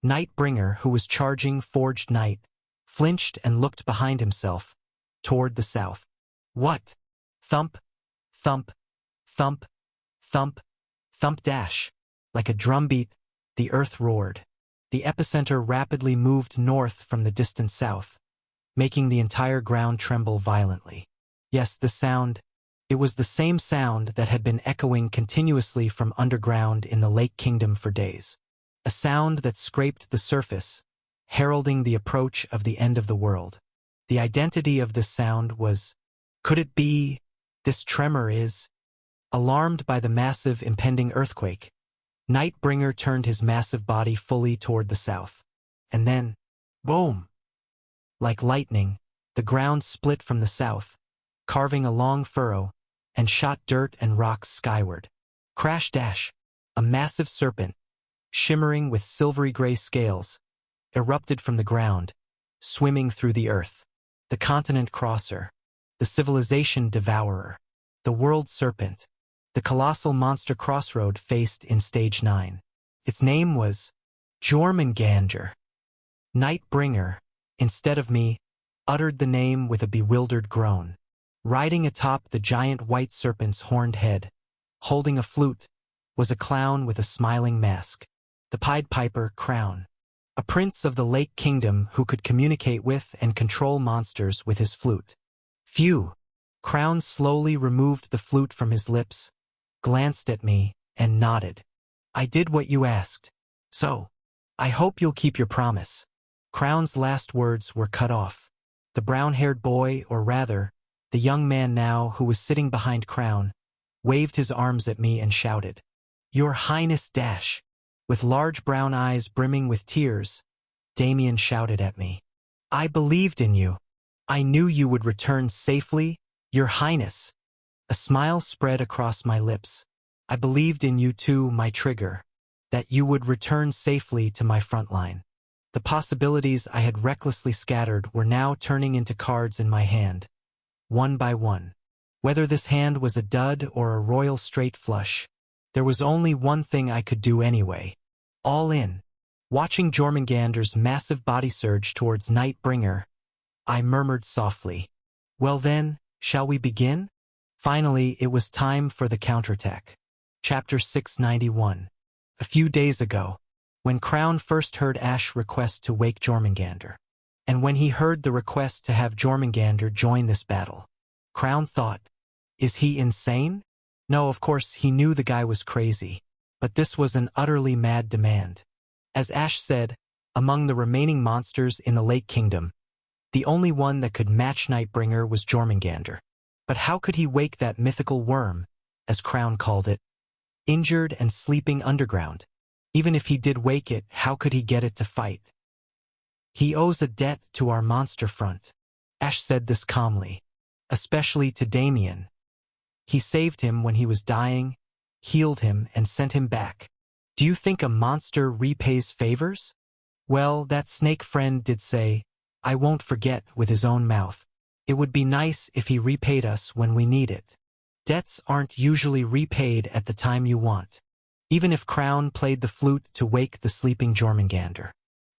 Nightbringer, who was charging Forged Night, flinched and looked behind himself, toward the south. What? Thump! Thump! Thump! Thump! Thump dash! Like a drumbeat, the earth roared. The epicenter rapidly moved north from the distant south, making the entire ground tremble violently. Yes, the sound. It was the same sound that had been echoing continuously from underground in the Lake Kingdom for days. A sound that scraped the surface, heralding the approach of the end of the world. The identity of this sound was, could it be, this tremor is? Alarmed by the massive impending earthquake, Nightbringer turned his massive body fully toward the south. And then, boom! Like lightning, the ground split from the south, carving a long furrow, and shot dirt and rocks skyward. Crash dash! A massive serpent, shimmering with silvery-gray scales, erupted from the ground, swimming through the earth. The continent crosser, the civilization devourer, the world serpent, the colossal monster crossroad faced in Stage 9. Its name was Jormungandr. Nightbringer, instead of me, uttered the name with a bewildered groan. Riding atop the giant white serpent's horned head, holding a flute, was a clown with a smiling mask. The Pied Piper Crown. A prince of the Lake Kingdom who could communicate with and control monsters with his flute. Phew! Crown slowly removed the flute from his lips, glanced at me, and nodded. I did what you asked. So, I hope you'll keep your promise. Crown's last words were cut off. The brown-haired boy, or rather, the young man now who was sitting behind Crown, waved his arms at me and shouted, Your Highness dash! With large brown eyes brimming with tears, Damien shouted at me. I believed in you. I knew you would return safely, Your Highness. A smile spread across my lips. I believed in you too, my trigger, that you would return safely to my front line. The possibilities I had recklessly scattered were now turning into cards in my hand, one by one. Whether this hand was a dud or a royal straight flush, there was only one thing I could do anyway. All in. Watching Jormungandr's massive body surge towards Nightbringer, I murmured softly, Well then, shall we begin? Finally, it was time for the counterattack. Chapter 691. A few days ago, when Crown first heard Ash request to wake Jormungandr, and when he heard the request to have Jormungandr join this battle, Crown thought, is he insane? No, of course, he knew the guy was crazy, But this was an utterly mad demand. As Ash said, among the remaining monsters in the Lake Kingdom, the only one that could match Nightbringer was Jormungandr. But how could he wake that mythical worm, as Crown called it, injured and sleeping underground? Even if he did wake it, how could he get it to fight? He owes a debt to our monster front. Ash said this calmly, especially to Damien. He saved him when he was dying, healed him, and sent him back. Do you think a monster repays favors? Well, that snake friend did say, "I won't forget," with his own mouth. It would be nice if he repaid us when we need it. Debts aren't usually repaid at the time you want. Even if Crown played the flute to wake the sleeping Jormungandr,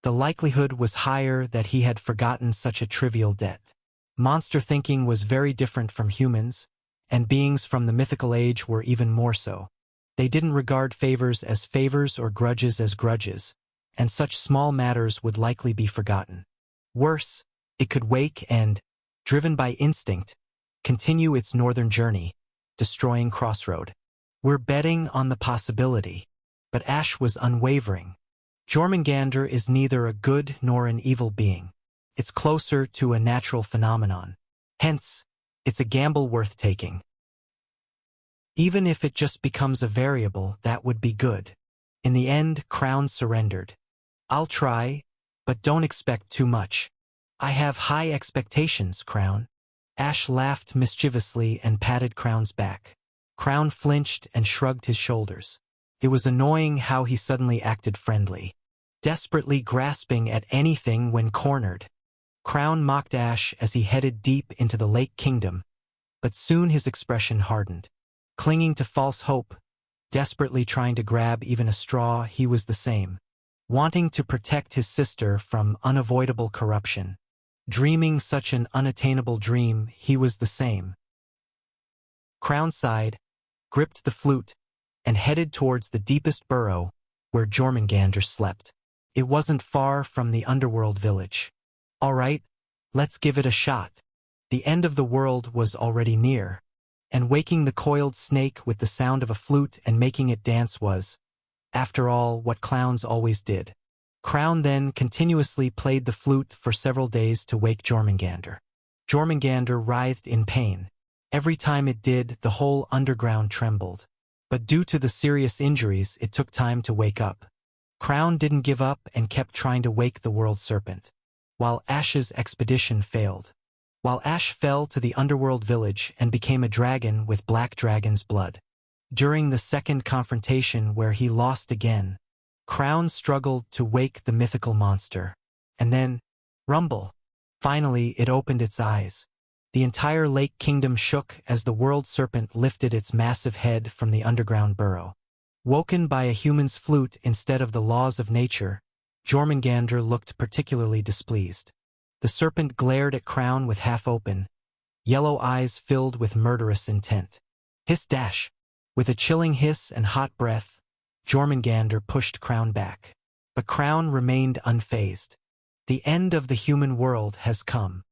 the likelihood was higher that he had forgotten such a trivial debt. Monster thinking was very different from humans, and beings from the mythical age were even more so. They didn't regard favors as favors or grudges as grudges, and such small matters would likely be forgotten. Worse, it could wake and, driven by instinct, continue its northern journey, destroying Crossroad. We're betting on the possibility, but Ash was unwavering. Jormungandr is neither a good nor an evil being. It's closer to a natural phenomenon. Hence, it's a gamble worth taking. Even if it just becomes a variable, that would be good. In the end, Crown surrendered. I'll try, but don't expect too much. I have high expectations, Crown. Ash laughed mischievously and patted Crown's back. Crown flinched and shrugged his shoulders. It was annoying how he suddenly acted friendly, desperately grasping at anything when cornered. Crown mocked Ash as he headed deep into the Lake Kingdom, but soon his expression hardened. Clinging to false hope, desperately trying to grab even a straw, he was the same. Wanting to protect his sister from unavoidable corruption. Dreaming such an unattainable dream, he was the same. Crown sighed, gripped the flute, and headed towards the deepest burrow where Jormungandr slept. It wasn't far from the underworld village. All right, let's give it a shot. The end of the world was already near, and waking the coiled snake with the sound of a flute and making it dance was, after all, what clowns always did. Crown then continuously played the flute for several days to wake Jormungandr. Jormungandr writhed in pain. Every time it did, the whole underground trembled. But due to the serious injuries, it took time to wake up. Crown didn't give up and kept trying to wake the world serpent, while Ash's expedition failed. While Ash fell to the underworld village and became a dragon with black dragon's blood. During the second confrontation where he lost again, Crown struggled to wake the mythical monster. And then, rumble. Finally, it opened its eyes. The entire Lake Kingdom shook as the world serpent lifted its massive head from the underground burrow. Woken by a human's flute instead of the laws of nature, Jormungandr looked particularly displeased. The serpent glared at Crown with half-open, yellow eyes filled with murderous intent. Hiss dash! With a chilling hiss and hot breath, Jormungandr pushed Crown back. But Crown remained unfazed. The end of the human world has come.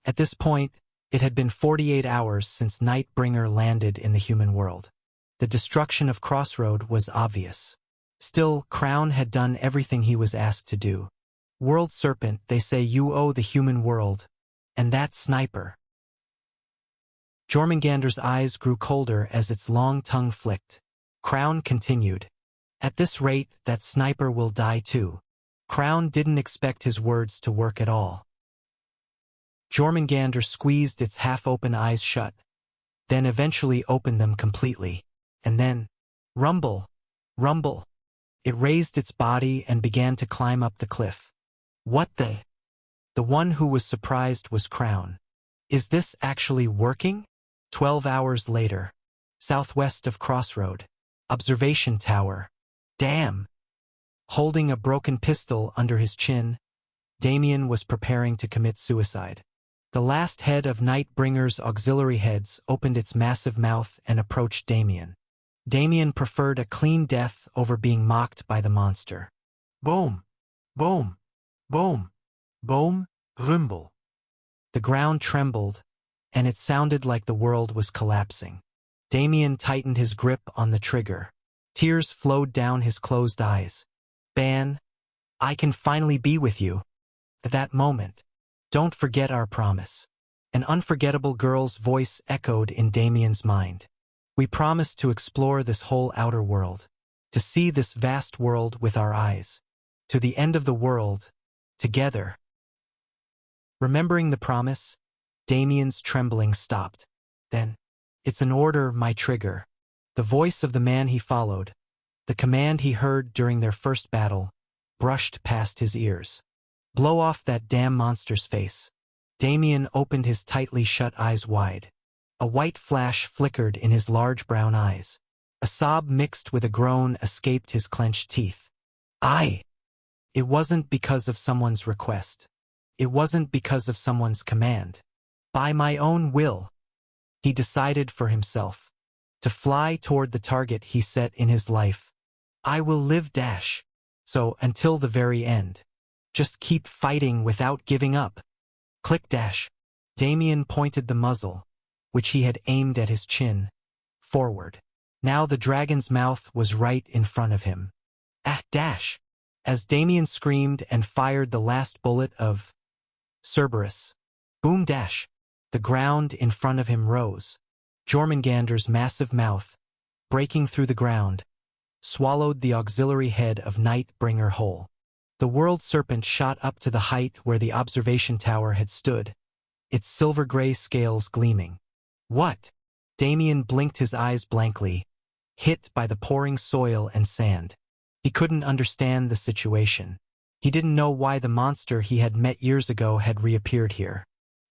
At this point, it had been 48 hours since Nightbringer landed in the human world. The destruction of Crossroad was obvious. Still, Crown had done everything he was asked to do. World Serpent, they say you owe the human world. And that sniper. Jormungandr's eyes grew colder as its long tongue flicked. Crown continued. At this rate, that sniper will die too. Crown didn't expect his words to work at all. Jormungandr squeezed its half-open eyes shut, then eventually opened them completely. And then, rumble, rumble. It raised its body and began to climb up the cliff. What the? The one who was surprised was Crown. Is this actually working? 12 hours later. Southwest of Crossroad. Observation tower. Damn! Holding a broken pistol under his chin, Damien was preparing to commit suicide. The last head of Nightbringer's auxiliary heads opened its massive mouth and approached Damien. Damien preferred a clean death over being mocked by the monster. Boom! Boom! Boom! Boom! Rumble! The ground trembled, and it sounded like the world was collapsing. Damien tightened his grip on the trigger. Tears flowed down his closed eyes. Ban, I can finally be with you. At that moment, don't forget our promise. An unforgettable girl's voice echoed in Damien's mind. We promised to explore this whole outer world, to see this vast world with our eyes, to the end of the world, together. Remembering the promise, Damien's trembling stopped. Then, it's an order, my trigger. The voice of the man he followed, the command he heard during their first battle, brushed past his ears. Blow off that damn monster's face. Damien opened his tightly shut eyes wide. A white flash flickered in his large brown eyes. A sob mixed with a groan escaped his clenched teeth. It wasn't because of someone's request. It wasn't because of someone's command. By my own will, he decided for himself to fly toward the target he set in his life. I will live dash. So until the very end. Just keep fighting without giving up. Click dash. Damien pointed the muzzle, which he had aimed at his chin, forward. Now the dragon's mouth was right in front of him. Dash. As Damien screamed and fired the last bullet of Cerberus. Boom dash. The ground in front of him rose. Jormungandr's massive mouth, breaking through the ground, swallowed the auxiliary head of Nightbringer whole. The world serpent shot up to the height where the observation tower had stood, its silver-gray scales gleaming. What? Damien blinked his eyes blankly, hit by the pouring soil and sand. He couldn't understand the situation. He didn't know why the monster he had met years ago had reappeared here.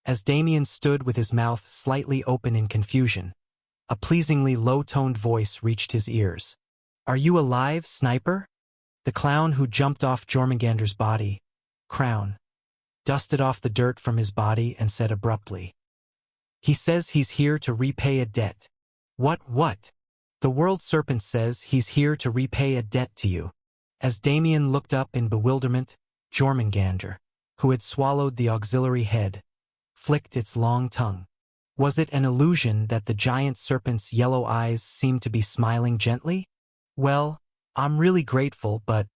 As Damien stood with his mouth slightly open in confusion, a pleasingly low-toned voice reached his ears. Are you alive, sniper? The clown who jumped off Jormungandr's body, Crown, dusted off the dirt from his body and said abruptly. He says he's here to repay a debt. What? The world serpent says he's here to repay a debt to you. As Damien looked up in bewilderment, Jormungandr, who had swallowed the auxiliary head, flicked its long tongue. Was it an illusion that the giant serpent's yellow eyes seemed to be smiling gently? Well, I'm really grateful, but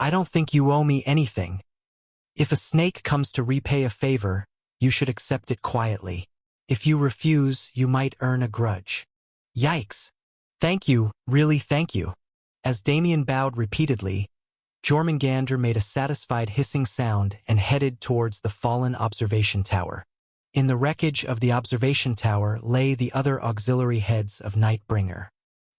I don't think you owe me anything. If a snake comes to repay a favor, you should accept it quietly. If you refuse, you might earn a grudge. Yikes! Thank you, really thank you. As Damien bowed repeatedly, Jormungandr made a satisfied hissing sound and headed towards the fallen observation tower. In the wreckage of the observation tower lay the other auxiliary heads of Nightbringer.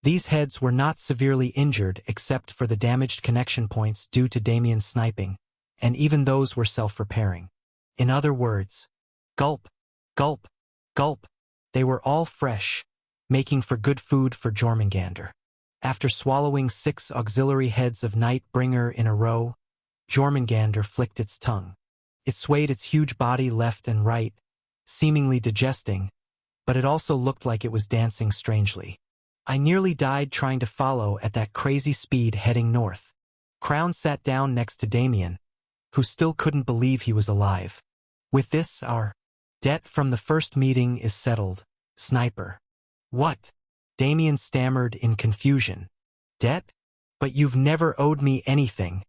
These heads were not severely injured except for the damaged connection points due to Damien's sniping, and even those were self-repairing. In other words, gulp, gulp, gulp, they were all fresh, making for good food for Jormungandr. After swallowing 6 auxiliary heads of Nightbringer in a row, Jormungandr flicked its tongue. It swayed its huge body left and right, seemingly digesting, but it also looked like it was dancing strangely. I nearly died trying to follow at that crazy speed heading north. Crown sat down next to Damien, who still couldn't believe he was alive. With this, our debt from the first meeting is settled, sniper. What? Damien stammered in confusion. Debt? But you've never owed me anything.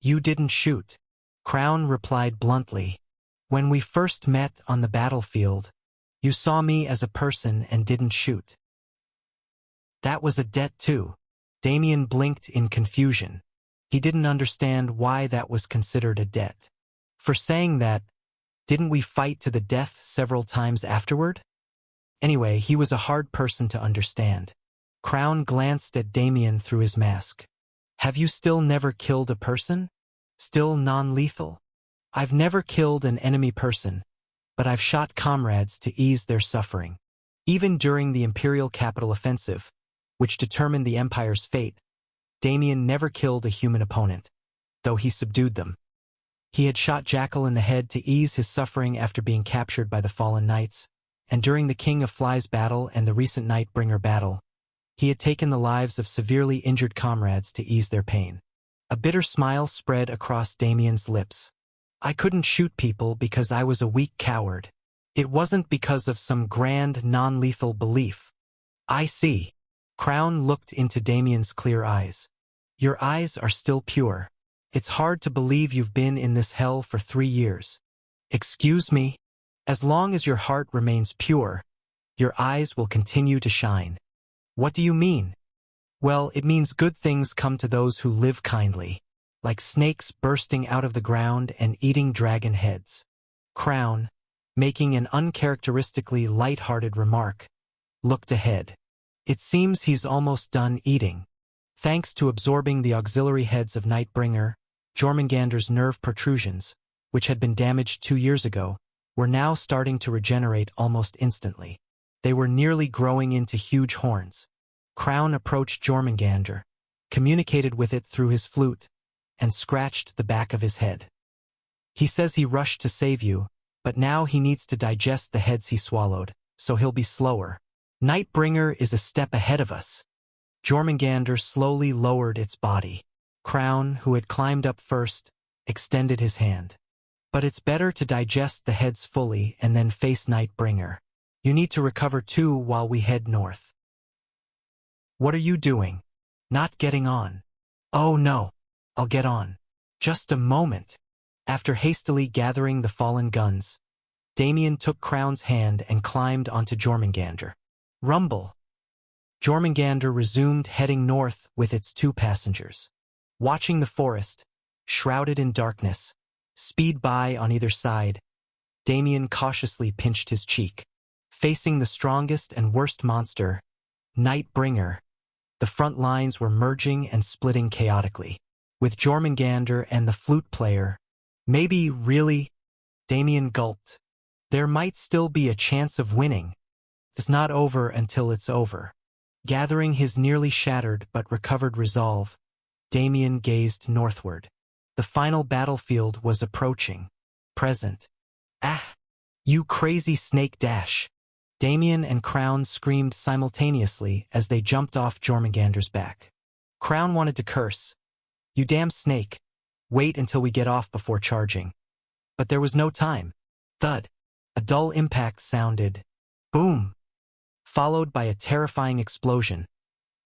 You didn't shoot. Crown replied bluntly. When we first met on the battlefield, you saw me as a person and didn't shoot. That was a debt too. Damien blinked in confusion. He didn't understand why that was considered a debt. For saying that, didn't we fight to the death several times afterward? Anyway, he was a hard person to understand. Crown glanced at Damien through his mask. Have you still never killed a person? Still non-lethal? I've never killed an enemy person, but I've shot comrades to ease their suffering. Even during the Imperial Capital Offensive, which determined the Empire's fate, Damien never killed a human opponent, though he subdued them. He had shot Jackal in the head to ease his suffering after being captured by the Fallen Knights, and during the King of Flies battle and the recent Nightbringer battle, he had taken the lives of severely injured comrades to ease their pain. A bitter smile spread across Damien's lips. I couldn't shoot people because I was a weak coward. It wasn't because of some grand non-lethal belief. I see. Crown looked into Damien's clear eyes. Your eyes are still pure. It's hard to believe you've been in this hell for 3 years. Excuse me? As long as your heart remains pure, your eyes will continue to shine. What do you mean? Well, it means good things come to those who live kindly, like snakes bursting out of the ground and eating dragon heads. Crown, making an uncharacteristically light-hearted remark, looked ahead. It seems he's almost done eating. Thanks to absorbing the auxiliary heads of Nightbringer, Jormungandr's nerve protrusions, which had been damaged 2 years ago, were now starting to regenerate almost instantly. They were nearly growing into huge horns. Crown approached Jormungandr, communicated with it through his flute, and scratched the back of his head. He says he rushed to save you, but now he needs to digest the heads he swallowed, so he'll be slower. Nightbringer is a step ahead of us. Jormungandr slowly lowered its body. Crown, who had climbed up first, extended his hand. But it's better to digest the heads fully and then face Nightbringer. You need to recover too while we head north. What are you doing? Not getting on. Oh no, I'll get on. Just a moment. After hastily gathering the fallen guns, Damien took Crown's hand and climbed onto Jormungandr. Rumble. Jormungandr resumed heading north with its 2 passengers. Watching the forest, shrouded in darkness, speed by on either side, Damien cautiously pinched his cheek. Facing the strongest and worst monster, Nightbringer, the front lines were merging and splitting chaotically. With Jormungandr and the flute player, maybe really, Damien gulped. There might still be a chance of winning. It's not over until it's over. Gathering his nearly shattered but recovered resolve, Damien gazed northward. The final battlefield was approaching. Present. Ah! You crazy snake dash! Damien and Crown screamed simultaneously as they jumped off Jormungandr's back. Crown wanted to curse. You damn snake. Wait until we get off before charging. But there was no time. Thud. A dull impact sounded. Boom! Followed by a terrifying explosion.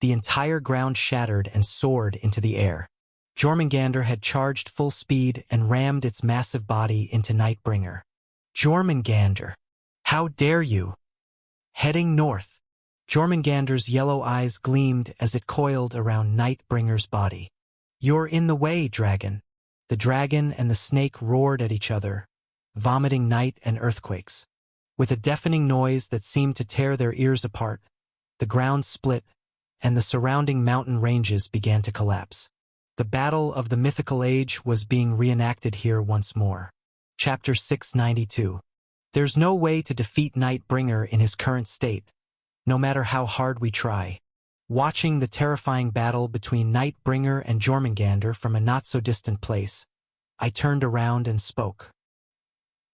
The entire ground shattered and soared into the air. Jormungandr had charged full speed and rammed its massive body into Nightbringer. Jormungandr! How dare you! Heading north. Jormungandr's yellow eyes gleamed as it coiled around Nightbringer's body. You're in the way, dragon. The dragon and the snake roared at each other, vomiting night and earthquakes. With a deafening noise that seemed to tear their ears apart, the ground split, and the surrounding mountain ranges began to collapse. The battle of the mythical age was being reenacted here once more. Chapter 692. There's no way to defeat Nightbringer in his current state, no matter how hard we try. Watching the terrifying battle between Nightbringer and Jormungandr from a not-so-distant place, I turned around and spoke.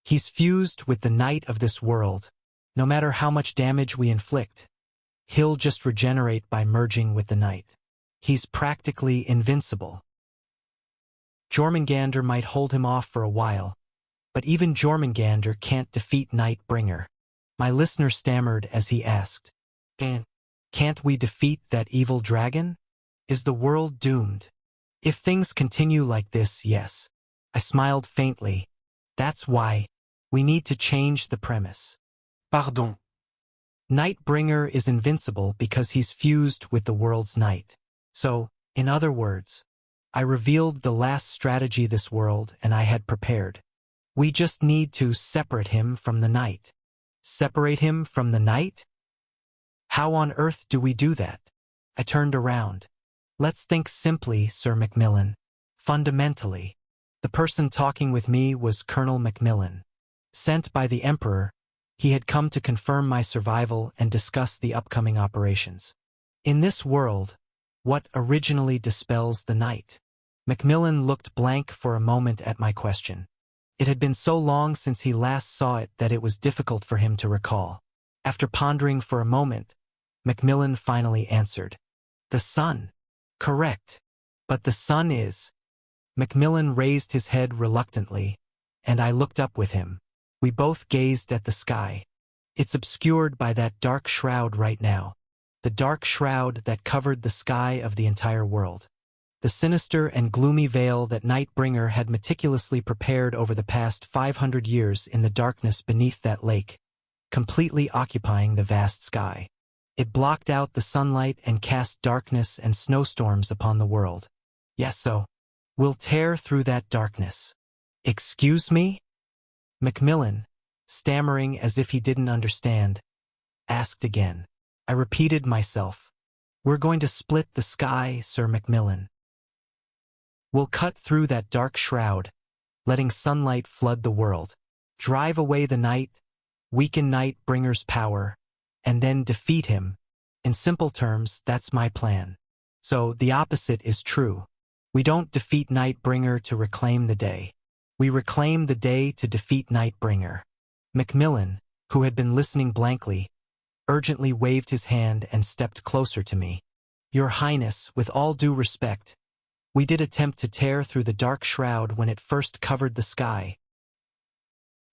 He's fused with the night of this world. No matter how much damage we inflict, he'll just regenerate by merging with the night. He's practically invincible. Jormungandr might hold him off for a while, but even Jormungandr can't defeat Nightbringer. My listener stammered as he asked, Can't we defeat that evil dragon? Is the world doomed? If things continue like this, yes. I smiled faintly. That's why. We need to change the premise. Pardon. Nightbringer is invincible because he's fused with the world's night. So, in other words, I revealed the last strategy this world and I had prepared. We just need to separate him from the night. Separate him from the night? How on earth do we do that? I turned around. Let's think simply, Sir Macmillan. Fundamentally. The person talking with me was Colonel Macmillan. Sent by the Emperor, he had come to confirm my survival and discuss the upcoming operations. In this world, what originally dispels the night? Macmillan looked blank for a moment at my question. It had been so long since he last saw it that it was difficult for him to recall. After pondering for a moment, Macmillan finally answered. The sun. Correct. But the sun is. Macmillan raised his head reluctantly, and I looked up with him. We both gazed at the sky. It's obscured by that dark shroud right now. the dark shroud that covered the sky of the entire world. The sinister and gloomy veil that Nightbringer had meticulously prepared over the past 500 years in the darkness beneath that lake, completely occupying the vast sky. It blocked out the sunlight and cast darkness and snowstorms upon the world. Yes, so we'll tear through that darkness. Excuse me? Macmillan, stammering as if he didn't understand, asked again. I repeated myself. We're going to split the sky, Sir Macmillan. We'll cut through that dark shroud, letting sunlight flood the world, drive away the night, weaken Nightbringer's power, and then defeat him. In simple terms, that's my plan. So the opposite is true. We don't defeat Nightbringer to reclaim the day. We reclaim the day to defeat Nightbringer. Macmillan, who had been listening blankly, urgently waved his hand and stepped closer to me. Your Highness, with all due respect, we did attempt to tear through the dark shroud when it first covered the sky.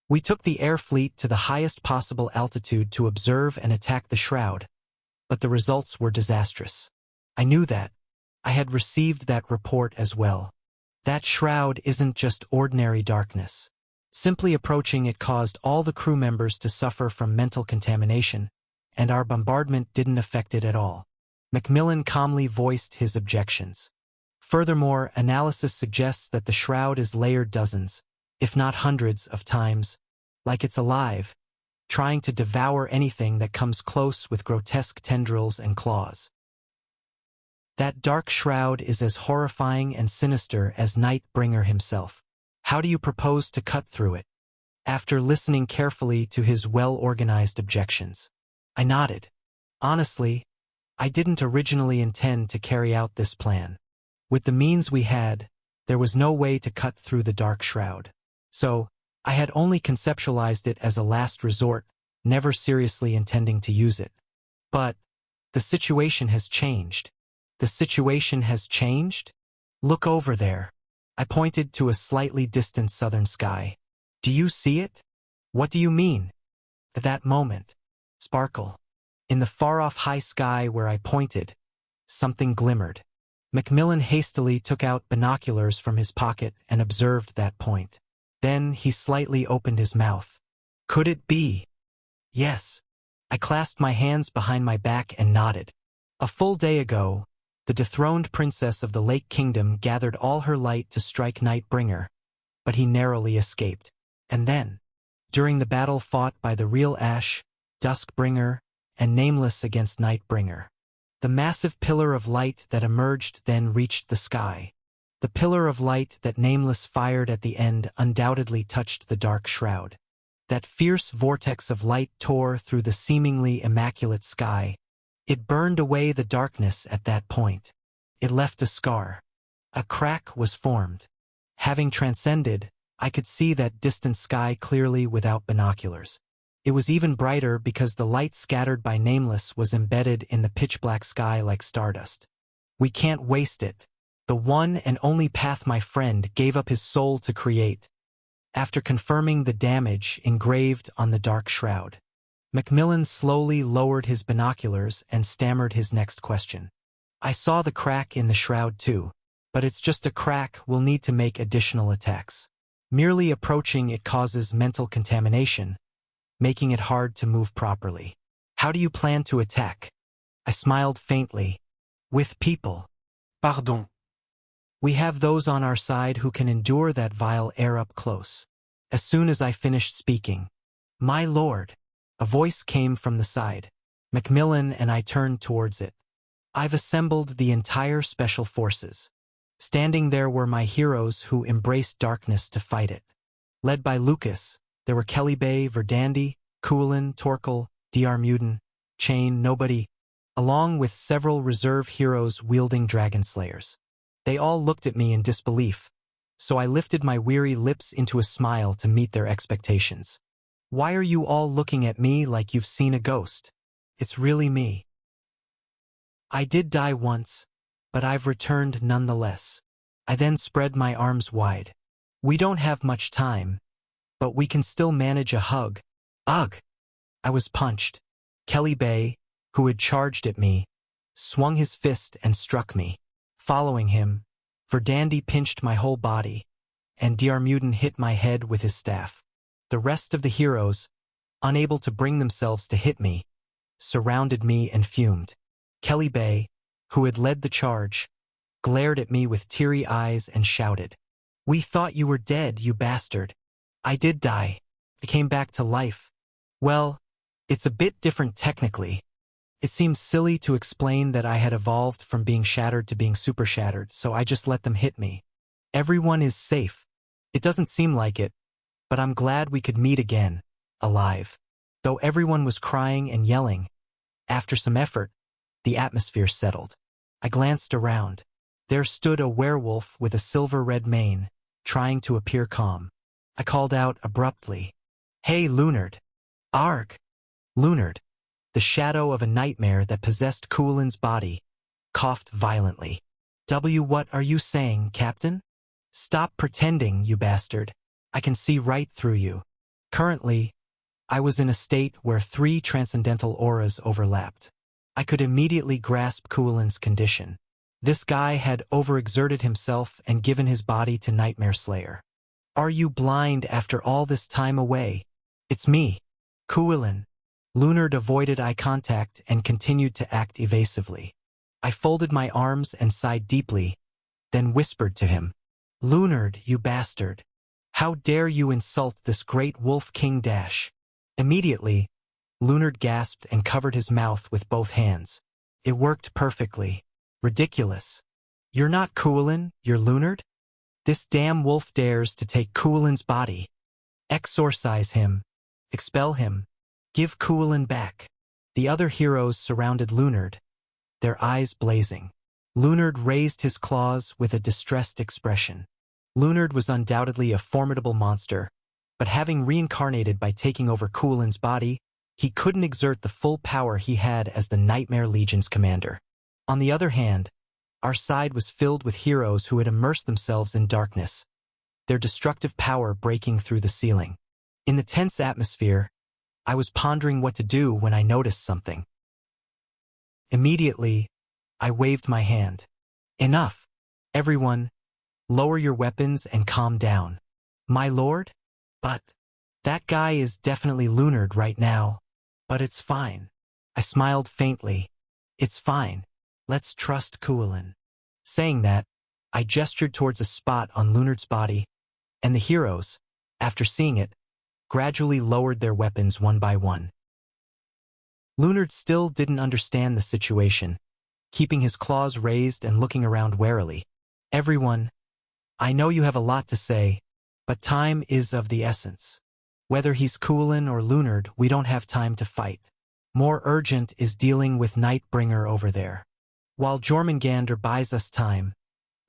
We took the air fleet to the highest possible altitude to observe and attack the shroud, but the results were disastrous. I knew that. I had received that report as well. That shroud isn't just ordinary darkness. Simply approaching it caused all the crew members to suffer from mental contamination, and our bombardment didn't affect it at all. Macmillan calmly voiced his objections. Furthermore, analysis suggests that the shroud is layered dozens, if not hundreds of times, like it's alive, trying to devour anything that comes close with grotesque tendrils and claws. That dark shroud is as horrifying and sinister as Nightbringer himself. How do you propose to cut through it? After listening carefully to his well-organized objections, I nodded. Honestly, I didn't originally intend to carry out this plan. With the means we had, there was no way to cut through the dark shroud. So, I had only conceptualized it as a last resort, never seriously intending to use it. But the situation has changed. The situation has changed? Look over there. I pointed to a slightly distant southern sky. Do you see it? What do you mean? At that moment, sparkle. In the far-off high sky where I pointed, something glimmered. Macmillan hastily took out binoculars from his pocket and observed that point. Then he slightly opened his mouth. Could it be? Yes. I clasped my hands behind my back and nodded. A full day ago, the dethroned princess of the Lake Kingdom gathered all her light to strike Nightbringer, but he narrowly escaped. And then, during the battle fought by the real Ash, Duskbringer, and Nameless against Nightbringer, the massive pillar of light that emerged then reached the sky. The pillar of light that Nameless fired at the end undoubtedly touched the dark shroud. That fierce vortex of light tore through the seemingly immaculate sky. It burned away the darkness at that point. It left a scar. A crack was formed. Having transcended, I could see that distant sky clearly without binoculars. It was even brighter because the light scattered by Nameless was embedded in the pitch-black sky like stardust. We can't waste it. The one and only path my friend gave up his soul to create. After confirming the damage engraved on the dark shroud, Macmillan slowly lowered his binoculars and stammered his next question. I saw the crack in the shroud too, but it's just a crack. We'll need to make additional attacks. Merely approaching it causes mental contamination, making it hard to move properly. How do you plan to attack? I smiled faintly. With people. Pardon. We have those on our side who can endure that vile air up close. As soon as I finished speaking, my lord, a voice came from the side. Macmillan and I turned towards it. I've assembled the entire special forces. Standing there were my heroes who embraced darkness to fight it. Led by Lucas, there were Kelly Verdandi, Coolin, Torkel, Dr. Chain, Nobody, along with several reserve heroes wielding dragon slayers. They all looked at me in disbelief, so I lifted my weary lips into a smile to meet their expectations. Why are you all looking at me like you've seen a ghost? It's really me. I did die once, but I've returned nonetheless. I then spread my arms wide. We don't have much time, but we can still manage a hug. Ugh! I was punched. Kelly who had charged at me, swung his fist and struck me. Following him, Verdandi pinched my whole body, and Diarmuiden hit my head with his staff. The rest of the heroes, unable to bring themselves to hit me, surrounded me and fumed. Kelly Bay, who had led the charge, glared at me with teary eyes and shouted, "We thought you were dead, you bastard." I did die. I came back to life. Well, it's a bit different technically. It seems silly to explain that I had evolved from being shattered to being super shattered, so I just let them hit me. Everyone is safe. It doesn't seem like it, but I'm glad we could meet again, alive. Though everyone was crying and yelling, after some effort, the atmosphere settled. I glanced around. There stood a werewolf with a silver-red mane, trying to appear calm. I called out abruptly, "Hey, Lunard." "Arg." Lunard, the shadow of a nightmare that possessed Kuelin's body, coughed violently. What are you saying, Captain?" "Stop pretending, you bastard. I can see right through you." Currently, I was in a state where 3 transcendental auras overlapped. I could immediately grasp Kuelin's condition. This guy had overexerted himself and given his body to Nightmare Slayer. "Are you blind after all this time away? It's me, Kuelin." Lunard avoided eye contact and continued to act evasively. I folded my arms and sighed deeply, then whispered to him, "Lunard, you bastard. How dare you insult this great wolf king dash?" Immediately, Lunard gasped and covered his mouth with both hands. It worked perfectly. Ridiculous. "You're not Kuelin, you're Lunard? This damn wolf dares to take Kuelin's body. Exorcise him. Expel him. Give Kuelin back." The other heroes surrounded Lunard, their eyes blazing. Lunard raised his claws with a distressed expression. Lunard was undoubtedly a formidable monster, but having reincarnated by taking over Kuelin's body, he couldn't exert the full power he had as the Nightmare Legion's commander. On the other hand, our side was filled with heroes who had immersed themselves in darkness, their destructive power breaking through the ceiling. In the tense atmosphere, I was pondering what to do when I noticed something. Immediately, I waved my hand. "Enough. Everyone, lower your weapons and calm down." "My lord? But that guy is definitely Lunard right now." "But it's fine." I smiled faintly. "It's fine. Let's trust Kuelin." Saying that, I gestured towards a spot on Lunard's body, and the heroes, after seeing it, gradually lowered their weapons one by one. Lunard still didn't understand the situation, keeping his claws raised and looking around warily. "Everyone, I know you have a lot to say, but time is of the essence. Whether he's Kuelin or Lunard, we don't have time to fight. More urgent is dealing with Nightbringer over there. While Jormungandr buys us time,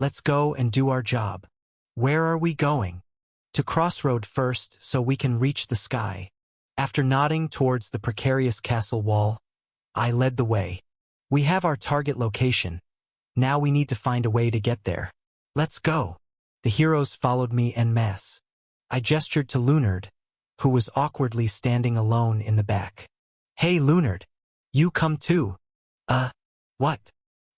let's go and do our job." "Where are we going?" "To Crossroad first so we can reach the sky." After nodding towards the precarious castle wall, I led the way. "We have our target location. Now we need to find a way to get there. Let's go." The heroes followed me en masse. I gestured to Lunard, who was awkwardly standing alone in the back. "Hey, Lunard, you come too." What?"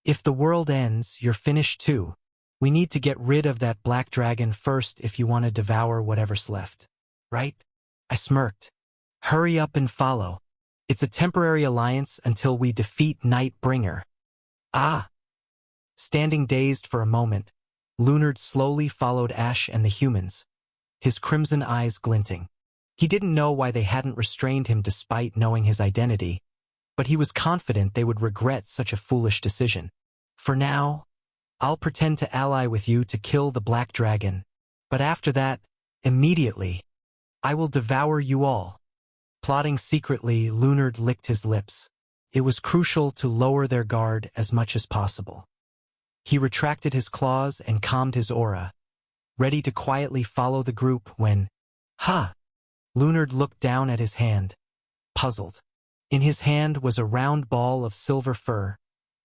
"If the world ends, you're finished too. We need to get rid of that black dragon first if you want to devour whatever's left. Right?" I smirked. "Hurry up and follow. It's a temporary alliance until we defeat Nightbringer." "Ah." Standing dazed for a moment, Lunard slowly followed Ash and the humans, his crimson eyes glinting. He didn't know why they hadn't restrained him despite knowing his identity, but he was confident they would regret such a foolish decision. "For now, I'll pretend to ally with you to kill the Black Dragon, but after that, immediately, I will devour you all." Plotting secretly, Lunard licked his lips. It was crucial to lower their guard as much as possible. He retracted his claws and calmed his aura, ready to quietly follow the group when, "Ha!" Lunard looked down at his hand, puzzled. In his hand was a round ball of silver fur,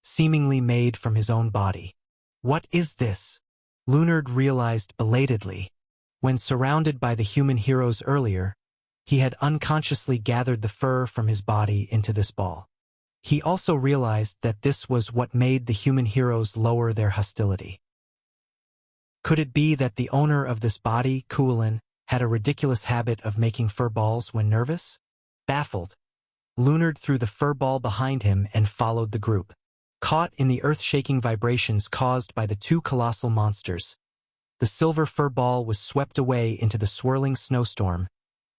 seemingly made from his own body. "What is this?" Lunard realized belatedly. When surrounded by the human heroes earlier, he had unconsciously gathered the fur from his body into this ball. He also realized that this was what made the human heroes lower their hostility. Could it be that the owner of this body, Kuolin, had a ridiculous habit of making fur balls when nervous? Baffled, Lunard threw the fur ball behind him and followed the group. Caught in the earth-shaking vibrations caused by the two colossal monsters, the silver fur ball was swept away into the swirling snowstorm,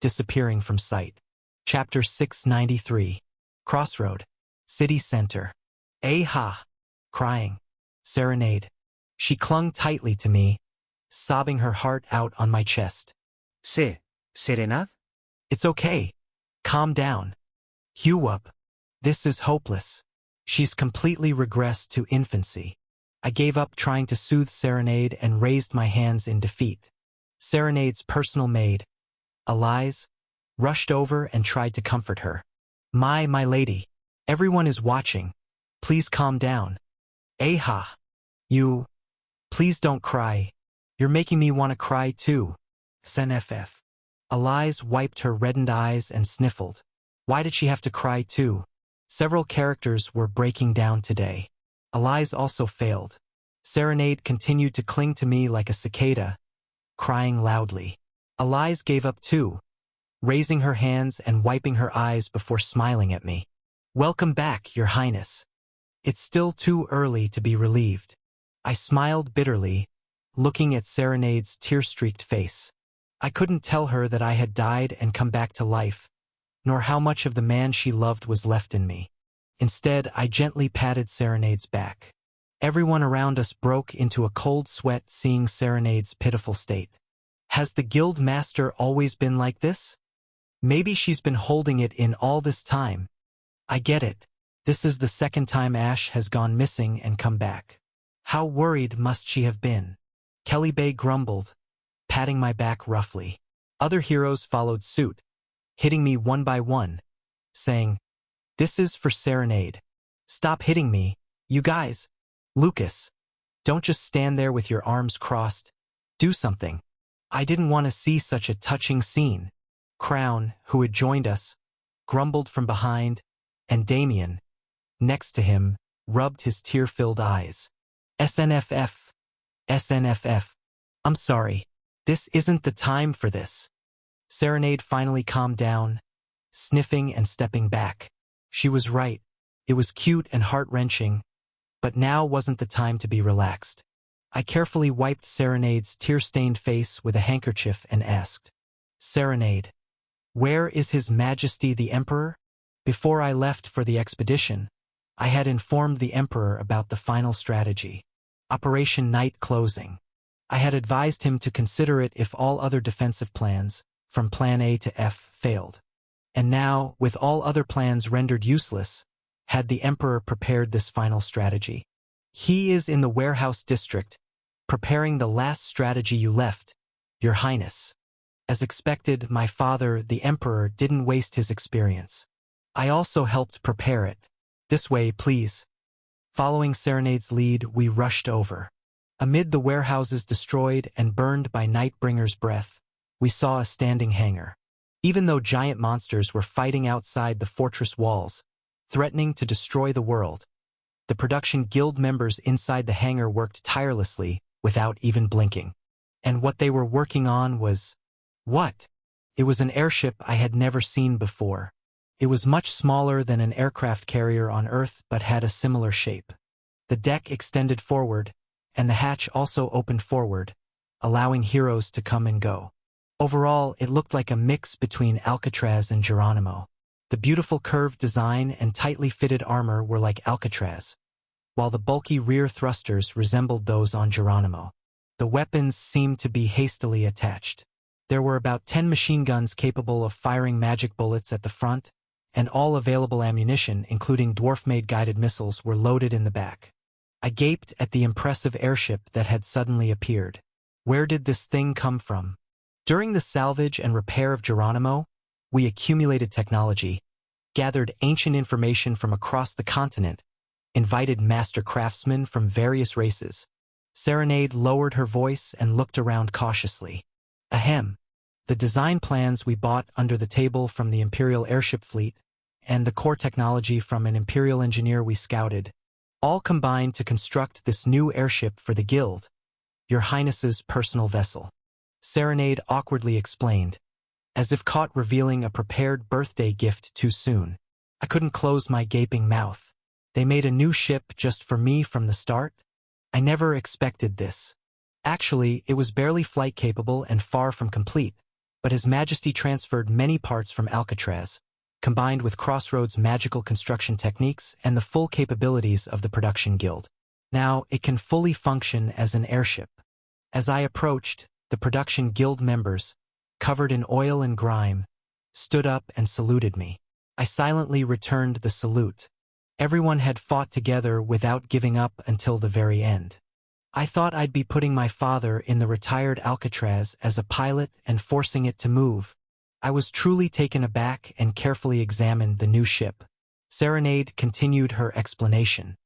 disappearing from sight. Chapter 693. Crossroad. City Center. Ha! Crying. Serenade. She clung tightly to me, sobbing her heart out on my chest. Serenad? It's okay. Calm down. Hew up. This is hopeless. She's completely regressed to infancy. I gave up trying to soothe Serenade and raised my hands in defeat. Serenade's personal maid, Elise, rushed over and tried to comfort her. My lady. Everyone is watching. Please calm down. Ha! You. Please don't cry. You're making me want to cry too. SNFF. Elise wiped her reddened eyes and sniffled. Why did she have to cry too? Several characters were breaking down today. Elise also failed. Serenade continued to cling to me like a cicada, crying loudly. Elise gave up too, raising her hands and wiping her eyes before smiling at me. Welcome back, Your Highness. It's still too early to be relieved. I smiled bitterly, looking at Serenade's tear-streaked face. I couldn't tell her that I had died and come back to life, nor how much of the man she loved was left in me. Instead, I gently patted Serenade's back. Everyone around us broke into a cold sweat seeing Serenade's pitiful state. Has the guild master always been like this? Maybe she's been holding it in all this time. I get it. This is the second time Ash has gone missing and come back. How worried must she have been? Kelly Bay grumbled, patting my back roughly. Other heroes followed suit, hitting me one by one, saying, "This is for Serenade. Stop hitting me, you guys. Lucas, don't just stand there with your arms crossed. Do something." I didn't want to see such a touching scene. Crown, who had joined us, grumbled from behind, and Damien, next to him, rubbed his tear-filled eyes. SNFF. SNFF. I'm sorry. This isn't the time for this. Serenade finally calmed down, sniffing and stepping back. She was right. It was cute and heart-wrenching, but now wasn't the time to be relaxed. I carefully wiped Serenade's tear-stained face with a handkerchief and asked, "Serenade, where is His Majesty the Emperor?" Before I left for the expedition, I had informed the Emperor about the final strategy, Operation Night Closing. I had advised him to consider it if all other defensive plans, from Plan A to F, failed. And now, with all other plans rendered useless, had the Emperor prepared this final strategy. He is in the warehouse district, preparing the last strategy you left, Your Highness. As expected, my father, the Emperor, didn't waste his experience. I also helped prepare it. This way, please. Following Serenade's lead, we rushed over. Amid the warehouses destroyed and burned by Nightbringer's breath, we saw a standing hangar. Even though giant monsters were fighting outside the fortress walls, threatening to destroy the world, the production guild members inside the hangar worked tirelessly without even blinking. And what they were working on was... what? It was an airship I had never seen before. It was much smaller than an aircraft carrier on Earth but had a similar shape. The deck extended forward, and the hatch also opened forward, allowing heroes to come and go. Overall, it looked like a mix between Alcatraz and Geronimo. The beautiful curved design and tightly fitted armor were like Alcatraz, while the bulky rear thrusters resembled those on Geronimo. The weapons seemed to be hastily attached. There were about 10 machine guns capable of firing magic bullets at the front, and all available ammunition, including dwarf-made guided missiles, were loaded in the back. I gaped at the impressive airship that had suddenly appeared. Where did this thing come from? During the salvage and repair of Geronimo, we accumulated technology, gathered ancient information from across the continent, invited master craftsmen from various races. Serenade lowered her voice and looked around cautiously. Ahem. The design plans we bought under the table from the Imperial airship fleet, and the core technology from an Imperial engineer we scouted, all combined to construct this new airship for the Guild, Your Highness's personal vessel. Serenade awkwardly explained, as if caught revealing a prepared birthday gift too soon. I couldn't close my gaping mouth. They made a new ship just for me from the start? I never expected this. Actually, it was barely flight-capable and far from complete, but His Majesty transferred many parts from Alcatraz, combined with Crossroads' magical construction techniques and the full capabilities of the production guild. Now, it can fully function as an airship. As I approached, the production guild members, covered in oil and grime, stood up and saluted me. I silently returned the salute. Everyone had fought together without giving up until the very end. I thought I'd be putting my father in the retired Alcatraz as a pilot and forcing it to move. I was truly taken aback and carefully examined the new ship. Serenade continued her explanation.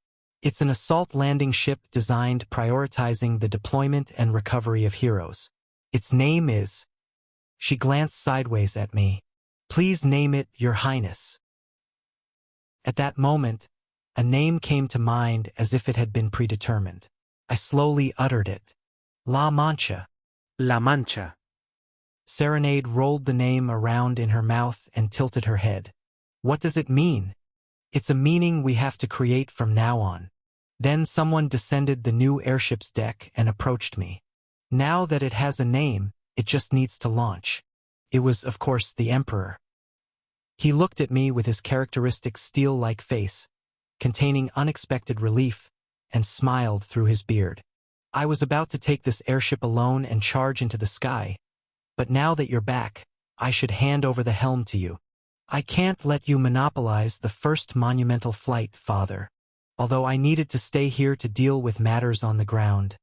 It's an assault landing ship designed prioritizing the deployment and recovery of heroes. Its name is... She glanced sideways at me. Please name it, Your Highness. At that moment, a name came to mind as if it had been predetermined. I slowly uttered it. La Mancha. La Mancha. Serenade rolled the name around in her mouth and tilted her head. What does it mean? It's a meaning we have to create from now on. Then someone descended the new airship's deck and approached me. Now that it has a name, it just needs to launch. It was, of course, the Emperor. He looked at me with his characteristic steel-like face, containing unexpected relief, and smiled through his beard. I was about to take this airship alone and charge into the sky, but now that you're back, I should hand over the helm to you. I can't let you monopolize the first monumental flight, Father, although I needed to stay here to deal with matters on the ground.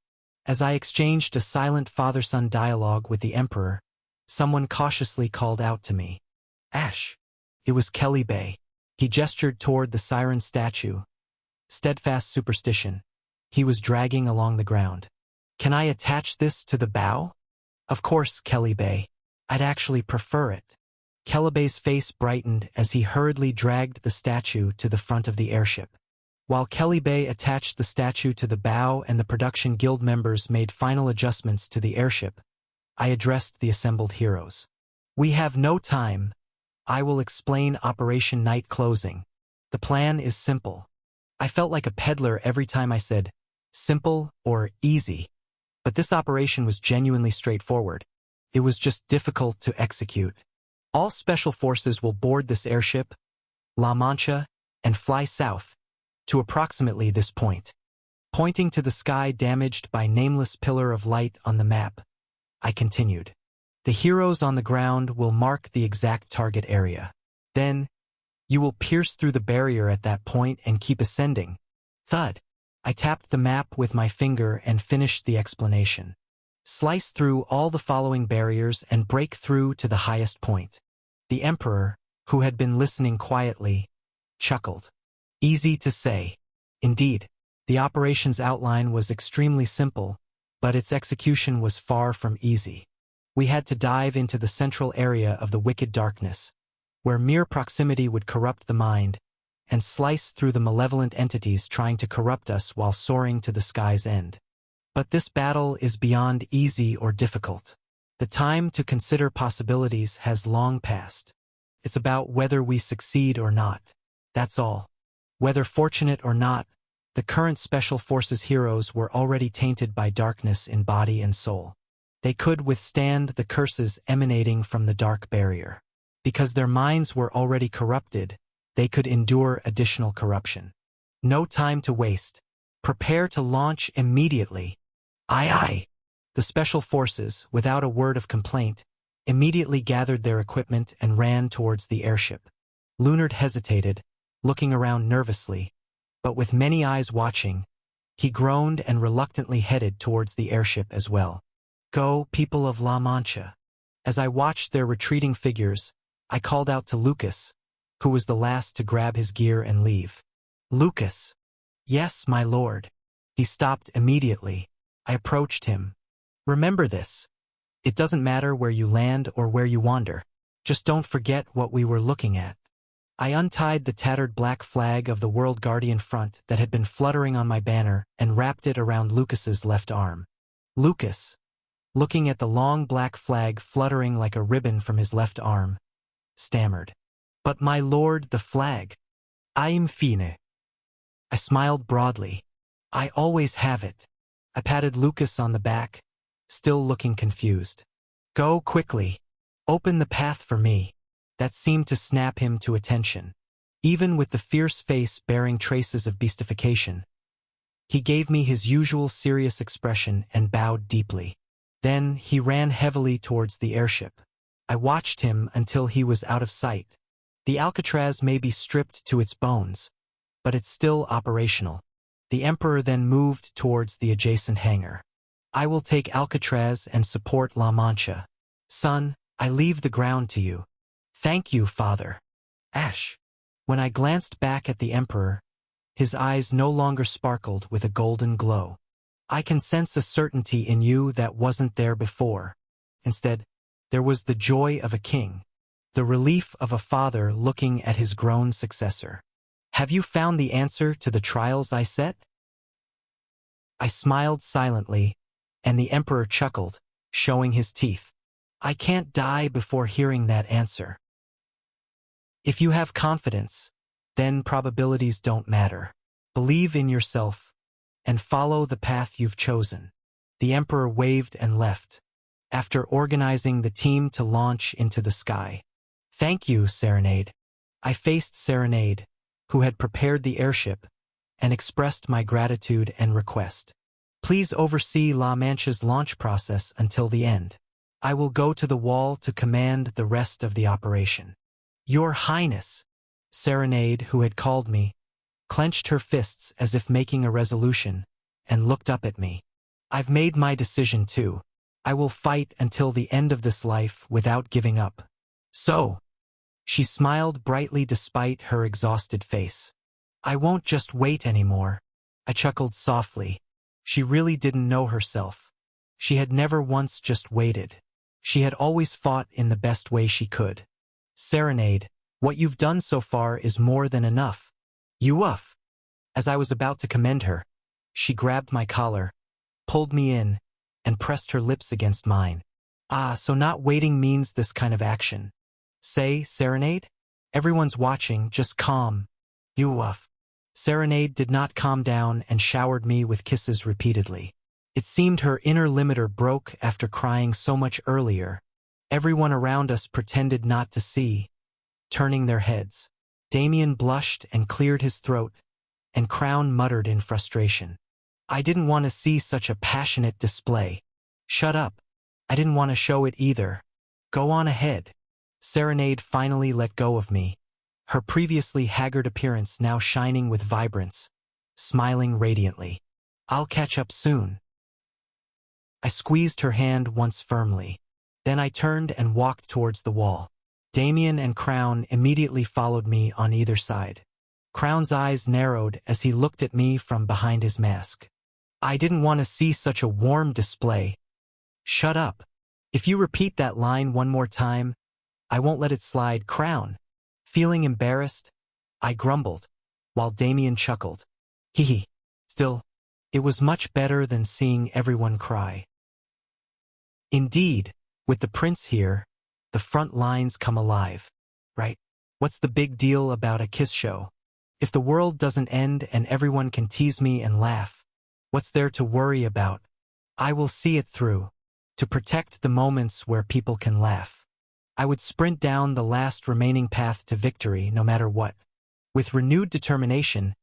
As I exchanged a silent father-son dialogue with the Emperor, someone cautiously called out to me. Ash. It was Kelly Bay. He gestured toward the siren statue. Steadfast superstition. He was dragging along the ground. Can I attach this to the bow? Of course, Kelly Bay. I'd actually prefer it. Kelly Bay's face brightened as he hurriedly dragged the statue to the front of the airship. While Kelly Bay attached the statue to the bow and the production guild members made final adjustments to the airship, I addressed the assembled heroes. We have no time. I will explain Operation Night Closing. The plan is simple. I felt like a peddler every time I said, simple or easy. But this operation was genuinely straightforward. It was just difficult to execute. All special forces will board this airship, La Mancha, and fly south, to approximately this point. Pointing to the sky damaged by nameless pillar of light on the map, I continued. The heroes on the ground will mark the exact target area. Then, you will pierce through the barrier at that point and keep ascending. Thud. I tapped the map with my finger and finished the explanation. Slice through all the following barriers and break through to the highest point. The Emperor, who had been listening quietly, chuckled. Easy to say. Indeed, the operation's outline was extremely simple, but its execution was far from easy. We had to dive into the central area of the wicked darkness, where mere proximity would corrupt the mind, and slice through the malevolent entities trying to corrupt us while soaring to the sky's end. But this battle is beyond easy or difficult. The time to consider possibilities has long passed. It's about whether we succeed or not. That's all. Whether fortunate or not, the current Special Forces heroes were already tainted by darkness in body and soul. They could withstand the curses emanating from the dark barrier. Because their minds were already corrupted, they could endure additional corruption. No time to waste. Prepare to launch immediately. Aye, aye. The Special Forces, without a word of complaint, immediately gathered their equipment and ran towards the airship. Lunard hesitated, looking around nervously, but with many eyes watching, he groaned and reluctantly headed towards the airship as well. Go, people of La Mancha. As I watched their retreating figures, I called out to Lucas, who was the last to grab his gear and leave. Lucas. Yes, my lord. He stopped immediately. I approached him. Remember this. It doesn't matter where you land or where you wander. Just don't forget what we were looking at. I untied the tattered black flag of the World Guardian front that had been fluttering on my banner and wrapped it around Lucas's left arm. Lucas, looking at the long black flag fluttering like a ribbon from his left arm, stammered. "But my lord, the flag. I'm fine." I smiled broadly. "I always have it." I patted Lucas on the back, still looking confused. "Go quickly. Open the path for me." That seemed to snap him to attention. Even with the fierce face bearing traces of beastification, he gave me his usual serious expression and bowed deeply. Then he ran heavily towards the airship. I watched him until he was out of sight. The Alcatraz may be stripped to its bones, but it's still operational. The Emperor then moved towards the adjacent hangar. "I will take Alcatraz and support La Mancha. Son, I leave the ground to you." "Thank you, Father." Ash. When I glanced back at the Emperor, his eyes no longer sparkled with a golden glow. "I can sense a certainty in you that wasn't there before." Instead, there was the joy of a king, the relief of a father looking at his grown successor. "Have you found the answer to the trials I set?" I smiled silently, and the Emperor chuckled, showing his teeth. "I can't die before hearing that answer." If you have confidence, then probabilities don't matter. Believe in yourself, and follow the path you've chosen. The Emperor waved and left, after organizing the team to launch into the sky. "Thank you, Serenade." I faced Serenade, who had prepared the airship, and expressed my gratitude and request. "Please oversee La Mancha's launch process until the end. I will go to the wall to command the rest of the operation." "Your Highness." Serenade, who had called me, clenched her fists as if making a resolution, and looked up at me. "I've made my decision too. I will fight until the end of this life without giving up." "So?" She smiled brightly despite her exhausted face. "I won't just wait anymore." I chuckled softly. She really didn't know herself. She had never once just waited. She had always fought in the best way she could. "Serenade, what you've done so far is more than enough. You uff." As I was about to commend her, she grabbed my collar, pulled me in, and pressed her lips against mine. "Ah, so not waiting means this kind of action. Say, Serenade? Everyone's watching, just calm. You uff." Serenade did not calm down and showered me with kisses repeatedly. It seemed her inner limiter broke after crying so much earlier. Everyone around us pretended not to see, turning their heads. Damien blushed and cleared his throat, and Crown muttered in frustration. I didn't want to see such a passionate display. "Shut up. I didn't want to show it either. Go on ahead." Serenade finally let go of me, her previously haggard appearance now shining with vibrance, smiling radiantly. "I'll catch up soon." I squeezed her hand once firmly. Then I turned and walked towards the wall. Damien and Crown immediately followed me on either side. Crown's eyes narrowed as he looked at me from behind his mask. "I didn't want to see such a warm display." "Shut up. If you repeat that line one more time, I won't let it slide, Crown." Feeling embarrassed, I grumbled, while Damien chuckled. Hee. Still, it was much better than seeing everyone cry. Indeed, with the prince here, the front lines come alive. Right? What's the big deal about a kiss show? If the world doesn't end and everyone can tease me and laugh, what's there to worry about? I will see it through, to protect the moments where people can laugh. I would sprint down the last remaining path to victory no matter what. With renewed determination,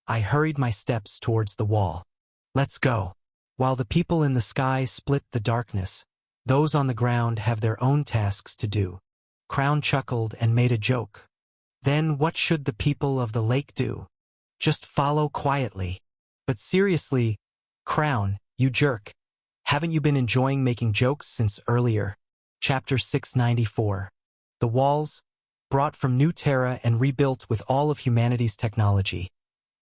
I hurried my steps towards the wall. Let's go. While the people in the sky split the darkness, those on the ground have their own tasks to do. Crown chuckled and made a joke. Then what should the people of the lake do? Just follow quietly. But seriously, Crown, you jerk. Haven't you been enjoying making jokes since earlier? Chapter 694. The walls, brought from New Terra and rebuilt with all of humanity's technology,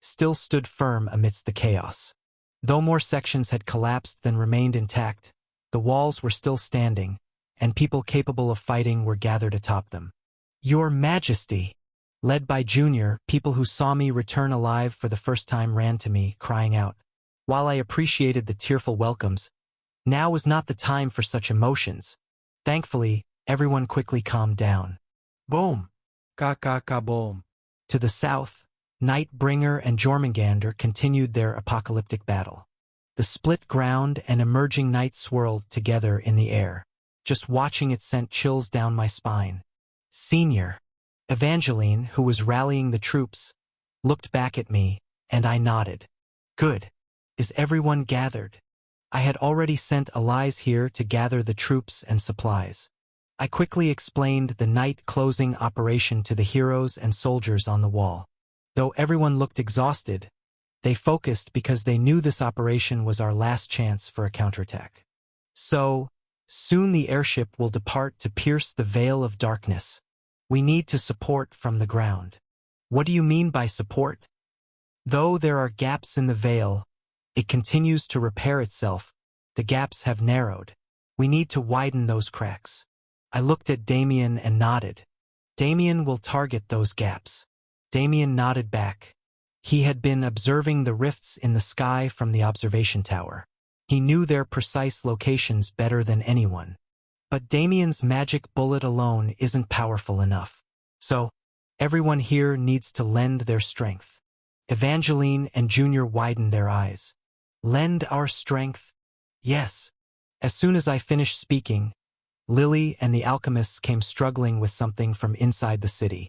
still stood firm amidst the chaos. Though more sections had collapsed than remained intact, the walls were still standing, and people capable of fighting were gathered atop them. "Your Majesty!" Led by Junior, people who saw me return alive for the first time ran to me, crying out. While I appreciated the tearful welcomes, now was not the time for such emotions. Thankfully, everyone quickly calmed down. Boom! Boom. To the south, Nightbringer and Jormungandr continued their apocalyptic battle. The split ground and emerging night swirled together in the air. Just watching it sent chills down my spine. Senior, Evangeline, who was rallying the troops, looked back at me, and I nodded. Good. Is everyone gathered? I had already sent allies here to gather the troops and supplies. I quickly explained the night closing operation to the heroes and soldiers on the wall. Though everyone looked exhausted, they focused because they knew this operation was our last chance for a counterattack. So, soon the airship will depart to pierce the veil of darkness. We need to support from the ground. What do you mean by support? Though there are gaps in the veil, it continues to repair itself. The gaps have narrowed. We need to widen those cracks. I looked at Damien and nodded. Damien will target those gaps. Damien nodded back. He had been observing the rifts in the sky from the observation tower. He knew their precise locations better than anyone. But Damien's magic bullet alone isn't powerful enough. So, everyone here needs to lend their strength. Evangeline and Junior widened their eyes. Lend our strength? Yes. As soon as I finished speaking, Lily and the alchemists came struggling with something from inside the city.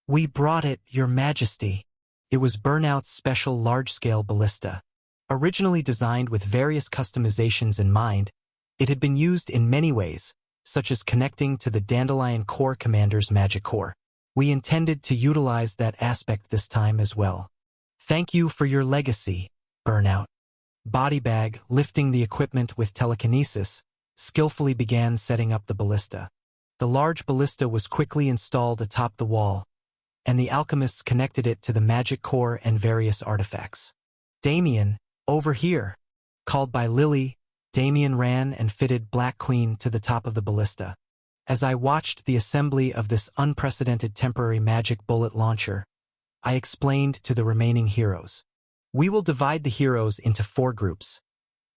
We brought it, Your Majesty. It was Burnout's special large-scale ballista. Originally designed with various customizations in mind, it had been used in many ways, such as connecting to the Dandelion Corps commander's magic core. We intended to utilize that aspect this time as well. Thank you for your legacy, Burnout. Bodybag, lifting the equipment with telekinesis, skillfully began setting up the ballista. The large ballista was quickly installed atop the wall, and the alchemists connected it to the magic core and various artifacts. Damien, over here. Called by Lily, Damien ran and fitted Black Queen to the top of the ballista. As I watched the assembly of this unprecedented temporary magic bullet launcher, I explained to the remaining heroes. We will divide the heroes into 4 groups: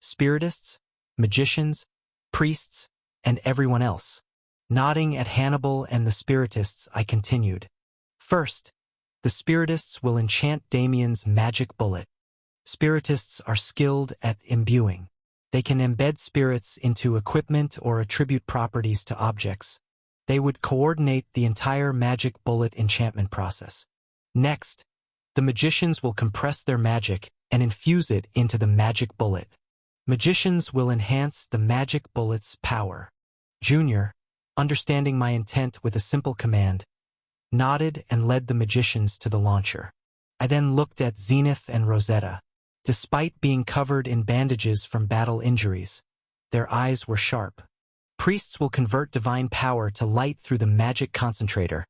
spiritists, magicians, priests, and everyone else. Nodding at Hannibal and the spiritists, I continued. First, the spiritists will enchant Damien's magic bullet. Spiritists are skilled at imbuing. They can embed spirits into equipment or attribute properties to objects. They would coordinate the entire magic bullet enchantment process. Next, the magicians will compress their magic and infuse it into the magic bullet. Magicians will enhance the magic bullet's power. Junior, understanding my intent with a simple command, nodded and led the magicians to the launcher. I then looked at Zenith and Rosetta. Despite being covered in bandages from battle injuries, their eyes were sharp. Priests will convert divine power to light through the magic concentrator,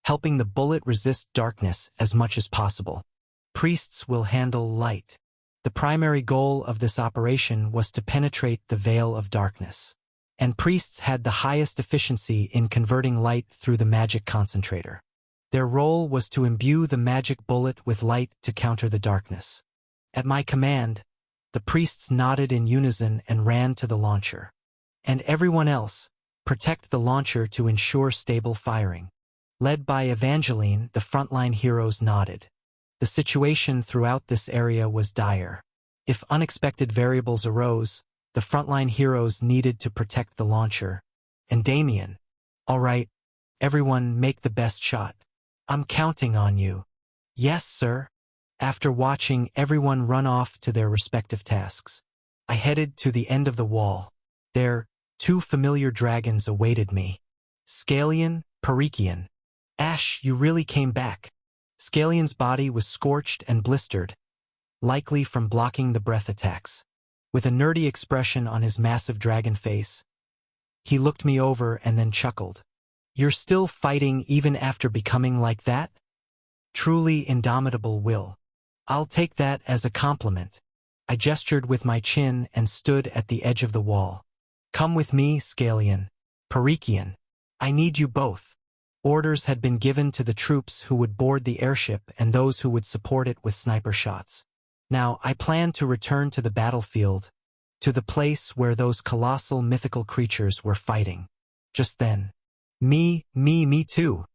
helping the bullet resist darkness as much as possible. Priests will handle light. The primary goal of this operation was to penetrate the veil of darkness, and priests had the highest efficiency in converting light through the magic concentrator. Their role was to imbue the magic bullet with light to counter the darkness. At my command, the priests nodded in unison and ran to the launcher. And everyone else, protect the launcher to ensure stable firing. Led by Evangeline, the frontline heroes nodded. The situation throughout this area was dire. If unexpected variables arose, the frontline heroes needed to protect the launcher. And Damien, all right, everyone make the best shot. I'm counting on you. Yes, sir. After watching everyone run off to their respective tasks, I headed to the end of the wall. There, 2 familiar dragons awaited me. Scalian, Perikian. Ash, you really came back. Scalian's body was scorched and blistered, likely from blocking the breath attacks. With a nerdy expression on his massive dragon face, he looked me over and then chuckled. You're still fighting even after becoming like that? Truly indomitable will. I'll take that as a compliment. I gestured with my chin and stood at the edge of the wall. Come with me, Scalian. Perikian. I need you both. Orders had been given to the troops who would board the airship and those who would support it with sniper shots. Now, I planned to return to the battlefield, to the place where those colossal mythical creatures were fighting. Just then, me too.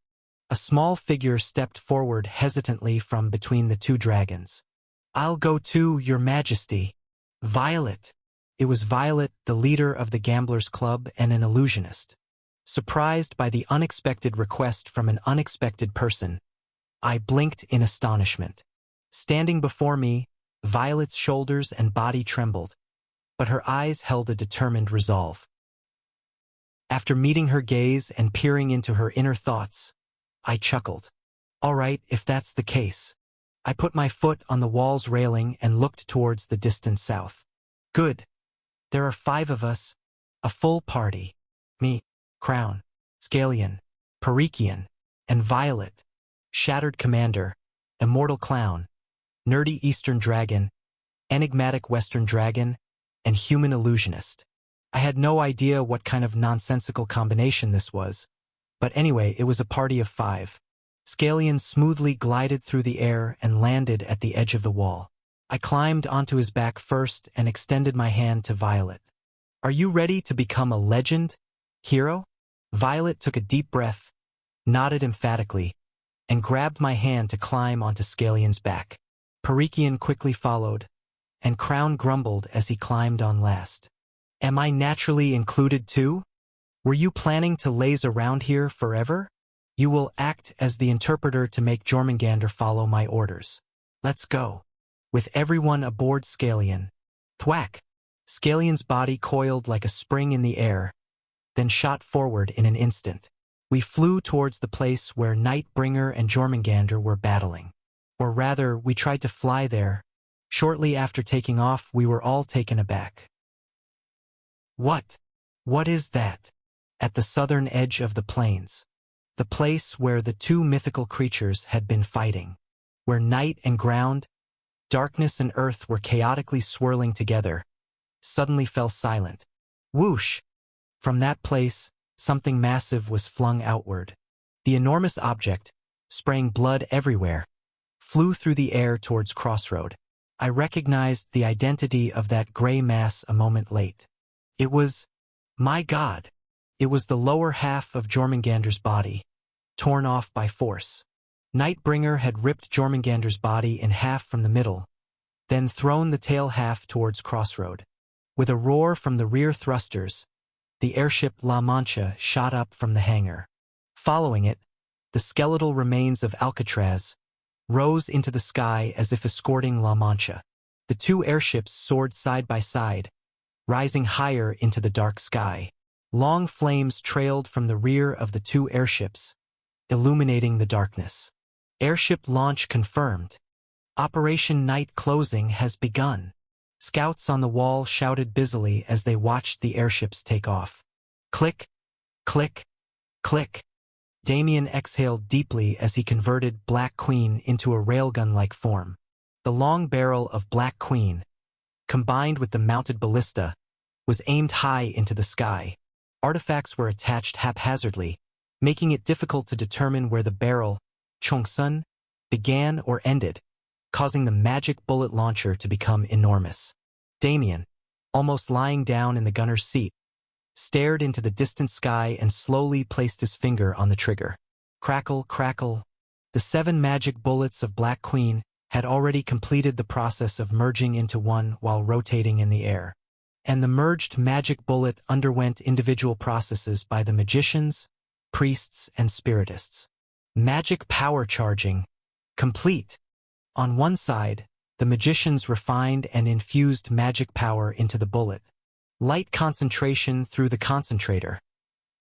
A small figure stepped forward hesitantly from between the two dragons. I'll go too, Your Majesty. Violet. It was Violet, the leader of the Gamblers' Club and an illusionist. Surprised by the unexpected request from an unexpected person, I blinked in astonishment. Standing before me, Violet's shoulders and body trembled, but her eyes held a determined resolve. After meeting her gaze and peering into her inner thoughts, I chuckled. All right, if that's the case. I put my foot on the wall's railing and looked towards the distant south. Good. There are 5 of us, a full party. Me, Crown, Scalian, Perikian, and Violet, Shattered Commander, Immortal Clown, Nerdy Eastern Dragon, Enigmatic Western Dragon, and Human Illusionist. I had no idea what kind of nonsensical combination this was, but anyway, it was a party of 5. Scalian smoothly glided through the air and landed at the edge of the wall. I climbed onto his back first and extended my hand to Violet. Are you ready to become a legend, hero? Violet took a deep breath, nodded emphatically, and grabbed my hand to climb onto Scalian's back. Perikian quickly followed, and Crown grumbled as he climbed on last. Am I naturally included too? Were you planning to laze around here forever? You will act as the interpreter to make Jormungandr follow my orders. Let's go. With everyone aboard Scalian. Thwack! Scalian's body coiled like a spring in the air, then shot forward in an instant. We flew towards the place where Nightbringer and Jormungandr were battling. Or rather, we tried to fly there. Shortly after taking off, we were all taken aback. What? What is that? At the southern edge of the plains. The place where the 2 mythical creatures had been fighting. Where night and ground, darkness and earth were chaotically swirling together, suddenly fell silent. Whoosh! From that place, something massive was flung outward. The enormous object, spraying blood everywhere, flew through the air towards Crossroad. I recognized the identity of that gray mass a moment late. It was, my God! It was the lower half of Jormungandr's body, torn off by force. Nightbringer had ripped Jormungandr's body in half from the middle, then thrown the tail half towards Crossroad. With a roar from the rear thrusters, the airship La Mancha shot up from the hangar. Following it, the skeletal remains of Alcatraz rose into the sky as if escorting La Mancha. The 2 airships soared side by side, rising higher into the dark sky. Long flames trailed from the rear of the 2 airships, illuminating the darkness. Airship launch confirmed. Operation Night Closing has begun. Scouts on the wall shouted busily as they watched the airships take off. Click, click, click. Damien exhaled deeply as he converted Black Queen into a railgun-like form. The long barrel of Black Queen, combined with the mounted ballista, was aimed high into the sky. Artifacts were attached haphazardly, making it difficult to determine where the barrel, Chongsun, began or ended, causing the magic bullet launcher to become enormous. Damien, almost lying down in the gunner's seat, stared into the distant sky and slowly placed his finger on the trigger. Crackle, crackle. The 7 magic bullets of Black Queen had already completed the process of merging into one while rotating in the air. And the merged magic bullet underwent individual processes by the magicians, priests, and spiritists. Magic power charging. Complete. On one side, the magicians refined and infused magic power into the bullet. Light concentration through the concentrator.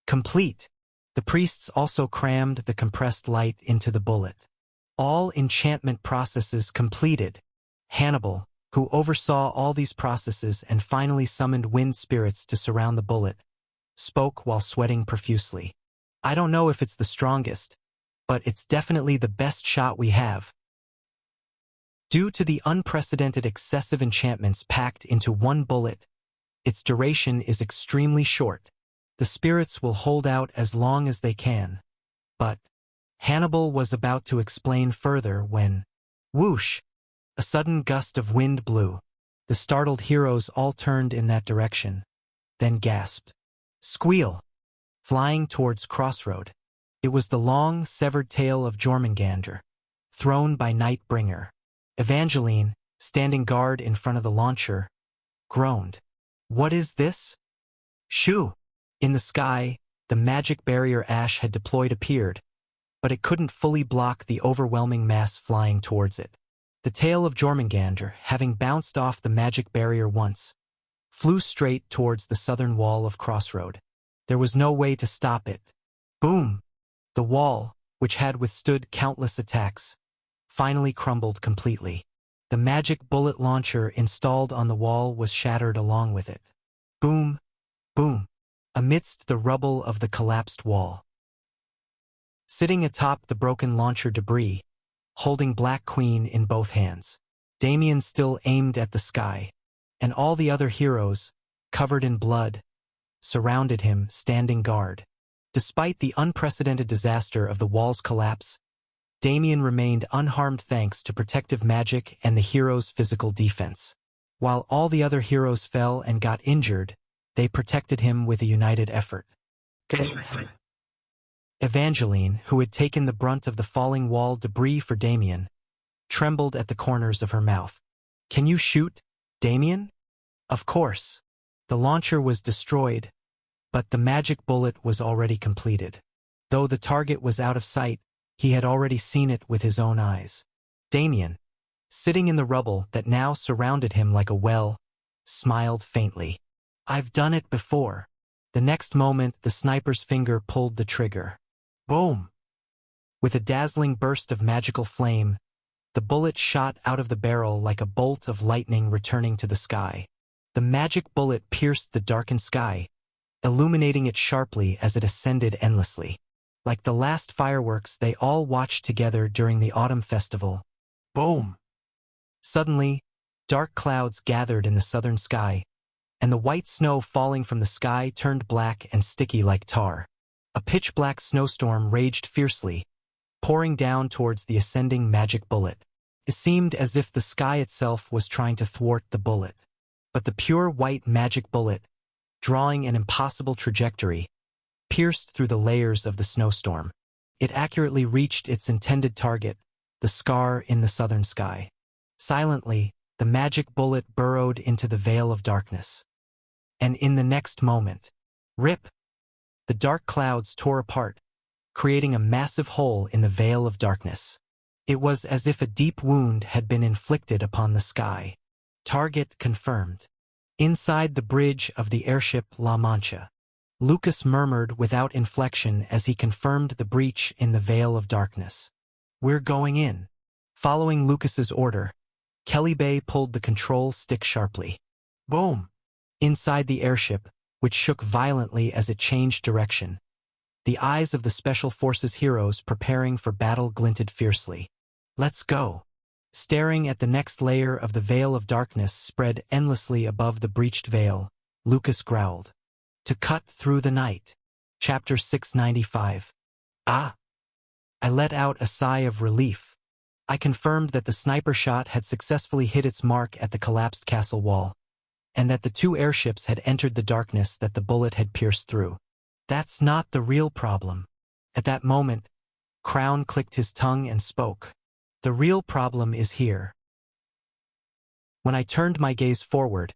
Complete. The priests also crammed the compressed light into the bullet. All enchantment processes completed. Hannibal, who oversaw all these processes and finally summoned wind spirits to surround the bullet, spoke while sweating profusely. I don't know if it's the strongest, but it's definitely the best shot we have. Due to the unprecedented excessive enchantments packed into one bullet, its duration is extremely short. The spirits will hold out as long as they can. But Hannibal was about to explain further when, whoosh, a sudden gust of wind blew. The startled heroes all turned in that direction, then gasped. Squeal! Flying towards Crossroad. It was the long, severed tail of Jormungandr, thrown by Nightbringer. Evangeline, standing guard in front of the launcher, groaned. What is this? Shoo! In the sky, the magic barrier Ash had deployed appeared, but it couldn't fully block the overwhelming mass flying towards it. The tail of Jormungandr, having bounced off the magic barrier once, flew straight towards the southern wall of Crossroad. There was no way to stop it. Boom! The wall, which had withstood countless attacks, finally crumbled completely. The magic bullet launcher installed on the wall was shattered along with it. Boom! Boom! Amidst the rubble of the collapsed wall. Sitting atop the broken launcher debris, holding Black Queen in both hands, Damien still aimed at the sky, and all the other heroes, covered in blood, surrounded him, standing guard. Despite the unprecedented disaster of the wall's collapse, Damien remained unharmed thanks to protective magic and the hero's physical defense. While all the other heroes fell and got injured, they protected him with a united effort. Evangeline, who had taken the brunt of the falling wall debris for Damien, trembled at the corners of her mouth. Can you shoot, Damien? Of course. The launcher was destroyed, but the magic bullet was already completed. Though the target was out of sight, he had already seen it with his own eyes. Damien, sitting in the rubble that now surrounded him like a well, smiled faintly. I've done it before. The next moment, the sniper's finger pulled the trigger. Boom! With a dazzling burst of magical flame, the bullet shot out of the barrel like a bolt of lightning returning to the sky. The magic bullet pierced the darkened sky, illuminating it sharply as it ascended endlessly. Like the last fireworks they all watched together during the autumn festival. Boom! Suddenly, dark clouds gathered in the southern sky, and the white snow falling from the sky turned black and sticky like tar. A pitch-black snowstorm raged fiercely, pouring down towards the ascending magic bullet. It seemed as if the sky itself was trying to thwart the bullet. But the pure white magic bullet, drawing an impossible trajectory, pierced through the layers of the snowstorm. It accurately reached its intended target, the scar in the southern sky. Silently, the magic bullet burrowed into the veil of darkness. And in the next moment, rip! The dark clouds tore apart, creating a massive hole in the veil of darkness. It was as if a deep wound had been inflicted upon the sky. Target confirmed. Inside the bridge of the airship La Mancha, Lucas murmured without inflection as he confirmed the breach in the veil of darkness. We're going in. Following Lucas's order, Kelly Bay pulled the control stick sharply. Boom! Inside the airship, which shook violently as it changed direction, the eyes of the Special Forces heroes preparing for battle glinted fiercely. Let's go! Staring at the next layer of the veil of darkness spread endlessly above the breached veil, Lucas growled. To cut through the night. Chapter 695. Ah! I let out a sigh of relief. I confirmed that the sniper shot had successfully hit its mark at the collapsed castle wall, and that the two airships had entered the darkness that the bullet had pierced through. That's not the real problem. At that moment, Crown clicked his tongue and spoke. The real problem is here. When I turned my gaze forward,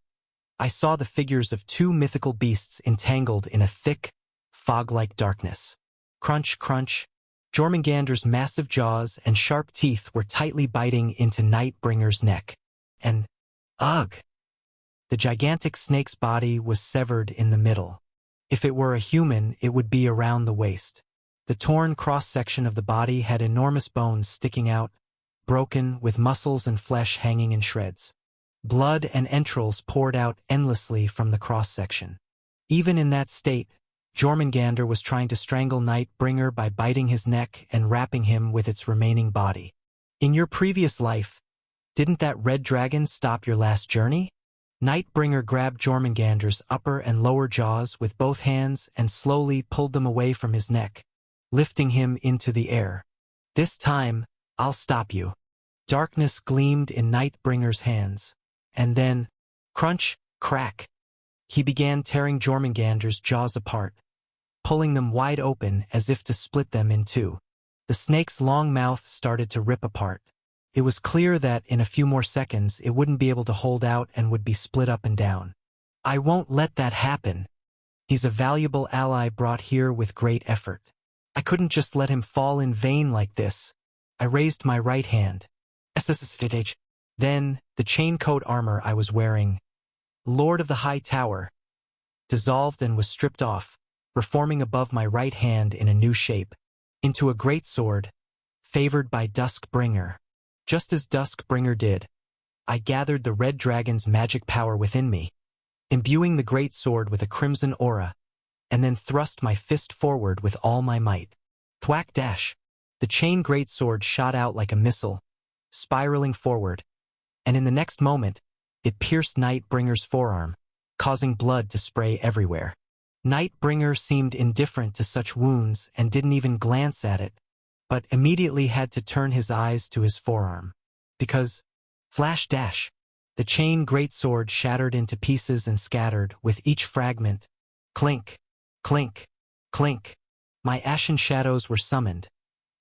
I saw the figures of two mythical beasts entangled in a thick, fog-like darkness. Crunch, crunch. Jormungandr's massive jaws and sharp teeth were tightly biting into Nightbringer's neck. And, ugh! The gigantic snake's body was severed in the middle. If it were a human, it would be around the waist. The torn cross-section of the body had enormous bones sticking out, broken, with muscles and flesh hanging in shreds. Blood and entrails poured out endlessly from the cross-section. Even in that state, Jormungandr was trying to strangle Nightbringer by biting his neck and wrapping him with its remaining body. In your previous life, didn't that red dragon stop your last journey? Nightbringer grabbed Jormungandr's upper and lower jaws with both hands and slowly pulled them away from his neck, lifting him into the air. This time, I'll stop you. Darkness gleamed in Nightbringer's hands. And then, crunch, crack. He began tearing Jormungandr's jaws apart, pulling them wide open as if to split them in two. The snake's long mouth started to rip apart. It was clear that in a few more seconds it wouldn't be able to hold out and would be split up and down. I won't let that happen. He's a valuable ally brought here with great effort. I couldn't just let him fall in vain like this. I raised my right hand. SSSH. Then, the chaincoat armor I was wearing, Lord of the High Tower, dissolved and was stripped off, reforming above my right hand in a new shape, into a great sword, favored by Duskbringer. Just as Duskbringer did, I gathered the Red Dragon's magic power within me, imbuing the great sword with a crimson aura, and then thrust my fist forward with all my might. Thwack dash! The chain greatsword shot out like a missile, spiraling forward, and in the next moment, it pierced Nightbringer's forearm, causing blood to spray everywhere. Nightbringer seemed indifferent to such wounds and didn't even glance at it, but immediately had to turn his eyes to his forearm. Because, flash dash, the chain greatsword shattered into pieces and scattered with each fragment. Clink, clink, clink. My ashen shadows were summoned,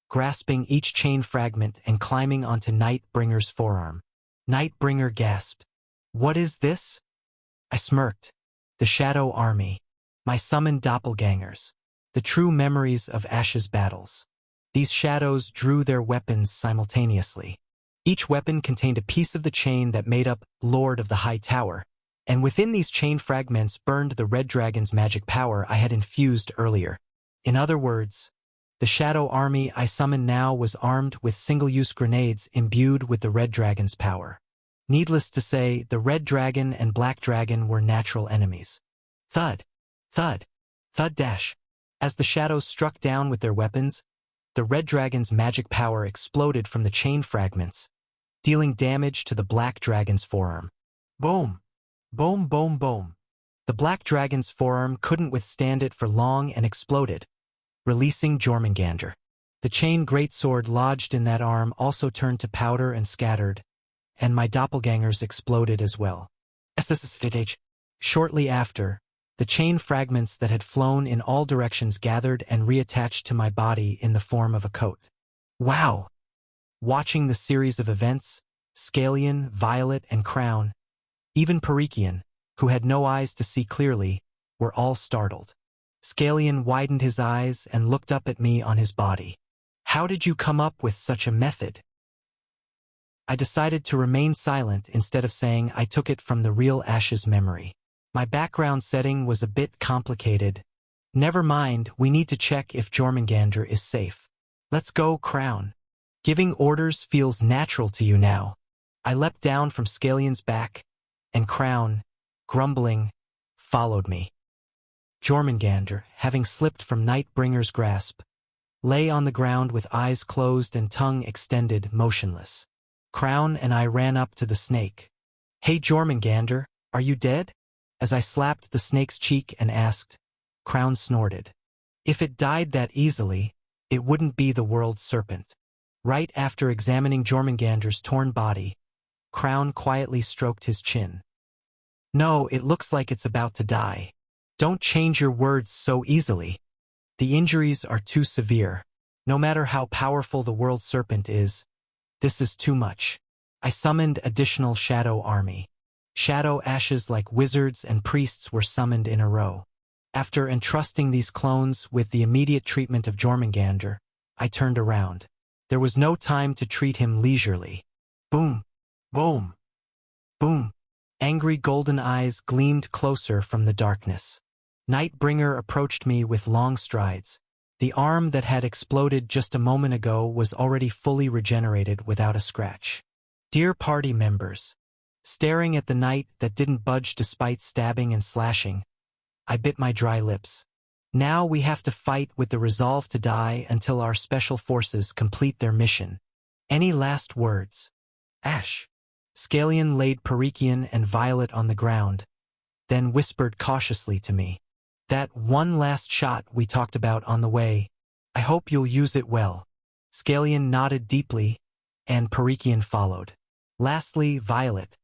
grasping each chain fragment and climbing onto Nightbringer's forearm. Nightbringer gasped. What is this? I smirked. The Shadow Army. My summoned doppelgangers. The true memories of Ash's battles. These shadows drew their weapons simultaneously. Each weapon contained a piece of the chain that made up Lord of the High Tower, and within these chain fragments burned the Red Dragon's magic power I had infused earlier. In other words, the Shadow Army I summoned now was armed with single-use grenades imbued with the Red Dragon's power. Needless to say, the Red Dragon and Black Dragon were natural enemies. Thud, thud, thud dash. As the shadows struck down with their weapons, the Red Dragon's magic power exploded from the chain fragments, dealing damage to the Black Dragon's forearm. Boom! Boom, boom, boom. The Black Dragon's forearm couldn't withstand it for long and exploded, releasing Jormungandr. The chain greatsword lodged in that arm also turned to powder and scattered, and my doppelgangers exploded as well. SSSH. Shortly after, the chain fragments that had flown in all directions gathered and reattached to my body in the form of a coat. Wow! Watching the series of events, Scalian, Violet, and Crown, even Perikian, who had no eyes to see clearly, were all startled. Scalian widened his eyes and looked up at me on his body. How did you come up with such a method? I decided to remain silent instead of saying I took it from the real Ash's memory. My background setting was a bit complicated. Never mind, we need to check if Jormungandr is safe. Let's go, Crown. Giving orders feels natural to you now. I leapt down from Scalian's back, and Crown, grumbling, followed me. Jormungandr, having slipped from Nightbringer's grasp, lay on the ground with eyes closed and tongue extended, motionless. Crown and I ran up to the snake. Hey Jormungandr, are you dead? As I slapped the snake's cheek and asked, Crown snorted. If it died that easily, it wouldn't be the world's serpent. Right after examining Jormungandr's torn body, Crown quietly stroked his chin. No, it looks like it's about to die. Don't change your words so easily. The injuries are too severe. No matter how powerful the world serpent is, this is too much. I summoned additional Shadow Army. Shadow Ashes like wizards and priests were summoned in a row. After entrusting these clones with the immediate treatment of Jormungandr, I turned around. There was no time to treat him leisurely. Boom! Boom! Boom! Angry golden eyes gleamed closer from the darkness. Nightbringer approached me with long strides. The arm that had exploded just a moment ago was already fully regenerated without a scratch. Dear party members, staring at the night that didn't budge despite stabbing and slashing, I bit my dry lips. Now we have to fight with the resolve to die until our special forces complete their mission. Any last words? Ash. Scalian laid Perikian and Violet on the ground, then whispered cautiously to me. That one last shot we talked about on the way, I hope you'll use it well. Scalian nodded deeply, and Perikian followed. Lastly, Violet,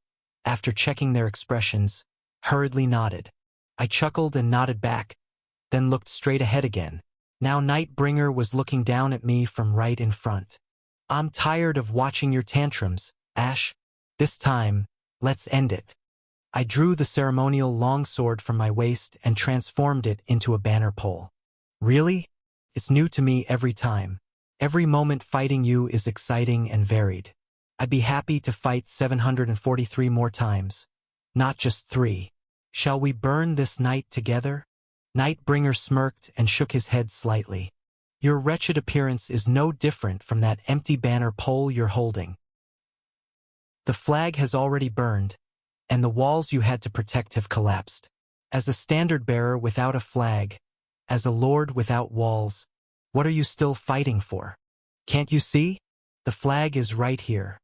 after checking their expressions, hurriedly nodded. I chuckled and nodded back, then looked straight ahead again. Now Nightbringer was looking down at me from right in front. I'm tired of watching your tantrums, Ash. This time, let's end it. I drew the ceremonial longsword from my waist and transformed it into a banner pole. Really? It's new to me every time. Every moment fighting you is exciting and varied. I'd be happy to fight 743 more times. Not just 3. Shall we burn this night together? Nightbringer smirked and shook his head slightly. Your wretched appearance is no different from that empty banner pole you're holding. The flag has already burned, and the walls you had to protect have collapsed. As a standard-bearer without a flag, as a lord without walls, what are you still fighting for? Can't you see? The flag is right here.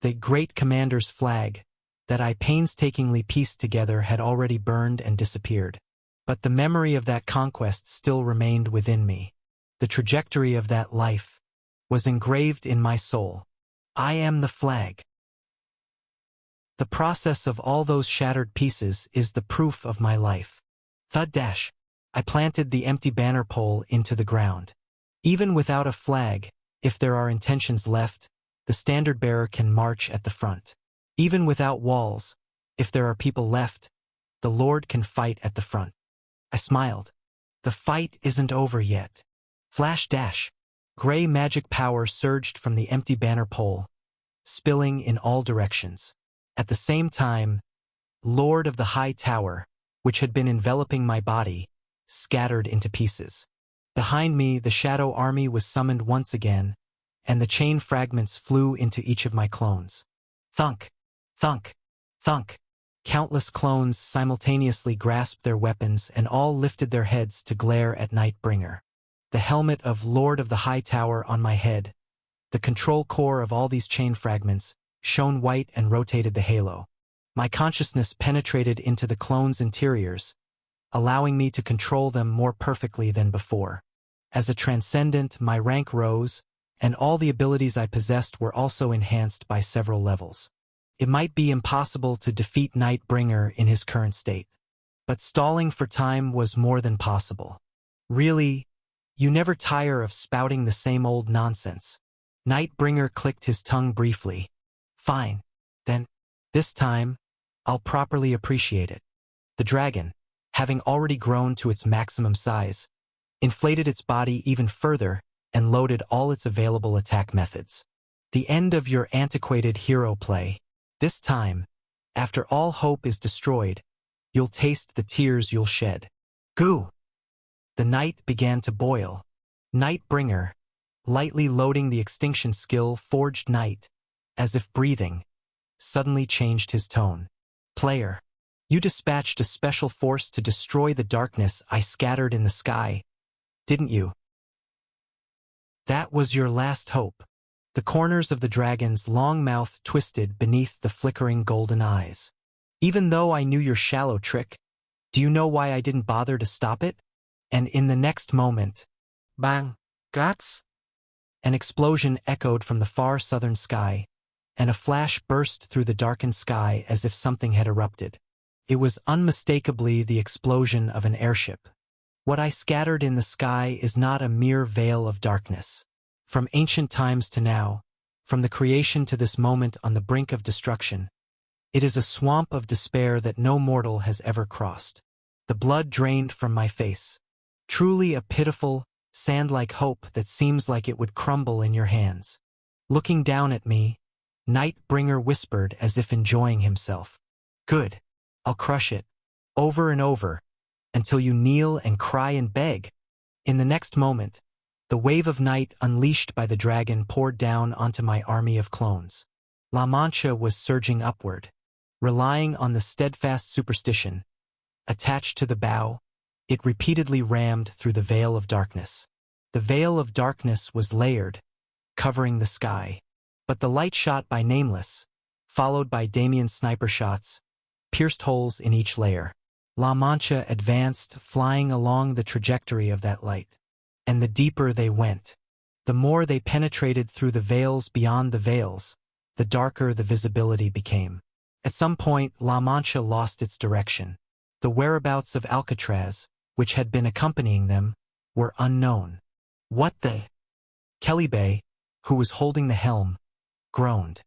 The great commander's flag, that I painstakingly pieced together, had already burned and disappeared. But the memory of that conquest still remained within me. The trajectory of that life was engraved in my soul. I am the flag. The process of all those shattered pieces is the proof of my life. Thud dash. I planted the empty banner pole into the ground. Even without a flag, if there are intentions left, the standard-bearer can march at the front. Even without walls, if there are people left, the Lord can fight at the front. I smiled. The fight isn't over yet. Flash dash. Gray magic power surged from the empty banner pole, spilling in all directions. At the same time, Lord of the High Tower, which had been enveloping my body, scattered into pieces. Behind me, the Shadow Army was summoned once again, and the chain fragments flew into each of my clones. Thunk, thunk, thunk. Countless clones simultaneously grasped their weapons and all lifted their heads to glare at Nightbringer. The helmet of Lord of the High Tower on my head, the control core of all these chain fragments, shone white and rotated the halo. My consciousness penetrated into the clones' interiors, allowing me to control them more perfectly than before. As a transcendent, my rank rose, and all the abilities I possessed were also enhanced by several levels. It might be impossible to defeat Nightbringer in his current state, but stalling for time was more than possible. Really, you never tire of spouting the same old nonsense. Nightbringer clicked his tongue briefly. Fine, then, this time, I'll properly appreciate it. The dragon, having already grown to its maximum size, inflated its body even further and loaded all its available attack methods. The end of your antiquated hero play. This time, after all hope is destroyed, you'll taste the tears you'll shed. Goo! The night began to boil. Nightbringer, lightly loading the extinction skill Forged Night, as if breathing, suddenly changed his tone. Player, you dispatched a special force to destroy the darkness I scattered in the sky, didn't you? That was your last hope. The corners of the dragon's long mouth twisted beneath the flickering golden eyes. Even though I knew your shallow trick, do you know why I didn't bother to stop it? And in the next moment, bang, guts! An explosion echoed from the far southern sky, and a flash burst through the darkened sky as if something had erupted. It was unmistakably the explosion of an airship. What I scattered in the sky is not a mere veil of darkness. From ancient times to now, from the creation to this moment on the brink of destruction, it is a swamp of despair that no mortal has ever crossed. The blood drained from my face. Truly a pitiful, sand-like hope that seems like it would crumble in your hands. Looking down at me, Nightbringer whispered as if enjoying himself. Good. I'll crush it. Over and over, until you kneel and cry and beg. In the next moment, the wave of night unleashed by the dragon poured down onto my army of clones. La Mancha was surging upward, relying on the steadfast superstition. Attached to the bow, it repeatedly rammed through the veil of darkness. The veil of darkness was layered, covering the sky. But the light shot by Nameless, followed by Damien's sniper shots, pierced holes in each layer. La Mancha advanced, flying along the trajectory of that light. and the deeper they went. The more they penetrated through the veils beyond the veils, the darker the visibility became. At some point, La Mancha lost its direction. The whereabouts of Alcatraz, which had been accompanying them, were unknown. What the? Kelly, who was holding the helm, groaned.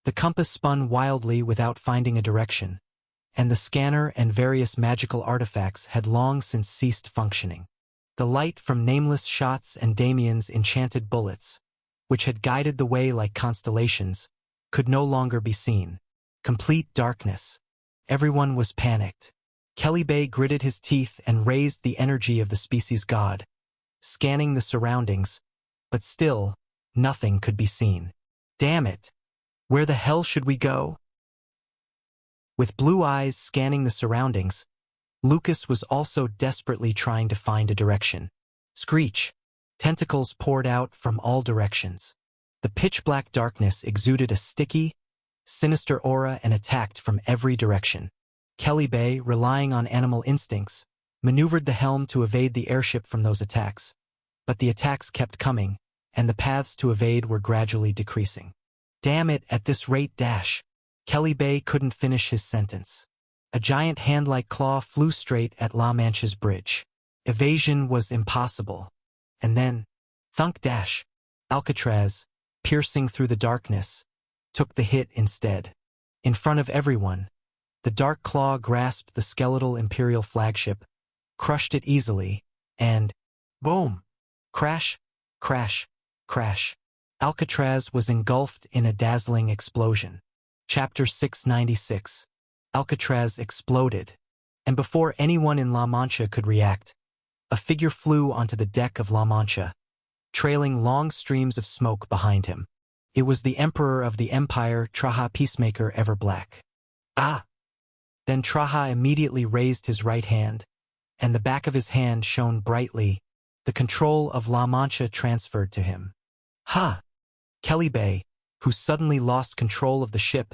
The compass spun wildly without finding a direction, and the scanner and various magical artifacts had long since ceased functioning. The light from nameless shots and Damien's enchanted bullets, which had guided the way like constellations, could no longer be seen. Complete darkness. Everyone was panicked. Kelly gritted his teeth and raised the energy of the species god, scanning the surroundings, but still, nothing could be seen. Damn it! Where the hell should we go? With blue eyes scanning the surroundings, Lucas was also desperately trying to find a direction. Screech! Tentacles poured out from all directions. The pitch-black darkness exuded a sticky, sinister aura and attacked from every direction. Kelly, relying on animal instincts, maneuvered the helm to evade the airship from those attacks. But the attacks kept coming, and the paths to evade were gradually decreasing. Damn it, at this rate dash! Kelly couldn't finish his sentence. A giant hand-like claw flew straight at La Mancha's bridge. Evasion was impossible. And then, thunk dash! Alcatraz, piercing through the darkness, took the hit instead. In front of everyone, the dark claw grasped the skeletal Imperial flagship, crushed it easily, and boom! Crash, crash, crash. Alcatraz was engulfed in a dazzling explosion. Chapter 696. Alcatraz exploded, and before anyone in La Mancha could react, a figure flew onto the deck of La Mancha, trailing long streams of smoke behind him. It was the Emperor of the Empire, Traha Peacemaker Everblack. Ah! Then Traha immediately raised his right hand, and the back of his hand shone brightly. The control of La Mancha transferred to him. Ha! Kelly, who suddenly lost control of the ship,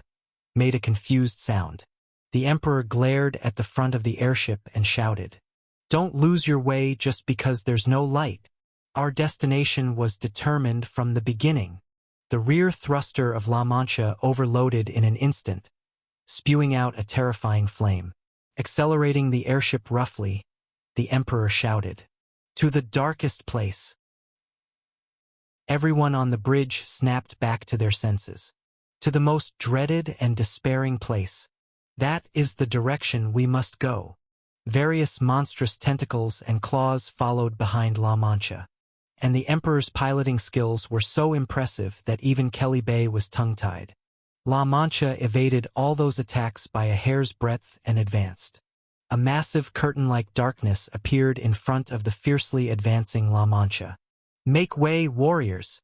made a confused sound. The Emperor glared at the front of the airship and shouted, "Don't lose your way just because there's no light. Our destination was determined from the beginning." The rear thruster of La Mancha overloaded in an instant, spewing out a terrifying flame. Accelerating the airship roughly, the Emperor shouted, "To the darkest place." Everyone on the bridge snapped back to their senses. To the most dreaded and despairing place. That is the direction we must go. Various monstrous tentacles and claws followed behind La Mancha, and the Emperor's piloting skills were so impressive that even Kelly was tongue-tied. La Mancha evaded all those attacks by a hair's breadth and advanced. A massive curtain-like darkness appeared in front of the fiercely advancing La Mancha. "Make way, warriors!"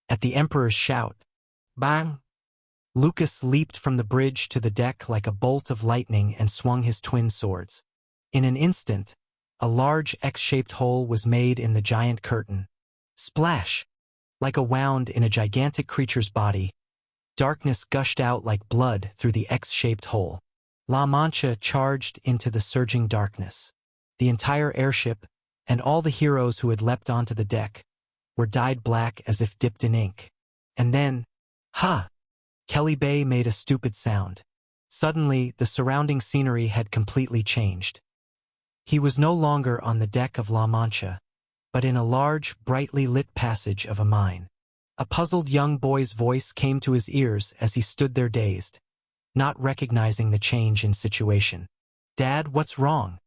At the Emperor's shout, bang! Lucas leaped from the bridge to the deck like a bolt of lightning and swung his twin swords. In an instant, a large X-shaped hole was made in the giant curtain. Splash! Like a wound in a gigantic creature's body, darkness gushed out like blood through the X-shaped hole. La Mancha charged into the surging darkness. The entire airship, and all the heroes who had leapt onto the deck, were dyed black as if dipped in ink. And then, ha! Kelly made a stupid sound. Suddenly, the surrounding scenery had completely changed. He was no longer on the deck of La Mancha, but in a large, brightly lit passage of a mine. A puzzled young boy's voice came to his ears as he stood there dazed, not recognizing the change in situation. "Dad, what's wrong?"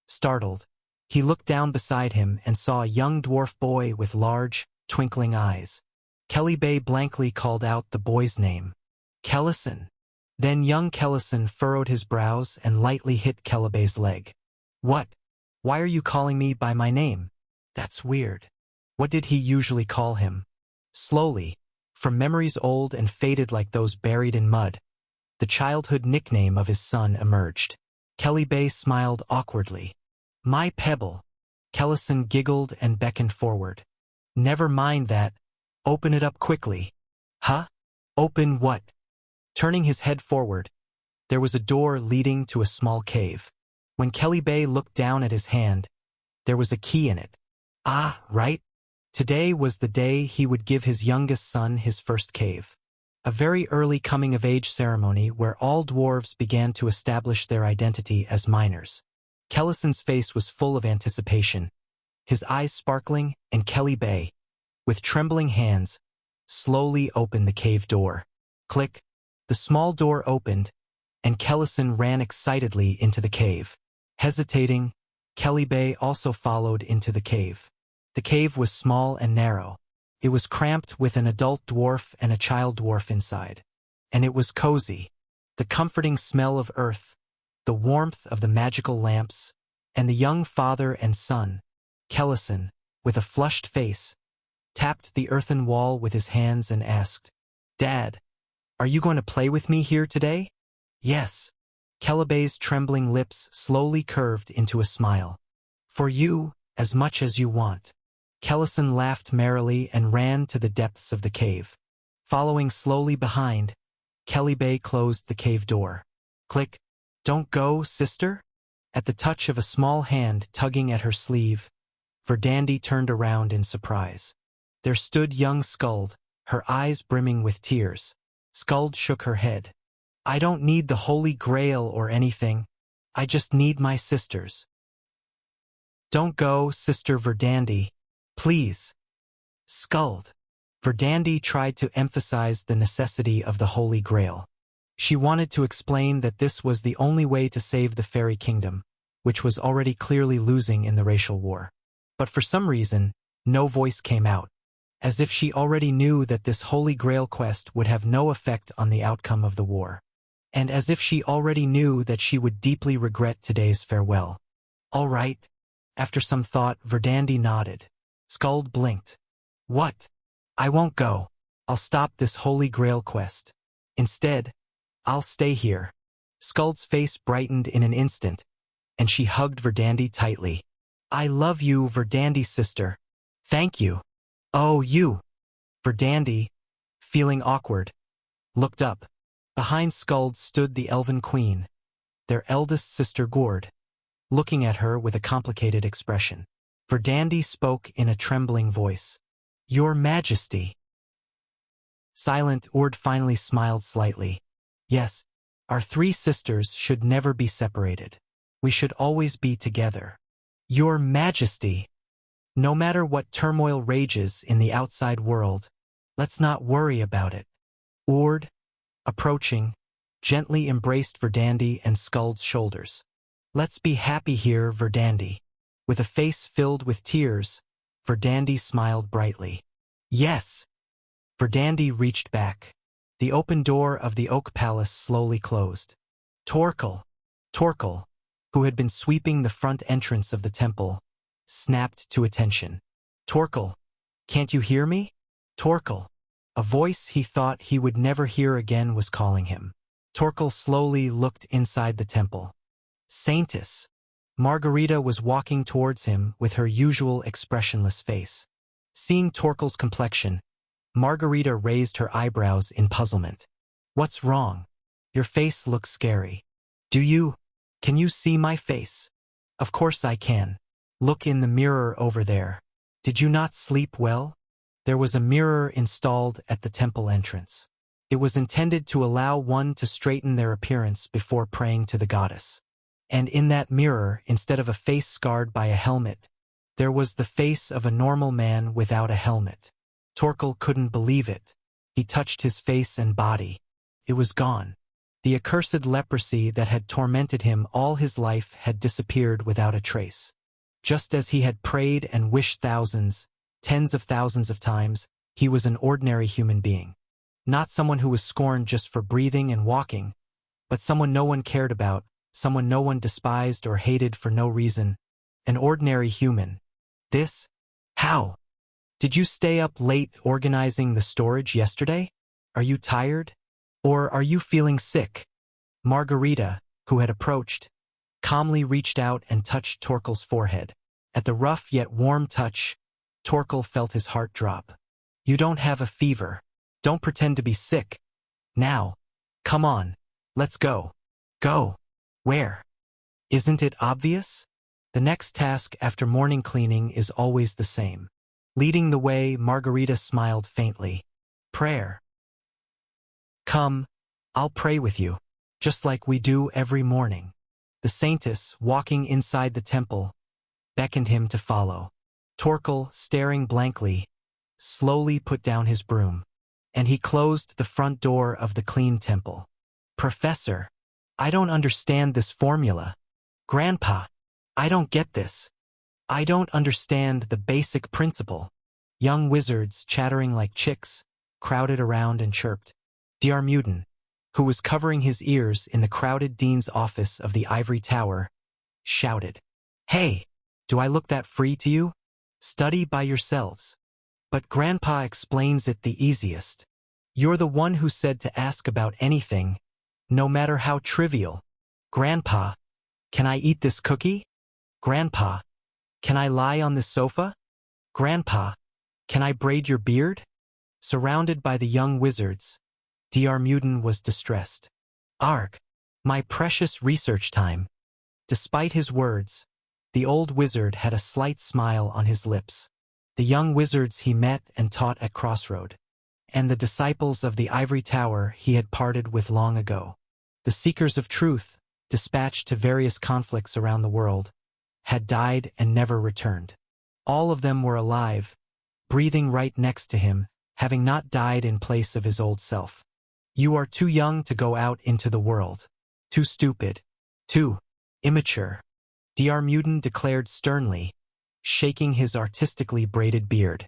Startled, he looked down beside him and saw a young dwarf boy with large, twinkling eyes. Kelly blankly called out the boy's name. "Kellison." Then young Kellison furrowed his brows and lightly hit Kelly's leg. "What? Why are you calling me by my name? That's weird." What did he usually call him? Slowly, from memories old and faded like those buried in mud, the childhood nickname of his son emerged. Kelly smiled awkwardly. "My Pebble." Kellison giggled and beckoned forward. "Never mind that. Open it up quickly." "Huh? Open what?" Turning his head forward, there was a door leading to a small cave. When Kelly looked down at his hand, there was a key in it. "Ah, right. Today was the day he would give his youngest son his first cave. A very early coming-of-age ceremony where all dwarves began to establish their identity as minors. Kellison's face was full of anticipation, his eyes sparkling, and Kelly Bay, with trembling hands, slowly opened the cave door. Click! The small door opened, and Kellison ran excitedly into the cave. Hesitating, Kelly Bay also followed into the cave. The cave was small and narrow. It was cramped with an adult dwarf and a child dwarf inside. And it was cozy. The comforting smell of earth, the warmth of the magical lamps, and the young father and son. Kellison, with a flushed face, tapped the earthen wall with his hands and asked, "Dad, are you going to play with me here today?" "Yes." Kellybay's trembling lips slowly curved into a smile. "For you, as much as you want." Kellison laughed merrily and ran to the depths of the cave. Following slowly behind, Kelly Bay closed the cave door. Click! "Don't go, sister?" At the touch of a small hand tugging at her sleeve, Verdandi turned around in surprise. There stood young Skuld, her eyes brimming with tears. Skuld shook her head. "I don't need the Holy Grail or anything. I just need my sisters." "Don't go, Sister Verdandi. Please." Skuld. Verdandi tried to emphasize the necessity of the Holy Grail. She wanted to explain that this was the only way to save the fairy kingdom, which was already clearly losing in the racial war. But for some reason, no voice came out, as if she already knew that this Holy Grail quest would have no effect on the outcome of the war, and as if she already knew that she would deeply regret today's farewell. "All right." After some thought, Verdandi nodded. Skuld blinked. "What? I won't go. I'll stop this Holy Grail quest. Instead, I'll stay here." Skuld's face brightened in an instant, and she hugged Verdandi tightly. "I love you, Verdandi sister. Thank you." "Oh, you." Verdandi, feeling awkward, looked up. Behind Skuld stood the Elven Queen, their eldest sister Gord, looking at her with a complicated expression. Verdandi spoke in a trembling voice. "Your Majesty." Silent, Ord finally smiled slightly. "Yes, our three sisters should never be separated. We should always be together. Your Majesty. No matter what turmoil rages in the outside world, let's not worry about it." Ord, approaching, gently embraced Verdandi and Skuld's shoulders. "Let's be happy here, Verdandi." With a face filled with tears, Verdandi smiled brightly. "Yes." Verdandi reached back. The open door of the Oak Palace slowly closed. Torkel, who had been sweeping the front entrance of the temple, snapped to attention. "Torkel, can't you hear me?" Torkel. A voice he thought he would never hear again was calling him. Torkel slowly looked inside the temple. Saintess. Margarita was walking towards him with her usual expressionless face. Seeing Torkel's complexion, Margarita raised her eyebrows in puzzlement. "What's wrong? Your face looks scary." Can you see my face?" "Of course I can. Look in the mirror over there. Did you not sleep well?" There was a mirror installed at the temple entrance. It was intended to allow one to straighten their appearance before praying to the goddess. And in that mirror, instead of a face scarred by a helmet, there was the face of a normal man without a helmet. Torkel couldn't believe it. He touched his face and body. It was gone. The accursed leprosy that had tormented him all his life had disappeared without a trace. Just as he had prayed and wished thousands, tens of thousands of times, he was an ordinary human being. Not someone who was scorned just for breathing and walking, but someone no one cared about, someone no one despised or hated for no reason. An ordinary human. This? How? Did you stay up late organizing the storage yesterday? Are you tired? Or are you feeling sick? Margarita, who had approached, calmly reached out and touched Torkel's forehead. At the rough yet warm touch, Torkel felt his heart drop. "You don't have a fever. Don't pretend to be sick. Now. Come on. Let's go." "Go? Where? Isn't it obvious?" The next task after morning cleaning is always the same. Leading the way, Margarita smiled faintly. Prayer. Come, I'll pray with you, just like we do every morning. The saintess, walking inside the temple, beckoned him to follow. Torkel, staring blankly, slowly put down his broom, and he closed the front door of the clean temple. Professor, I don't understand this formula. Grandpa, I don't get this. I don't understand the basic principle. Young wizards, chattering like chicks, crowded around and chirped. Diarmuiden, who was covering his ears in the crowded dean's office of the ivory tower, shouted, Hey, do I look that free to you? Study by yourselves. But Grandpa explains it the easiest. You're the one who said to ask about anything, no matter how trivial. Grandpa, can I eat this cookie? Grandpa, can I lie on this sofa? Grandpa, can I braid your beard? Surrounded by the young wizards, Diarmuiden was distressed. Arg, my precious research time. Despite his words, the old wizard had a slight smile on his lips. The young wizards he met and taught at Crossroad, and the disciples of the ivory tower he had parted with long ago. The seekers of truth, dispatched to various conflicts around the world, had died and never returned. All of them were alive, breathing right next to him, having not died in place of his old self. You are too young to go out into the world. Too stupid. Too immature. Diarmuiden declared sternly, shaking his artistically braided beard.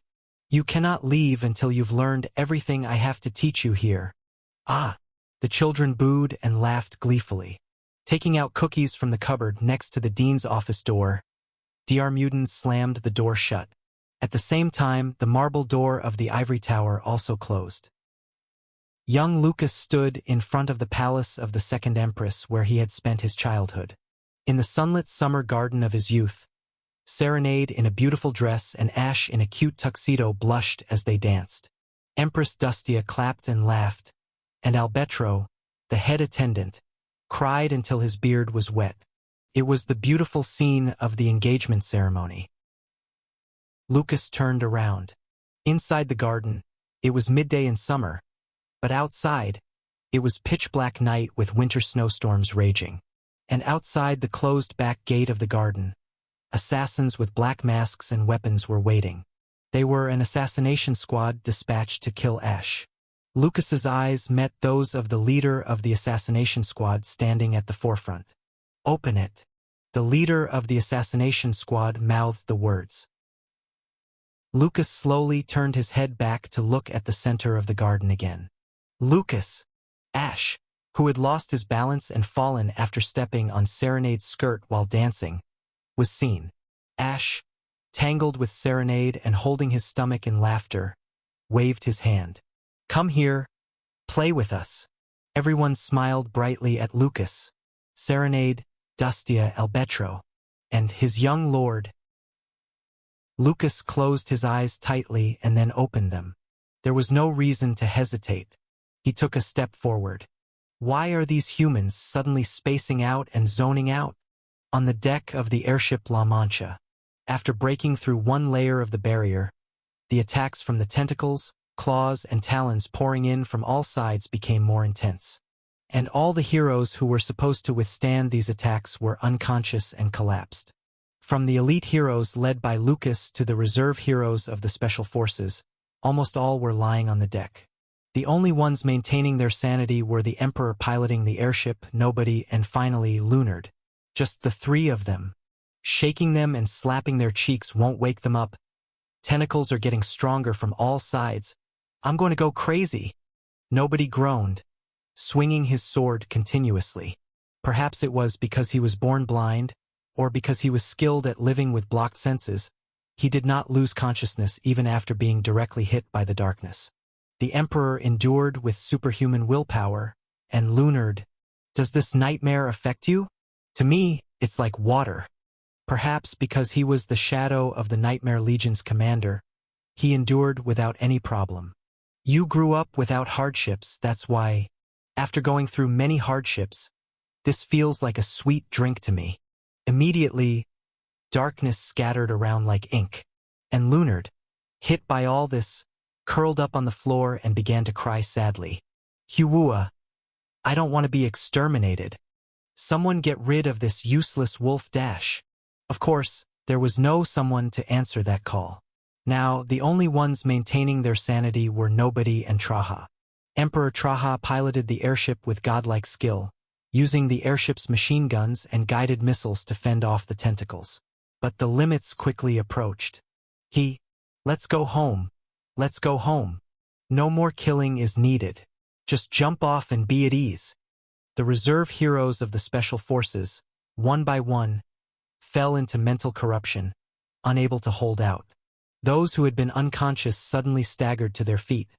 You cannot leave until you've learned everything I have to teach you here. Ah! The children booed and laughed gleefully. Taking out cookies from the cupboard next to the dean's office door, Diarmuiden slammed the door shut. At the same time, the marble door of the ivory tower also closed. Young Lucas stood in front of the palace of the second empress where he had spent his childhood. In the sunlit summer garden of his youth, Serenade in a beautiful dress and Ash in a cute tuxedo blushed as they danced. Empress Dustia clapped and laughed, and Albetro, the head attendant, cried until his beard was wet. It was the beautiful scene of the engagement ceremony. Lucas turned around. Inside the garden, it was midday in summer, but outside, it was pitch-black night with winter snowstorms raging. And outside the closed back gate of the garden, assassins with black masks and weapons were waiting. They were an assassination squad dispatched to kill Ash. Lucas's eyes met those of the leader of the assassination squad standing at the forefront. Open it. The leader of the assassination squad mouthed the words. Lucas slowly turned his head back to look at the center of the garden again. Lucas! Ash, who had lost his balance and fallen after stepping on Serenade's skirt while dancing, was seen. Ash, tangled with Serenade and holding his stomach in laughter, waved his hand. Come here, play with us. Everyone smiled brightly at Lucas, Serenade, Dustia Albetro, and his young lord. Lucas closed his eyes tightly and then opened them. There was no reason to hesitate. He took a step forward. Why are these humans suddenly spacing out and zoning out? On the deck of the airship La Mancha, after breaking through one layer of the barrier, the attacks from the tentacles, claws, and talons pouring in from all sides became more intense. And all the heroes who were supposed to withstand these attacks were unconscious and collapsed. From the elite heroes led by Lucas to the reserve heroes of the special forces, almost all were lying on the deck. The only ones maintaining their sanity were the Emperor piloting the airship, Nobody, and finally Lunard. Just the three of them. Shaking them and slapping their cheeks won't wake them up. Tentacles are getting stronger from all sides. I'm going to go crazy. Nobody groaned, swinging his sword continuously. Perhaps it was because he was born blind, or because he was skilled at living with blocked senses. He did not lose consciousness even after being directly hit by the darkness. The Emperor endured with superhuman willpower, and Lunard, does this nightmare affect you? To me, it's like water. Perhaps because he was the shadow of the Nightmare Legion's commander, he endured without any problem. You grew up without hardships, that's why, after going through many hardships, this feels like a sweet drink to me. Immediately, darkness scattered around like ink. And Lunard, hit by all this, curled up on the floor and began to cry sadly. Huua, I don't want to be exterminated. Someone get rid of this useless wolf dash. Of course, there was no someone to answer that call. Now, the only ones maintaining their sanity were Nobody and Traha. Emperor Traha piloted the airship with godlike skill, using the airship's machine guns and guided missiles to fend off the tentacles. But the limits quickly approached. Let's go home. Let's go home. No more killing is needed. Just jump off and be at ease. The reserve heroes of the Special Forces, one by one, fell into mental corruption, unable to hold out. Those who had been unconscious suddenly staggered to their feet,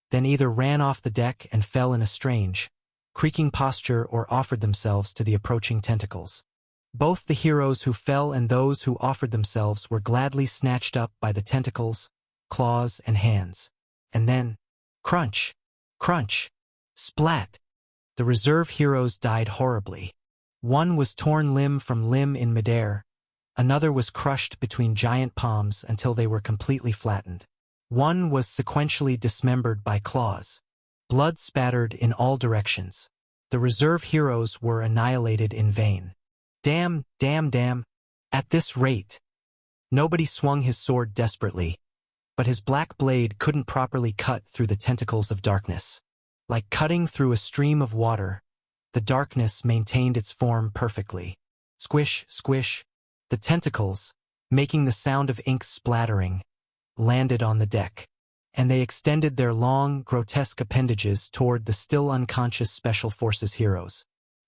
then either ran off the deck and fell in a strange, creaking posture or offered themselves to the approaching tentacles. Both the heroes who fell and those who offered themselves were gladly snatched up by the tentacles, claws, and hands. And then, crunch, crunch, splat. The reserve heroes died horribly. One was torn limb from limb in midair, another was crushed between giant palms until they were completely flattened. One was sequentially dismembered by claws. Blood spattered in all directions. The reserve heroes were annihilated in vain. Damn, damn, damn. At this rate. Nobody swung his sword desperately, but his black blade couldn't properly cut through the tentacles of darkness. Like cutting through a stream of water, the darkness maintained its form perfectly. Squish, squish. The tentacles, making the sound of ink splattering, landed on the deck, and they extended their long, grotesque appendages toward the still unconscious Special Forces heroes.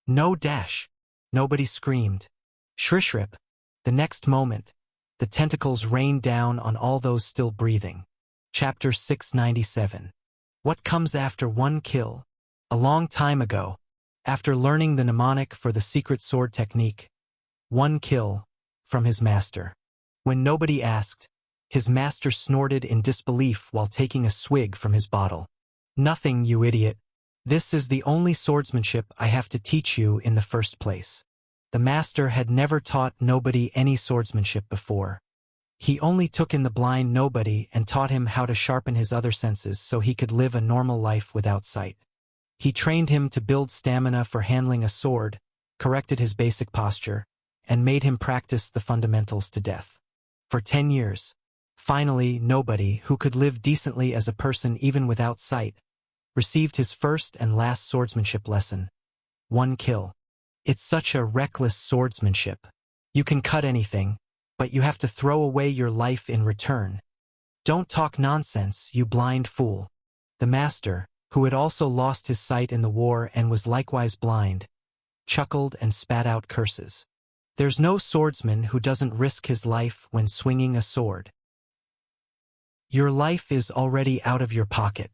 No dash! Nobody screamed. Shrishrip! The next moment, the tentacles rained down on all those still breathing. Chapter 697. What comes after one kill? A long time ago, after learning the mnemonic for the secret sword technique, one kill, from his master. When nobody asked, his master snorted in disbelief while taking a swig from his bottle. Nothing, you idiot. This is the only swordsmanship I have to teach you in the first place. The master had never taught nobody any swordsmanship before. He only took in the blind nobody and taught him how to sharpen his other senses so he could live a normal life without sight. He trained him to build stamina for handling a sword, corrected his basic posture, and made him practice the fundamentals to death. For 10 years. Finally, nobody, who could live decently as a person even without sight, received his first and last swordsmanship lesson. One kill. It's such a reckless swordsmanship. You can cut anything, but you have to throw away your life in return. Don't talk nonsense, you blind fool. The master, who had also lost his sight in the war and was likewise blind, chuckled and spat out curses. There's no swordsman who doesn't risk his life when swinging a sword. Your life is already out of your pocket.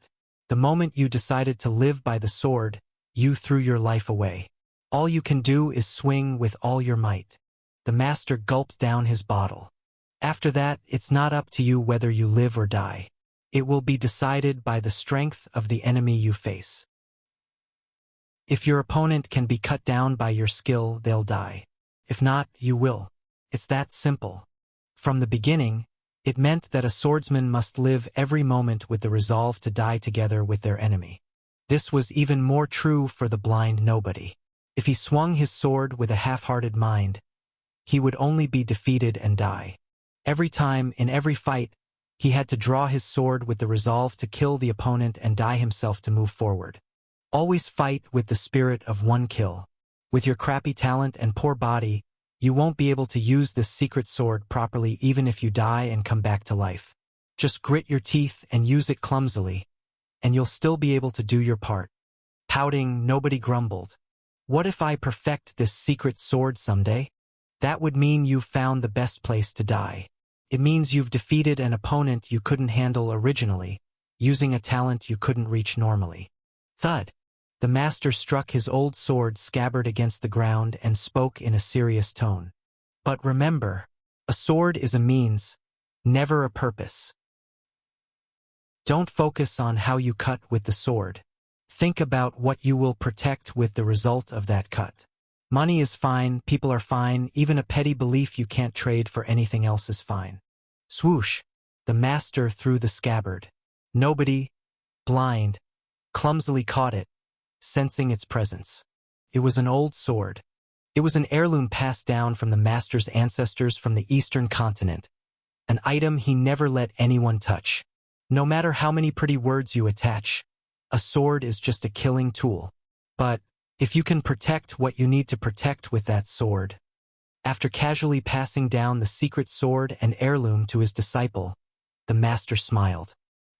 The moment you decided to live by the sword, you threw your life away. All you can do is swing with all your might. The master gulped down his bottle. After that, it's not up to you whether you live or die. It will be decided by the strength of the enemy you face. If your opponent can be cut down by your skill, they'll die. If not, you will. It's that simple. From the beginning, it meant that a swordsman must live every moment with the resolve to die together with their enemy. This was even more true for the blind nobody. If he swung his sword with a half-hearted mind, he would only be defeated and die. Every time, in every fight, he had to draw his sword with the resolve to kill the opponent and die himself to move forward. Always fight with the spirit of one kill. With your crappy talent and poor body, you won't be able to use this secret sword properly even if you die and come back to life. Just grit your teeth and use it clumsily, and you'll still be able to do your part. Pouting, nobody grumbled. What if I perfect this secret sword someday? That would mean you've found the best place to die. It means you've defeated an opponent you couldn't handle originally, using a talent you couldn't reach normally. Thud. The master struck his old sword scabbard against the ground and spoke in a serious tone. But remember, a sword is a means, never a purpose. Don't focus on how you cut with the sword. Think about what you will protect with the result of that cut. Money is fine, people are fine, even a petty belief you can't trade for anything else is fine. Swoosh. The master threw the scabbard. Nobody, blind, clumsily caught it, sensing its presence. It was an old sword. It was an heirloom passed down from the master's ancestors from the eastern continent, an item he never let anyone touch. No matter how many pretty words you attach, a sword is just a killing tool. But if you can protect what you need to protect with that sword. After casually passing down the secret sword and heirloom to his disciple, the master smiled.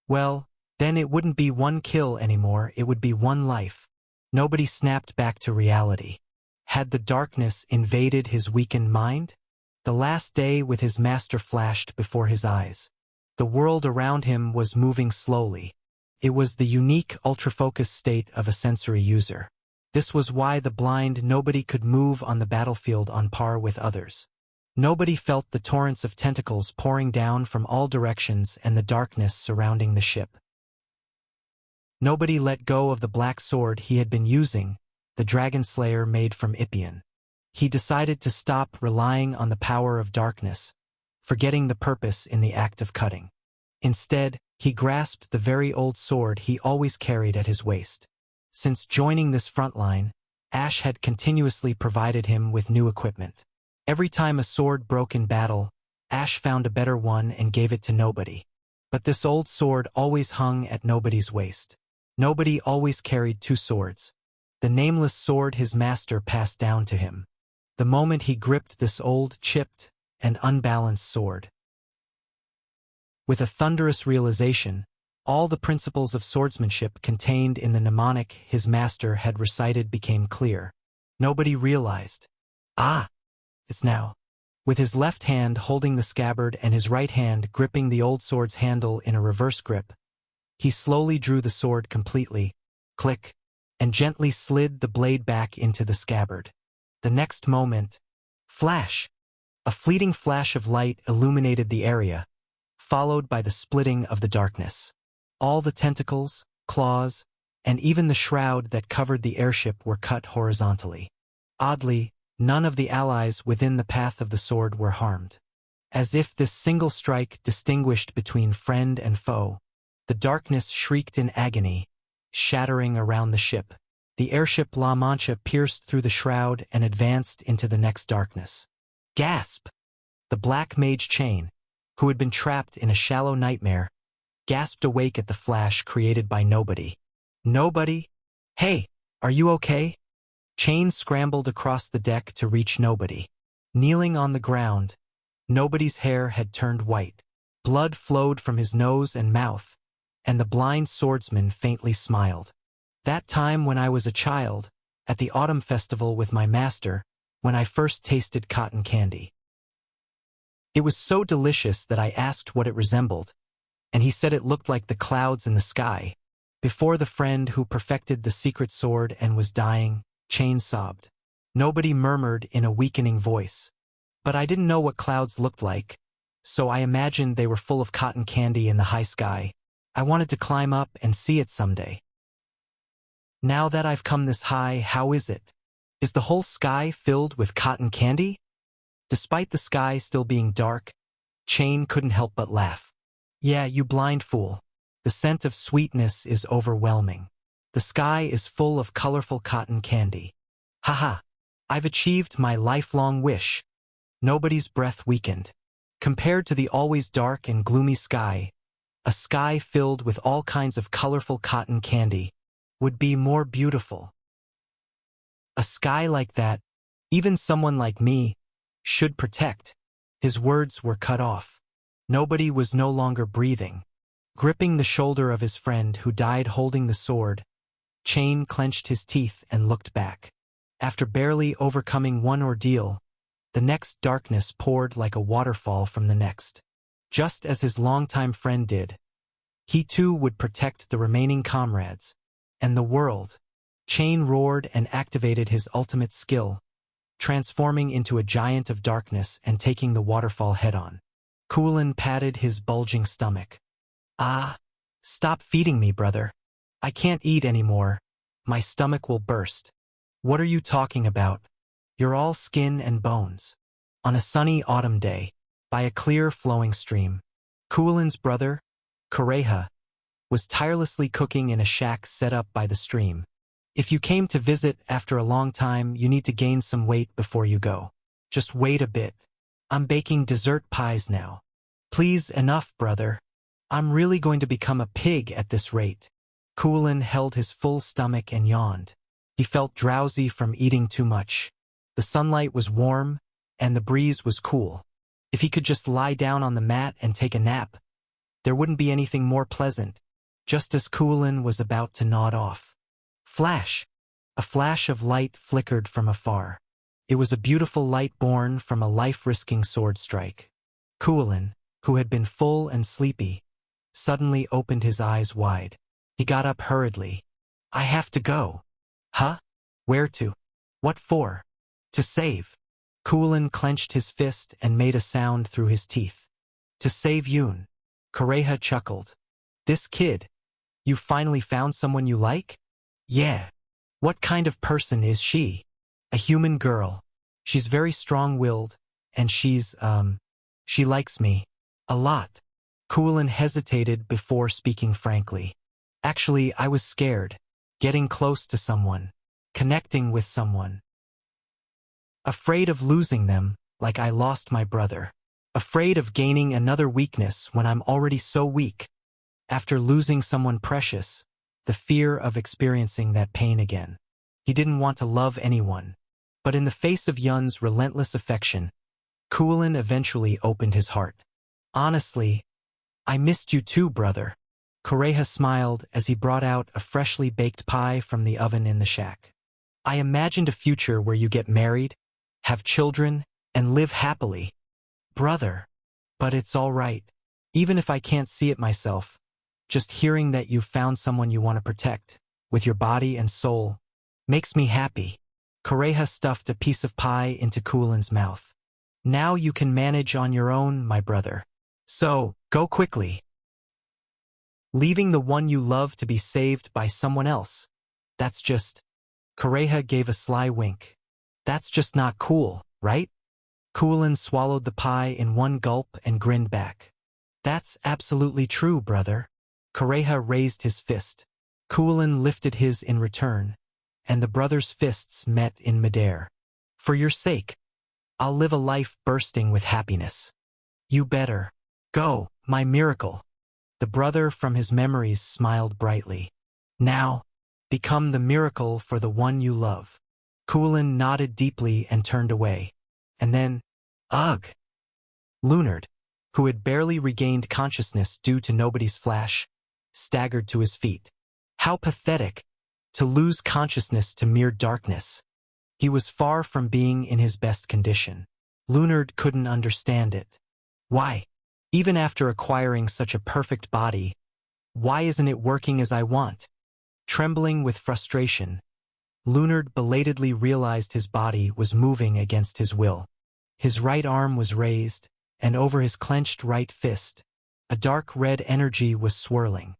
Well, then it wouldn't be one kill anymore, it would be one life. Nobody snapped back to reality. Had the darkness invaded his weakened mind? The last day with his master flashed before his eyes. The world around him was moving slowly. It was the unique ultra-focused state of a sensory user. This was why the blind nobody could move on the battlefield on par with others. Nobody felt the torrents of tentacles pouring down from all directions and the darkness surrounding the ship. Nobody let go of the black sword he had been using, the dragon slayer made from Ippian. He decided to stop relying on the power of darkness, forgetting the purpose in the act of cutting. Instead, he grasped the very old sword he always carried at his waist. Since joining this front line, Ash had continuously provided him with new equipment. Every time a sword broke in battle, Ash found a better one and gave it to nobody. But this old sword always hung at nobody's waist. Nobody always carried two swords. The nameless sword his master passed down to him. The moment he gripped this old, chipped, and unbalanced sword. With a thunderous realization, all the principles of swordsmanship contained in the mnemonic his master had recited became clear. Nobody realized. It's now. With his left hand holding the scabbard and his right hand gripping the old sword's handle in a reverse grip, he slowly drew the sword completely, click, and gently slid the blade back into the scabbard. The next moment, flash! A fleeting flash of light illuminated the area, followed by the splitting of the darkness. All the tentacles, claws, and even the shroud that covered the airship were cut horizontally. Oddly, none of the allies within the path of the sword were harmed. As if this single strike distinguished between friend and foe, the darkness shrieked in agony, shattering around the ship. The airship La Mancha pierced through the shroud and advanced into the next darkness. Gasp! The black mage Chain, who had been trapped in a shallow nightmare, gasped awake at the flash created by nobody. Nobody? Hey, are you okay? Chain scrambled across the deck to reach nobody. Kneeling on the ground, nobody's hair had turned white. Blood flowed from his nose and mouth, and the blind swordsman faintly smiled. That time when I was a child, at the autumn festival with my master, when I first tasted cotton candy. It was so delicious that I asked what it resembled, and he said it looked like the clouds in the sky. Before the friend who perfected the secret sword and was dying, Chain sobbed. Nobody murmured in a weakening voice. But I didn't know what clouds looked like, so I imagined they were full of cotton candy in the high sky. I wanted to climb up and see it someday. Now that I've come this high, how is it? Is the whole sky filled with cotton candy? Despite the sky still being dark, Chain couldn't help but laugh. Yeah, you blind fool. The scent of sweetness is overwhelming. The sky is full of colorful cotton candy. Haha, I've achieved my lifelong wish. Nobody's breath weakened. Compared to the always dark and gloomy sky, a sky filled with all kinds of colorful cotton candy would be more beautiful. A sky like that, even someone like me, should protect. His words were cut off. Nobody was no longer breathing. Gripping the shoulder of his friend who died holding the sword, Chain clenched his teeth and looked back. After barely overcoming one ordeal, the next darkness poured like a waterfall from the next. Just as his longtime friend did, he too would protect the remaining comrades and the world. Chain roared and activated his ultimate skill, transforming into a giant of darkness and taking the waterfall head-on. Kulin patted his bulging stomach. Stop feeding me, brother. I can't eat anymore. My stomach will burst. What are you talking about? You're all skin and bones. On a sunny autumn day, by a clear flowing stream, Kuolin's brother, Kureha, was tirelessly cooking in a shack set up by the stream. If you came to visit after a long time, you need to gain some weight before you go. Just wait a bit. I'm baking dessert pies now. Please, enough, brother. I'm really going to become a pig at this rate. Kuolin held his full stomach and yawned. He felt drowsy from eating too much. The sunlight was warm, and the breeze was cool. If he could just lie down on the mat and take a nap, there wouldn't be anything more pleasant. Just as Kuolin was about to nod off. Flash! A flash of light flickered from afar. It was a beautiful light born from a life-risking sword strike. Kuolin, who had been full and sleepy, suddenly opened his eyes wide. He got up hurriedly. I have to go. Huh? Where to? What for? To save. Kuolin clenched his fist and made a sound through his teeth. To save Yoon. Kureha chuckled. This kid? You finally found someone you like? Yeah. What kind of person is she? A human girl. She's very strong-willed, and she likes me. A lot. Kuolin hesitated before speaking frankly. Actually, I was scared. Getting close to someone. Connecting with someone. Afraid of losing them, like I lost my brother. Afraid of gaining another weakness when I'm already so weak. After losing someone precious, the fear of experiencing that pain again. He didn't want to love anyone. But in the face of Yun's relentless affection, Kuolin eventually opened his heart. Honestly, I missed you too, brother. Kureha smiled as he brought out a freshly baked pie from the oven in the shack. I imagined a future where you get married, have children, and live happily. Brother. But it's all right. Even if I can't see it myself, just hearing that you've found someone you want to protect, with your body and soul, makes me happy. Kureha stuffed a piece of pie into Kuolin's mouth. Now you can manage on your own, my brother. So, go quickly. Leaving the one you love to be saved by someone else. That's just... Kureha gave a sly wink. That's just not cool, right? Kuolin swallowed the pie in one gulp and grinned back. That's absolutely true, brother. Kureha raised his fist. Kuolin lifted his in return, and the brothers' fists met in midair. For your sake, I'll live a life bursting with happiness. You better. Go, my miracle. The brother from his memories smiled brightly. Now, become the miracle for the one you love. Kuolin nodded deeply and turned away. And then, ugh! Lunard, who had barely regained consciousness due to nobody's flash, staggered to his feet. How pathetic, to lose consciousness to mere darkness. He was far from being in his best condition. Lunard couldn't understand it. Why? Even after acquiring such a perfect body, why isn't it working as I want? Trembling with frustration, Lunard belatedly realized his body was moving against his will. His right arm was raised, and over his clenched right fist, a dark red energy was swirling.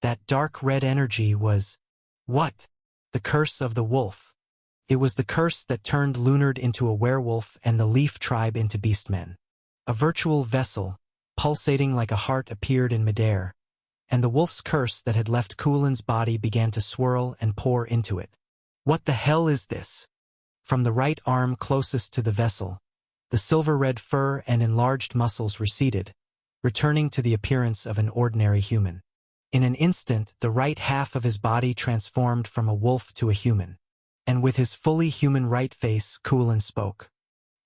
That dark red energy was... what? The curse of the wolf. It was the curse that turned Lunard into a werewolf and the Leaf tribe into beastmen. A virtual vessel, pulsating like a heart, appeared in midair, and the wolf's curse that had left Kuolin's body began to swirl and pour into it. What the hell is this? From the right arm closest to the vessel, the silver-red fur and enlarged muscles receded, returning to the appearance of an ordinary human. In an instant, the right half of his body transformed from a wolf to a human. And with his fully human right face, Kuolin spoke.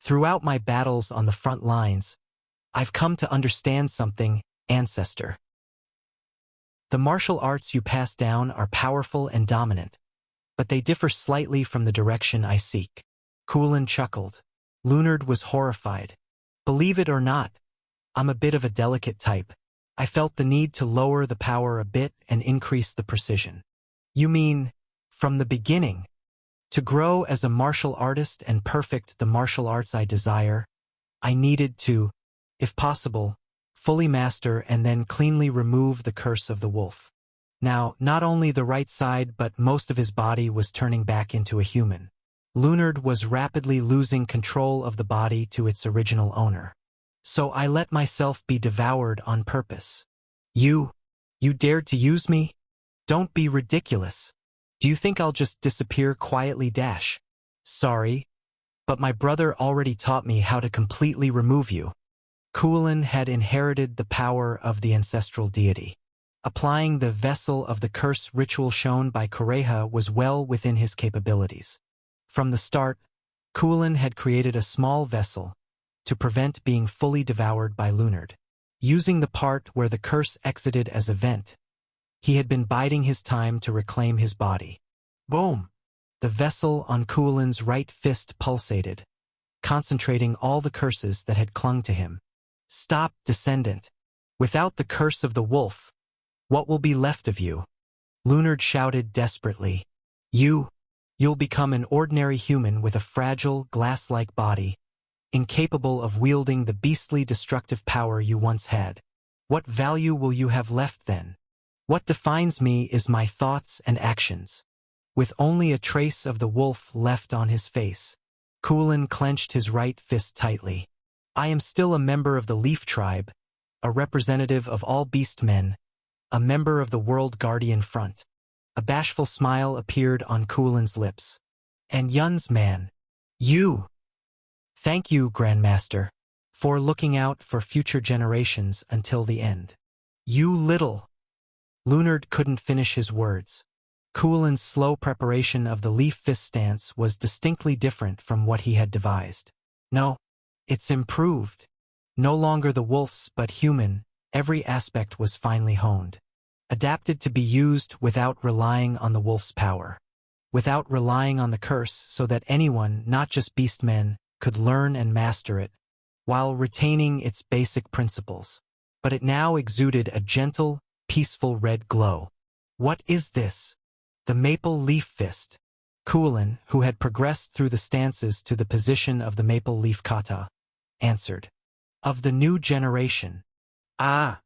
Throughout my battles on the front lines, I've come to understand something, ancestor. The martial arts you pass down are powerful and dominant, but they differ slightly from the direction I seek. Kuolin chuckled. Lunard was horrified. Believe it or not, I'm a bit of a delicate type. I felt the need to lower the power a bit and increase the precision. You mean, from the beginning? To grow as a martial artist and perfect the martial arts I desire, I needed to, if possible, fully master and then cleanly remove the curse of the wolf. Now, not only the right side but most of his body was turning back into a human. Lunard was rapidly losing control of the body to its original owner. So I let myself be devoured on purpose. You dared to use me? Don't be ridiculous. Do you think I'll just disappear quietly? Sorry, but my brother already taught me how to completely remove you. Kulin had inherited the power of the ancestral deity. Applying the vessel of the curse ritual shown by Kureha was well within his capabilities. From the start, Kulin had created a small vessel to prevent being fully devoured by Lunard. Using the part where the curse exited as a vent, he had been biding his time to reclaim his body. Boom! The vessel on Kulin's right fist pulsated, concentrating all the curses that had clung to him. Stop, descendant. Without the curse of the wolf, what will be left of you? Lunard shouted desperately. You'll become an ordinary human with a fragile, glass-like body, incapable of wielding the beastly destructive power you once had. What value will you have left then? What defines me is my thoughts and actions. With only a trace of the wolf left on his face, Kulin clenched his right fist tightly. I am still a member of the Leaf Tribe, a representative of all beast men, a member of the World Guardian Front. A bashful smile appeared on Kulin's lips. And Yun's man. You! Thank you, Grandmaster, for looking out for future generations until the end. You little... Lunard couldn't finish his words. Kulin's slow preparation of the leaf fist stance was distinctly different from what he had devised. No, it's improved. No longer the wolf's but human, every aspect was finely honed. Adapted to be used without relying on the wolf's power. Without relying on the curse so that anyone, not just beastmen, could learn and master it, while retaining its basic principles. But it now exuded a gentle, peaceful red glow. What is this? The maple leaf fist. Kulin, who had progressed through the stances to the position of the maple leaf kata, answered. Of the new generation. Ah!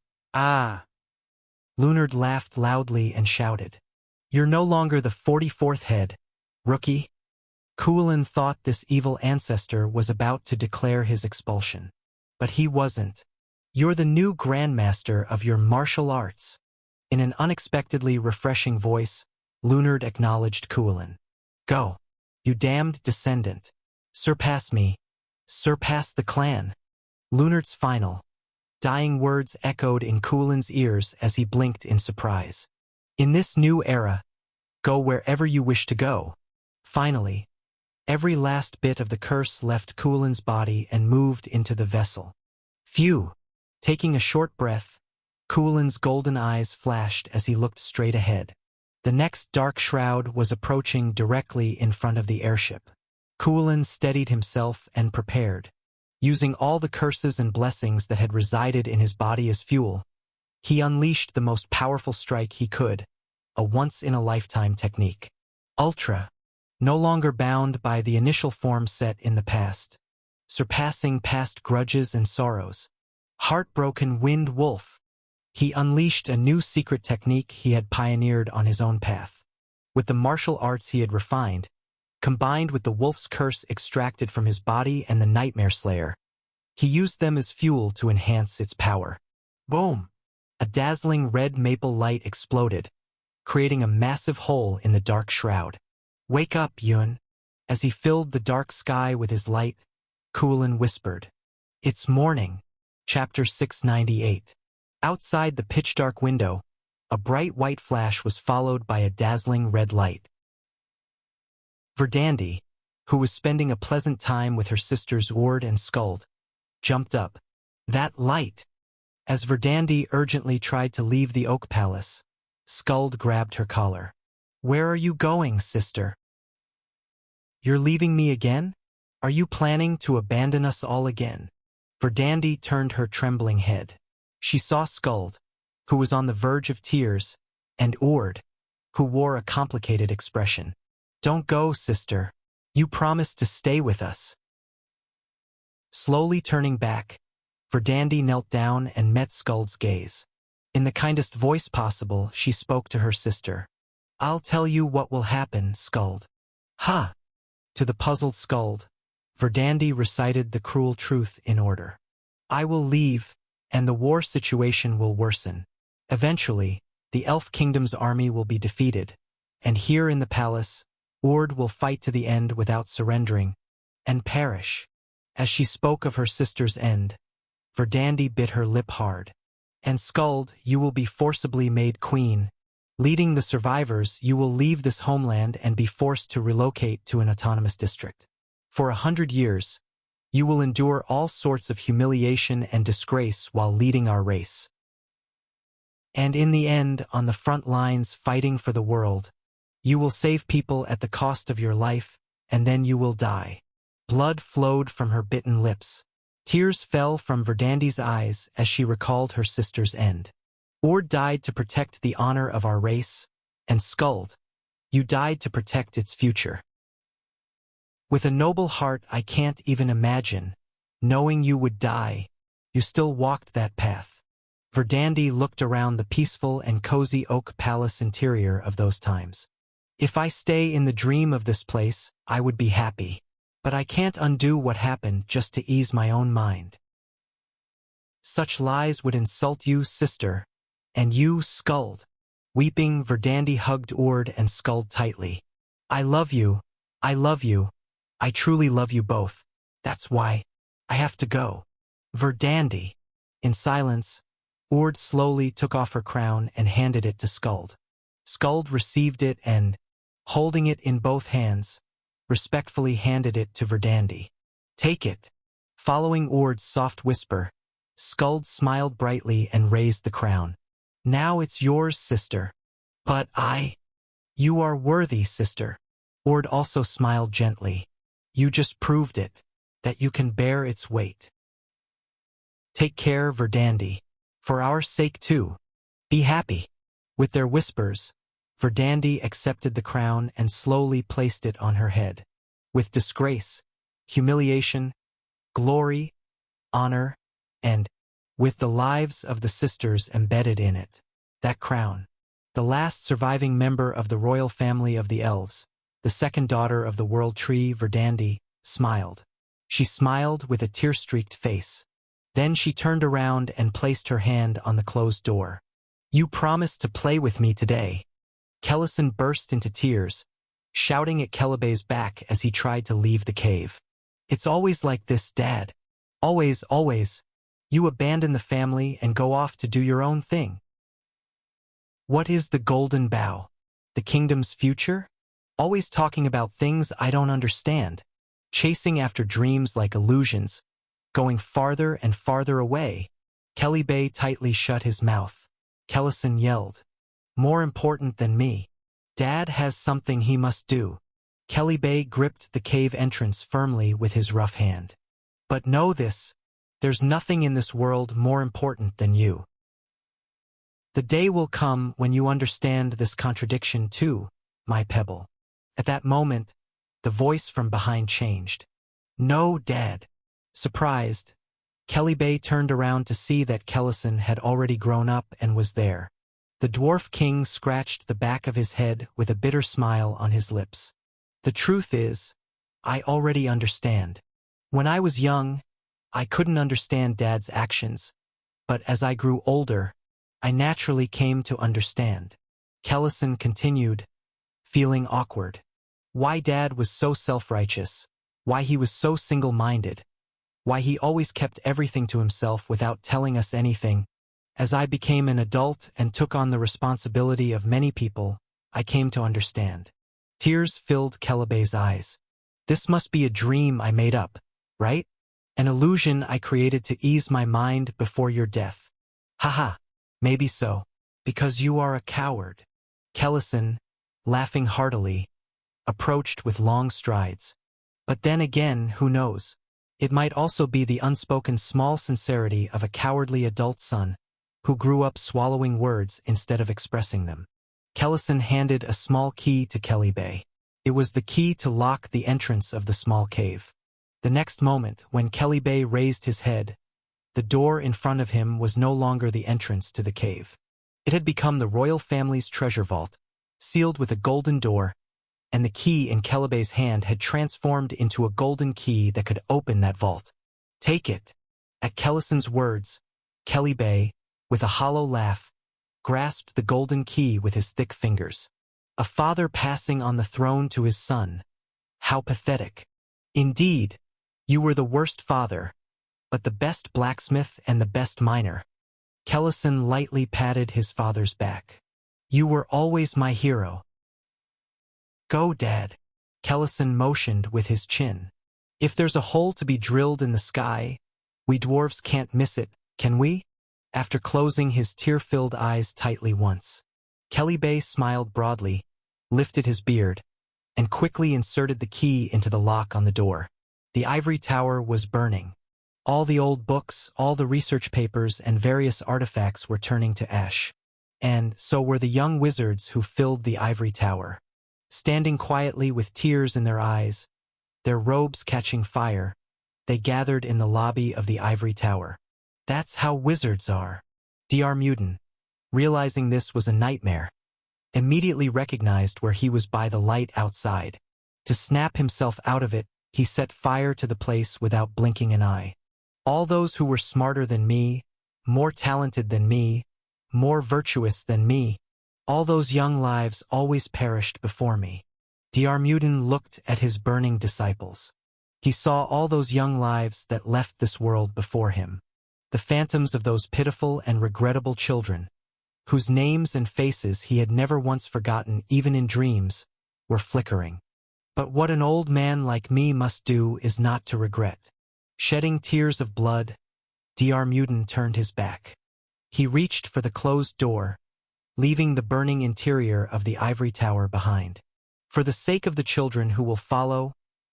Lunard laughed loudly and shouted. You're no longer the 44th head, rookie. Kulin thought this evil ancestor was about to declare his expulsion. But he wasn't. You're the new grandmaster of your martial arts. In an unexpectedly refreshing voice, Lunard acknowledged Kulin. Go, you damned descendant. Surpass me. Surpass the clan. Lunard's final, dying words echoed in Kulin's ears as he blinked in surprise. In this new era, go wherever you wish to go. Finally, every last bit of the curse left Kulin's body and moved into the vessel. Phew! Taking a short breath, Kulin's golden eyes flashed as he looked straight ahead. The next dark shroud was approaching directly in front of the airship. Kulin steadied himself and prepared. Using all the curses and blessings that had resided in his body as fuel, he unleashed the most powerful strike he could, a once-in-a-lifetime technique. Ultra, no longer bound by the initial form set in the past, surpassing past grudges and sorrows. Heartbroken Wind Wolf. He unleashed a new secret technique he had pioneered on his own path. With the martial arts he had refined, combined with the wolf's curse extracted from his body and the Nightmare Slayer, he used them as fuel to enhance its power. Boom! A dazzling red maple light exploded, creating a massive hole in the dark shroud. Wake up, Yun. As he filled the dark sky with his light, Kulin whispered. It's morning. Chapter 698. Outside the pitch-dark window, a bright white flash was followed by a dazzling red light. Verdandi, who was spending a pleasant time with her sisters Ord and Skuld, jumped up. That light! As Verdandi urgently tried to leave the Oak Palace, Skuld grabbed her collar. Where are you going, sister? You're leaving me again? Are you planning to abandon us all again? Verdandi turned her trembling head. She saw Skuld, who was on the verge of tears, and Ord, who wore a complicated expression. Don't go, sister. You promised to stay with us. Slowly turning back, Verdandi knelt down and met Skuld's gaze. In the kindest voice possible, she spoke to her sister. I'll tell you what will happen, Skuld. Ha! To the puzzled Skuld, Verdandi recited the cruel truth in order. I will leave, and the war situation will worsen. Eventually, the Elf Kingdom's army will be defeated, and here in the palace, Ord will fight to the end without surrendering, and perish. As she spoke of her sister's end, Verdandi bit her lip hard. And Skuld, you will be forcibly made queen. Leading the survivors, you will leave this homeland and be forced to relocate to an autonomous district. For 100 years, you will endure all sorts of humiliation and disgrace while leading our race. And in the end, on the front lines fighting for the world, you will save people at the cost of your life, and then you will die. Blood flowed from her bitten lips. Tears fell from Verdandi's eyes as she recalled her sister's end. Ord died to protect the honor of our race, and Skuld, you died to protect its future. With a noble heart I can't even imagine, knowing you would die, you still walked that path. Verdandi looked around the peaceful and cozy oak palace interior of those times. If I stay in the dream of this place, I would be happy. But I can't undo what happened just to ease my own mind. Such lies would insult you, sister, and you, Skuld. Weeping, Verdandi hugged Ord and Skuld tightly. I love you, I love you, I truly love you both. That's why I have to go. Verdandi. In silence, Ord slowly took off her crown and handed it to Skuld. Skuld received it and, holding it in both hands, respectfully handed it to Verdandi. Take it. Following Ord's soft whisper, Skuld smiled brightly and raised the crown. Now it's yours, sister. But you are worthy, sister. Ord also smiled gently. You just proved it, that you can bear its weight. Take care, Verdandi. For our sake too. Be happy. With their whispers, Verdandi accepted the crown and slowly placed it on her head. With disgrace, humiliation, glory, honor, and, with the lives of the sisters embedded in it, that crown, the last surviving member of the royal family of the elves, the second daughter of the world tree, Verdandi, smiled. She smiled with a tear-streaked face. Then she turned around and placed her hand on the closed door. You promised to play with me today. Kellison burst into tears, shouting at Kellebay's back as he tried to leave the cave. It's always like this, Dad. Always, always. You abandon the family and go off to do your own thing. What is the golden bough? The kingdom's future? Always talking about things I don't understand. Chasing after dreams like illusions. Going farther and farther away. Kellebay tightly shut his mouth. Kellison yelled. More important than me. Dad has something he must do. Kellebay gripped the cave entrance firmly with his rough hand. But know this, there's nothing in this world more important than you. The day will come when you understand this contradiction too, my pebble. At that moment, the voice from behind changed. No, Dad. Surprised, Kellebay turned around to see that Kellison had already grown up and was there. The dwarf king scratched the back of his head with a bitter smile on his lips. The truth is, I already understand. When I was young, I couldn't understand Dad's actions, but as I grew older, I naturally came to understand. Kellison continued, feeling awkward. Why Dad was so self-righteous, why he was so single-minded, why he always kept everything to himself without telling us anything. As I became an adult and took on the responsibility of many people, I came to understand. Tears filled Kellebay's eyes. This must be a dream I made up, right? An illusion I created to ease my mind before your death. Haha, maybe so, because you are a coward. Kellison, laughing heartily, approached with long strides. But then again, who knows? It might also be the unspoken small sincerity of a cowardly adult son, who grew up swallowing words instead of expressing them. Kellison handed a small key to Kellebay. It was the key to lock the entrance of the small cave. The next moment, when Kellebay raised his head, the door in front of him was no longer the entrance to the cave. It had become the royal family's treasure vault, sealed with a golden door, and the key in Kellebay's hand had transformed into a golden key that could open that vault. Take it. At Kellison's words, Kelly Bay, with a hollow laugh, grasped the golden key with his thick fingers. A father passing on the throne to his son. How pathetic. Indeed, you were the worst father, but the best blacksmith and the best miner. Kellison lightly patted his father's back. You were always my hero. Go, Dad. Kellison motioned with his chin. If there's a hole to be drilled in the sky, we dwarves can't miss it, can we? After closing his tear-filled eyes tightly once, Kelly Bay smiled broadly, lifted his beard, and quickly inserted the key into the lock on the door. The ivory tower was burning. All the old books, all the research papers, and various artifacts were turning to ash. And so were the young wizards who filled the ivory tower. Standing quietly with tears in their eyes, their robes catching fire, they gathered in the lobby of the ivory tower. That's how wizards are. Dr. Muden, realizing this was a nightmare, immediately recognized where he was by the light outside. To snap himself out of it, he set fire to the place without blinking an eye. All those who were smarter than me, more talented than me, more virtuous than me, all those young lives always perished before me. Dr. Muden looked at his burning disciples. He saw all those young lives that left this world before him. The phantoms of those pitiful and regrettable children, whose names and faces he had never once forgotten even in dreams, were flickering. But what an old man like me must do is not to regret. Shedding tears of blood, Dr. Muden turned his back. He reached for the closed door, leaving the burning interior of the ivory tower behind. For the sake of the children who will follow,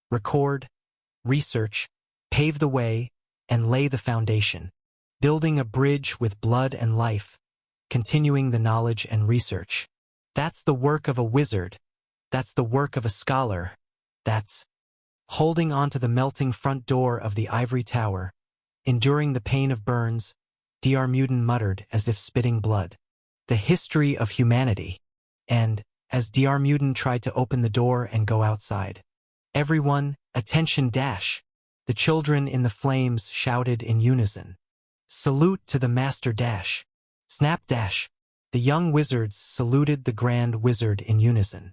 record, research, pave the way, and lay the foundation, building a bridge with blood and life, continuing the knowledge and research. That's the work of a wizard. That's the work of a scholar. That's holding on to the melting front door of the ivory tower, enduring the pain of burns, Dr. Muden muttered as if spitting blood. The history of humanity. And, as Dr. Muden tried to open the door and go outside, everyone, attention dash! The children in the flames shouted in unison. Salute to the master dash! Snap dash! The young wizards saluted the grand wizard in unison.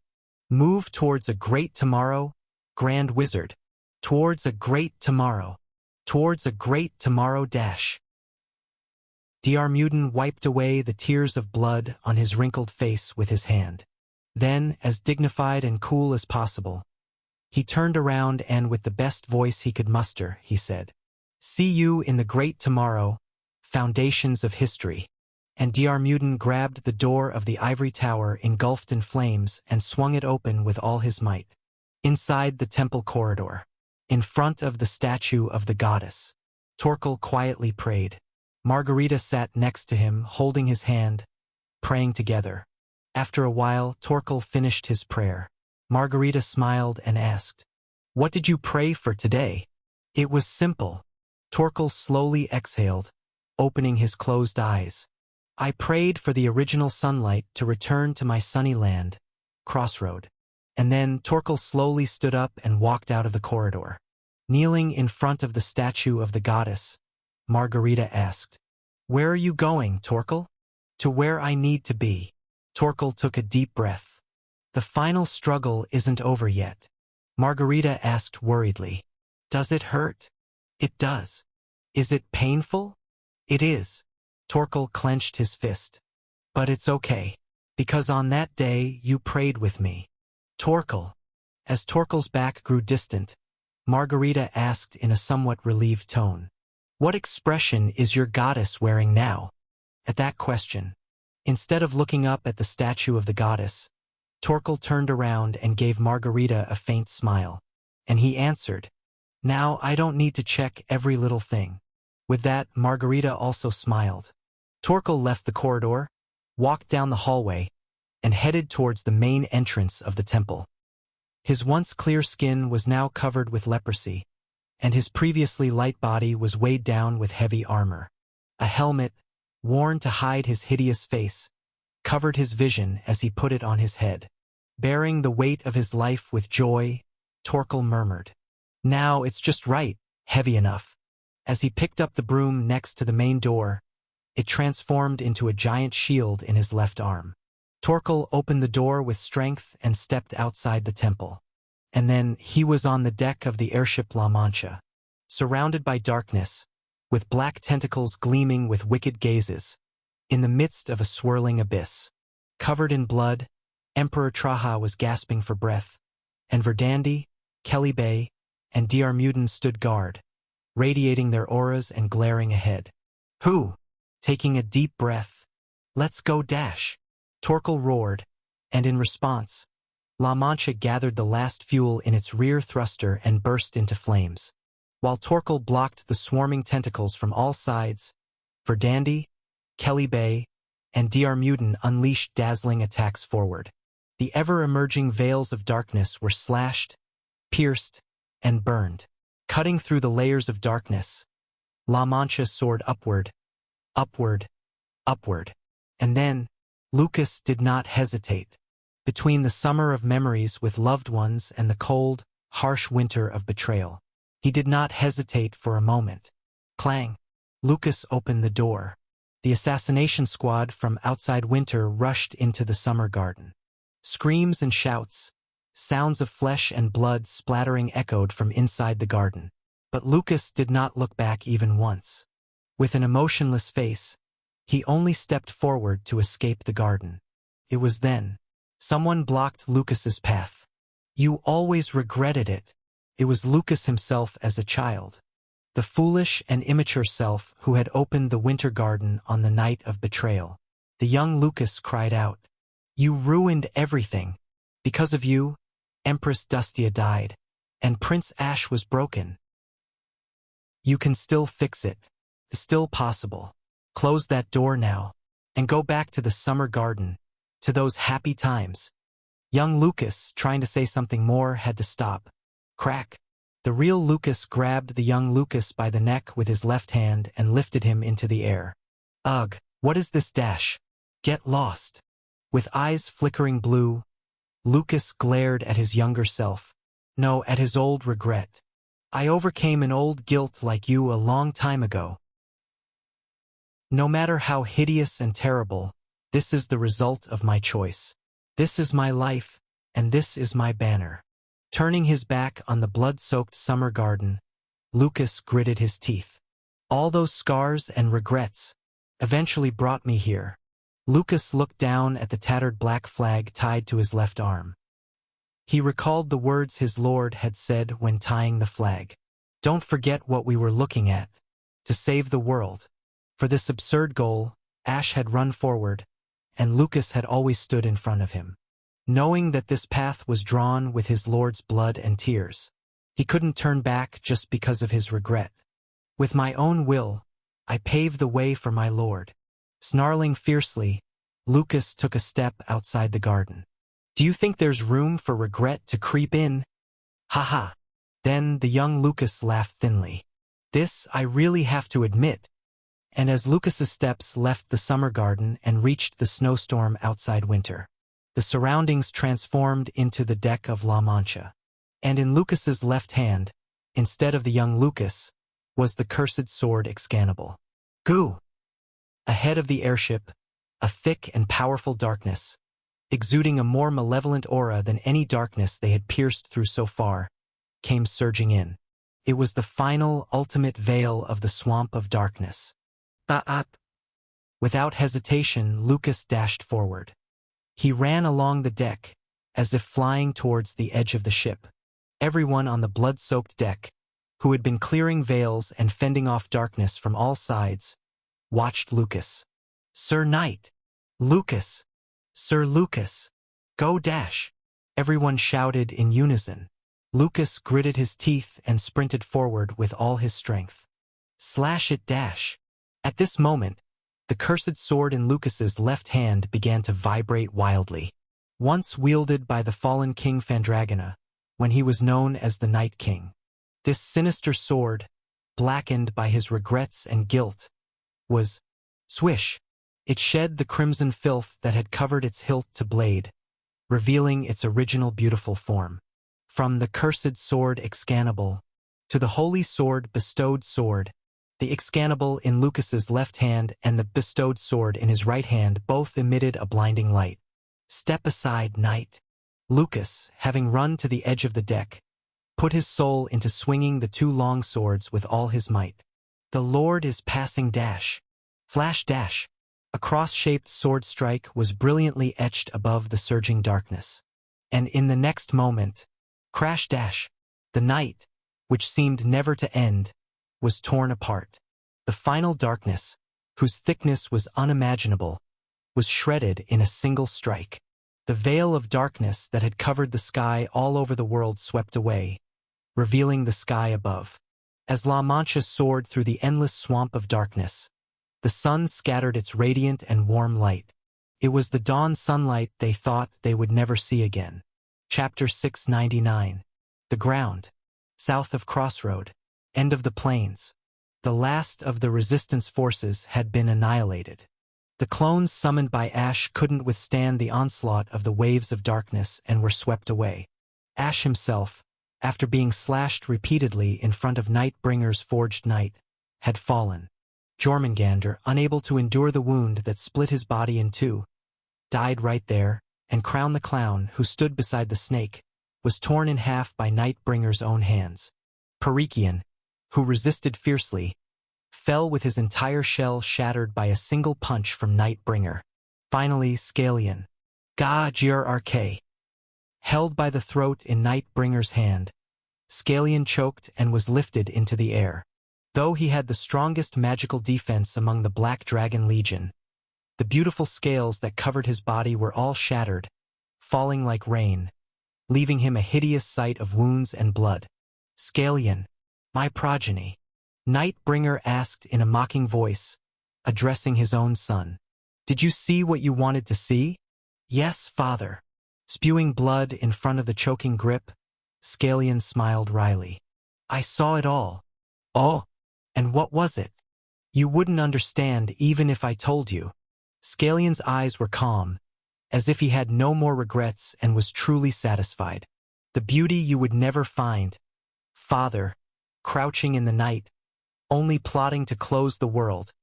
Move towards a great tomorrow, grand wizard. Towards a great tomorrow. Towards a great tomorrow dash. Dr. Muden wiped away the tears of blood on his wrinkled face with his hand. Then, as dignified and cool as possible, he turned around and with the best voice he could muster, he said, See you in the great tomorrow, foundations of history. And Dr. Muden grabbed the door of the ivory tower engulfed in flames and swung it open with all his might. Inside the temple corridor, in front of the statue of the goddess, Torkel quietly prayed. Margarita sat next to him, holding his hand, praying together. After a while, Torkel finished his prayer. Margarita smiled and asked, What did you pray for today? It was simple. Torkel slowly exhaled, opening his closed eyes. I prayed for the original sunlight to return to my sunny land, Crossroad. And then Torkel slowly stood up and walked out of the corridor. Kneeling in front of the statue of the goddess, Margarita asked, Where are you going, Torkel? To where I need to be. Torkel took a deep breath. The final struggle isn't over yet. Margarita asked worriedly, Does it hurt? It does. Is it painful? It is. Torkel clenched his fist. But it's okay, because on that day you prayed with me. Torkel. As Torkel's back grew distant, Margarita asked in a somewhat relieved tone, What expression is your goddess wearing now? At that question, instead of looking up at the statue of the goddess, Torkel turned around and gave Margarita a faint smile. And he answered, Now I don't need to check every little thing. With that, Margarita also smiled. Torkel left the corridor, walked down the hallway, and headed towards the main entrance of the temple. His once clear skin was now covered with leprosy, and his previously light body was weighed down with heavy armor. A helmet, worn to hide his hideous face, covered his vision as he put it on his head. Bearing the weight of his life with joy, Torkel murmured, Now it's just right, heavy enough. As he picked up the broom next to the main door, it transformed into a giant shield in his left arm. Torkel opened the door with strength and stepped outside the temple. And then he was on the deck of the airship La Mancha, surrounded by darkness, with black tentacles gleaming with wicked gazes, in the midst of a swirling abyss. Covered in blood, Emperor Traha was gasping for breath, and Verdandi, Kelly Bay, and Diarmuiden stood guard, radiating their auras and glaring ahead. "Who?" Taking a deep breath. "Let's go dash!" Torkel roared, and in response, La Mancha gathered the last fuel in its rear thruster and burst into flames. While Torkel blocked the swarming tentacles from all sides, Verdandi, Kelly Bay, and Diarmuiden unleashed dazzling attacks forward. The ever-emerging veils of darkness were slashed, pierced, and burned. Cutting through the layers of darkness, La Mancha soared upward, upward, upward. And then, Lucas did not hesitate. Between the summer of memories with loved ones and the cold, harsh winter of betrayal, he did not hesitate for a moment. Clang! Lucas opened the door. The assassination squad from outside winter rushed into the summer garden. Screams and shouts, sounds of flesh and blood splattering echoed from inside the garden. But Lucas did not look back even once. With an emotionless face, he only stepped forward to escape the garden. It was then. Someone blocked Lucas's path. You always regretted it. It was Lucas himself as a child. The foolish and immature self who had opened the winter garden on the night of betrayal. The young Lucas cried out, "You ruined everything. Because of you, Empress Dustia died, and Prince Ash was broken. You can still fix it. It's still possible. Close that door now, and go back to the summer garden, to those happy times." Young Lucas, trying to say something more, had to stop. Crack! The real Lucas grabbed the young Lucas by the neck with his left hand and lifted him into the air. Ugh, what is this dash? Get lost. With eyes flickering blue, Lucas glared at his younger self. No, at his old regret. I overcame an old guilt like you a long time ago. No matter how hideous and terrible, this is the result of my choice. This is my life, and this is my banner. Turning his back on the blood-soaked summer garden, Lucas gritted his teeth. All those scars and regrets eventually brought me here. Lucas looked down at the tattered black flag tied to his left arm. He recalled the words his lord had said when tying the flag. Don't forget what we were looking at. To save the world. For this absurd goal, Ash had run forward, and Lucas had always stood in front of him. Knowing that this path was drawn with his lord's blood and tears, he couldn't turn back just because of his regret. With my own will, I paved the way for my lord. Snarling fiercely, Lucas took a step outside the garden. Do you think there's room for regret to creep in? Ha ha. Then the young Lucas laughed thinly. This I really have to admit. And as Lucas's steps left the summer garden and reached the snowstorm outside winter, the surroundings transformed into the deck of La Mancha. And in Lucas's left hand, instead of the young Lucas, was the cursed sword Excalibur. Goo! Ahead of the airship, a thick and powerful darkness, exuding a more malevolent aura than any darkness they had pierced through so far, came surging in. It was the final, ultimate veil of the swamp of darkness. Ta'at! Without hesitation, Lucas dashed forward. He ran along the deck, as if flying towards the edge of the ship. Everyone on the blood-soaked deck, who had been clearing veils and fending off darkness from all sides, watched Lucas. Sir Knight! Lucas! Sir Lucas! Go dash! Everyone shouted in unison. Lucas gritted his teeth and sprinted forward with all his strength. Slash it dash! At this moment, the cursed sword in Lucas's left hand began to vibrate wildly. Once wielded by the fallen King Fandragona, when he was known as the Night King. This sinister sword, blackened by his regrets and guilt, was swish. It shed the crimson filth that had covered its hilt to blade, revealing its original beautiful form. From the cursed sword Excalibur to the holy sword bestowed sword, The Excalibur in Lucas's left hand and the bestowed sword in his right hand both emitted a blinding light. "Step aside, knight." Lucas, having run to the edge of the deck, put his soul into swinging the two long swords with all his might. "The Lord is passing dash." Flash dash. A cross-shaped sword strike was brilliantly etched above the surging darkness. And in the next moment, crash dash. The night, which seemed never to end, was torn apart. The final darkness, whose thickness was unimaginable, was shredded in a single strike. The veil of darkness that had covered the sky all over the world swept away, revealing the sky above. As La Mancha soared through the endless swamp of darkness, the sun scattered its radiant and warm light. It was the dawn sunlight they thought they would never see again. Chapter 699. The ground. South of Crossroad. End of the plains. The last of the resistance forces had been annihilated. The clones summoned by Ash couldn't withstand the onslaught of the waves of darkness and were swept away. Ash himself, after being slashed repeatedly in front of Nightbringer's forged knight, had fallen. Jormungandr, unable to endure the wound that split his body in two, died right there, and Crown the Clown, who stood beside the snake, was torn in half by Nightbringer's own hands. Perikian, who resisted fiercely, fell with his entire shell shattered by a single punch from Nightbringer. Finally, Scalian, Ga-Jir-RK, held by the throat in Nightbringer's hand, Scalian choked and was lifted into the air. Though he had the strongest magical defense among the Black Dragon Legion, the beautiful scales that covered his body were all shattered, falling like rain, leaving him a hideous sight of wounds and blood. "Scalian, my progeny," Nightbringer asked in a mocking voice, addressing his own son. "Did you see what you wanted to see?" "Yes, father." Spewing blood in front of the choking grip, Scalian smiled wryly. "I saw it all." "Oh, and what was it?" "You wouldn't understand even if I told you." Scalian's eyes were calm, as if he had no more regrets and was truly satisfied. "The beauty you would never find, father, crouching in the night, only plotting to close the world."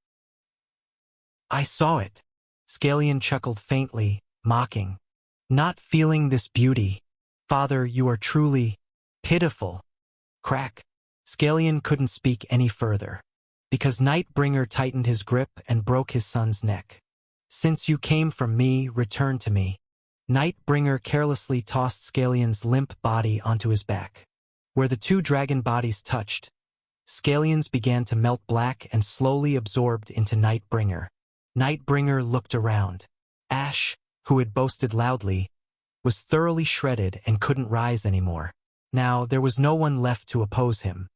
"I saw it." Scalian chuckled faintly, mocking. "Not feeling this beauty. Father, you are truly pitiful." Crack. Scalian couldn't speak any further, because Nightbringer tightened his grip and broke his son's neck. "Since you came from me, return to me." Nightbringer carelessly tossed Scalian's limp body onto his back. Where the two dragon bodies touched, Scalian's began to melt black and slowly absorbed into Nightbringer. Nightbringer looked around. Ash, who had boasted loudly, was thoroughly shredded and couldn't rise anymore. Now there was no one left to oppose him.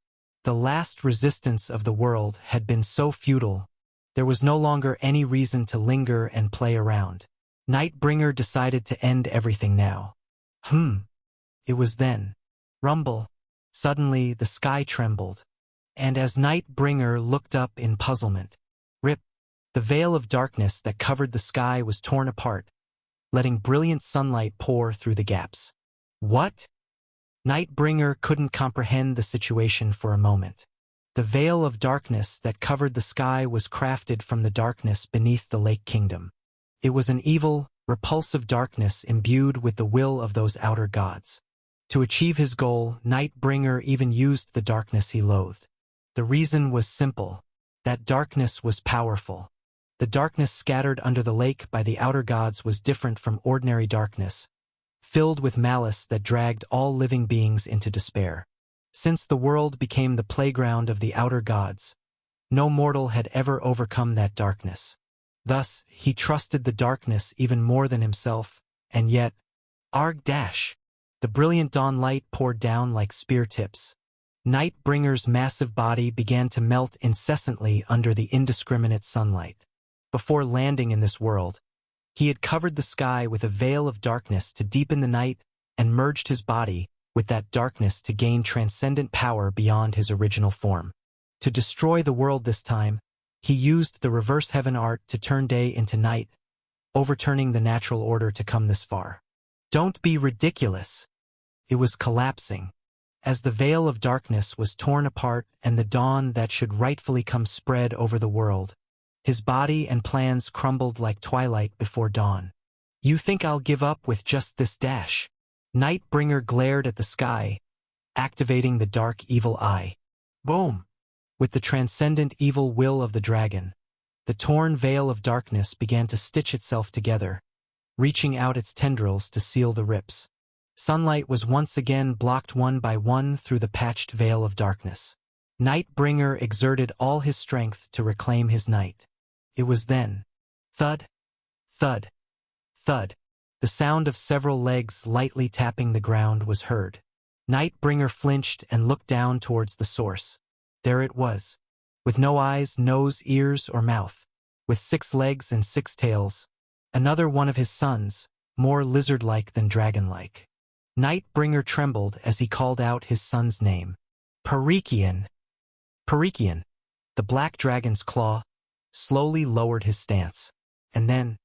The last resistance of the world had been so futile, there was no longer any reason to linger and play around. Nightbringer decided to end everything now. It was then. Rumble. Suddenly the sky trembled, and as Nightbringer looked up in puzzlement, rip, the veil of darkness that covered the sky was torn apart, letting brilliant sunlight pour through the gaps. What? Nightbringer couldn't comprehend the situation for a moment. The veil of darkness that covered the sky was crafted from the darkness beneath the Lake Kingdom. It was an evil, repulsive darkness imbued with the will of those outer gods. To achieve his goal, Nightbringer even used the darkness he loathed. The reason was simple. That darkness was powerful. The darkness scattered under the lake by the outer gods was different from ordinary darkness, filled with malice that dragged all living beings into despair. Since the world became the playground of the outer gods, no mortal had ever overcome that darkness. Thus, he trusted the darkness even more than himself, and yet, Arg-dash! The brilliant dawn light poured down like spear tips. Nightbringer's massive body began to melt incessantly under the indiscriminate sunlight. Before landing in this world, he had covered the sky with a veil of darkness to deepen the night and merged his body with that darkness to gain transcendent power beyond his original form. To destroy the world this time, he used the reverse heaven art to turn day into night, overturning the natural order to come this far. Don't be ridiculous. It was collapsing. As the veil of darkness was torn apart and the dawn that should rightfully come spread over the world, his body and plans crumbled like twilight before dawn. You think I'll give up with just this dash? Nightbringer glared at the sky, activating the dark evil eye. Boom! With the transcendent evil will of the dragon, the torn veil of darkness began to stitch itself together, reaching out its tendrils to seal the rips. Sunlight was once again blocked one by one through the patched veil of darkness. Nightbringer exerted all his strength to reclaim his night. It was then. Thud, thud, thud. The sound of several legs lightly tapping the ground was heard. Nightbringer flinched and looked down towards the source. There it was, with no eyes, nose, ears, or mouth, with 6 legs and 6 tails, another one of his sons, more lizard-like than dragon-like. Nightbringer trembled as he called out his son's name. Parikian! Parikian! The black dragon's claw slowly lowered his stance. And then,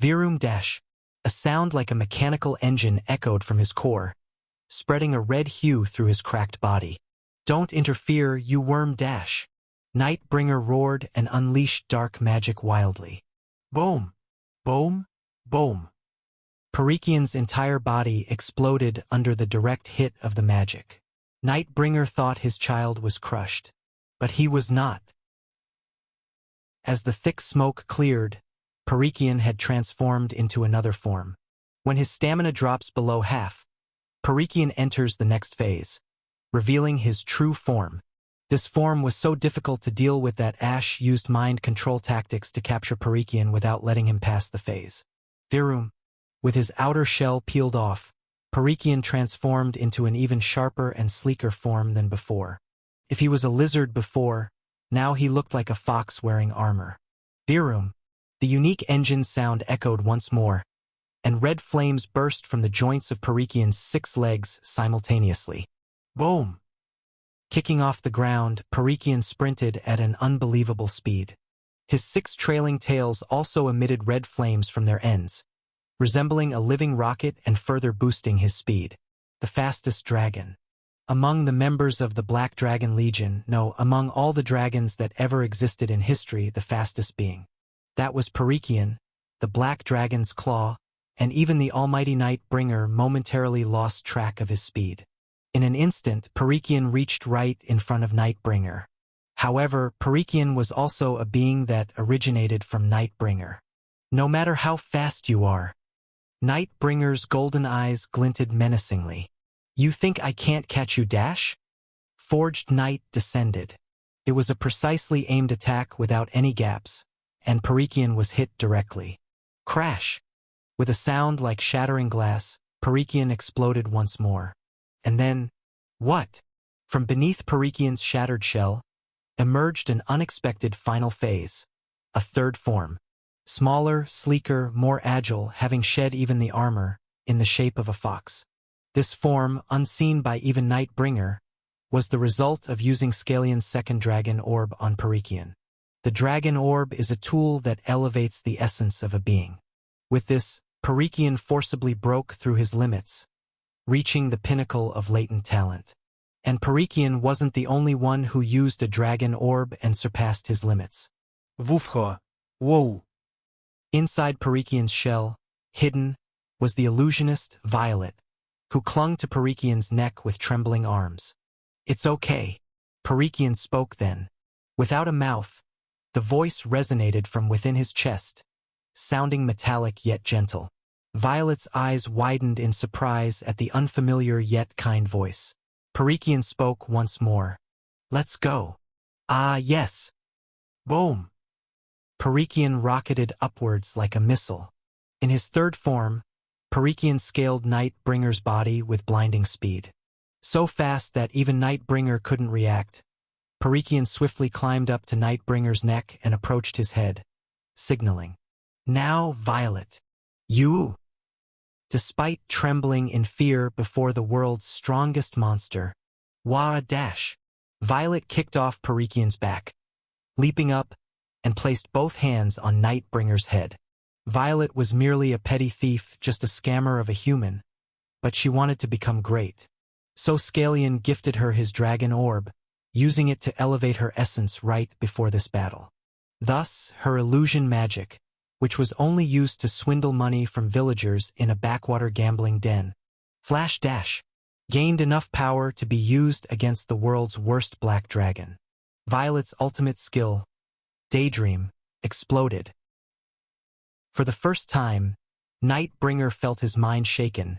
Virum dash! A sound like a mechanical engine echoed from his core, spreading a red hue through his cracked body. Don't interfere, you worm dash! Nightbringer roared and unleashed dark magic wildly. Boom! Boom! Boom! Parikian's entire body exploded under the direct hit of the magic. Nightbringer thought his child was crushed, but he was not. As the thick smoke cleared, Parikian had transformed into another form. When his stamina drops below half, Parikian enters the next phase, revealing his true form. This form was so difficult to deal with that Ash used mind control tactics to capture Parikian without letting him pass the phase. Virum. With his outer shell peeled off, Parikian transformed into an even sharper and sleeker form than before. If he was a lizard before, now he looked like a fox wearing armor. Virum. The unique engine sound echoed once more, and red flames burst from the joints of Parikian's 6 legs simultaneously. Boom! Kicking off the ground, Parikian sprinted at an unbelievable speed. His 6 trailing tails also emitted red flames from their ends, resembling a living rocket and further boosting his speed. The fastest dragon. Among the members of the Black Dragon Legion, no, among all the dragons that ever existed in history, the fastest being. That was Parikian, the Black Dragon's claw, and even the almighty Nightbringer momentarily lost track of his speed. In an instant, Parikian reached right in front of Nightbringer. However, Parikian was also a being that originated from Nightbringer. No matter how fast you are, Nightbringer's golden eyes glinted menacingly. You think I can't catch you, Dash? Forged Knight descended. It was a precisely aimed attack without any gaps, and Parikian was hit directly. Crash! With a sound like shattering glass, Parikian exploded once more. And then, what? From beneath Parikian's shattered shell, emerged an unexpected final phase. A third form. Smaller, sleeker, more agile, having shed even the armor, in the shape of a fox. This form, unseen by even Nightbringer, was the result of using Scalian's second dragon orb on Parikian. The dragon orb is a tool that elevates the essence of a being. With this, Parikian forcibly broke through his limits, reaching the pinnacle of latent talent. And Parikian wasn't the only one who used a dragon orb and surpassed his limits. Wufho. Whoa. Inside Parikian's shell, hidden, was the illusionist Violet, who clung to Parikian's neck with trembling arms. It's okay, Parikian spoke then. Without a mouth, the voice resonated from within his chest, sounding metallic yet gentle. Violet's eyes widened in surprise at the unfamiliar yet kind voice. Parikian spoke once more. Let's go. Ah, yes. Boom. Parikian rocketed upwards like a missile. In his third form, Parikian scaled Nightbringer's body with blinding speed. So fast that even Nightbringer couldn't react. Parikian swiftly climbed up to Nightbringer's neck and approached his head, signaling. Now, Violet. You. Despite trembling in fear before the world's strongest monster, Wah dash, Violet kicked off Parikian's back, leaping up, and placed both hands on Nightbringer's head. Violet was merely a petty thief, just a scammer of a human, but she wanted to become great. So Scalion gifted her his dragon orb, using it to elevate her essence right before this battle. Thus, her illusion magic, which was only used to swindle money from villagers in a backwater gambling den, flash dash, gained enough power to be used against the world's worst black dragon. Violet's ultimate skill, Daydream, exploded. For the first time, Nightbringer felt his mind shaken,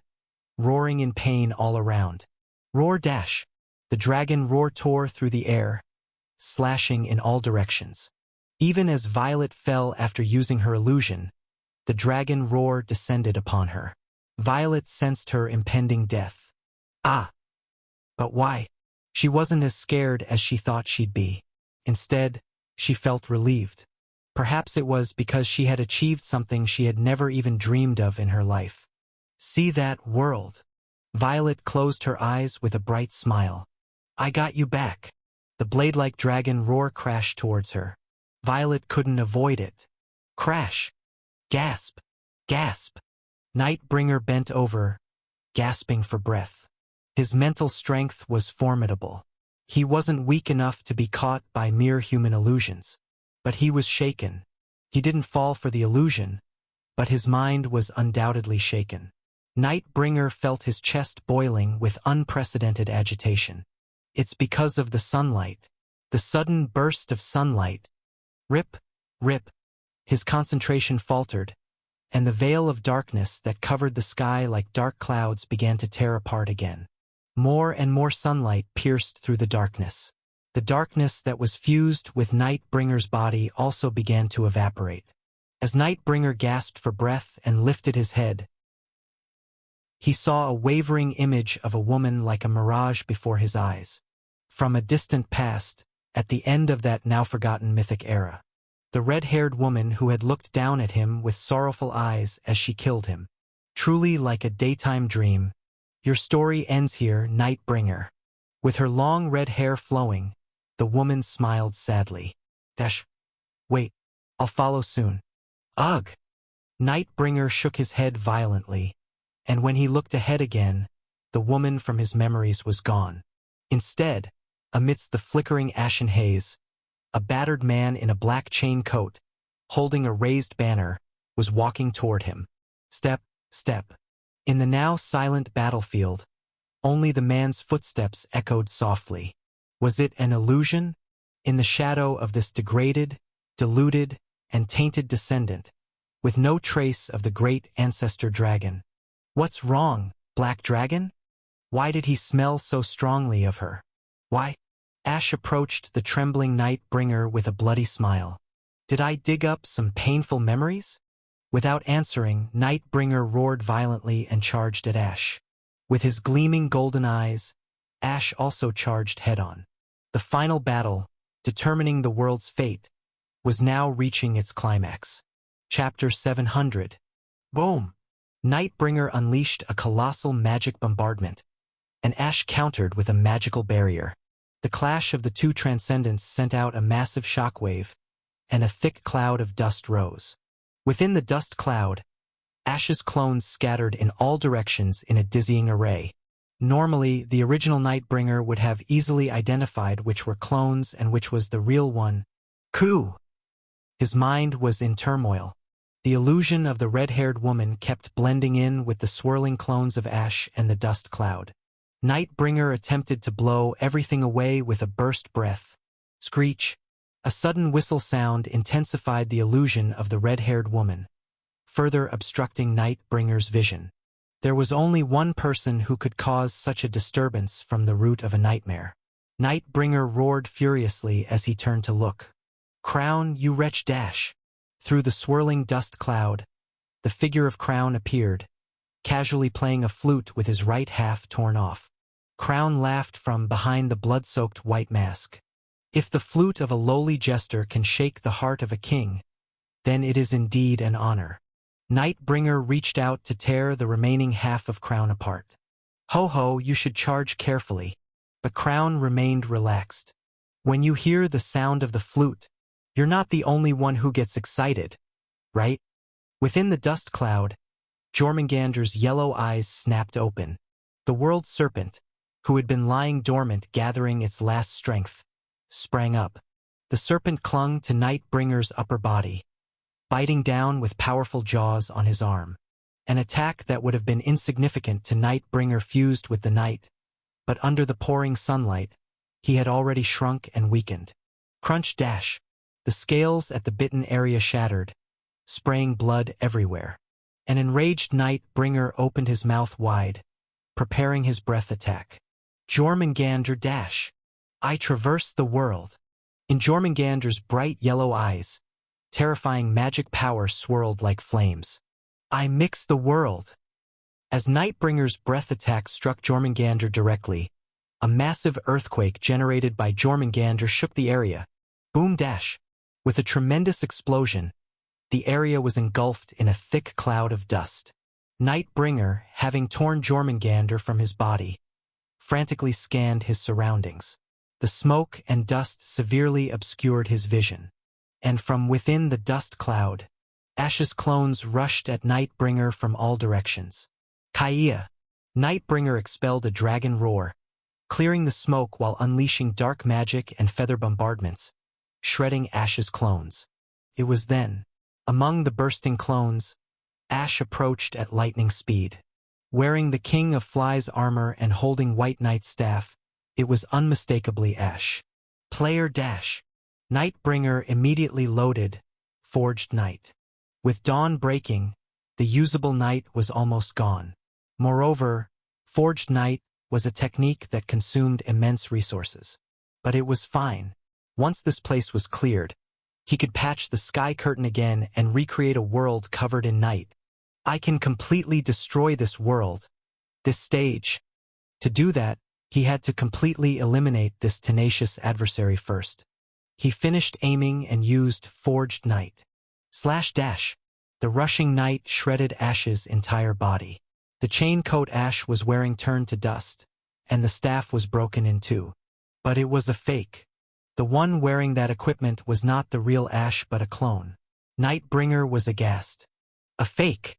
roaring in pain all around. Roar dash! The dragon roar tore through the air, slashing in all directions. Even as Violet fell after using her illusion, the dragon roar descended upon her. Violet sensed her impending death. Ah! But why? She wasn't as scared as she thought she'd be. Instead, she felt relieved. Perhaps it was because she had achieved something she had never even dreamed of in her life. See that world? Violet closed her eyes with a bright smile. I got you back. The blade-like dragon roar crashed towards her. Violet couldn't avoid it. Crash! Gasp! Gasp! Nightbringer bent over, gasping for breath. His mental strength was formidable. He wasn't weak enough to be caught by mere human illusions. But he was shaken. He didn't fall for the illusion, but his mind was undoubtedly shaken. Nightbringer felt his chest boiling with unprecedented agitation. It's because of the sunlight. The sudden burst of sunlight. Rip, rip. His concentration faltered, and the veil of darkness that covered the sky like dark clouds began to tear apart again. More and more sunlight pierced through the darkness. The darkness that was fused with Nightbringer's body also began to evaporate. As Nightbringer gasped for breath and lifted his head, he saw a wavering image of a woman like a mirage before his eyes. From a distant past, at the end of that now-forgotten mythic era. The red-haired woman who had looked down at him with sorrowful eyes as she killed him. Truly like a daytime dream. Your story ends here, Nightbringer. With her long red hair flowing, the woman smiled sadly. Wait, I'll follow soon. Ugh! Nightbringer shook his head violently, and when he looked ahead again, the woman from his memories was gone. Instead, amidst the flickering ashen haze, a battered man in a black chain coat, holding a raised banner, was walking toward him. Step, step. In the now silent battlefield, only the man's footsteps echoed softly. Was it an illusion? In the shadow of this degraded, deluded, and tainted descendant, with no trace of the great ancestor dragon. What's wrong, Black Dragon? Why did he smell so strongly of her? Why? Ash approached the trembling Nightbringer with a bloody smile. Did I dig up some painful memories? Without answering, Nightbringer roared violently and charged at Ash. With his gleaming golden eyes, Ash also charged head-on. The final battle, determining the world's fate, was now reaching its climax. Chapter 700. Boom! Nightbringer unleashed a colossal magic bombardment, and Ash countered with a magical barrier. The clash of the two transcendents sent out a massive shockwave, and a thick cloud of dust rose. Within the dust cloud, Ash's clones scattered in all directions in a dizzying array. Normally, the original Nightbringer would have easily identified which were clones and which was the real one. Coup! His mind was in turmoil. The illusion of the red-haired woman kept blending in with the swirling clones of Ash and the dust cloud. Nightbringer attempted to blow everything away with a burst breath. Screech! A sudden whistle sound intensified the illusion of the red-haired woman, further obstructing Nightbringer's vision. There was only one person who could cause such a disturbance from the root of a nightmare. Nightbringer roared furiously as he turned to look. Crown, you wretch dash! Through the swirling dust cloud, the figure of Crown appeared, casually playing a flute with his right half torn off. Crown laughed from behind the blood-soaked white mask. If the flute of a lowly jester can shake the heart of a king, then it is indeed an honor. Nightbringer reached out to tear the remaining half of Crown apart. Ho-ho, you should charge carefully. But Crown remained relaxed. When you hear the sound of the flute, you're not the only one who gets excited, right? Within the dust cloud, Jormungandr's yellow eyes snapped open. The world serpent, who had been lying dormant gathering its last strength, sprang up. The serpent clung to Nightbringer's upper body, biting down with powerful jaws on his arm. An attack that would have been insignificant to Nightbringer fused with the night, but under the pouring sunlight, he had already shrunk and weakened. Crunch dash. The scales at the bitten area shattered, spraying blood everywhere. An enraged Nightbringer opened his mouth wide, preparing his breath attack. Jormungandr dash. I traverse the world. In Jormungandr's bright yellow eyes, terrifying magic power swirled like flames. I mix the world. As Nightbringer's breath attack struck Jormungandr directly, a massive earthquake generated by Jormungandr shook the area. Boom dash. With a tremendous explosion, the area was engulfed in a thick cloud of dust. Nightbringer, having torn Jormungandr from his body, frantically scanned his surroundings. The smoke and dust severely obscured his vision, and from within the dust cloud, Ash's clones rushed at Nightbringer from all directions. Kaya! Nightbringer expelled a dragon roar, clearing the smoke while unleashing dark magic and feather bombardments, shredding Ash's clones. It was then, among the bursting clones, Ash approached at lightning speed. Wearing the King of Flies armor and holding White Knight's staff, it was unmistakably Ash. Player dash. Nightbringer immediately loaded Forged Knight. With dawn breaking, the usable knight was almost gone. Moreover, Forged Knight was a technique that consumed immense resources. But it was fine. Once this place was cleared, he could patch the sky curtain again and recreate a world covered in night. I can completely destroy this world, this stage. To do that, he had to completely eliminate this tenacious adversary first. He finished aiming and used Forged Knight. Slash dash. The rushing knight shredded Ash's entire body. The chain coat Ash was wearing turned to dust, and the staff was broken in two. But it was a fake. The one wearing that equipment was not the real Ash but a clone. Nightbringer was aghast. A fake!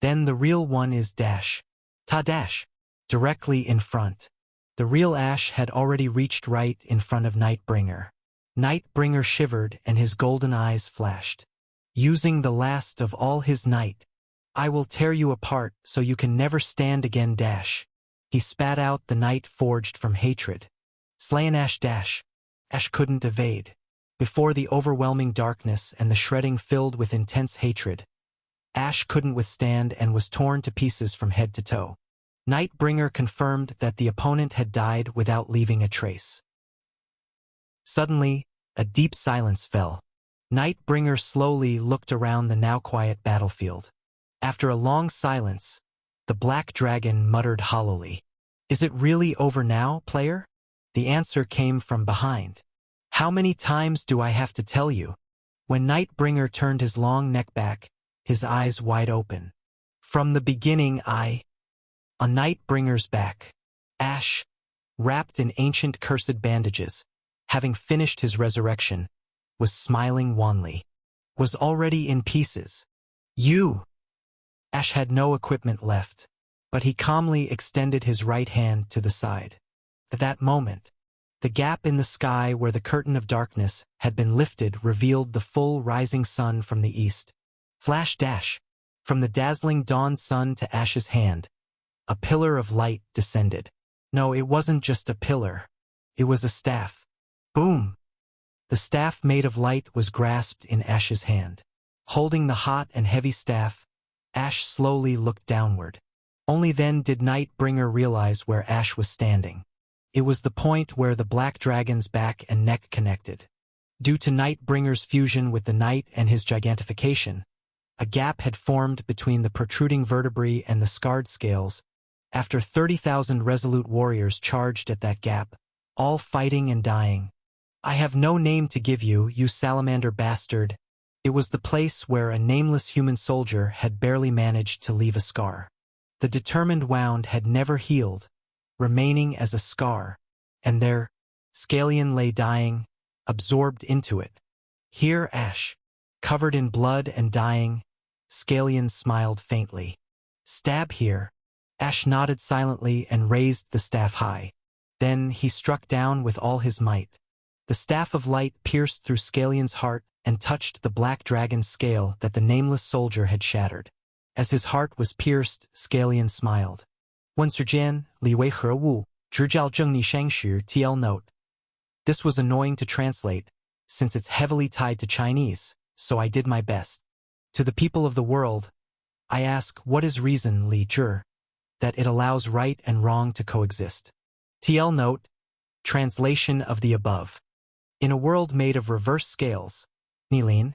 Then the real one is dash. Ta dash! Directly in front. The real Ash had already reached right in front of Nightbringer. Nightbringer shivered and his golden eyes flashed. Using the last of all his night, I will tear you apart so you can never stand again dash. He spat out the night forged from hatred. Slayin Ash dash. Ash couldn't evade. Before the overwhelming darkness and the shredding filled with intense hatred, Ash couldn't withstand and was torn to pieces from head to toe. Nightbringer confirmed that the opponent had died without leaving a trace. Suddenly, a deep silence fell. Nightbringer slowly looked around the now quiet battlefield. After a long silence, the black dragon muttered hollowly, "Is it really over now, player?" The answer came from behind. "How many times do I have to tell you?" When Nightbringer turned his long neck back, his eyes wide open. "From the beginning On Nightbringer's back, Ash, wrapped in ancient cursed bandages, having finished his resurrection, was smiling wanly. Was already in pieces. "You!" Ash had no equipment left, but he calmly extended his right hand to the side. At that moment, the gap in the sky where the curtain of darkness had been lifted revealed the full rising sun from the east. Flash dash! From the dazzling dawn sun to Ash's hand, a pillar of light descended. No, it wasn't just a pillar. It was a staff. Boom! The staff made of light was grasped in Ash's hand. Holding the hot and heavy staff, Ash slowly looked downward. Only then did Nightbringer realize where Ash was standing. It was the point where the black dragon's back and neck connected. Due to Nightbringer's fusion with the night and his gigantification, a gap had formed between the protruding vertebrae and the scarred scales. After 30,000 resolute warriors charged at that gap, all fighting and dying. "I have no name to give you, you salamander bastard." It was the place where a nameless human soldier had barely managed to leave a scar. The determined wound had never healed, remaining as a scar, and there, Scalian lay dying, absorbed into it. Here Ash, covered in blood and dying, Scalian smiled faintly. "Stab here." Ash nodded silently and raised the staff high. Then he struck down with all his might. The staff of light pierced through Scalion's heart and touched the black dragon's scale that the nameless soldier had shattered. As his heart was pierced, Scalion smiled. 问世间理为何物，直教正逆相时 TL note. This was annoying to translate, since it's heavily tied to Chinese, so I did my best. To the people of the world, I ask, what is reason, Li Zhi? That it allows right and wrong to coexist. TL note, translation of the above. In a world made of reverse scales, Nilin,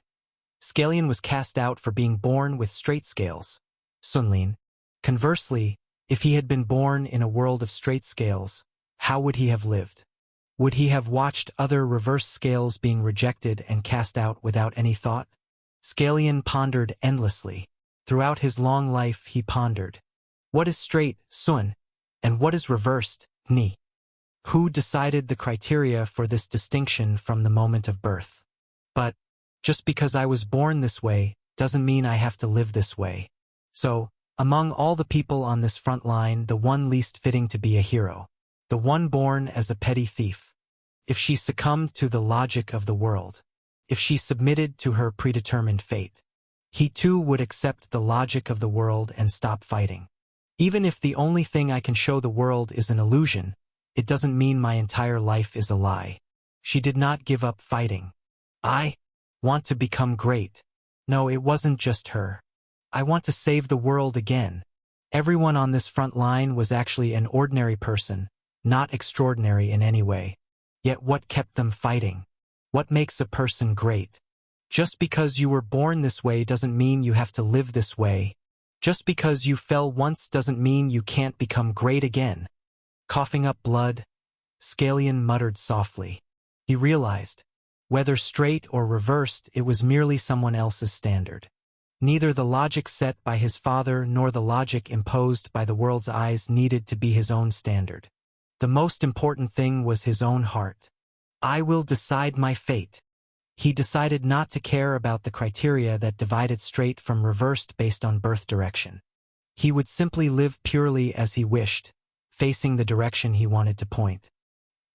Scalion was cast out for being born with straight scales, Sunlin. Conversely, if he had been born in a world of straight scales, how would he have lived? Would he have watched other reverse scales being rejected and cast out without any thought? Scalion pondered endlessly. Throughout his long life he pondered. What is straight, Sun? And what is reversed, Ni? Who decided the criteria for this distinction from the moment of birth? But, just because I was born this way, doesn't mean I have to live this way. So, among all the people on this front line, the one least fitting to be a hero. The one born as a petty thief. If she succumbed to the logic of the world. If she submitted to her predetermined fate. He too would accept the logic of the world and stop fighting. Even if the only thing I can show the world is an illusion, it doesn't mean my entire life is a lie. She did not give up fighting. I want to become great. No, it wasn't just her. I want to save the world again. Everyone on this front line was actually an ordinary person, not extraordinary in any way. Yet what kept them fighting? What makes a person great? Just because you were born this way doesn't mean you have to live this way. Just because you fell once doesn't mean you can't become great again. Coughing up blood, Scalion muttered softly. He realized, whether straight or reversed, it was merely someone else's standard. Neither the logic set by his father nor the logic imposed by the world's eyes needed to be his own standard. The most important thing was his own heart. I will decide my fate. He decided not to care about the criteria that divided straight from reversed based on birth direction. He would simply live purely as he wished, facing the direction he wanted to point.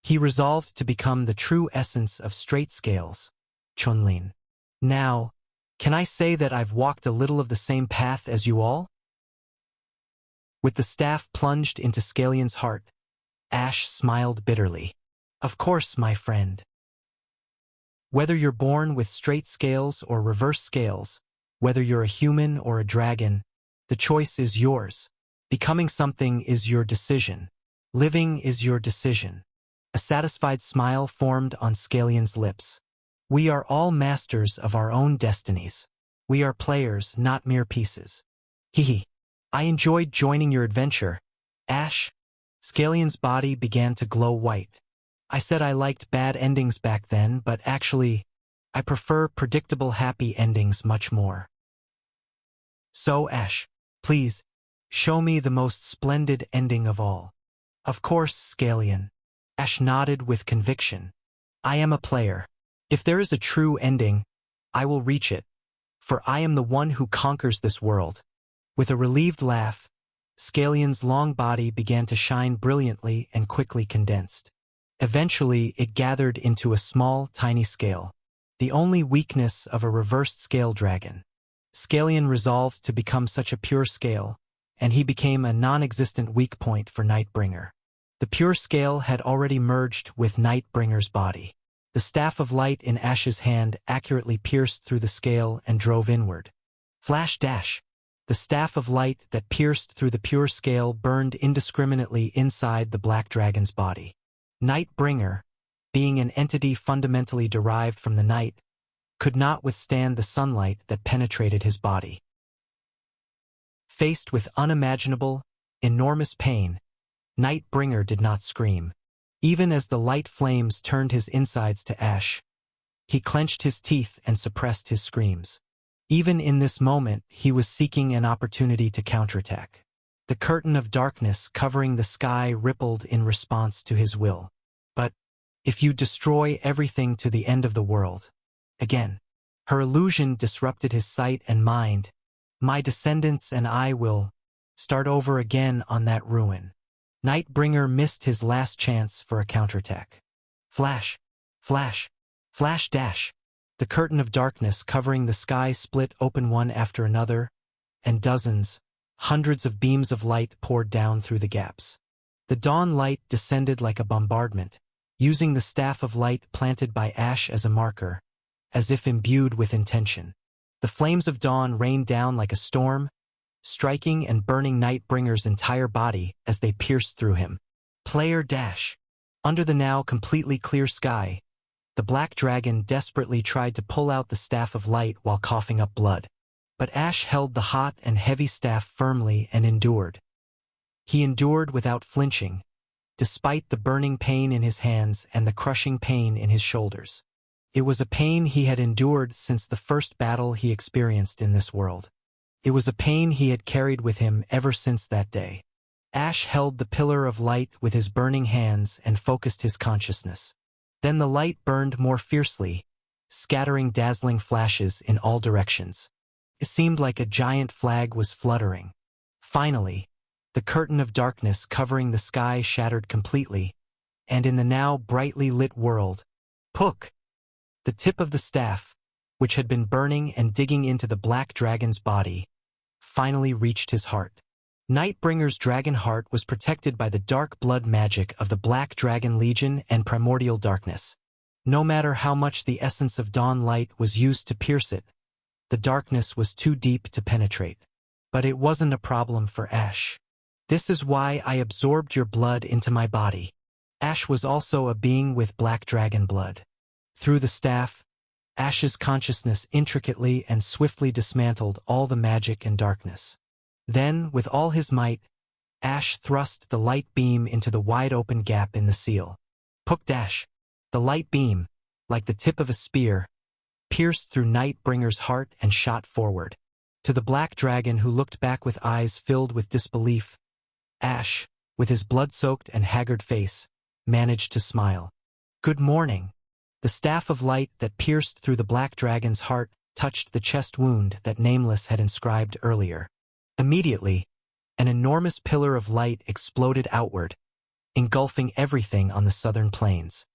He resolved to become the true essence of straight scales, Chunlin. Now, can I say that I've walked a little of the same path as you all? With the staff plunged into Scalion's heart, Ash smiled bitterly. Of course, my friend. Whether you're born with straight scales or reverse scales, whether you're a human or a dragon, the choice is yours. Becoming something is your decision. Living is your decision. A satisfied smile formed on Scalion's lips. We are all masters of our own destinies. We are players, not mere pieces. Hehe. I enjoyed joining your adventure. Ash. Scalion's body began to glow white. I said I liked bad endings back then, but actually, I prefer predictable happy endings much more. So, Ash, please, show me the most splendid ending of all. Of course, Scalion. Ash nodded with conviction. I am a player. If there is a true ending, I will reach it, for I am the one who conquers this world. With a relieved laugh, Scalion's long body began to shine brilliantly and quickly condensed. Eventually, it gathered into a small, tiny scale, the only weakness of a reversed scale dragon. Scalion resolved to become such a pure scale, and he became a non-existent weak point for Nightbringer. The pure scale had already merged with Nightbringer's body. The staff of light in Ash's hand accurately pierced through the scale and drove inward. Flash dash! The staff of light that pierced through the pure scale burned indiscriminately inside the black dragon's body. Nightbringer, being an entity fundamentally derived from the night, could not withstand the sunlight that penetrated his body. Faced with unimaginable, enormous pain, Nightbringer did not scream. Even as the light flames turned his insides to ash, he clenched his teeth and suppressed his screams. Even in this moment, he was seeking an opportunity to counterattack. The curtain of darkness covering the sky rippled in response to his will. But, if you destroy everything to the end of the world, again, her illusion disrupted his sight and mind. My descendants and I will start over again on that ruin. Nightbringer missed his last chance for a counterattack. Flash! Flash! Flash dash! The curtain of darkness covering the sky split open one after another, and dozens, hundreds of beams of light poured down through the gaps. The dawn light descended like a bombardment, using the staff of light planted by Ash as a marker, as if imbued with intention. The flames of dawn rained down like a storm, striking and burning Nightbringer's entire body as they pierced through him. Player dash! Under the now completely clear sky, the black dragon desperately tried to pull out the staff of light while coughing up blood. But Ash held the hot and heavy staff firmly and endured. He endured without flinching, despite the burning pain in his hands and the crushing pain in his shoulders. It was a pain he had endured since the first battle he experienced in this world. It was a pain he had carried with him ever since that day. Ash held the pillar of light with his burning hands and focused his consciousness. Then the light burned more fiercely, scattering dazzling flashes in all directions. It seemed like a giant flag was fluttering. Finally, the curtain of darkness covering the sky shattered completely, and in the now brightly lit world, Puck! The tip of the staff, which had been burning and digging into the black dragon's body, finally reached his heart. Nightbringer's dragon heart was protected by the dark blood magic of the Black Dragon Legion and primordial darkness. No matter how much the essence of dawn light was used to pierce it, the darkness was too deep to penetrate. But it wasn't a problem for Ash. This is why I absorbed your blood into my body. Ash was also a being with black dragon blood. Through the staff, Ash's consciousness intricately and swiftly dismantled all the magic and darkness. Then, with all his might, Ash thrust the light beam into the wide-open gap in the seal. Puck dash! The light beam, like the tip of a spear, pierced through Nightbringer's heart and shot forward. To the black dragon who looked back with eyes filled with disbelief, Ash, with his blood-soaked and haggard face, managed to smile. Good morning. The staff of light that pierced through the black dragon's heart touched the chest wound that Nameless had inscribed earlier. Immediately, an enormous pillar of light exploded outward, engulfing everything on the southern plains.